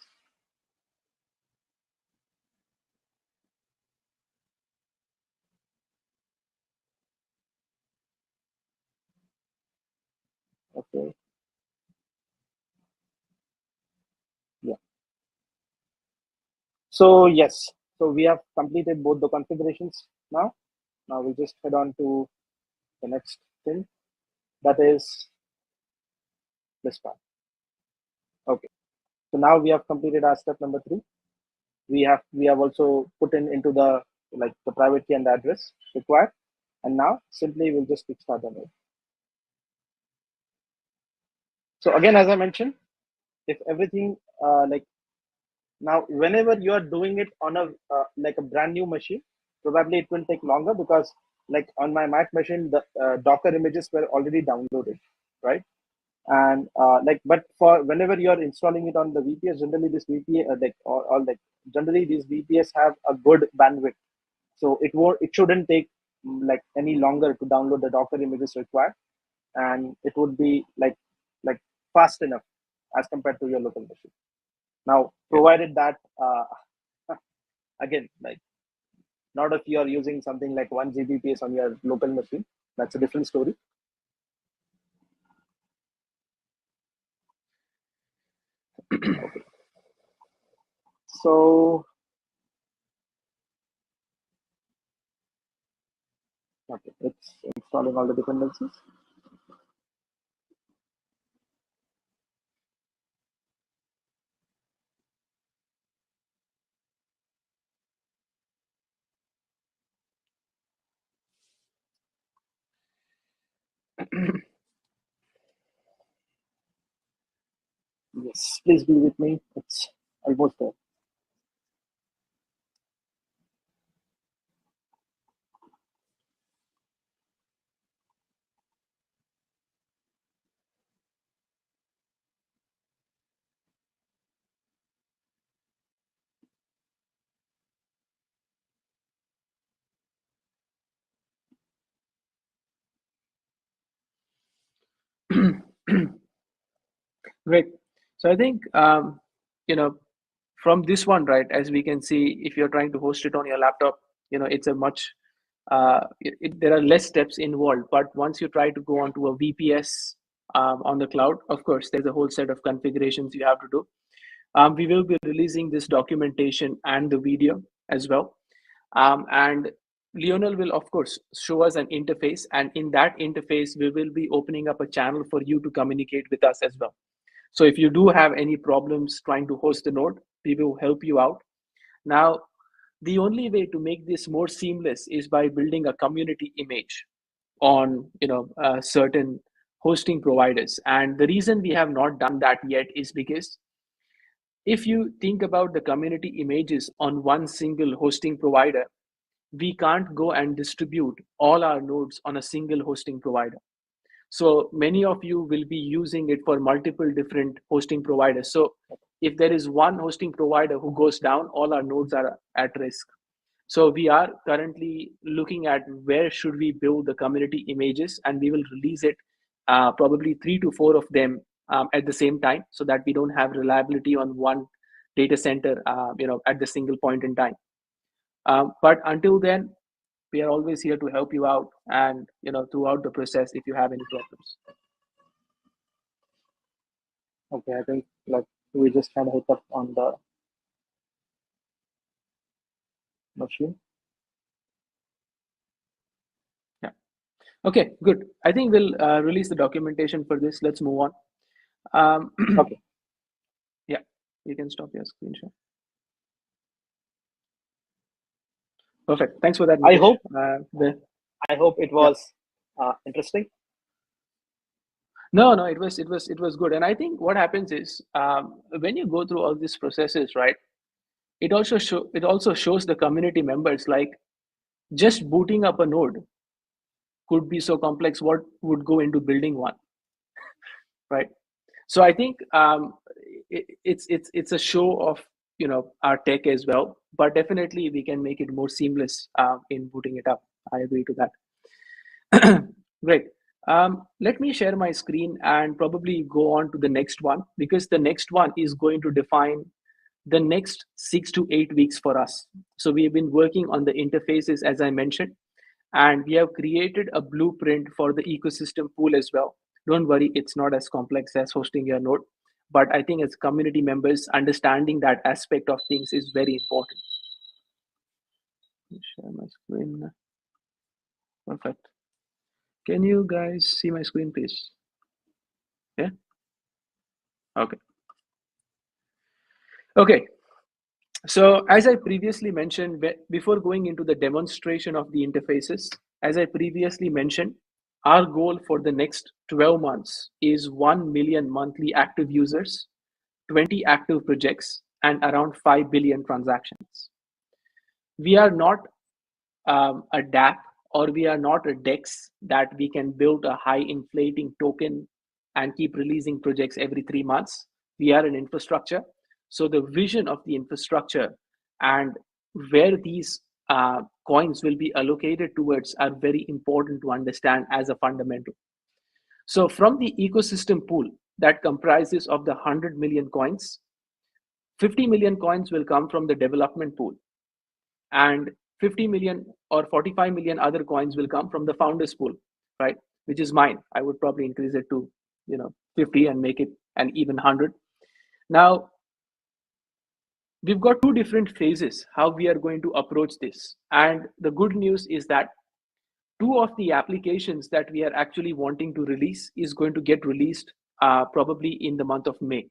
[SPEAKER 10] Okay. Yeah. So yes, so we have completed both the configurations now. Now we'll just head on to the next thing. That is this part. Okay. So now we have completed our step number 3. We have also put into the the private key and the address required. And now simply we'll just kickstart the node. So again, as I mentioned, if everything now whenever you are doing it on a a brand new machine, probably it will take longer because on my Mac machine, the Docker images were already downloaded, right? And but for whenever you are installing it on the VPS, generally this VPS generally these VPS have a good bandwidth, so it shouldn't take any longer to download the Docker images required, and it would be like fast enough as compared to your local machine. Now, provided that again, not if you are using something like 1 Gbps on your local machine, that's a different story. Okay. So okay, it's installing all the dependencies. Yes, please be with me. It's almost there.
[SPEAKER 14] Great. So I think, from this one, right, as we can see, if you're trying to host it on your laptop, it's a much, there are less steps involved. But once you try to go onto a VPS on the cloud, of course, there's a whole set of configurations you have to do. We will be releasing this documentation and the video as well. And Lionel will, of course, show us an interface. And in that interface, we will be opening up a channel for you to communicate with us as well. So if you do have any problems trying to host a node, we will help you out. Now, the only way to make this more seamless is by building a community image on certain hosting providers. And the reason we have not done that yet is because if you think about the community images on one single hosting provider, we can't go and distribute all our nodes on a single hosting provider. So many of you will be using it for multiple different hosting providers. So if there is one hosting provider who goes down, all our nodes are at risk. So we are currently looking at where should we build the community images, and we will release it, probably 3 to 4 of them at the same time, so that we don't have reliability on one data center, at the single point in time. But until then, we are always here to help you out, and throughout the process, if you have any problems.
[SPEAKER 10] Okay, I think we just had a hiccup on the machine.
[SPEAKER 14] Yeah. Okay, good. I think we'll release the documentation for this. Let's move on.
[SPEAKER 10] Okay.
[SPEAKER 14] Yeah, you can stop your screen share. Perfect. Thanks for that,
[SPEAKER 10] I
[SPEAKER 14] Nitesh.
[SPEAKER 10] hope I hope it was interesting.
[SPEAKER 14] No, it was good. And I think what happens is, when you go through all these processes, right, it also shows the community members, like, just booting up a node could be so complex. What would go into building one, right? So I think it's a show of our tech as well, but definitely we can make it more seamless in booting it up. I agree to that. Great. Let me share my screen and probably go on to the next one, because the next one is going to define the next 6 to 8 weeks for us. So we have been working on the interfaces, as I mentioned, and we have created a blueprint for the ecosystem pool as well. Don't worry, it's not as complex as hosting your node, but I think as community members, understanding that aspect of things is very important. Let me share my screen. Perfect. Can you guys see my screen, please? Yeah? Okay. Okay. So as I previously mentioned, before going into the demonstration of the interfaces, as I previously mentioned, our goal for the next 12 months is 1 million monthly active users, 20 active projects, and around 5 billion transactions. We are not a DApp, or we are not a DEX that we can build a high inflating token and keep releasing projects every 3 months. We are an infrastructure. So the vision of the infrastructure and where these coins will be allocated towards are very important to understand as a fundamental. So from the ecosystem pool that comprises of the 100 million coins, 50 million coins will come from the development pool, and 50 million or 45 million other coins will come from the founders pool, right? Which is mine. I would probably increase it to 50 and make it an even 100. Now, we've got 2 different phases how we are going to approach this. And the good news is that 2 of the applications that we are actually wanting to release is going to get released probably in the month of May.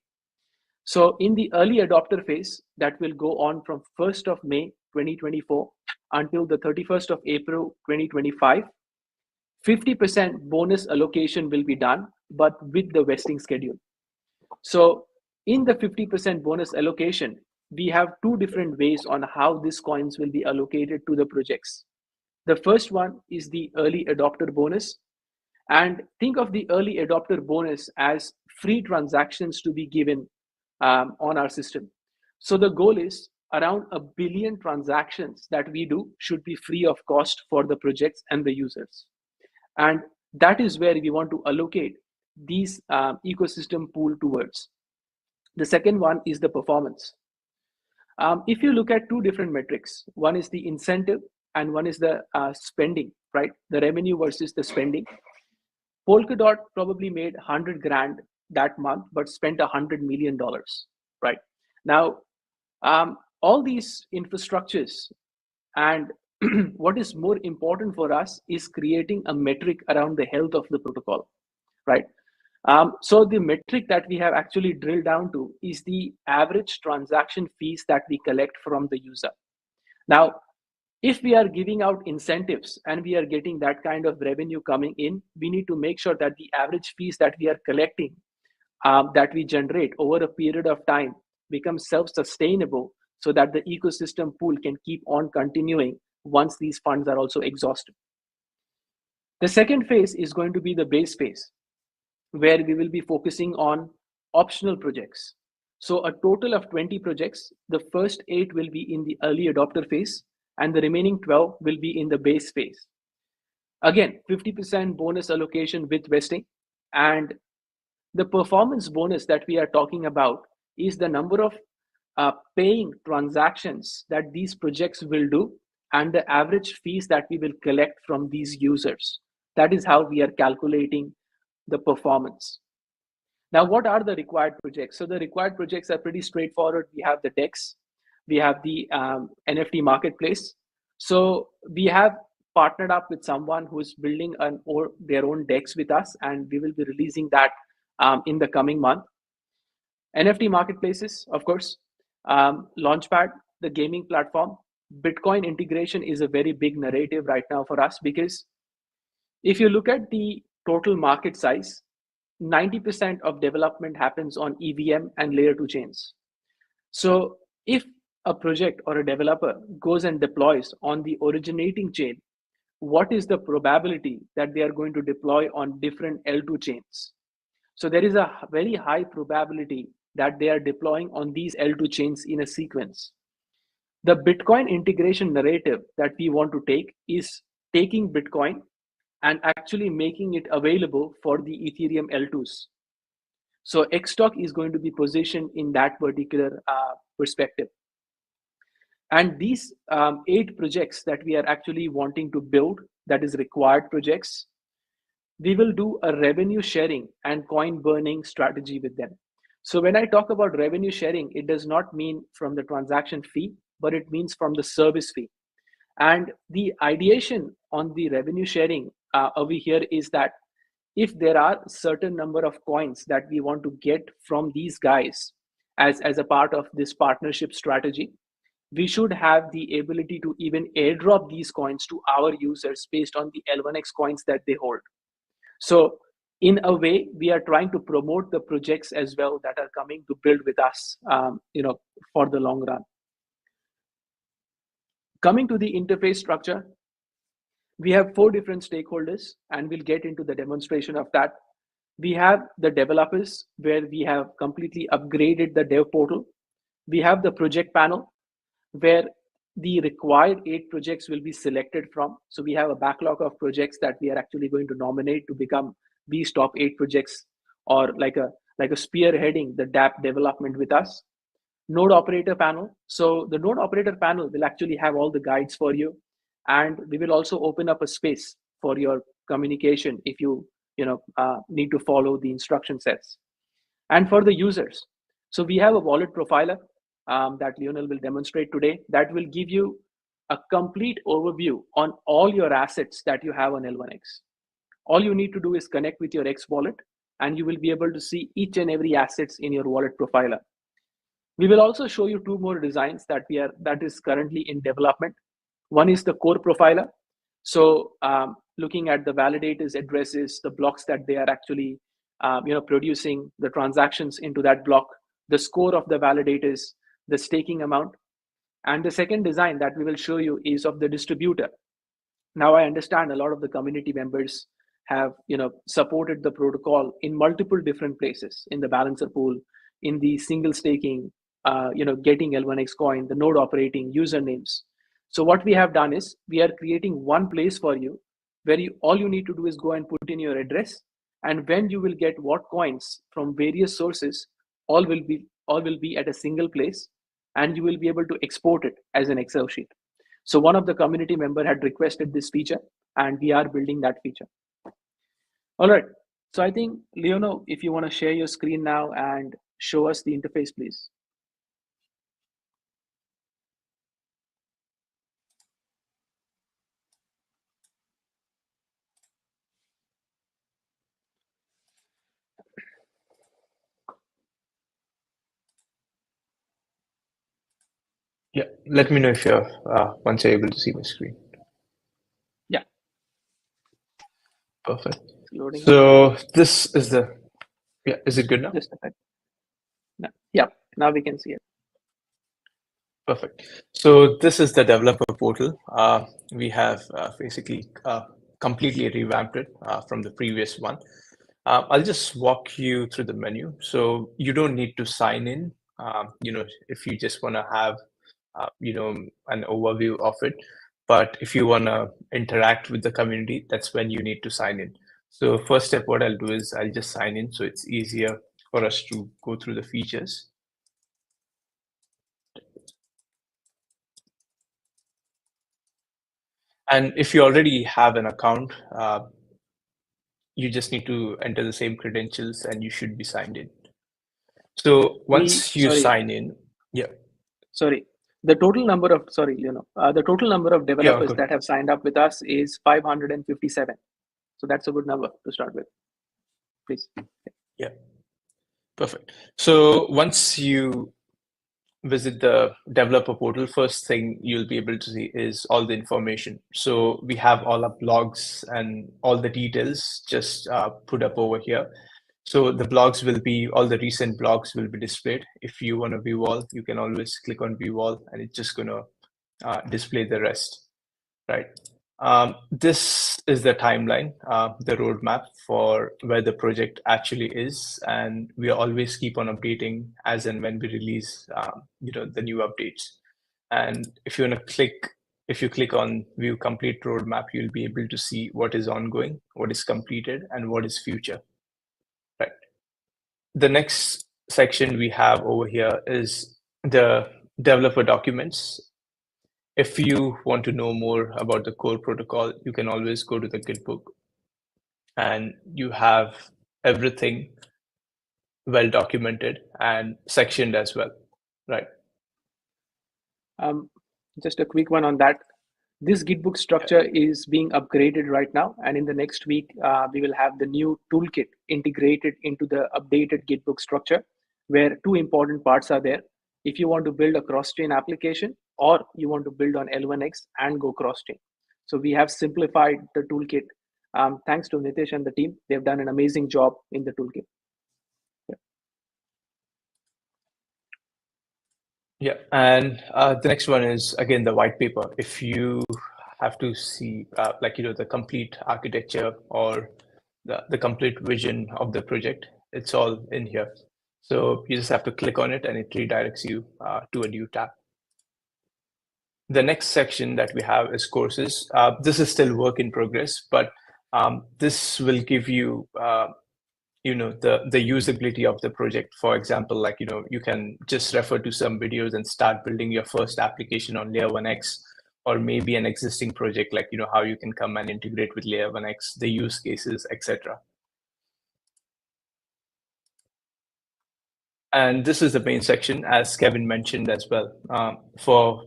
[SPEAKER 14] So in the early adopter phase, that will go on from 1st of May 2024 until the 31st of April 2025, 50% bonus allocation will be done, but with the vesting schedule. So in the 50% bonus allocation, we have 2 different ways on how these coins will be allocated to the projects. The first one is the early adopter bonus. And think of the early adopter bonus as free transactions to be given on our system. So the goal is around 1 billion transactions that we do should be free of cost for the projects and the users. And that is where we want to allocate these ecosystem pool towards. The second one is the performance. If you look at two different metrics, one is the incentive and one is the spending, right? The revenue versus the spending. Polkadot probably made 100 grand that month, but spent $100 million, right? Now, all these infrastructures, and what is more important for us is creating a metric around the health of the protocol, right? So the metric that we have actually drilled down to is the average transaction fees that we collect from the user. Now, if we are giving out incentives and we are getting that kind of revenue coming in, we need to make sure that the average fees that we are collecting, that we generate over a period of time, becomes self-sustainable so that the ecosystem pool can keep on continuing once these funds are also exhausted. The second phase is going to be the base phase, where we will be focusing on optional projects. So a total of 20 projects, the first 8 will be in the early adopter phase, and the remaining 12 will be in the base phase. Again, 50% bonus allocation with vesting, and the performance bonus that we are talking about is the number of paying transactions that these projects will do and the average fees that we will collect from these users. That is how we are calculating the performance. Now, what are the required projects? So the required projects are pretty straightforward. We have the DEX, we have the NFT marketplace. So we have partnered up with someone who is building their own DEX with us, and we will be releasing that in the coming month. NFT marketplaces, of course, Launchpad, the gaming platform. Bitcoin integration is a very big narrative right now for us, because if you look at the total market size, 90% of development happens on EVM and layer 2 chains. So if a project or a developer goes and deploys on the originating chain, what is the probability that they are going to deploy on different L2 chains? So there is a very high probability that they are deploying on these L2 chains in a sequence. The Bitcoin integration narrative that we want to take is taking Bitcoin and actually making it available for the Ethereum L2s. So Xstock is going to be positioned in that particular perspective. And these 8 projects that we are actually wanting to build, that is required projects, we will do a revenue sharing and coin burning strategy with them. So when I talk about revenue sharing, it does not mean from the transaction fee, but it means from the service fee. And the ideation on the revenue sharing over here is that if there are certain number of coins that we want to get from these guys as a part of this partnership strategy, we should have the ability to even airdrop these coins to our users based on the L1X coins that they hold. So in a way, we are trying to promote the projects as well that are coming to build with us, for the long run. Coming to the interface structure, we have 4 different stakeholders, and we'll get into the demonstration of that. We have the developers, where we have completely upgraded the dev portal. We have the project panel, where the required 8 projects will be selected from. So we have a backlog of projects that we are actually going to nominate to become these top 8 projects, or like a spearheading the dApp development with us. Node operator panel. So the node operator panel will actually have all the guides for you, and we will also open up a space for your communication if you need to follow the instruction sets. And for the users, so we have a wallet profiler that Lionel will demonstrate today, that will give you a complete overview on all your assets that you have on L1X. All you need to do is connect with your X wallet, and you will be able to see each and every assets in your wallet profiler. We will also show you 2 more designs that is currently in development. One is the core profiler. So looking at the validators' addresses, the blocks that they are actually producing, the transactions into that block, the score of the validators, the staking amount. And the second design that we will show you is of the distributor. Now, I understand a lot of the community members have supported the protocol in multiple different places, in the balancer pool, in the single staking, getting L1X coin, the node operating, usernames. So what we have done is we are creating one place for you where all you need to do is go and put in your address, and when you will get what coins from various sources, all will be at a single place, and you will be able to export it as an Excel sheet. So one of the community member had requested this feature, and we are building that feature. All right. So I think, Leono, if you want to share your screen now and show us the interface, please.
[SPEAKER 15] Yeah, let me know if you're once you're able to see my screen.
[SPEAKER 14] Yeah.
[SPEAKER 15] Perfect.
[SPEAKER 14] Loading.
[SPEAKER 15] So this is the, yeah, is it good now?
[SPEAKER 14] Just a second. No. Yeah, now we can see it.
[SPEAKER 15] Perfect. So this is the developer portal. We have basically completely revamped it from the previous one. I'll just walk you through the menu. So you don't need to sign in, if you just want to have, an overview of it. But if you want to interact with the community, that's when you need to sign in. So first step, what I'll do is I'll just sign in so it's easier for us to go through the features. And if you already have an account, you just need to enter the same credentials and you should be signed in. So once you sign in, yeah.
[SPEAKER 14] Sorry, the total number of the total number of developers that have signed up with us is 557. So that's a good number to start with. Please.
[SPEAKER 15] Yeah. Perfect. So once you visit the developer portal, first thing you'll be able to see is all the information. So we have all our blogs and all the details just put up over here. So the blogs will be, all the recent blogs will be displayed. If you want to view all, you can always click on view all and it's just going to display the rest, right? This is the timeline, the roadmap for where the project actually is, and we always keep on updating as and when we release, the new updates. And if you want to if you click on view complete roadmap, you'll be able to see what is ongoing, what is completed, and what is future. Right. The next section we have over here is the developer documents. If you want to know more about the core protocol, you can always go to the Gitbook and you have everything well documented and sectioned as well, right?
[SPEAKER 14] Just a quick one on that. This Gitbook structure is being upgraded right now, and in the next week, we will have the new toolkit integrated into the updated Gitbook structure, where two important parts are there. If you want to build a cross-chain application, or you want to build on L1X and go cross-chain. So we have simplified the toolkit. Thanks to Nitesh and the team, they've done an amazing job in the toolkit.
[SPEAKER 15] Yeah, and the next one is again the white paper. If you have to see the complete architecture or the complete vision of the project, it's all in here. So you just have to click on it and it redirects you to a new tab. The next section that we have is courses. This is still work in progress, but this will give you the usability of the project. For example, you can just refer to some videos and start building your first application on layer 1x, or maybe an existing project, how you can come and integrate with layer 1x, the use cases, etc. And this is the main section, as Kevin mentioned as well, for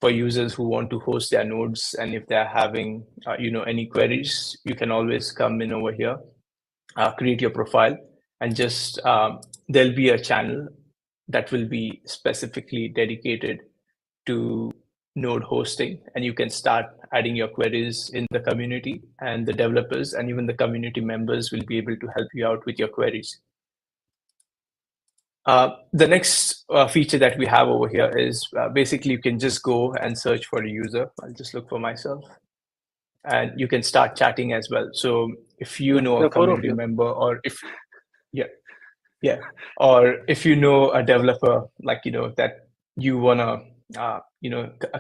[SPEAKER 15] users who want to host their nodes, and if they're having any queries, you can always come in over here. Create your profile, and just there'll be a channel that will be specifically dedicated to node hosting, and you can start adding your queries in the community, and the developers and even the community members will be able to help you out with your queries. The next feature that we have over here is basically you can just go and search for a user. I'll just look for myself. And you can start chatting as well. So if you know a community member, or if or if you know a developer that you wanna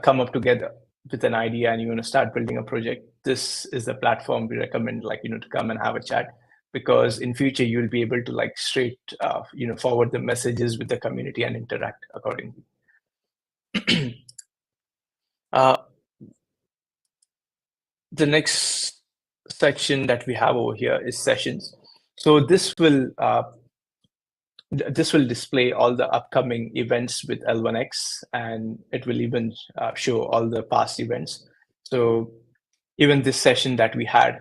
[SPEAKER 15] come up together, with an idea and you want to start building a project, this is the platform we recommend, like, to come and have a chat, because in future you'll be able to like straight, forward the messages with the community and interact accordingly. The next section that we have over here is sessions. So this will display all the upcoming events with L1X, and it will even show all the past events. So even this session that we had,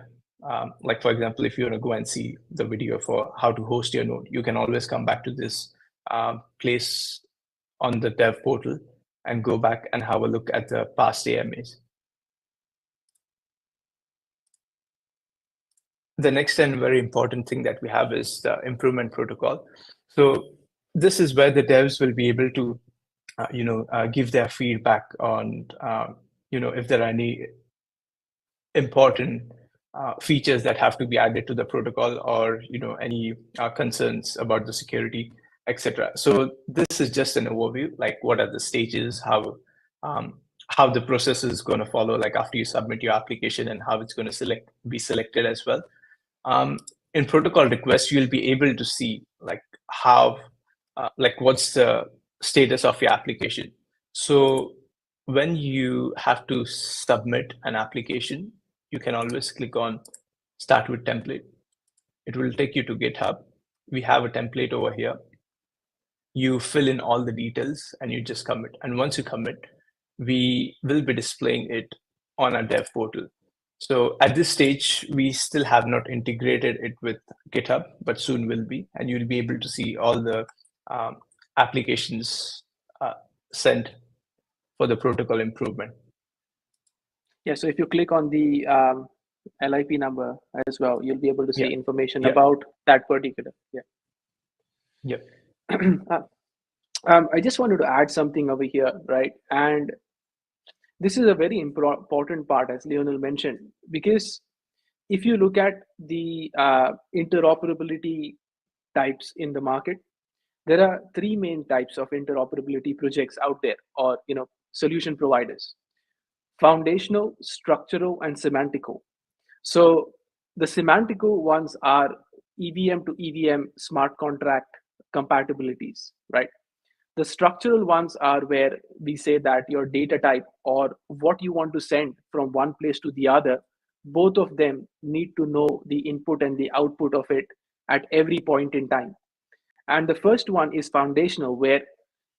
[SPEAKER 15] like for example, if you want to go and see the video for how to host your node, you can always come back to this place on the dev portal and go back and have a look at the past AMAs. The next and very important thing that we have is the improvement protocol. So this is where the devs will be able to, give their feedback on, if there are any important features that have to be added to the protocol, or any concerns about the security, etc. So this is just an overview, like what are the stages, how the process is going to follow, like after you submit your application, and how it's going to be selected as well. In protocol requests, you'll be able to see like how, what's the status of your application. So when you have to submit an application, you can always click on Start with Template. It will take you to GitHub. We have a template over here. You fill in all the details and you just commit. And once you commit, we will be displaying it on our dev portal. So at this stage, we still have not integrated it with GitHub, but soon will be, and you'll be able to see all the applications sent for the protocol improvement.
[SPEAKER 14] Yeah, so if you click on the LIP number as well, you'll be able to see information about that particular.
[SPEAKER 15] Yep.
[SPEAKER 14] I just wanted to add something over here, right? And this is a very important part, as Lionel mentioned, because if you look at the interoperability types in the market, there are three main types of interoperability projects out there, or solution providers: foundational, structural, and semantical. So the semantical ones are EVM to EVM smart contract compatibilities, right? The structural ones are where we say that your data type or what you want to send from one place to the other, both of them need to know the input and the output of it at every point in time. And the first one is foundational, where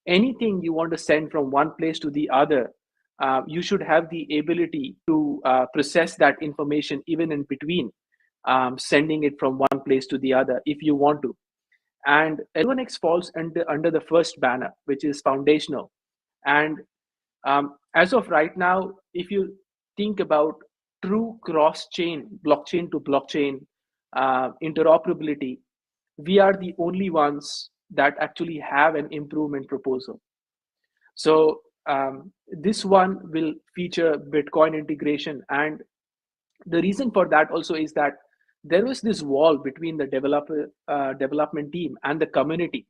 [SPEAKER 14] anything you want to send from one place to the other, you should have the ability to process that information even in between sending it from one place to the other if you want to. And L1X falls under the first banner, which is foundational. And as of right now, if you think about true cross-chain, blockchain to blockchain interoperability, we are the only ones that actually have an improvement proposal. So this one will feature Bitcoin integration. And the reason for that also is that there was this wall between the development team and the community.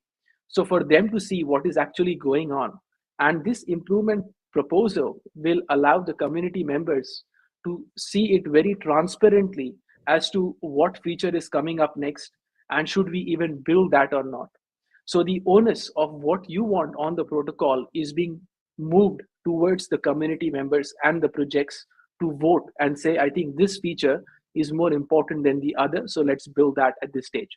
[SPEAKER 14] So for them to see what is actually going on, and this improvement proposal will allow the community members to see it very transparently as to what feature is coming up next, and should we even build that or not. So the onus of what you want on the protocol is being moved towards the community members and the projects to vote and say, I think this feature is more important than the other, so let's build that at this stage.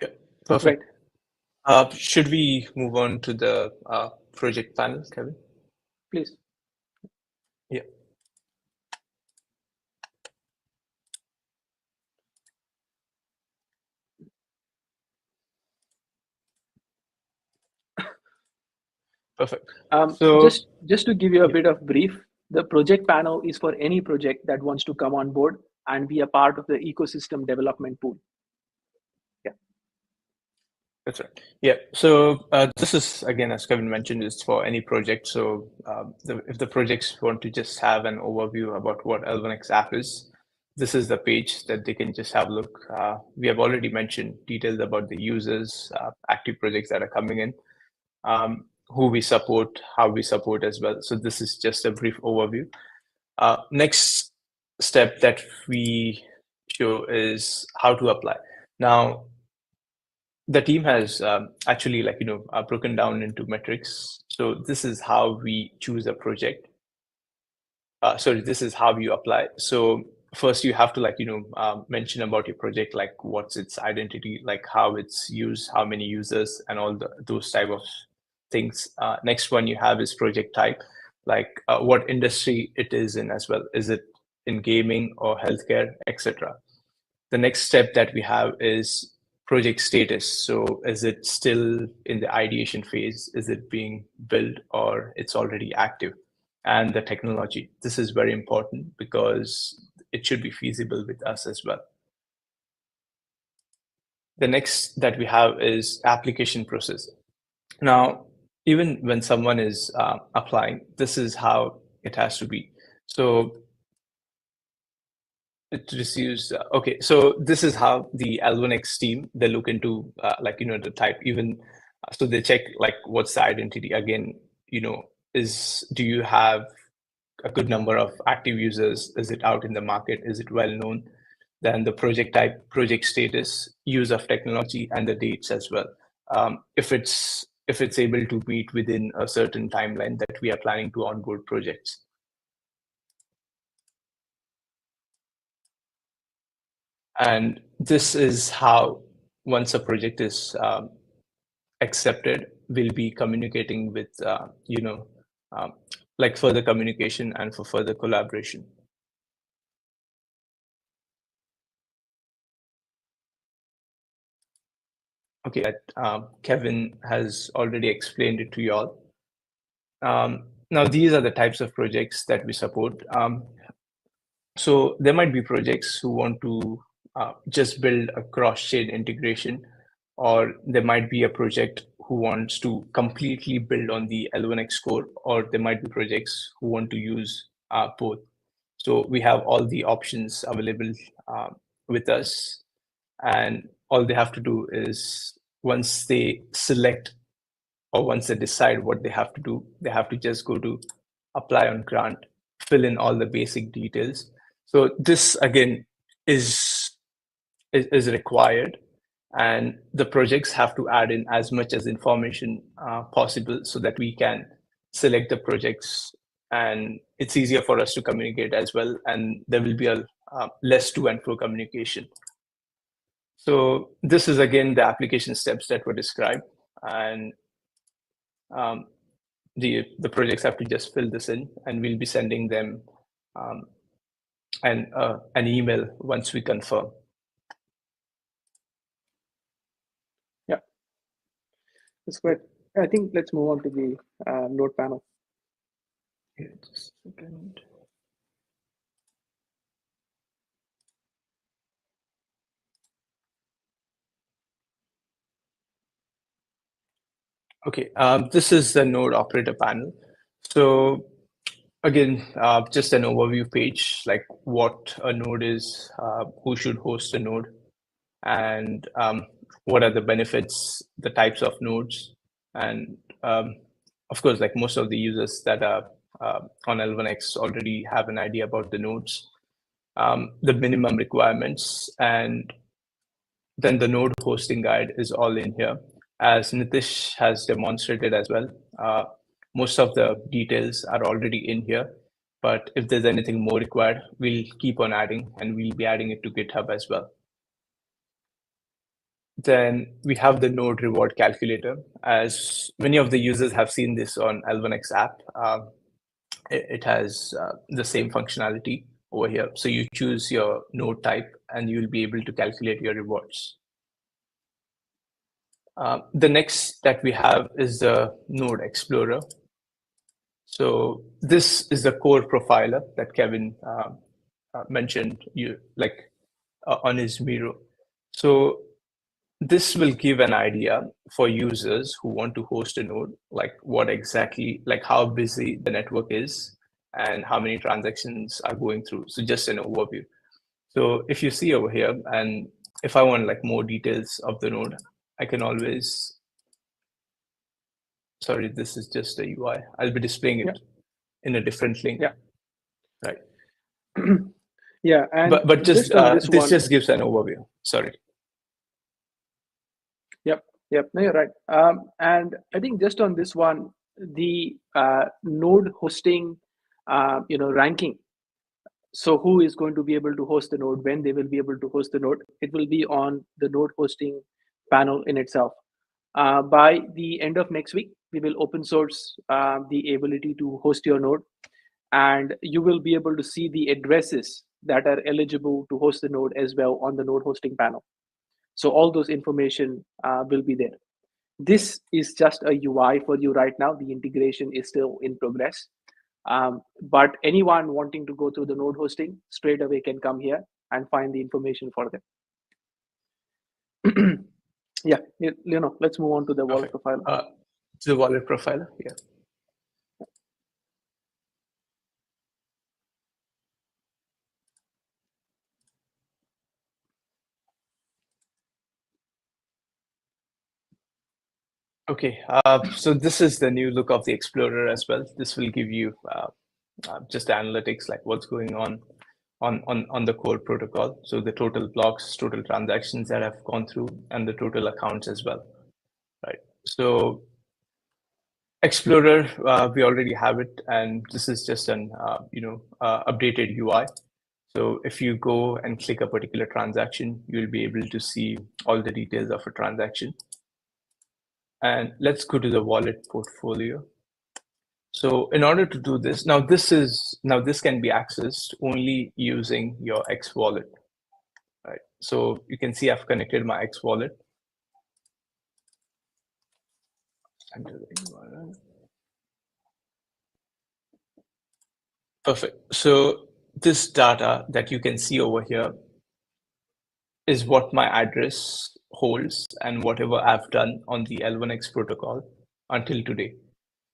[SPEAKER 15] Yeah, perfect. Right. Should we move on to the project panel, Kevin?
[SPEAKER 14] Please.
[SPEAKER 15] Yeah. Perfect.
[SPEAKER 14] So just to give you a bit of brief, the project panel is for any project that wants to come on board and be a part of the ecosystem development pool. Yeah.
[SPEAKER 15] That's right. Yeah. So this is, again, as Kevin mentioned, is for any project. So if the projects want to just have an overview about what L1X app is, this is the page that they can just have a look. We have already mentioned details about the users, active projects that are coming in, who we support, how we support as well. So this is just a brief overview. Next step that we show is how to apply. Now, the team has actually broken down into metrics. So this is how we choose a project. Sorry, this is how you apply. So first you have to mention about your project, like what's its identity, like how it's used, how many users, and all those type of things. Next one you have is project type, like what industry it is in as well. Is it in gaming or healthcare, etc. The next step that we have is project status. So is it still in the ideation phase? Is it being built, or it's already active? And the technology. This is very important because it should be feasible with us as well. The next that we have is application process. Now, even when someone is applying, this is how it has to be. So it receives, okay, so this is how the L1X team, they look into the type, even, so they check like what's the identity again, do you have a good number of active users? Is it out in the market? Is it well known? Then the project type, project status, use of technology, and the dates as well. If it's able to meet within a certain timeline that we are planning to onboard projects. And this is how, once a project is accepted, we'll be communicating with, like further communication and for further collaboration. Okay, Kevin has already explained it to you all. Now, these are the types of projects that we support. So there might be projects who want to just build a cross-chain integration, or there might be a project who wants to completely build on the L1X core, or there might be projects who want to use both. So we have all the options available with us, and all they have to do is, once they select or once they decide what they have to do, they have to just go to apply on grant, fill in all the basic details. So this again is required, and the projects have to add in as much as information possible so that we can select the projects, and it's easier for us to communicate as well, and there will be a less to and fro communication. So this is again the application steps that were described, and the projects have to just fill this in, and we'll be sending them an email once we confirm.
[SPEAKER 14] Yeah, that's great. I think let's move on to the node panel.
[SPEAKER 15] Yeah, just a second. Okay, this is the node operator panel. So again, just an overview page, like what a node is, who should host a node, and what are the benefits, the types of nodes, and of course, like most of the users that are on L1X already have an idea about the nodes, the minimum requirements, and then the node hosting guide is all in here. As Nitish has demonstrated as well, most of the details are already in here, but if there's anything more required, we'll keep on adding, and we'll be adding it to GitHub as well. Then we have the node reward calculator. As many of the users have seen this on L1X app, it has the same functionality over here. So you choose your node type, and you'll be able to calculate your rewards. The next that we have is the Node Explorer. So this is the core profiler that Kevin mentioned on his Miro. So this will give an idea for users who want to host a node, like what exactly, like how busy the network is and how many transactions are going through. So just an overview. So if you see over here, and if I want like more details of the node, I can always, sorry, this is just a UI. I'll be displaying it in a different link.
[SPEAKER 14] Yeah.
[SPEAKER 15] Right.
[SPEAKER 14] Yeah, and
[SPEAKER 15] but just
[SPEAKER 14] on
[SPEAKER 15] this
[SPEAKER 14] one,
[SPEAKER 15] just gives an overview. Sorry.
[SPEAKER 14] Yep, no, you're right. And I think just on this one, the node hosting, ranking. So who is going to be able to host the node, when they will be able to host the node, it will be on the node hosting panel in itself. By the end of next week, we will open source the ability to host your node, and you will be able to see the addresses that are eligible to host the node as well on the node hosting panel. So all those information will be there. This is just a UI for you right now. The integration is still in progress. But anyone wanting to go through the node hosting straight away can come here and find the information for them. Yeah, let's move on to the wallet profiler.
[SPEAKER 15] The wallet profiler, yeah. Okay, so this is the new look of the Explorer as well. This will give you just the analytics, like what's going on the core protocol. So the total blocks, total transactions that have gone through, and the total accounts as well, right? So Explorer, we already have it, and this is just an updated UI. So if you go and click a particular transaction, you'll be able to see all the details of a transaction. And let's go to the wallet portfolio. So in order to do this, now this can be accessed only using your X wallet, right? So you can see I've connected my X wallet. Perfect. So this data that you can see over here is what my address holds and whatever I've done on the L1X protocol until today.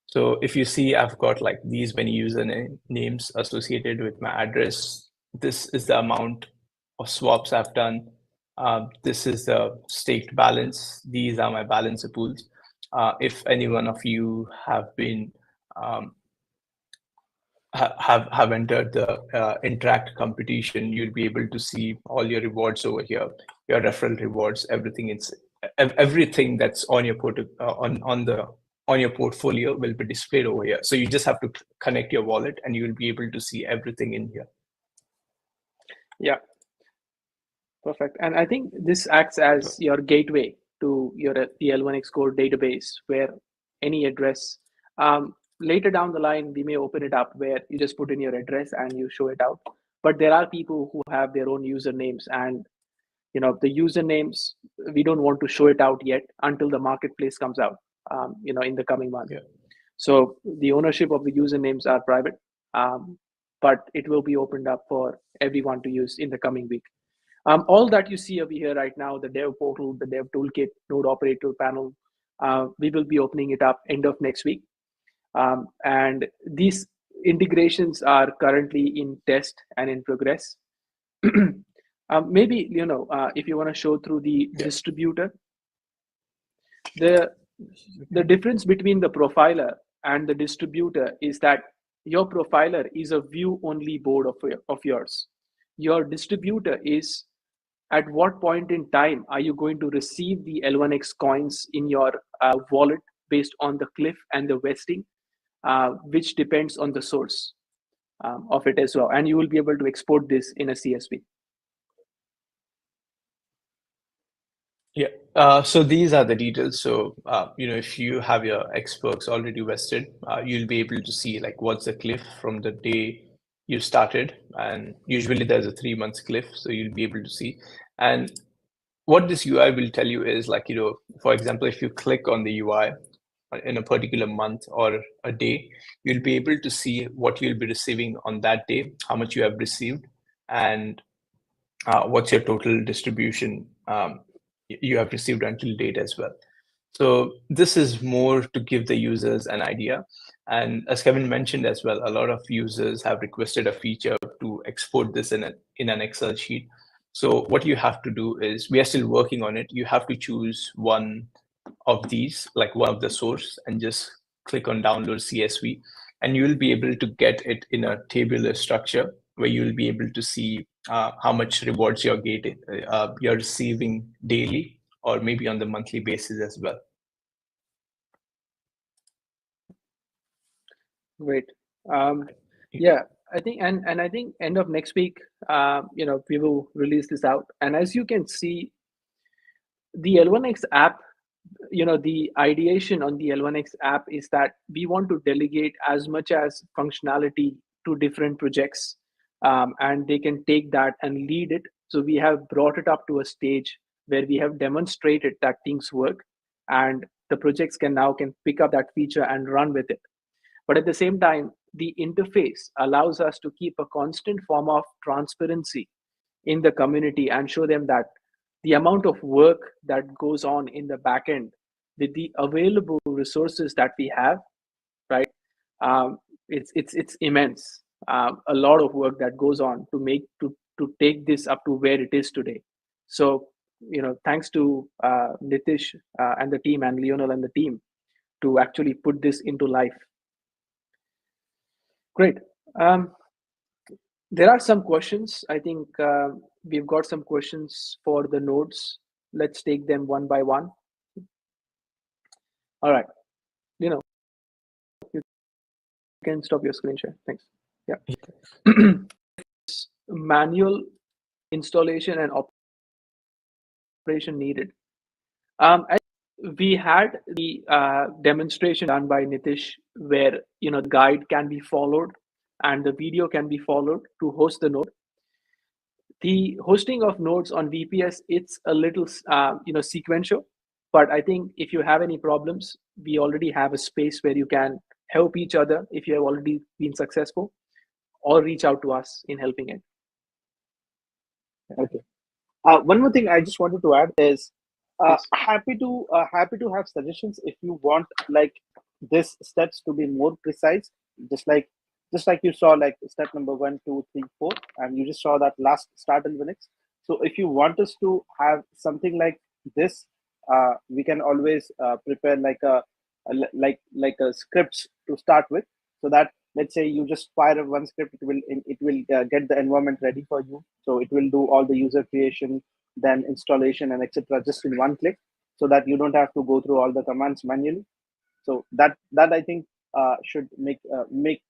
[SPEAKER 15] So if you see, I've got like these many usernames associated with my address. This is the amount of swaps I've done. This is the staked balance. These are my balancer pools. If any one of you have been have entered the Interact competition, you'll be able to see all your rewards over here, your referral rewards, everything that's on your on your portfolio will be displayed over here. So you just have to connect your wallet and you will be able to see everything in here.
[SPEAKER 14] Yeah, perfect. And I think this acts as your gateway to the L1X core database, where any address, later down the line, we may open it up where you just put in your address and you show it out. But there are people who have their own usernames, and the usernames, we don't want to show it out yet until the marketplace comes out, in the coming month.
[SPEAKER 15] Yeah.
[SPEAKER 14] So the ownership of the usernames are private, but it will be opened up for everyone to use in the coming week. All that you see over here right now, the dev portal, the dev toolkit, node operator panel, we will be opening it up end of next week. And these integrations are currently in test and in progress. Maybe, if you want to show through the distributor, the difference between the profiler and the distributor is that your profiler is a view-only board of yours. Your distributor is at what point in time are you going to receive the L1X coins in your wallet based on the cliff and the vesting, which depends on the source of it as well. And you will be able to export this in a CSV.
[SPEAKER 15] Yeah, so these are the details. So, if you have your X perks already vested, you'll be able to see like what's the cliff from the day you started. And usually there's a 3 months cliff, so you'll be able to see. And what this UI will tell you is like, for example, if you click on the UI in a particular month or a day, you'll be able to see what you'll be receiving on that day, how much you have received, and what's your total distribution you have received until date as well. So this is more to give the users an idea. And as Kevin mentioned as well, a lot of users have requested a feature to export this in an Excel sheet. So what you have to do is, we are still working on it. You have to choose one of these, like one of the source, and just click on download CSV, and you will be able to get it in a tabular structure where you will be able to see how much rewards you're receiving daily, or maybe on the monthly basis as well.
[SPEAKER 14] Great. Yeah, I think, and I think end of next week, we will release this out. And as you can see, the L1X app, the ideation on the L1X app is that we want to delegate as much as functionality to different projects, and they can take that and lead it. So we have brought it up to a stage where we have demonstrated that things work, and the projects can pick up that feature and run with it. But at the same time, the interface allows us to keep a constant form of transparency in the community and show them that the amount of work that goes on in the backend, the available resources that we have, right? It's immense. A lot of work that goes on to take this up to where it is today. So, thanks to Nitish and the team, and Lionel and the team, to actually put this into life. Great. There are some questions. I think we've got some questions for the nodes. Let's take them one by one. All right. You can stop your screen share. Thanks. Yeah. Manual installation and operation needed. We had the demonstration done by Nitish, where the guide can be followed and the video can be followed to host the node. The hosting of nodes on VPS, it's a little sequential, but I think if you have any problems, we already have a space where you can help each other if you have already been successful, or reach out to us in helping it.
[SPEAKER 10] Okay. One more thing I just wanted to add is, happy to have suggestions if you want like this steps to be more precise, just like you saw like step number 1, 2, 3, 4, and you just saw that last start Linux. So if you want us to have something like this, we can always prepare like a scripts to start with, so that let's say you just fire one script, it will get the environment ready for you. So it will do all the user creation, then installation and etc. just in one click, so that you don't have to go through all the commands manually. So that I think should make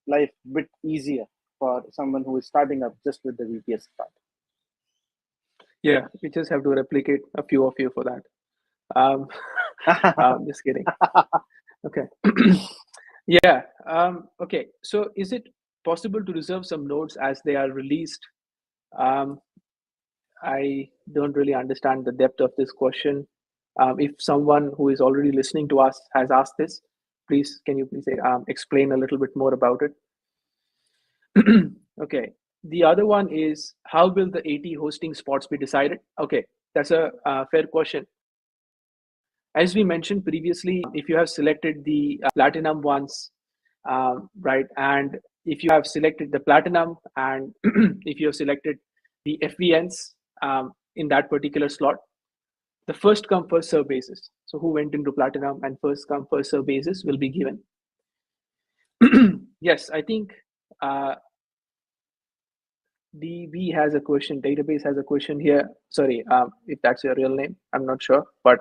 [SPEAKER 10] life a bit easier for someone who is starting up just with the VPS part.
[SPEAKER 14] Yeah, we just have to replicate a few of you for that. Just kidding. Okay. Yeah. Okay. So is it possible to reserve some nodes as they are released? I don't really understand the depth of this question. If someone who is already listening to us has asked this, please, can you please explain a little bit more about it? Okay. The other one is, how will the 80 hosting spots be decided? Okay, that's a fair question. As we mentioned previously, if you have selected the platinum ones, right, and if you have selected the platinum, and if you have selected the FVNs in that particular slot, the first come first serve basis. So who went into platinum and first come first serve basis will be given. Yes, I think DB has a question, database has a question here. Sorry, if that's your real name, I'm not sure. But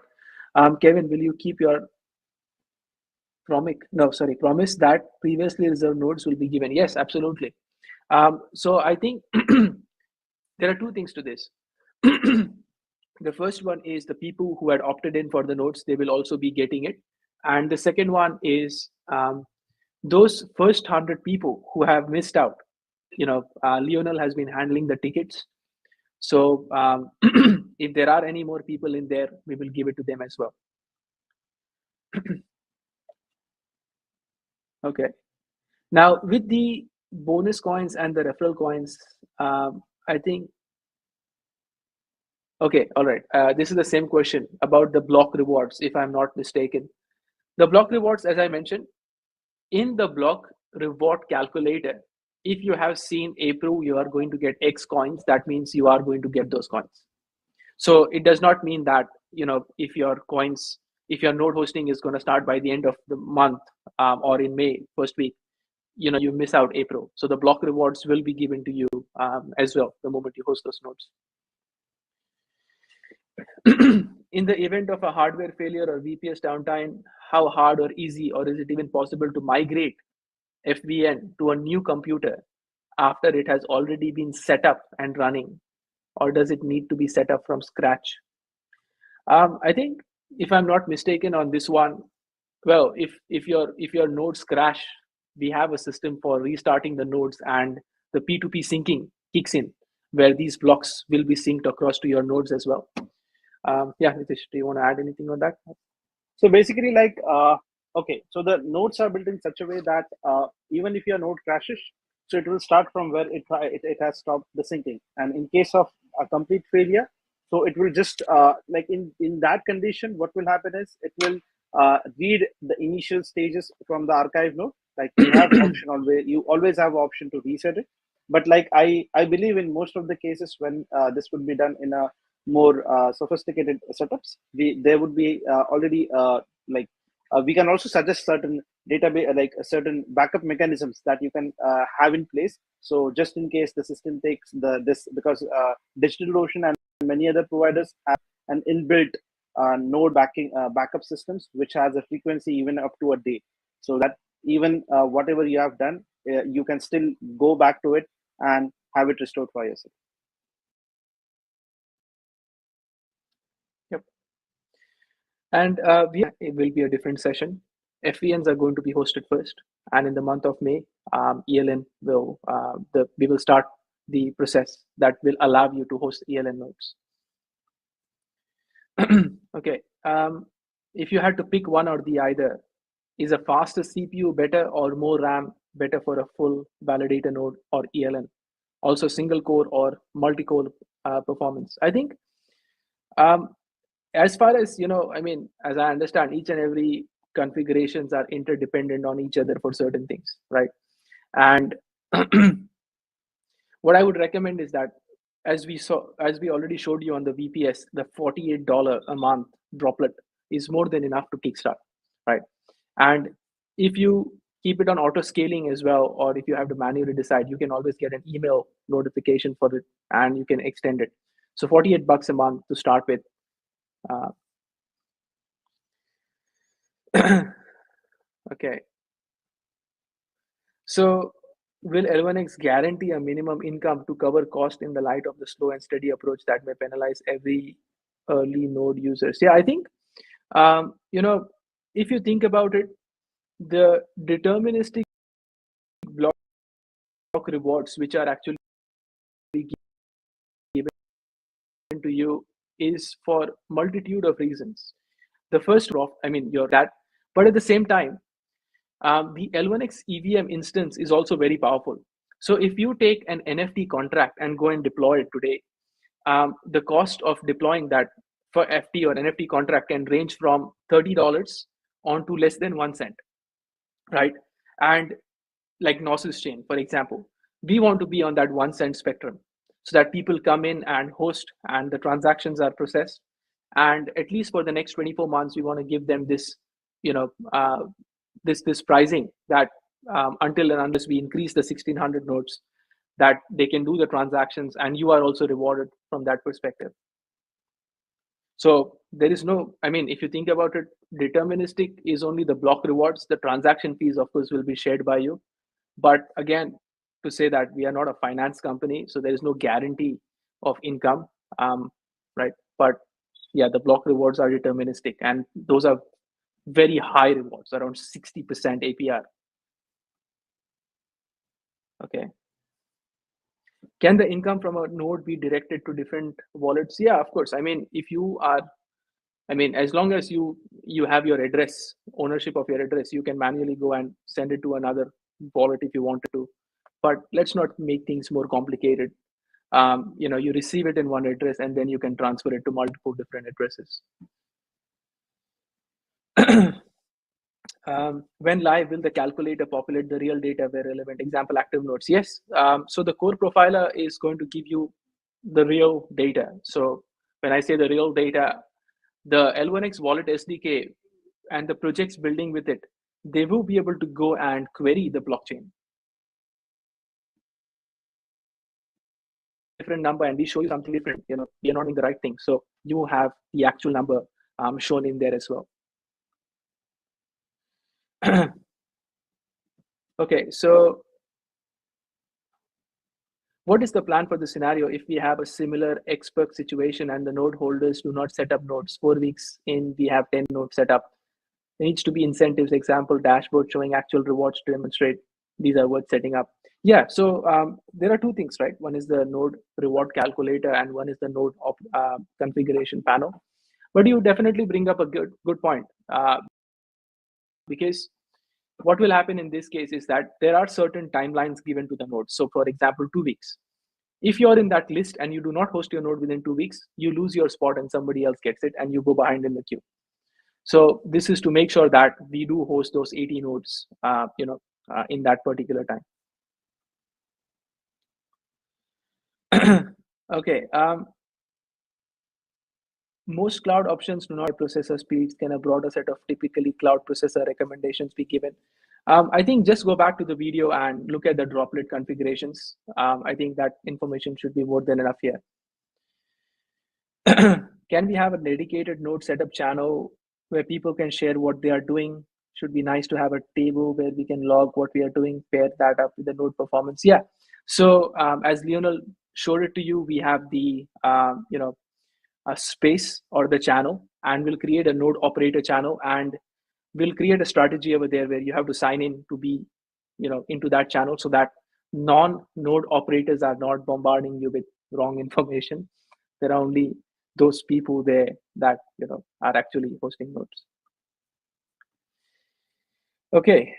[SPEAKER 14] Kevin, will you keep your promise that previously reserved nodes will be given? Yes, absolutely. So I think there are two things to this. The first one is the people who had opted in for the nodes, they will also be getting it. And the second one is those first 100 people who have missed out. Lionel has been handling the tickets. So if there are any more people in there, we will give it to them as well. Okay. Now with the bonus coins and the referral coins, I think, okay, all right. This is the same question about the block rewards, if I'm not mistaken. The block rewards, as I mentioned, in the block reward calculator, if you have seen April, you are going to get X coins. That means you are going to get those coins. So it does not mean that, if your node hosting is going to start by the end of the month or in May first week, you miss out April. So the block rewards will be given to you as well the moment you host those nodes. In the event of a hardware failure or VPS downtime, how hard or easy, or is it even possible to migrate FVN to a new computer after it has already been set up and running, or does it need to be set up from scratch? I think, if I'm not mistaken on this one, well, if your nodes crash, we have a system for restarting the nodes, and the P2P syncing kicks in, where these blocks will be synced across to your nodes as well. Yeah, Nitish, do you want to add anything on that?
[SPEAKER 10] So basically, okay, so the nodes are built in such a way that even if your node crashes, so it will start from where it has stopped the syncing. And in case of a complete failure, so it will just in that condition, what will happen is it will read the initial stages from the archive node. Like you have you always have option to reset it. But I believe in most of the cases when this would be done in a more sophisticated setups, there would be already we can also suggest certain database, certain backup mechanisms that you can have in place. So just in case the system takes this, because DigitalOcean and many other providers have an inbuilt node backup systems, which has a frequency even up to a day. So that even whatever you have done, you can still go back to it and have it restored for yourself.
[SPEAKER 14] Yep. And it will be a different session. FVNs are going to be hosted first, and in the month of May, ELN will we will start the process that will allow you to host ELN nodes. Okay. If you had to pick one or the other, is a faster CPU better or more RAM better for a full validator node or ELN? Also single core or multi-core performance. I think as far as, as I understand, each and every configurations are interdependent on each other for certain things, right? And what I would recommend is that, as we already showed you on the VPS, the $48 a month droplet is more than enough to kickstart, right? And if you keep it on auto scaling as well, or if you have to manually decide, you can always get an email notification for it and you can extend it. So $48 a month to start with. Okay. So will L1X guarantee a minimum income to cover cost in the light of the slow and steady approach that may penalize every early node users? Yeah, I think, if you think about it, the deterministic block rewards, which are actually given to you, is for multitude of reasons. The first off, you're that, but at the same time, the L1X EVM instance is also very powerful. So if you take an NFT contract and go and deploy it today, the cost of deploying that for FT or NFT contract can range from $30 on to less than 1 cent, right? And like Gnosis chain, for example, we want to be on that 1 cent spectrum so that people come in and host and the transactions are processed. And at least for the next 24 months, we want to give them this, this pricing that until and unless we increase the 1600 nodes, that they can do the transactions and you are also rewarded from that perspective. So there is no, if you think about it, deterministic is only the block rewards. The transaction fees, of course, will be shared by you. But again, to say that we are not a finance company, so there is no guarantee of income, right? But yeah, the block rewards are deterministic, and those are very high rewards, around 60% APR. Okay. Can the income from a node be directed to different wallets? Yeah, of course. If you are, as long as you have your address, ownership of your address, you can manually go and send it to another wallet if you wanted to. But let's not make things more complicated. You receive it in one address and then you can transfer it to multiple different addresses. When live, will the calculator populate the real data where relevant? Example, active nodes. Yes. So the core profiler is going to give you the real data. So when I say the real data, the L1X wallet SDK and the projects building with it, they will be able to go and query the blockchain. Different number, and we show you something different. You're not doing the right thing. So you have the actual number shown in there as well. Okay, so what is the plan for the scenario if we have a similar expert situation and the node holders do not set up nodes? 4 weeks in, we have 10 nodes set up. There needs to be incentives, example, dashboard showing actual rewards to demonstrate these are worth setting up. Yeah, so there are two things, right? One is the node reward calculator and one is the node configuration panel. But you definitely bring up a good point because what will happen in this case is that there are certain timelines given to the nodes. So for example, 2 weeks. If you're in that list and you do not host your node within 2 weeks, you lose your spot and somebody else gets it and you go behind in the queue. So this is to make sure that we do host those 80 nodes, in that particular time. Okay. Most cloud options do not processor speeds. Can a broader set of typically cloud processor recommendations be given? I think just go back to the video and look at the droplet configurations. I think that information should be more than enough here. Can we have a dedicated node setup channel where people can share what they are doing? Should be nice to have a table where we can log what we are doing, pair that up with the node performance. Yeah. So as Lionel showed it to you, we have the a space or the channel, and we'll create a node operator channel, and we'll create a strategy over there where you have to sign in to be into that channel so that non-node operators are not bombarding you with wrong information. There are only those people there that are actually hosting nodes. Okay,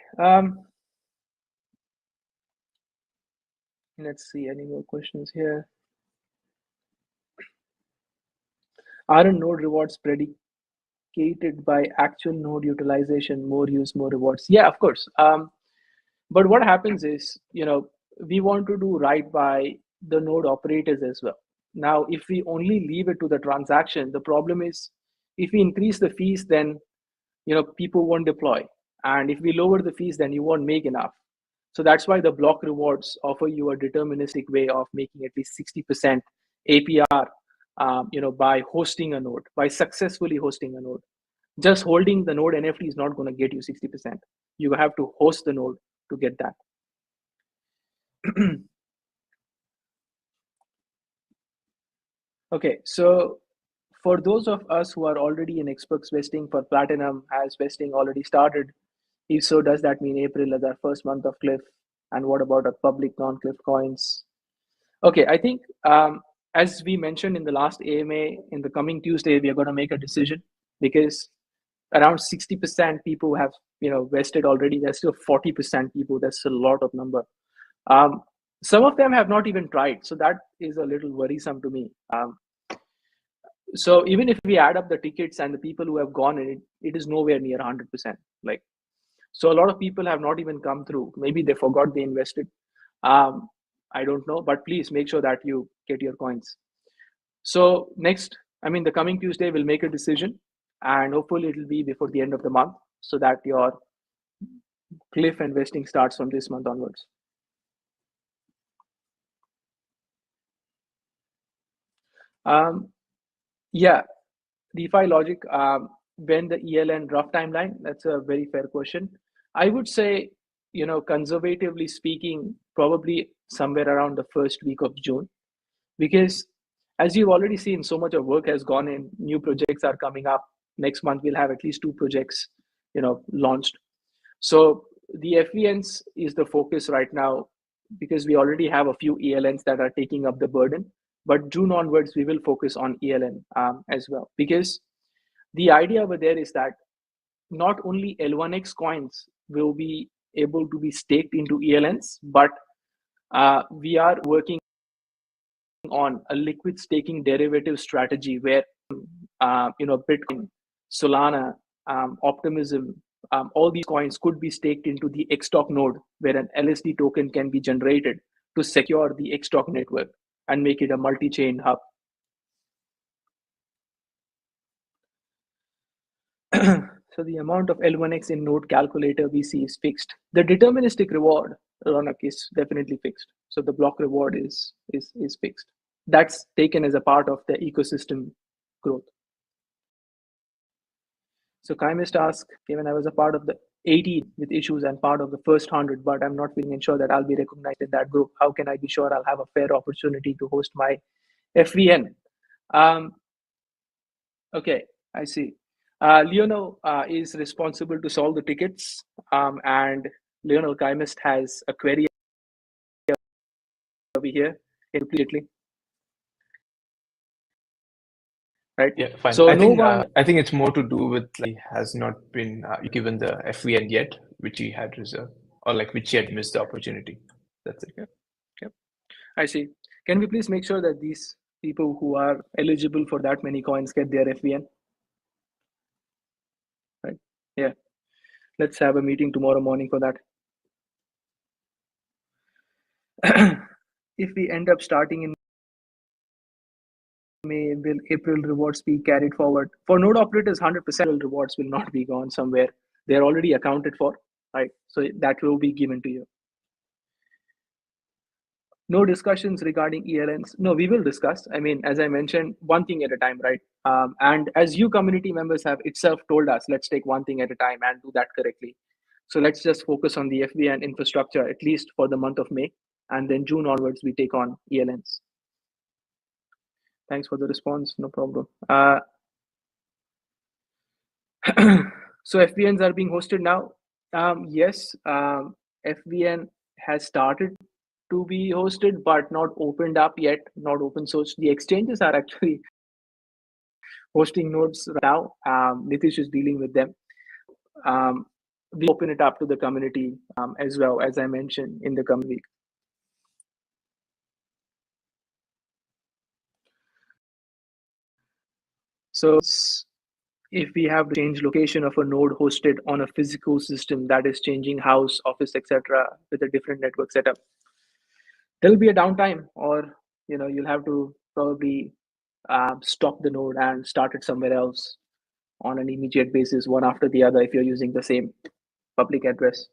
[SPEAKER 14] let's see any more questions here. Aren't node rewards predicated by actual node utilization? More use, more rewards. Yeah, of course. But what happens is, we want to do right by the node operators as well. Now, if we only leave it to the transaction, the problem is if we increase the fees, then people won't deploy. And if we lower the fees, then you won't make enough. So that's why the block rewards offer you a deterministic way of making at least 60% APR, by hosting a node, by successfully hosting a node. Just holding the node NFT is not going to get you 60%. You have to host the node to get that. Okay, so for those of us who are already in Xbox vesting for Platinum, has vesting already started? If so, does that mean April is our first month of Cliff? And what about our public non-Cliff coins? Okay, I think as we mentioned in the last AMA, in the coming Tuesday, we are going to make a decision because around 60% people have vested already. There's still 40% people. That's a lot of number. Some of them have not even tried, so that is a little worrisome to me. So even if we add up the tickets and the people who have gone in, it is nowhere near 100%. So a lot of people have not even come through. Maybe they forgot they invested. I don't know, but please make sure that you get your coins. So the coming Tuesday, we'll make a decision, and hopefully it'll be before the end of the month so that your Cliff investing starts from this month onwards. Yeah, DeFi logic, when the ELN rough timeline, that's a very fair question. I would say, conservatively speaking, probably somewhere around the first week of June, because as you've already seen, so much of work has gone in, new projects are coming up. Next month, we'll have at least 2 projects, launched. So the FVNs is the focus right now because we already have a few ELNs that are taking up the burden. But June onwards, we will focus on ELN as well, because the idea over there is that not only L1X coins will be able to be staked into ELNs, but we are working on a liquid staking derivative strategy where Bitcoin, Solana, Optimism, all these coins could be staked into the Xtalk node, where an LSD token can be generated to secure the Xtalk network and make it a multi-chain hub. So the amount of L1x in node calculator we see is fixed. The deterministic reward, Ronak, is definitely fixed. So the block reward is fixed. That's taken as a part of the ecosystem growth. So Chymist asked, Kevin, I was a part of the 80 with issues and part of the first 100, but I'm not feeling sure that I'll be recognized in that group. How can I be sure I'll have a fair opportunity to host my FVN? Okay, I see. Leonel is responsible to solve the tickets, and Leonel Chymist has a query over here immediately. Right.
[SPEAKER 15] Yeah, fine.
[SPEAKER 14] So
[SPEAKER 15] I think it's more to do with like has not been given the FVN yet, which he had reserved, or like which he had missed the opportunity. That's it.
[SPEAKER 14] Yeah. I see. Can we please make sure that these people who are eligible for that many coins get their FVN? Right. Yeah. Let's have a meeting tomorrow morning for that. If we end up starting in May, will April rewards be carried forward? For node operators, 100% rewards will not be gone somewhere. They're already accounted for, right? So that will be given to you. No discussions regarding ELNs. No, we will discuss. I mean, as I mentioned, one thing at a time, right? And as you community members have itself told us, let's take one thing at a time and do that correctly. So let's just focus on the FVN infrastructure, at least for the month of May. And then June onwards, we take on ELNs. Thanks for the response. No problem. So FVNs are being hosted now. Yes, FVN has started to be hosted, but not opened up yet, not open source. The exchanges are actually hosting nodes now. Nitish is dealing with them. We open it up to the community as well, as I mentioned in the coming week. So if we have to change location of a node hosted on a physical system that is changing house, office, etc., with a different network setup, there'll be a downtime, or you'll have to probably stop the node and start it somewhere else on an immediate basis, one after the other, if you're using the same public address.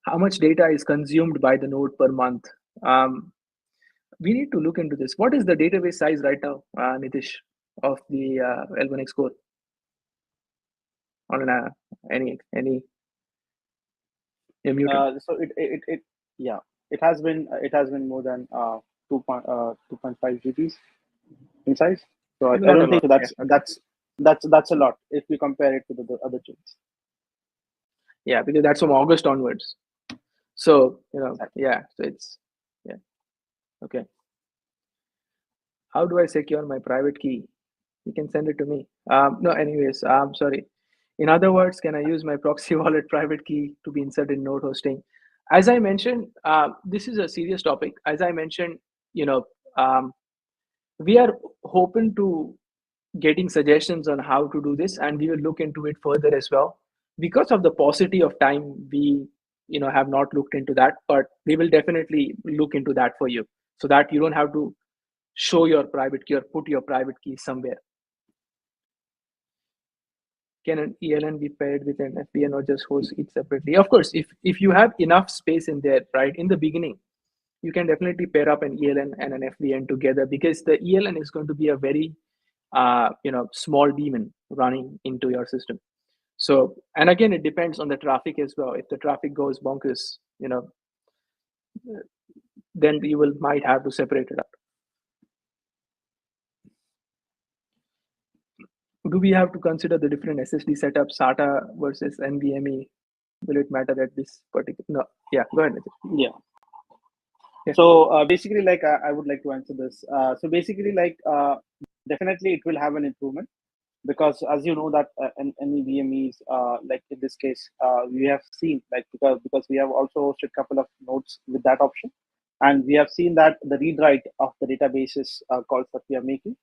[SPEAKER 14] How much data is consumed by the node per month? We need to look into this. What is the database size right now, Nitish, of the L1x core? On any
[SPEAKER 10] so it has been more than 2.5 GBs in size. So I don't think that's a lot if you compare it to the other chains.
[SPEAKER 14] Yeah, because that's from August onwards. So yeah, so it's okay. How do I secure my private key? You can send it to me. No, anyways, sorry. In other words, can I use my proxy wallet private key to be inserted in node hosting? As I mentioned, this is a serious topic. As I mentioned, we are open to getting suggestions on how to do this, and we will look into it further as well. Because of the paucity of time, we have not looked into that, but we will definitely look into that for you, so that you don't have to show your private key or put your private key somewhere. Can an ELN be paired with an FVN or just host each separately? Of course, if you have enough space in there, right, in the beginning, you can definitely pair up an ELN and an FVN together, because the ELN is going to be a very small daemon running into your system. So, and again, it depends on the traffic as well. If the traffic goes bonkers, then you might have to separate it up. Do we have to consider the different SSD setups, SATA versus NVMe? Will it matter at this particular? No. Yeah, go ahead.
[SPEAKER 10] Yeah. So basically, like I would like to answer this. So basically, like definitely it will have an improvement, because as you know that NVMe is like in this case we have seen, like because we have also hosted a couple of nodes with that option, and we have seen that the read write of the databases calls that we are making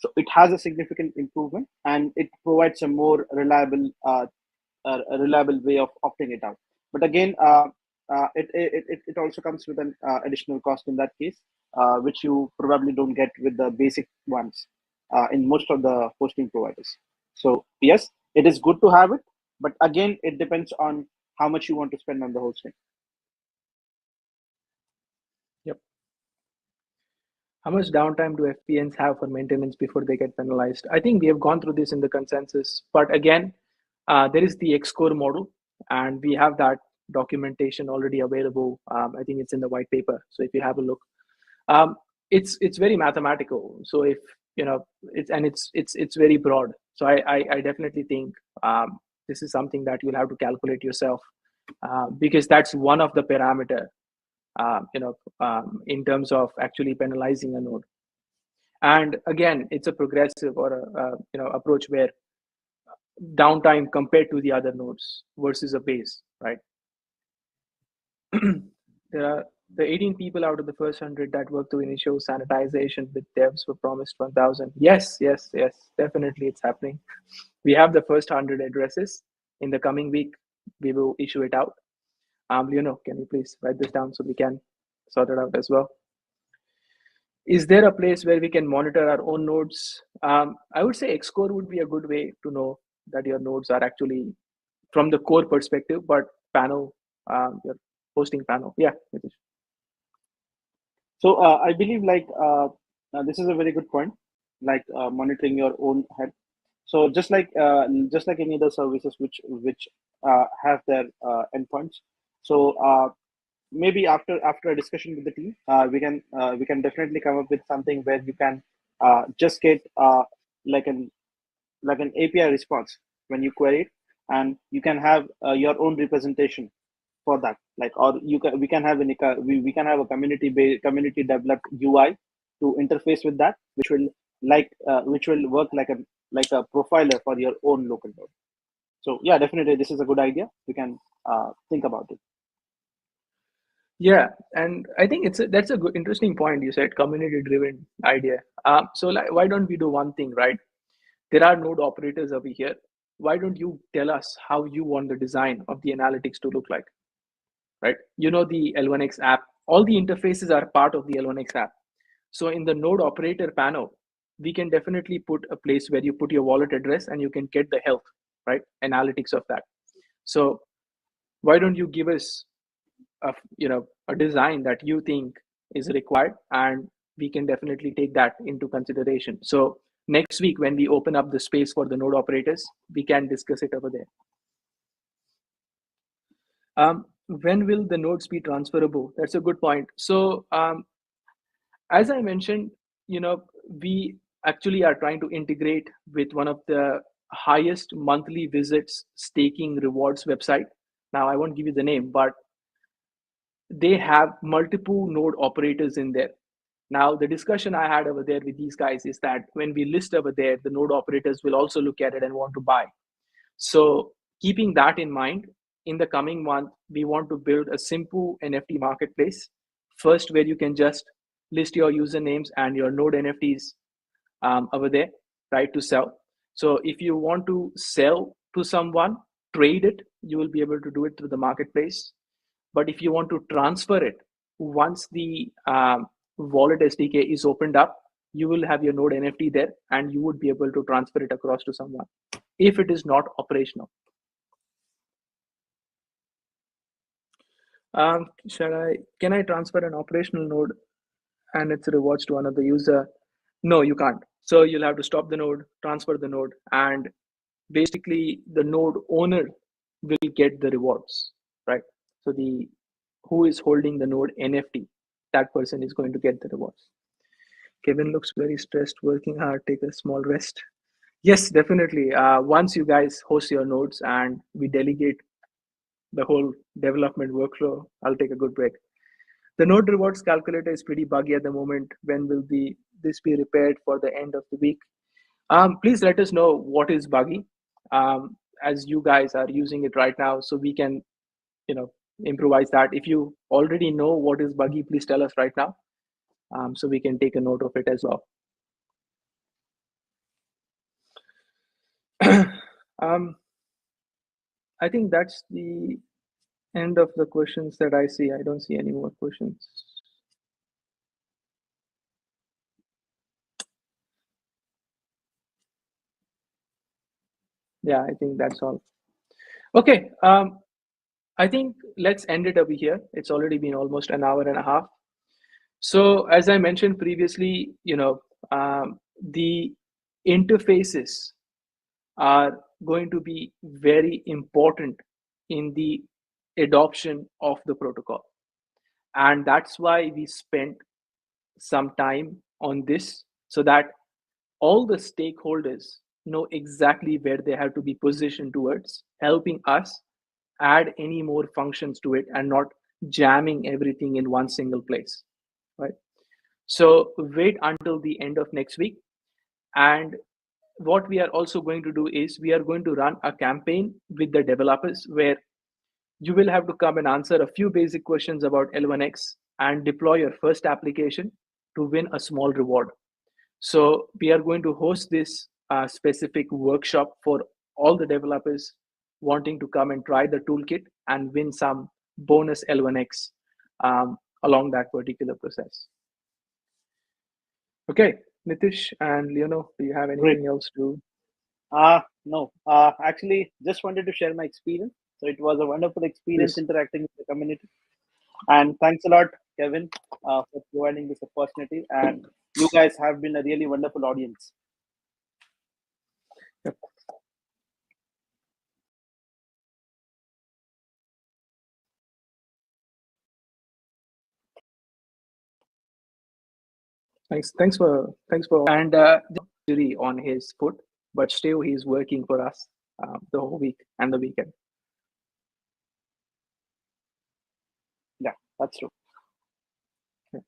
[SPEAKER 10] So it has a significant improvement, and it provides a more reliable way of opting it out. But again, it also comes with an additional cost in that case, which you probably don't get with the basic ones in most of the hosting providers. So yes, it is good to have it, but again, it depends on how much you want to spend on the hosting.
[SPEAKER 14] Yep. How much downtime do FPNs have for maintenance before they get penalized? I think we have gone through this in the consensus, but again, there is the Xcore model, and we have that documentation already available. I think it's in the white paper. So if you have a look, it's very mathematical. So if it's very broad. So I definitely think this is something that you'll have to calculate yourself, because that's one of the parameter, in terms of actually penalizing a node. And again, it's a progressive or a approach where downtime compared to the other nodes versus a base, right? There are the 18 people out of the first 100 that work to initial sanitization with devs were promised 1,000. Yes, definitely it's happening. We have the first 100 addresses. In the coming week, we will issue it out. Leonor, can you please write this down so we can sort it out as well? Is there a place where we can monitor our own nodes? I would say Xcore would be a good way to know that your nodes are actually from the core perspective, but panel, your hosting panel. Yeah.
[SPEAKER 10] So I believe this is a very good point, monitoring your own head. So just like any other services which have their endpoints. So maybe after a discussion with the team, we can definitely come up with something where you can just get like an API response when you query it, and you can have your own representation for that. We can have a community developed UI to interface with that, which will work like a profiler for your own local node. So yeah, definitely this is a good idea. We can think about it.
[SPEAKER 14] Yeah, and I think that's a good, interesting point you said, community-driven idea. So why don't we do one thing, right? There are node operators over here. Why don't you tell us how you want the design of the analytics to look like, right? The L1X app, all the interfaces are part of the L1X app. So in the node operator panel, we can definitely put a place where you put your wallet address and you can get the health, right? Analytics of that. So why don't you give us a design that you think is required, and we can definitely take that into consideration. So next week, when we open up the space for the node operators, we can discuss it over there. When will the nodes be transferable? That's a good point. So as I mentioned, we actually are trying to integrate with one of the highest monthly visits staking rewards website. Now, I won't give you the name, but they have multiple node operators in there. Now, the discussion I had over there with these guys is that when we list over there, the node operators will also look at it and want to buy. So keeping that in mind, in the coming month, we want to build a simple NFT marketplace. First, where you can just list your usernames and your node NFTs over there, right, to sell. So if you want to sell to someone, trade it, you will be able to do it through the marketplace. But if you want to transfer it, once the wallet SDK is opened up, you will have your node NFT there, and you would be able to transfer it across to someone if it is not operational. Can I transfer an operational node and its rewards to another user? No, you can't. So you'll have to stop the node, transfer the node, and basically the node owner will get the rewards, right? So who is holding the node NFT, that person is going to get the rewards. Kevin looks very stressed, working hard, take a small rest. Yes, definitely. Once you guys host your nodes and we delegate the whole development workflow, I'll take a good break. The node rewards calculator is pretty buggy at the moment. When will this be repaired for the end of the week? Please let us know what is buggy, as you guys are using it right now, so we can, improvise that. If you already know what is buggy, please tell us right now, so we can take a note of it as well. I think that's the end of the questions that I see. I don't see any more questions. Yeah, I think that's all. Okay. I think let's end it over here. It's already been almost an hour and a half. So as I mentioned previously, the interfaces are going to be very important in the adoption of the protocol. And that's why we spent some time on this, so that all the stakeholders know exactly where they have to be positioned towards, helping us add any more functions to it and not jamming everything in one single place, right? So wait until the end of next week. And what we are also going to do is we are going to run a campaign with the developers where you will have to come and answer a few basic questions about L1X and deploy your first application to win a small reward. So we are going to host this specific workshop for all the developers wanting to come and try the toolkit and win some bonus L1X along that particular process. Okay, Nitish and Leono, do you have anything else to?
[SPEAKER 10] No, actually, just wanted to share my experience. So it was a wonderful experience interacting with the community. And thanks a lot, Kevin, for providing this opportunity. And you guys have been a really wonderful audience.
[SPEAKER 14] Yep. Thanks for and injury on his foot, but still he's working for us the whole week and the weekend.
[SPEAKER 10] Yeah, that's true.
[SPEAKER 14] Yeah.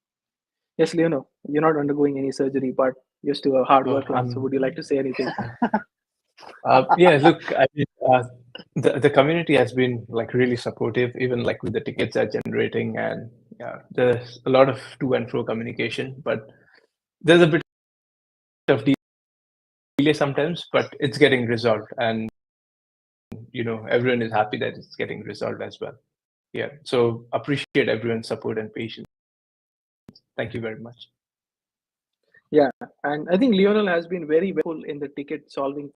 [SPEAKER 14] Yes, Leono, you're not undergoing any surgery, but you're still a hard worker. So would you like to say anything?
[SPEAKER 15] Yeah, look, I mean, the community has been like really supportive, even like with the tickets they're generating, and yeah, there's a lot of to and fro communication, but there's a bit of delay sometimes, but it's getting resolved, and everyone is happy that it's getting resolved as well. Yeah, so appreciate everyone's support and patience. Thank you very much.
[SPEAKER 14] Yeah, and I think Lionel has been very helpful in the ticket solving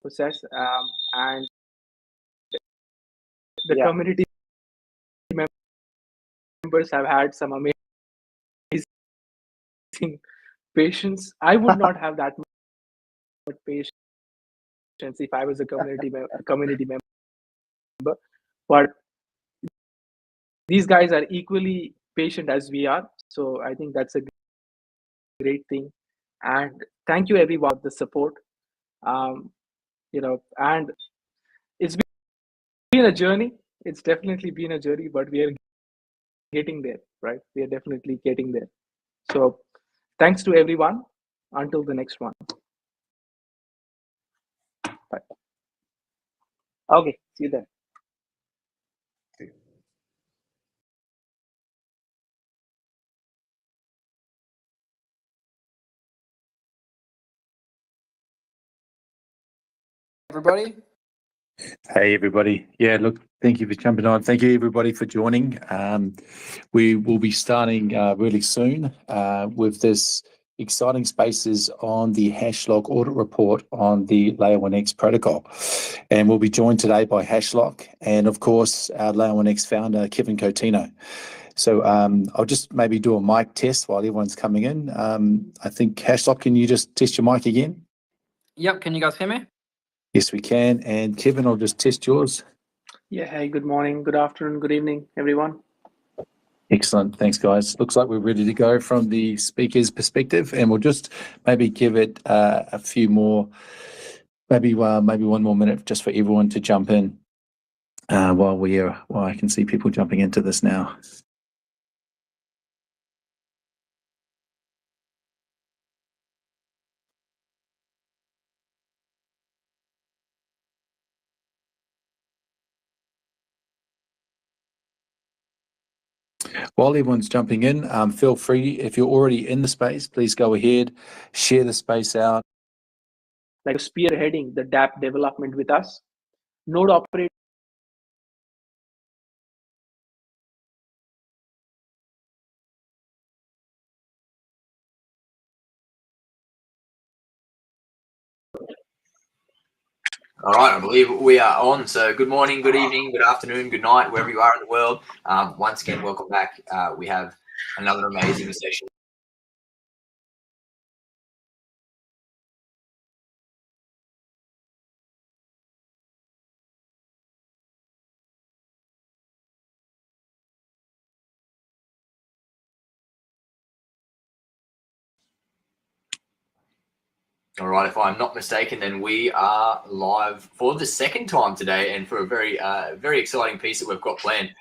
[SPEAKER 14] process, and the community members have had some amazing patience. I would not have that much patience if I was a community member, but these guys are equally patient as we are. So I think that's a great thing. And thank you everyone for the support. And it's been a journey. It's definitely been a journey, but we are getting there, right? We are definitely getting there. So thanks to everyone. Until the next one. Bye.
[SPEAKER 10] Okay, see you then.
[SPEAKER 16] Everybody.
[SPEAKER 17] Hey, everybody. Yeah, look, thank you for jumping on. Thank you, everybody, for joining. We will be starting really soon with this exciting spaces on the Hashlock audit report on the Layer 1X protocol. And we'll be joined today by Hashlock and, of course, our Layer 1X founder, Kevin Coutinho. So I'll just maybe do a mic test while everyone's coming in. I think, Hashlock, can you just test your mic again?
[SPEAKER 16] Yep, can you guys hear me?
[SPEAKER 17] Yes, we can. And Kevin, I'll just test yours.
[SPEAKER 14] Yeah, hey, good morning, good afternoon, good evening, everyone.
[SPEAKER 17] Excellent. Thanks, guys. Looks like we're ready to go from the speaker's perspective, and we'll just maybe give it a few more, maybe one more minute just for everyone to jump in while I can see people jumping into this now. While everyone's jumping in, feel free, if you're already in the space, please go ahead, share the space out.
[SPEAKER 14] like spearheading the dApp development with us. Node operator.
[SPEAKER 3] All right, I believe we are on. So good morning, good evening, good afternoon, good night, wherever you are in the world. Once again, welcome back. We have another amazing session. All right, if I'm not mistaken, then we are live for the second time today, and for a very, very exciting piece that we've got planned.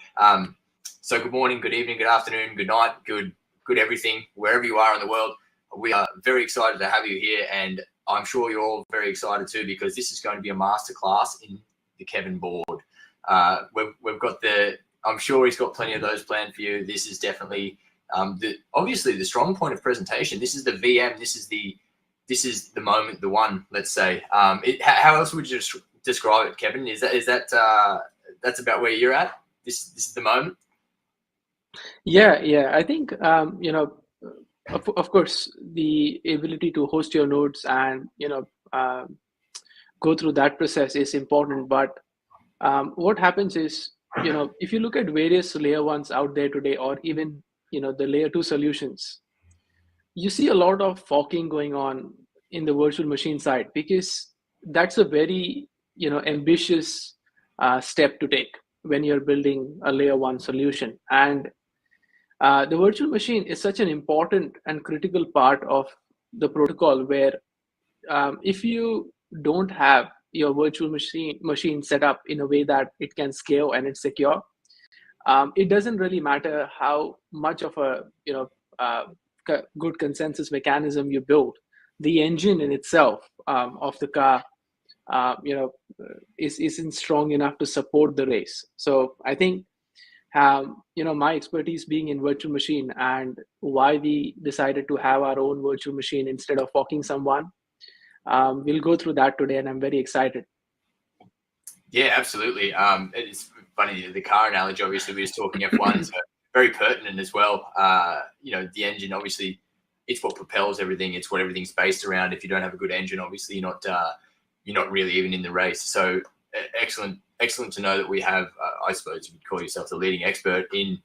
[SPEAKER 3] So, good morning, good evening, good afternoon, good night, good everything, wherever you are in the world. We are very excited to have you here, and I'm sure you're all very excited too, because this is going to be a masterclass in the Kevin board. We've got I'm sure he's got plenty of those planned for you. This is definitely obviously the strong point of presentation. This is the VM. This is the moment, the one, let's say. How else would you describe it, Kevin? Is that that's about where you're at? This is the moment?
[SPEAKER 14] Yeah. I think, of course, the ability to host your nodes and, go through that process is important. But what happens is, if you look at various layer ones out there today, or even, the layer 2 solutions, you see a lot of forking going on in the virtual machine side, because that's a very ambitious step to take when you're building a layer 1 solution. And the virtual machine is such an important and critical part of the protocol, where if you don't have your virtual machine set up in a way that it can scale and it's secure, it doesn't really matter how much of a good consensus mechanism you build. The engine in itself of the car isn't strong enough to support the race. So I think my expertise being in virtual machine, and why we decided to have our own virtual machine instead of forking someone, we'll go through that today, and I'm very excited.
[SPEAKER 3] Yeah, absolutely. It's funny, the car analogy, obviously we were talking F1, so very pertinent as well. The engine, obviously, it's what propels everything. It's what everything's based around. If you don't have a good engine, obviously you're not really even in the race. So excellent to know that we have, I suppose you could call yourself the leading expert in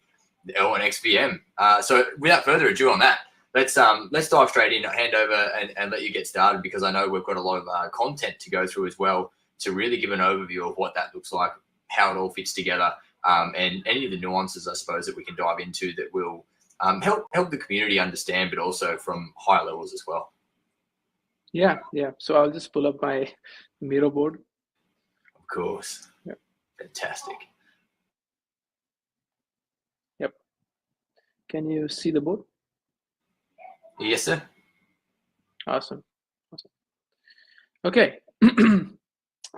[SPEAKER 3] the L1X VM. So without further ado on that, let's dive straight in, hand over and let you get started, because I know we've got a lot of content to go through as well, to really give an overview of what that looks like, how it all fits together, and any of the nuances, I suppose, that we can dive into that will help the community understand, but also from higher levels as well.
[SPEAKER 14] Yeah. So I'll just pull up my Miro board.
[SPEAKER 3] Of course.
[SPEAKER 14] Yep.
[SPEAKER 3] Fantastic.
[SPEAKER 14] Yep. Can you see the board?
[SPEAKER 3] Yes, sir.
[SPEAKER 14] Awesome. Okay.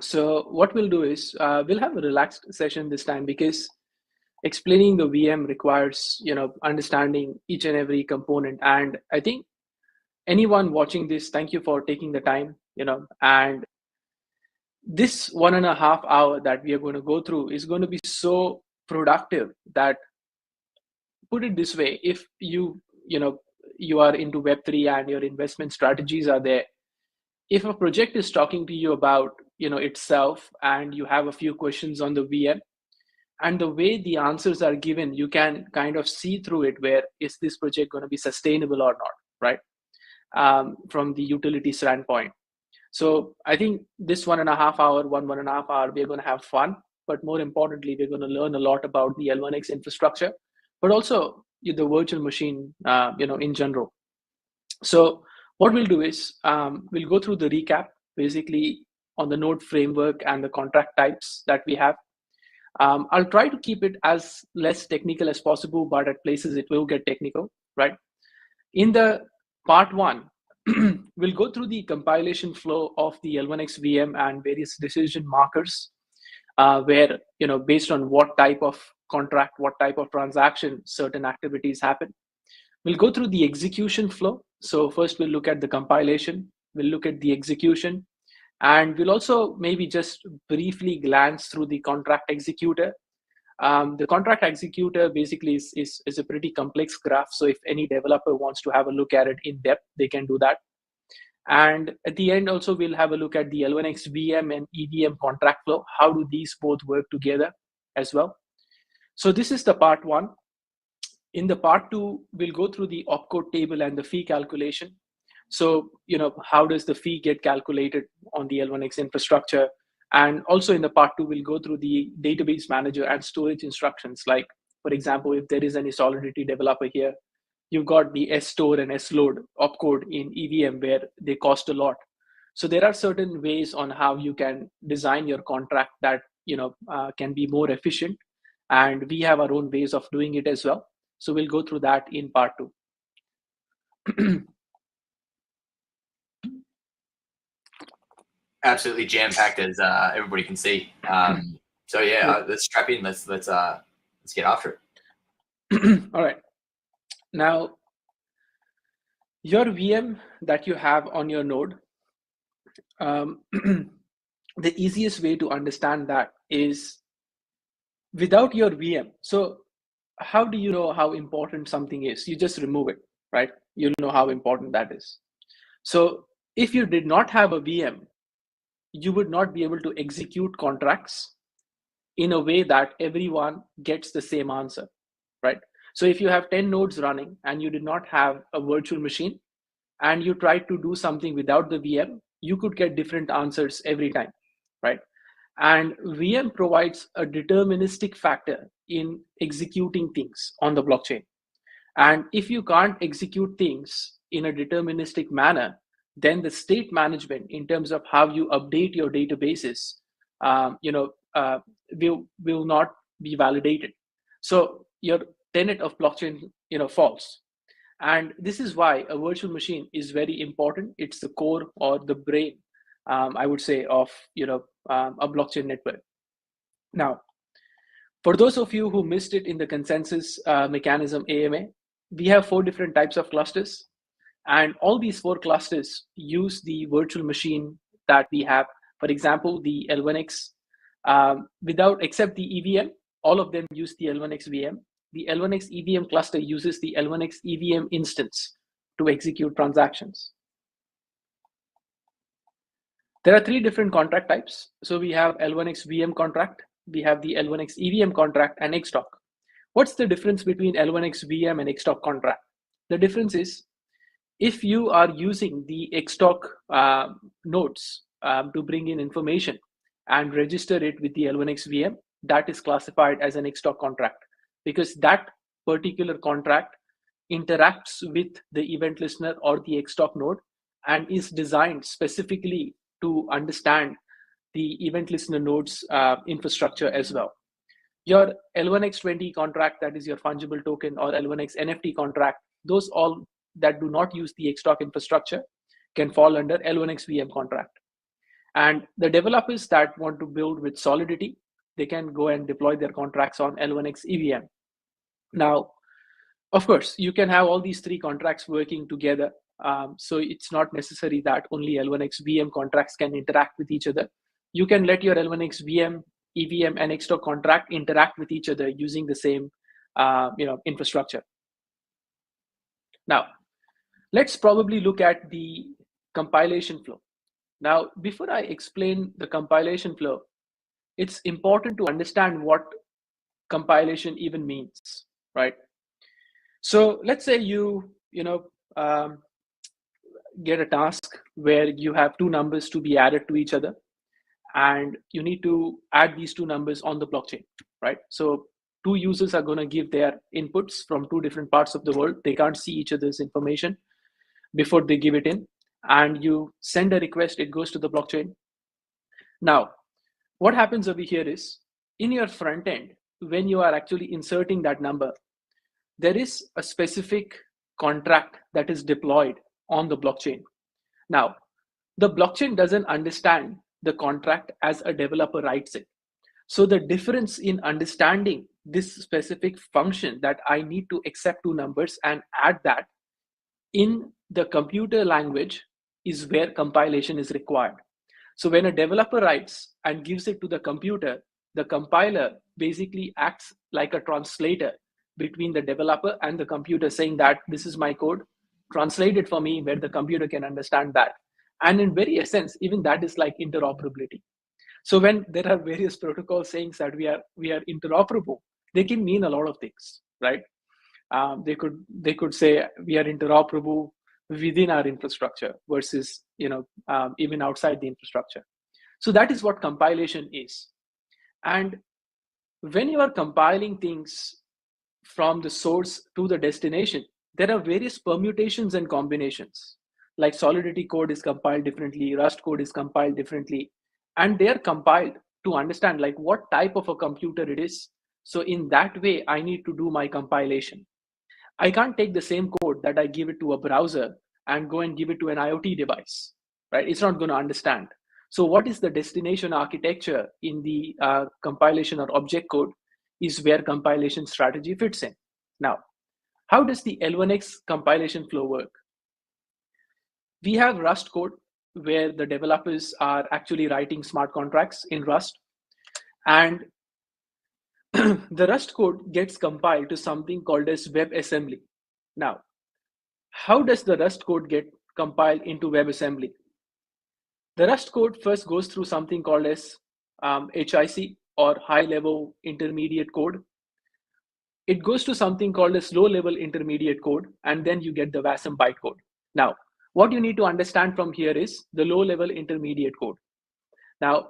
[SPEAKER 14] So what we'll do is we'll have a relaxed session this time, because explaining the VM requires understanding each and every component. And I think anyone watching this, thank you for taking the time. And this 1.5 hour that we are going to go through is going to be so productive that, put it this way, if you are into Web3 and your investment strategies are there, if a project is talking to you about itself, and you have a few questions on the VM, and the way the answers are given, you can kind of see through it, where is this project going to be sustainable or not, right? From the utility standpoint. So I think this 1.5 hour, we're going to have fun, but more importantly, we're going to learn a lot about the L1X infrastructure, but also the virtual machine, in general. So what we'll do is we'll go through the recap, basically on the node framework and the contract types that we have. I'll try to keep it as less technical as possible, but at places it will get technical, right? In the part 1, we'll go through the compilation flow of the L1X VM and various decision markers, where, based on what type of contract, what type of transaction certain activities happen. We'll go through the execution flow. So first we'll look at the compilation, we'll look at the execution, And we'll also maybe just briefly glance through the contract executor. The contract executor basically is a pretty complex graph. So if any developer wants to have a look at it in depth, they can do that. And at the end, also, we'll have a look at the L1X VM and EVM contract flow. How do these both work together as well? So this is the part one. In the part two, we'll go through the opcode table and the fee calculation. So, how does the fee get calculated on the L1X infrastructure? And also in the part two, we'll go through the database manager and storage instructions. Like, for example, if there is any Solidity developer here, you've got the store and sload opcode in EVM where they cost a lot. So there are certain ways on how you can design your contract that can be more efficient, and we have our own ways of doing it as well. So we'll go through that in part two.
[SPEAKER 3] Absolutely jam-packed, as everybody can see. So yeah, let's strap in. Let's get after
[SPEAKER 14] it. All right. Now, your VM that you have on your node, the easiest way to understand that is without your VM. So how do you know how important something is? You just remove it, right? You'll know how important that is. So if you did not have a VM, you would not be able to execute contracts in a way that everyone gets the same answer, right? So if you have 10 nodes running and you did not have a virtual machine and you tried to do something without the VM, you could get different answers every time, right? And VM provides a deterministic factor in executing things on the blockchain. And if you can't execute things in a deterministic manner, then the state management in terms of how you update your databases, will not be validated. So your tenet of blockchain, falls. And this is why a virtual machine is very important. It's the core or the brain, I would say, of a blockchain network. Now, for those of you who missed it in the consensus mechanism AMA, we have 4 different types of clusters. And all these 4 clusters use the virtual machine that we have. For example, the L1X, except the EVM, all of them use the L1X VM. The L1X EVM cluster uses the L1X EVM instance to execute transactions. There are 3 different contract types. So we have L1X VM contract, we have the L1X EVM contract, and XTOC. What's the difference between L1X VM and XTOC contract? The difference is, if you are using the XTOC nodes to bring in information and register it with the L1X VM, that is classified as an XTOC contract, because that particular contract interacts with the event listener or the XTOC node and is designed specifically to understand the event listener node's infrastructure as well. Your L1X20 contract, that is your fungible token, or L1X NFT contract, those all that do not use the XTOC infrastructure can fall under L1X VM contract. And the developers that want to build with Solidity, they can go and deploy their contracts on L1X EVM. Now, of course, you can have all these 3 contracts working together. So it's not necessary that only L1X VM contracts can interact with each other. You can let your L1X VM, EVM, and XTOC contract interact with each other using the same infrastructure. Now, let's probably look at the compilation flow. Now, before I explain the compilation flow, it's important to understand what compilation even means, right? So let's say you get a task where you have 2 numbers to be added to each other, and you need to add these 2 numbers on the blockchain, right? So 2 users are going to give their inputs from 2 different parts of the world. They can't see each other's information before they give it in, and you send a request, it goes to the blockchain. Now, what happens over here is, in your front end, when you are actually inserting that number, there is a specific contract that is deployed on the blockchain. Now, the blockchain doesn't understand the contract as a developer writes it. So the difference in understanding this specific function that I need to accept 2 numbers and add that in the computer language is where compilation is required. So when a developer writes and gives it to the computer, the compiler basically acts like a translator between the developer and the computer, saying that this is my code, translate it for me where the computer can understand that. And in very essence, even that is like interoperability. So when there are various protocols saying that we are interoperable, they can mean a lot of things, right? They could say we are interoperable within our infrastructure versus even outside the infrastructure. So that is what compilation is. And when you are compiling things from the source to the destination, there are various permutations and combinations. Like Solidity code is compiled differently, Rust code is compiled differently, and they are compiled to understand like what type of a computer it is. So in that way, I need to do my compilation. I can't take the same code that I give it to a browser and go and give it to an IoT device, right? It's not going to understand. So what is the destination architecture in the compilation or object code is where compilation strategy fits in. Now, how does the L1X compilation flow work? We have Rust code where the developers are actually writing smart contracts in Rust, and the Rust code gets compiled to something called as WebAssembly. Now, how does the Rust code get compiled into WebAssembly? The Rust code first goes through something called as HIC, or high-level intermediate code. It goes to something called as low-level intermediate code, and then you get the WASM bytecode. Now, what you need to understand from here is the low-level intermediate code. Now,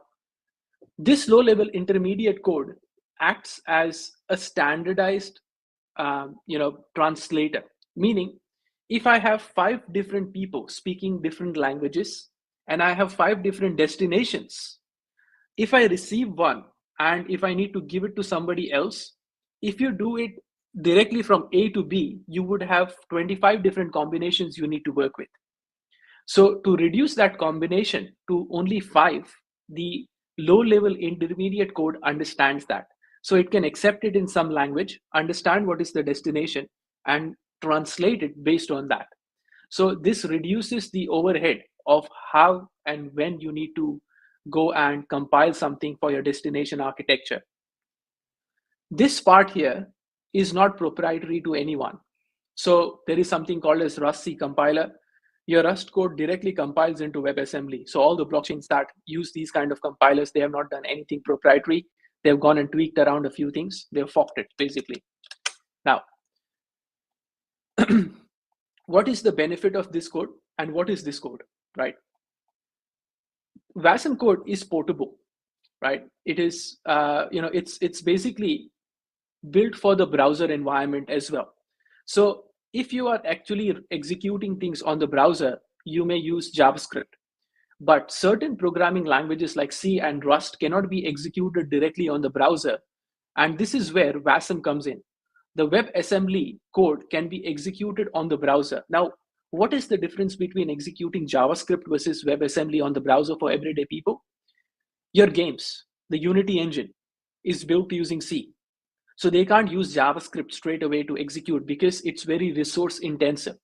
[SPEAKER 14] this low-level intermediate code acts as a standardized translator, meaning if I have 5 different people speaking different languages and I have 5 different destinations, if I receive one and if I need to give it to somebody else, if you do it directly from A to B, you would have 25 different combinations you need to work with. So to reduce that combination to only 5, the low-level intermediate code understands that. So it can accept it in some language, understand what is the destination, and translate it based on that. So this reduces the overhead of how and when you need to go and compile something for your destination architecture. This part here is not proprietary to anyone. So there is something called as Rust C compiler. Your Rust code directly compiles into WebAssembly. So all the blockchains that use these kind of compilers, they have not done anything proprietary. They've gone and tweaked around a few things. They've forked it, basically. Now, what is the benefit of this code and what is this code, right? WASM code is portable, right? It is, it's basically built for the browser environment as well. So if you are actually executing things on the browser, you may use JavaScript. But certain programming languages like C and Rust cannot be executed directly on the browser. And this is where WASM comes in. The WebAssembly code can be executed on the browser. Now, what is the difference between executing JavaScript versus WebAssembly on the browser for everyday people? Your games, the Unity engine, is built using C. So they can't use JavaScript straight away to execute because it's very resource intensive.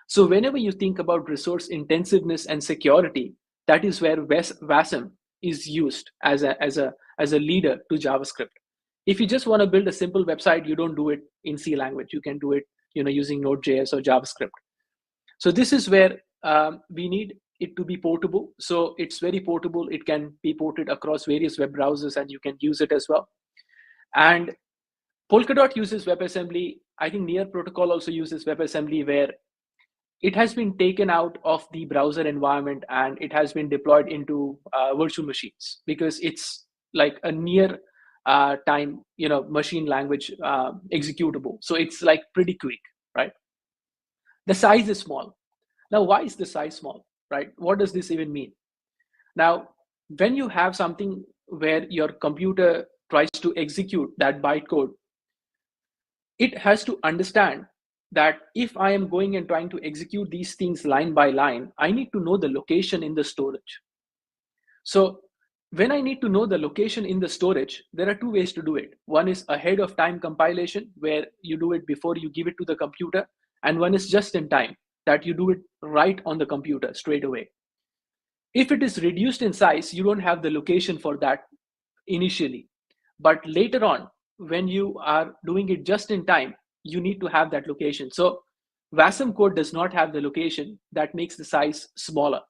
[SPEAKER 14] So whenever you think about resource intensiveness and security, that is where WASM is used as a leader to JavaScript. If you just want to build a simple website, you don't do it in C language. You can do it, using Node.js or JavaScript. So this is where we need it to be portable. So it's very portable. It can be ported across various web browsers, and you can use it as well. And Polkadot uses WebAssembly. I think Near Protocol also uses WebAssembly, where it has been taken out of the browser environment and it has been deployed into virtual machines because it's like a near time, machine language executable. So it's like pretty quick, right? The size is small. Now, why is the size small, right? What does this even mean? Now, when you have something where your computer tries to execute that bytecode, it has to understand that if I am going and trying to execute these things line by line, I need to know the location in the storage. So when I need to know the location in the storage, there are 2 ways to do it. One is ahead of time compilation, where you do it before you give it to the computer. And one is just in time, that you do it right on the computer straight away. If it is reduced in size, you don't have the location for that initially. But later on, when you are doing it just in time, you need to have that location. So WASM code does not have the location that makes the size smaller.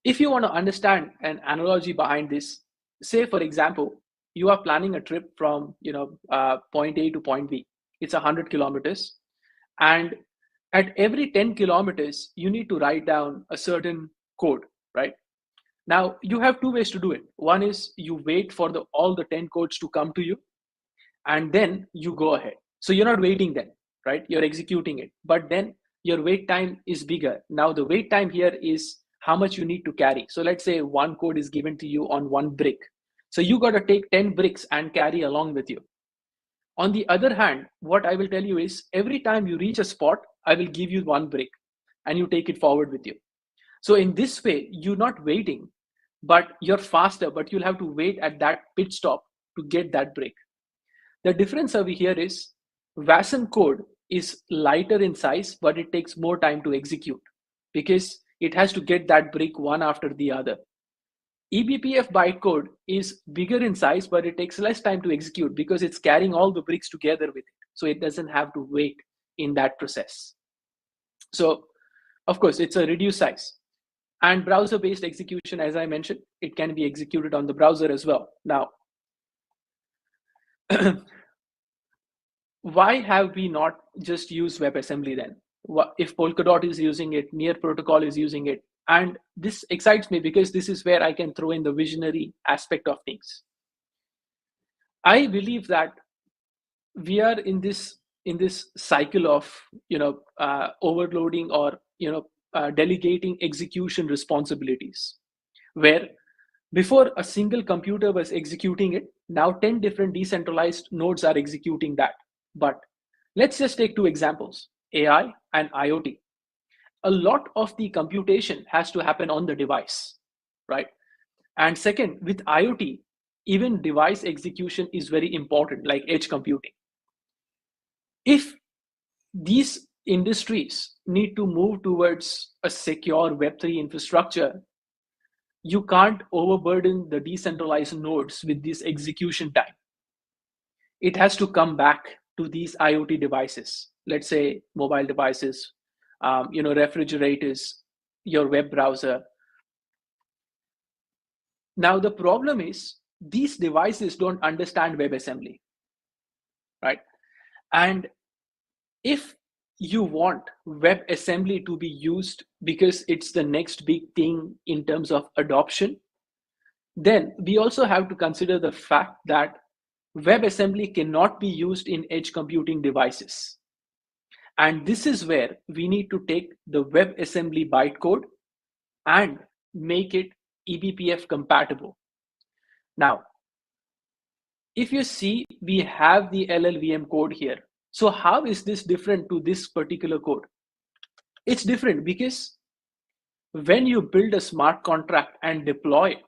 [SPEAKER 14] If you want to understand an analogy behind this, say for example, you are planning a trip from point A to point B. It's 100 kilometers, and at every 10 kilometers, you need to write down a certain code, right? Now you have two ways to do it. One is you wait for all the 10 codes to come to you, and then you go ahead. So you're not waiting then, right? You're executing it, but then your wait time is bigger. Now the wait time here is how much you need to carry. So let's say one code is given to you on one brick. So you got to take 10 bricks and carry along with you. On the other hand, what I will tell you is every time you reach a spot, I will give you one brick and you take it forward with you. So in this way, you're not waiting, but you're faster, but you'll have to wait at that pit stop to get that brick. The difference over here is WASM code is lighter in size, but it takes more time to execute because it has to get that brick one after the other. eBPF bytecode is bigger in size, but it takes less time to execute because it's carrying all the bricks together with it. So it doesn't have to wait in that process. So of course, it's a reduced size. And browser-based execution, as I mentioned, it can be executed on the browser as well. Now, why have we not just used WebAssembly then? If Polkadot is using it, Near Protocol is using it, and this excites me because this is where I can throw in the visionary aspect of things. I believe that we are in this cycle of overloading or delegating execution responsibilities, where before a single computer was executing it, now 10 different decentralized nodes are executing that. But let's just take two examples, AI and IoT. A lot of the computation has to happen on the device, right? And second, with IoT, even device execution is very important, like edge computing. If these industries need to move towards a secure Web3 infrastructure, you can't overburden the decentralized nodes with this execution time. It has to come back to these IoT devices, let's say mobile devices, refrigerators, your web browser. Now the problem is these devices don't understand WebAssembly, right? And if you want WebAssembly to be used because it's the next big thing in terms of adoption, then we also have to consider the fact that WebAssembly cannot be used in edge computing devices. And this is where we need to take the WebAssembly bytecode and make it eBPF compatible. Now, if you see, we have the LLVM code here. So how is this different to this particular code? It's different because when you build a smart contract and deploy it,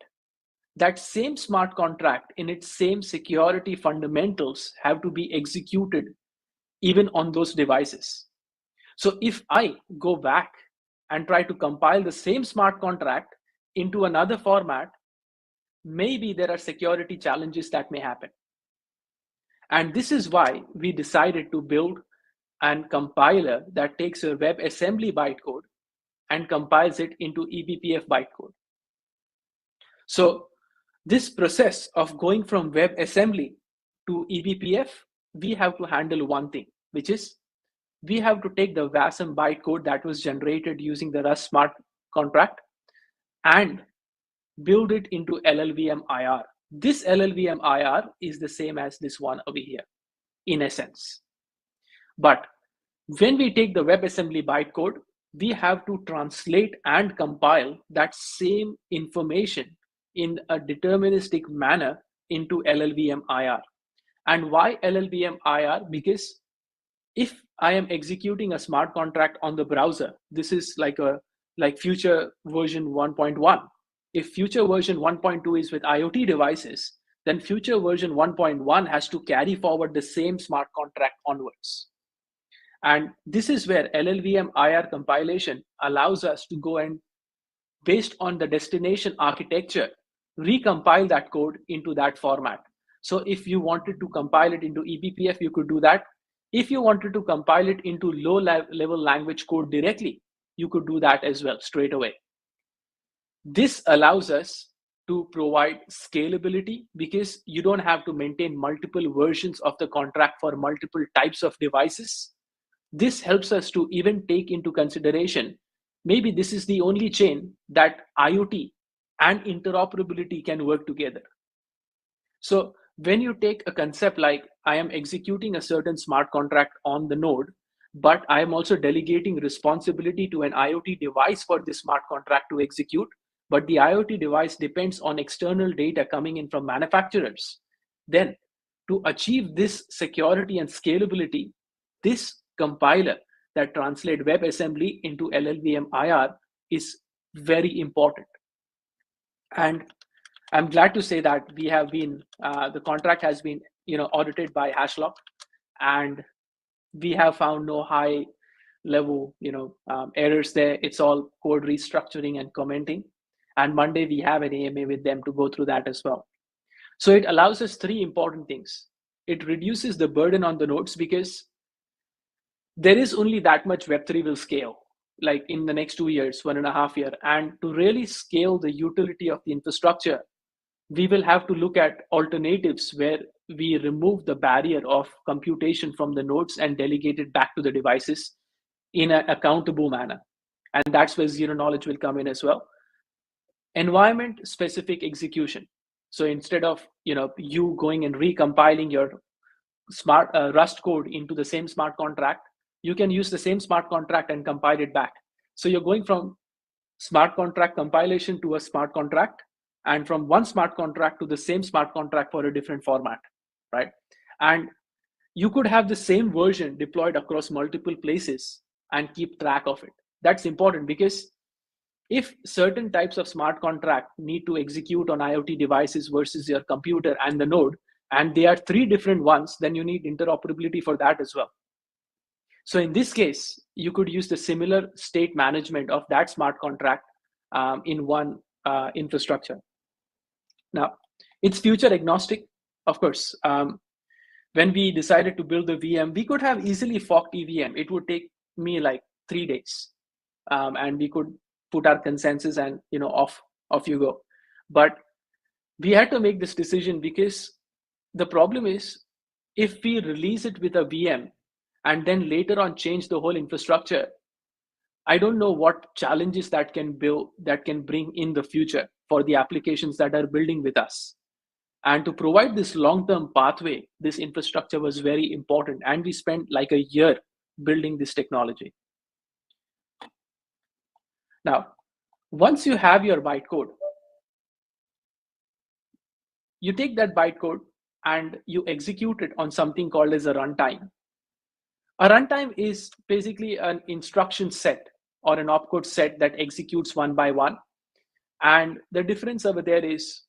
[SPEAKER 14] that same smart contract in its same security fundamentals have to be executed even on those devices. So if I go back and try to compile the same smart contract into another format, maybe there are security challenges that may happen. And this is why we decided to build a compiler that takes a WebAssembly bytecode and compiles it into eBPF bytecode. So this process of going from WebAssembly to eBPF, we have to handle one thing, which is we have to take the WASM bytecode that was generated using the Rust smart contract and build it into LLVM IR. This LLVM IR is the same as this one over here, in essence. But when we take the WebAssembly bytecode, we have to translate and compile that same information in a deterministic manner into LLVM IR. And why LLVM IR? Because if I am executing a smart contract on the browser, this is like future version 1.1. If future version 1.2 is with IoT devices, then future version 1.1 has to carry forward the same smart contract onwards. And this is where LLVM IR compilation allows us to go and based on the destination architecture, recompile that code into that format. So if you wanted to compile it into eBPF, you could do that. If you wanted to compile it into low-level language code directly, you could do that as well straight away. This allows us to provide scalability because you don't have to maintain multiple versions of the contract for multiple types of devices. This helps us to even take into consideration, maybe this is the only chain that IoT and interoperability can work together. So when you take a concept like I am executing a certain smart contract on the node, but I am also delegating responsibility to an IoT device for this smart contract to execute, but the IoT device depends on external data coming in from manufacturers, then to achieve this security and scalability, this compiler that translates WebAssembly into LLVM IR is very important. And I'm glad to say that we have been, the contract has been, audited by Hashlock, and we have found no high level, errors there. It's all code restructuring and commenting. And Monday we have an AMA with them to go through that as well. So it allows us three important things. It reduces the burden on the nodes because there is only that much Web3 will scale, like in the next 2 years, 1.5 years. And to really scale the utility of the infrastructure, we will have to look at alternatives where we remove the barrier of computation from the nodes and delegate it back to the devices in an accountable manner. And that's where zero knowledge will come in as well. Environment specific execution. So instead of you going and recompiling your smart Rust code into the same smart contract, you can use the same smart contract and compile it back. So you're going from smart contract compilation to a smart contract, and from one smart contract to the same smart contract for a different format, right? And you could have the same version deployed across multiple places and keep track of it. That's important because if certain types of smart contract need to execute on IoT devices versus your computer and the node, and they are 3 different ones, then you need interoperability for that as well. So in this case, you could use the similar state management of that smart contract in one infrastructure. Now, it's future agnostic, of course. When we decided to build the VM, we could have easily forked EVM. It would take me like 3 days, and we could put our consensus and off you go. But we had to make this decision because the problem is if we release it with a VM and then later on change the whole infrastructure, I don't know what challenges that can bring in the future for the applications that are building with us. And to provide this long-term pathway, this infrastructure was very important. And we spent like a year building this technology. Now, once you have your bytecode, you take that bytecode and you execute it on something called as a runtime. A runtime is basically an instruction set or an opcode set that executes one by one. And the difference over there is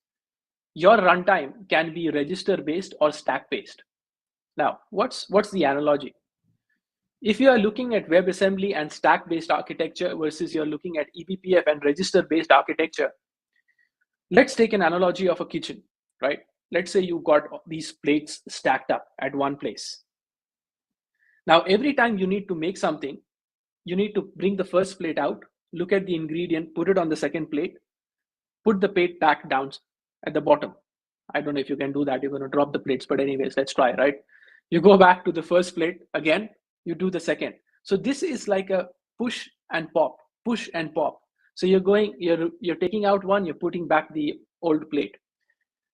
[SPEAKER 14] your runtime can be register-based or stack-based. Now, what's the analogy? If you are looking at WebAssembly and stack-based architecture versus you're looking at eBPF and register-based architecture, let's take an analogy of a kitchen, right? Let's say you got these plates stacked up at one place. Now, every time you need to make something, you need to bring the first plate out, look at the ingredient, put it on the second plate, put the plate back down at the bottom. I don't know if you can do that. You're going to drop the plates, but anyways, let's try, right? You go back to the first plate again, you do the second. So this is like a push and pop, push and pop. So you're taking out one, you're putting back the old plate.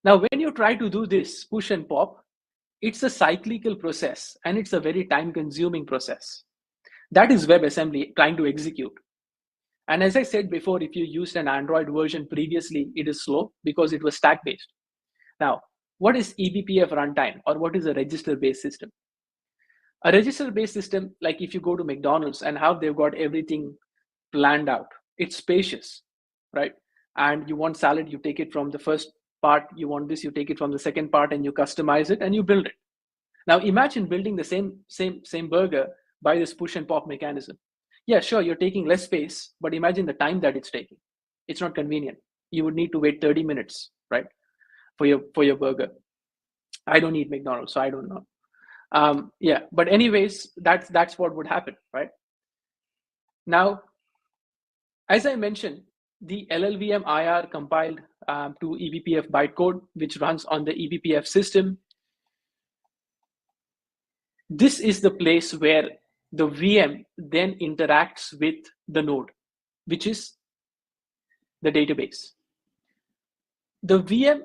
[SPEAKER 14] Now, when you try to do this push and pop, it's a cyclical process and it's a very time-consuming process. That is WebAssembly trying to execute. And as I said before, if you used an Android version previously, it is slow because it was stack-based. Now, what is eBPF runtime, or what is a register-based system? A register-based system, like if you go to McDonald's and how they've got everything planned out, it's spacious, right? And you want salad, you take it from the first part, you want this, you take it from the second part, and you customize it and you build it. Now imagine building the same burger by this push and pop mechanism. Yeah, sure, you're taking less space, but imagine the time that it's taking. It's not convenient. You would need to wait 30 minutes, right, for your burger. I don't eat McDonald's, so I don't know. Yeah, but anyways, that's what would happen, right? Now, as I mentioned, the LLVM IR compiled to eBPF bytecode, which runs on the eBPF system. This is the place where the VM then interacts with the node, which is the database. The VM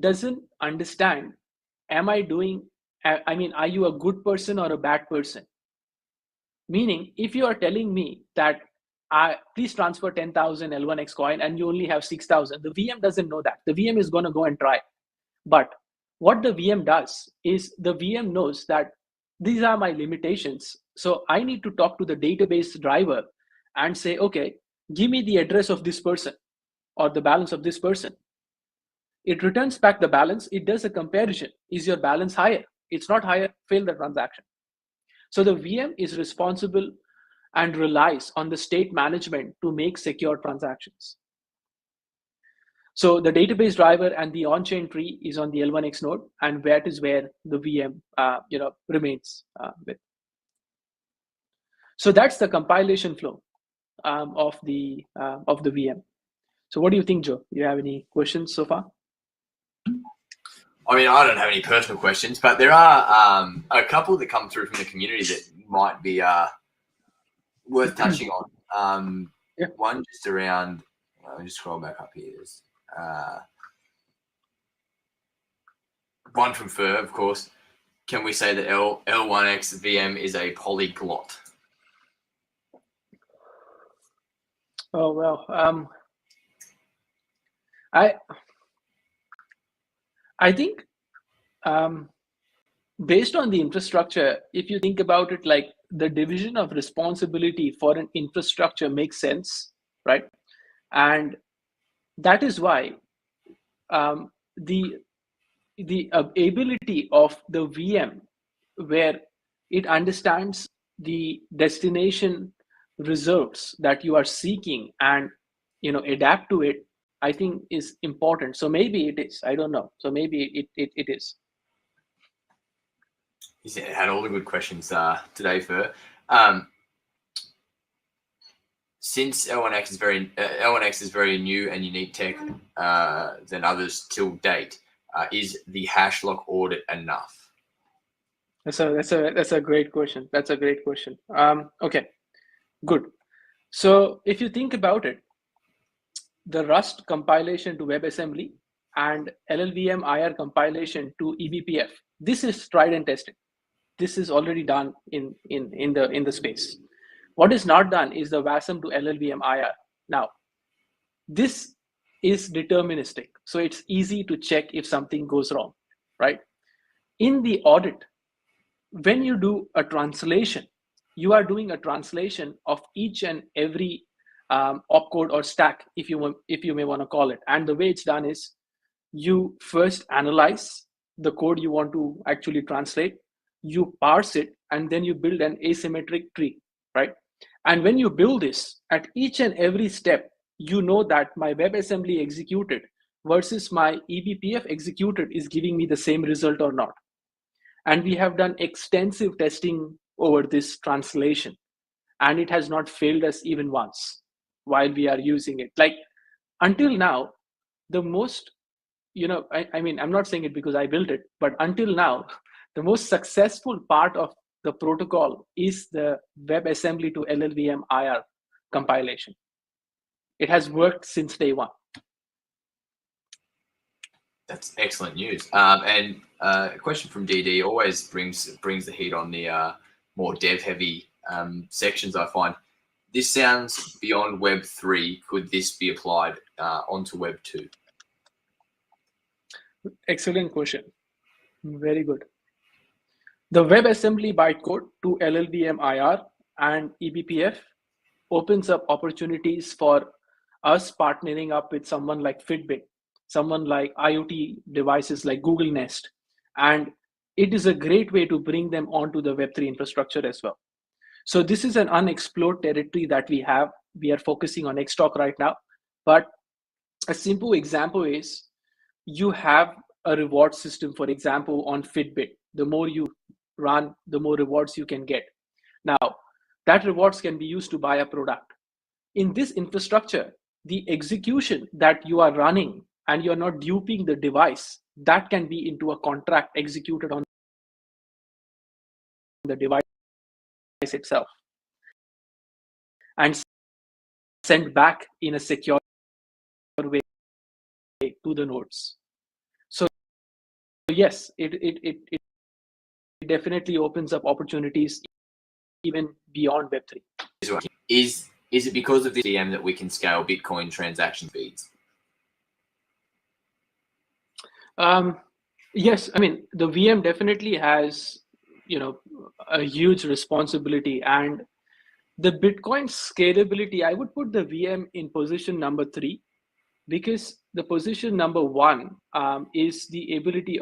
[SPEAKER 14] doesn't understand, are you a good person or a bad person? Meaning, if you are telling me that please transfer 10,000 L1X coin and you only have 6,000, the VM doesn't know that. The VM is going to go and try. But what the VM does is the VM knows that these are my limitations. So I need to talk to the database driver and say, okay, give me the address of this person or the balance of this person. It returns back the balance. It does a comparison. Is your balance higher? It's not higher, fail the transaction. So the VM is responsible and relies on the state management to make secure transactions. So the database driver and the on-chain tree is on the L1X node, and that is where the VM remains with. So that's the compilation flow of the VM. So what do you think, Joe? Do you have any questions so far?
[SPEAKER 3] I mean, I don't have any personal questions, but there are a couple that come through from the community that might be worth touching on.
[SPEAKER 14] Yeah.
[SPEAKER 3] One just around, I'll just scroll back up here. There's one from Fur, of course. Can we say that L1X VM is a polyglot?
[SPEAKER 14] Oh, well, I think based on the infrastructure, if you think about it, like the division of responsibility for an infrastructure makes sense, right? And that is why the ability of the VM, where it understands the destination results that you are seeking and adapt to it, I think is important. So maybe it is. I don't know. So maybe it is.
[SPEAKER 3] You had all the good questions today, Fur. Since L1X is very new and unique tech than others till date, is the hash lock audit enough?
[SPEAKER 14] That's a great question. That's a great question. Okay, good. So if you think about it, the Rust compilation to WebAssembly and LLVM IR compilation to eBPF, this is tried and tested. This is already done in the space. What is not done is the WASM to LLVM IR. Now, this is deterministic, so it's easy to check if something goes wrong, right? In the audit, when you do a translation, you are doing a translation of each and every opcode or stack, if you may want to call it. And the way it's done is you first analyze the code you want to actually translate, you parse it, and then you build an asymmetric tree, right? And when you build this, at each and every step, you know that my WebAssembly executed versus my eBPF executed is giving me the same result or not. And we have done extensive testing over this translation, and it has not failed us even once while we are using it. Like until now, the most, I mean, I'm not saying it because I built it, but until now, the most successful part of the protocol is the WebAssembly to LLVM IR compilation. It has worked since day one.
[SPEAKER 3] That's excellent news. And a question from DD always brings the heat on the more dev-heavy sections, I find. This sounds beyond Web 3. Could this be applied onto Web 2?
[SPEAKER 14] Excellent question. Very good. The WebAssembly bytecode to LLVM IR and eBPF opens up opportunities for us partnering up with someone like Fitbit, someone like IoT devices like Google Nest. And it is a great way to bring them onto the Web3 infrastructure as well. So this is an unexplored territory that we have. We are focusing on Xtalk right now. But a simple example is you have a reward system, for example, on Fitbit. The more you run, the more rewards you can get. Now, that rewards can be used to buy a product. In this infrastructure, the execution that you are running and you're not duping the device, that can be into a contract executed on the device itself and sent back in a secure way to the nodes. So yes, it definitely opens up opportunities even beyond Web3.
[SPEAKER 3] Is it because of the VM that we can scale Bitcoin transaction speeds?
[SPEAKER 14] Yes, I mean, the VM definitely has, a huge responsibility, and the Bitcoin scalability, I would put the VM in position number 3, because the position number 1 is the ability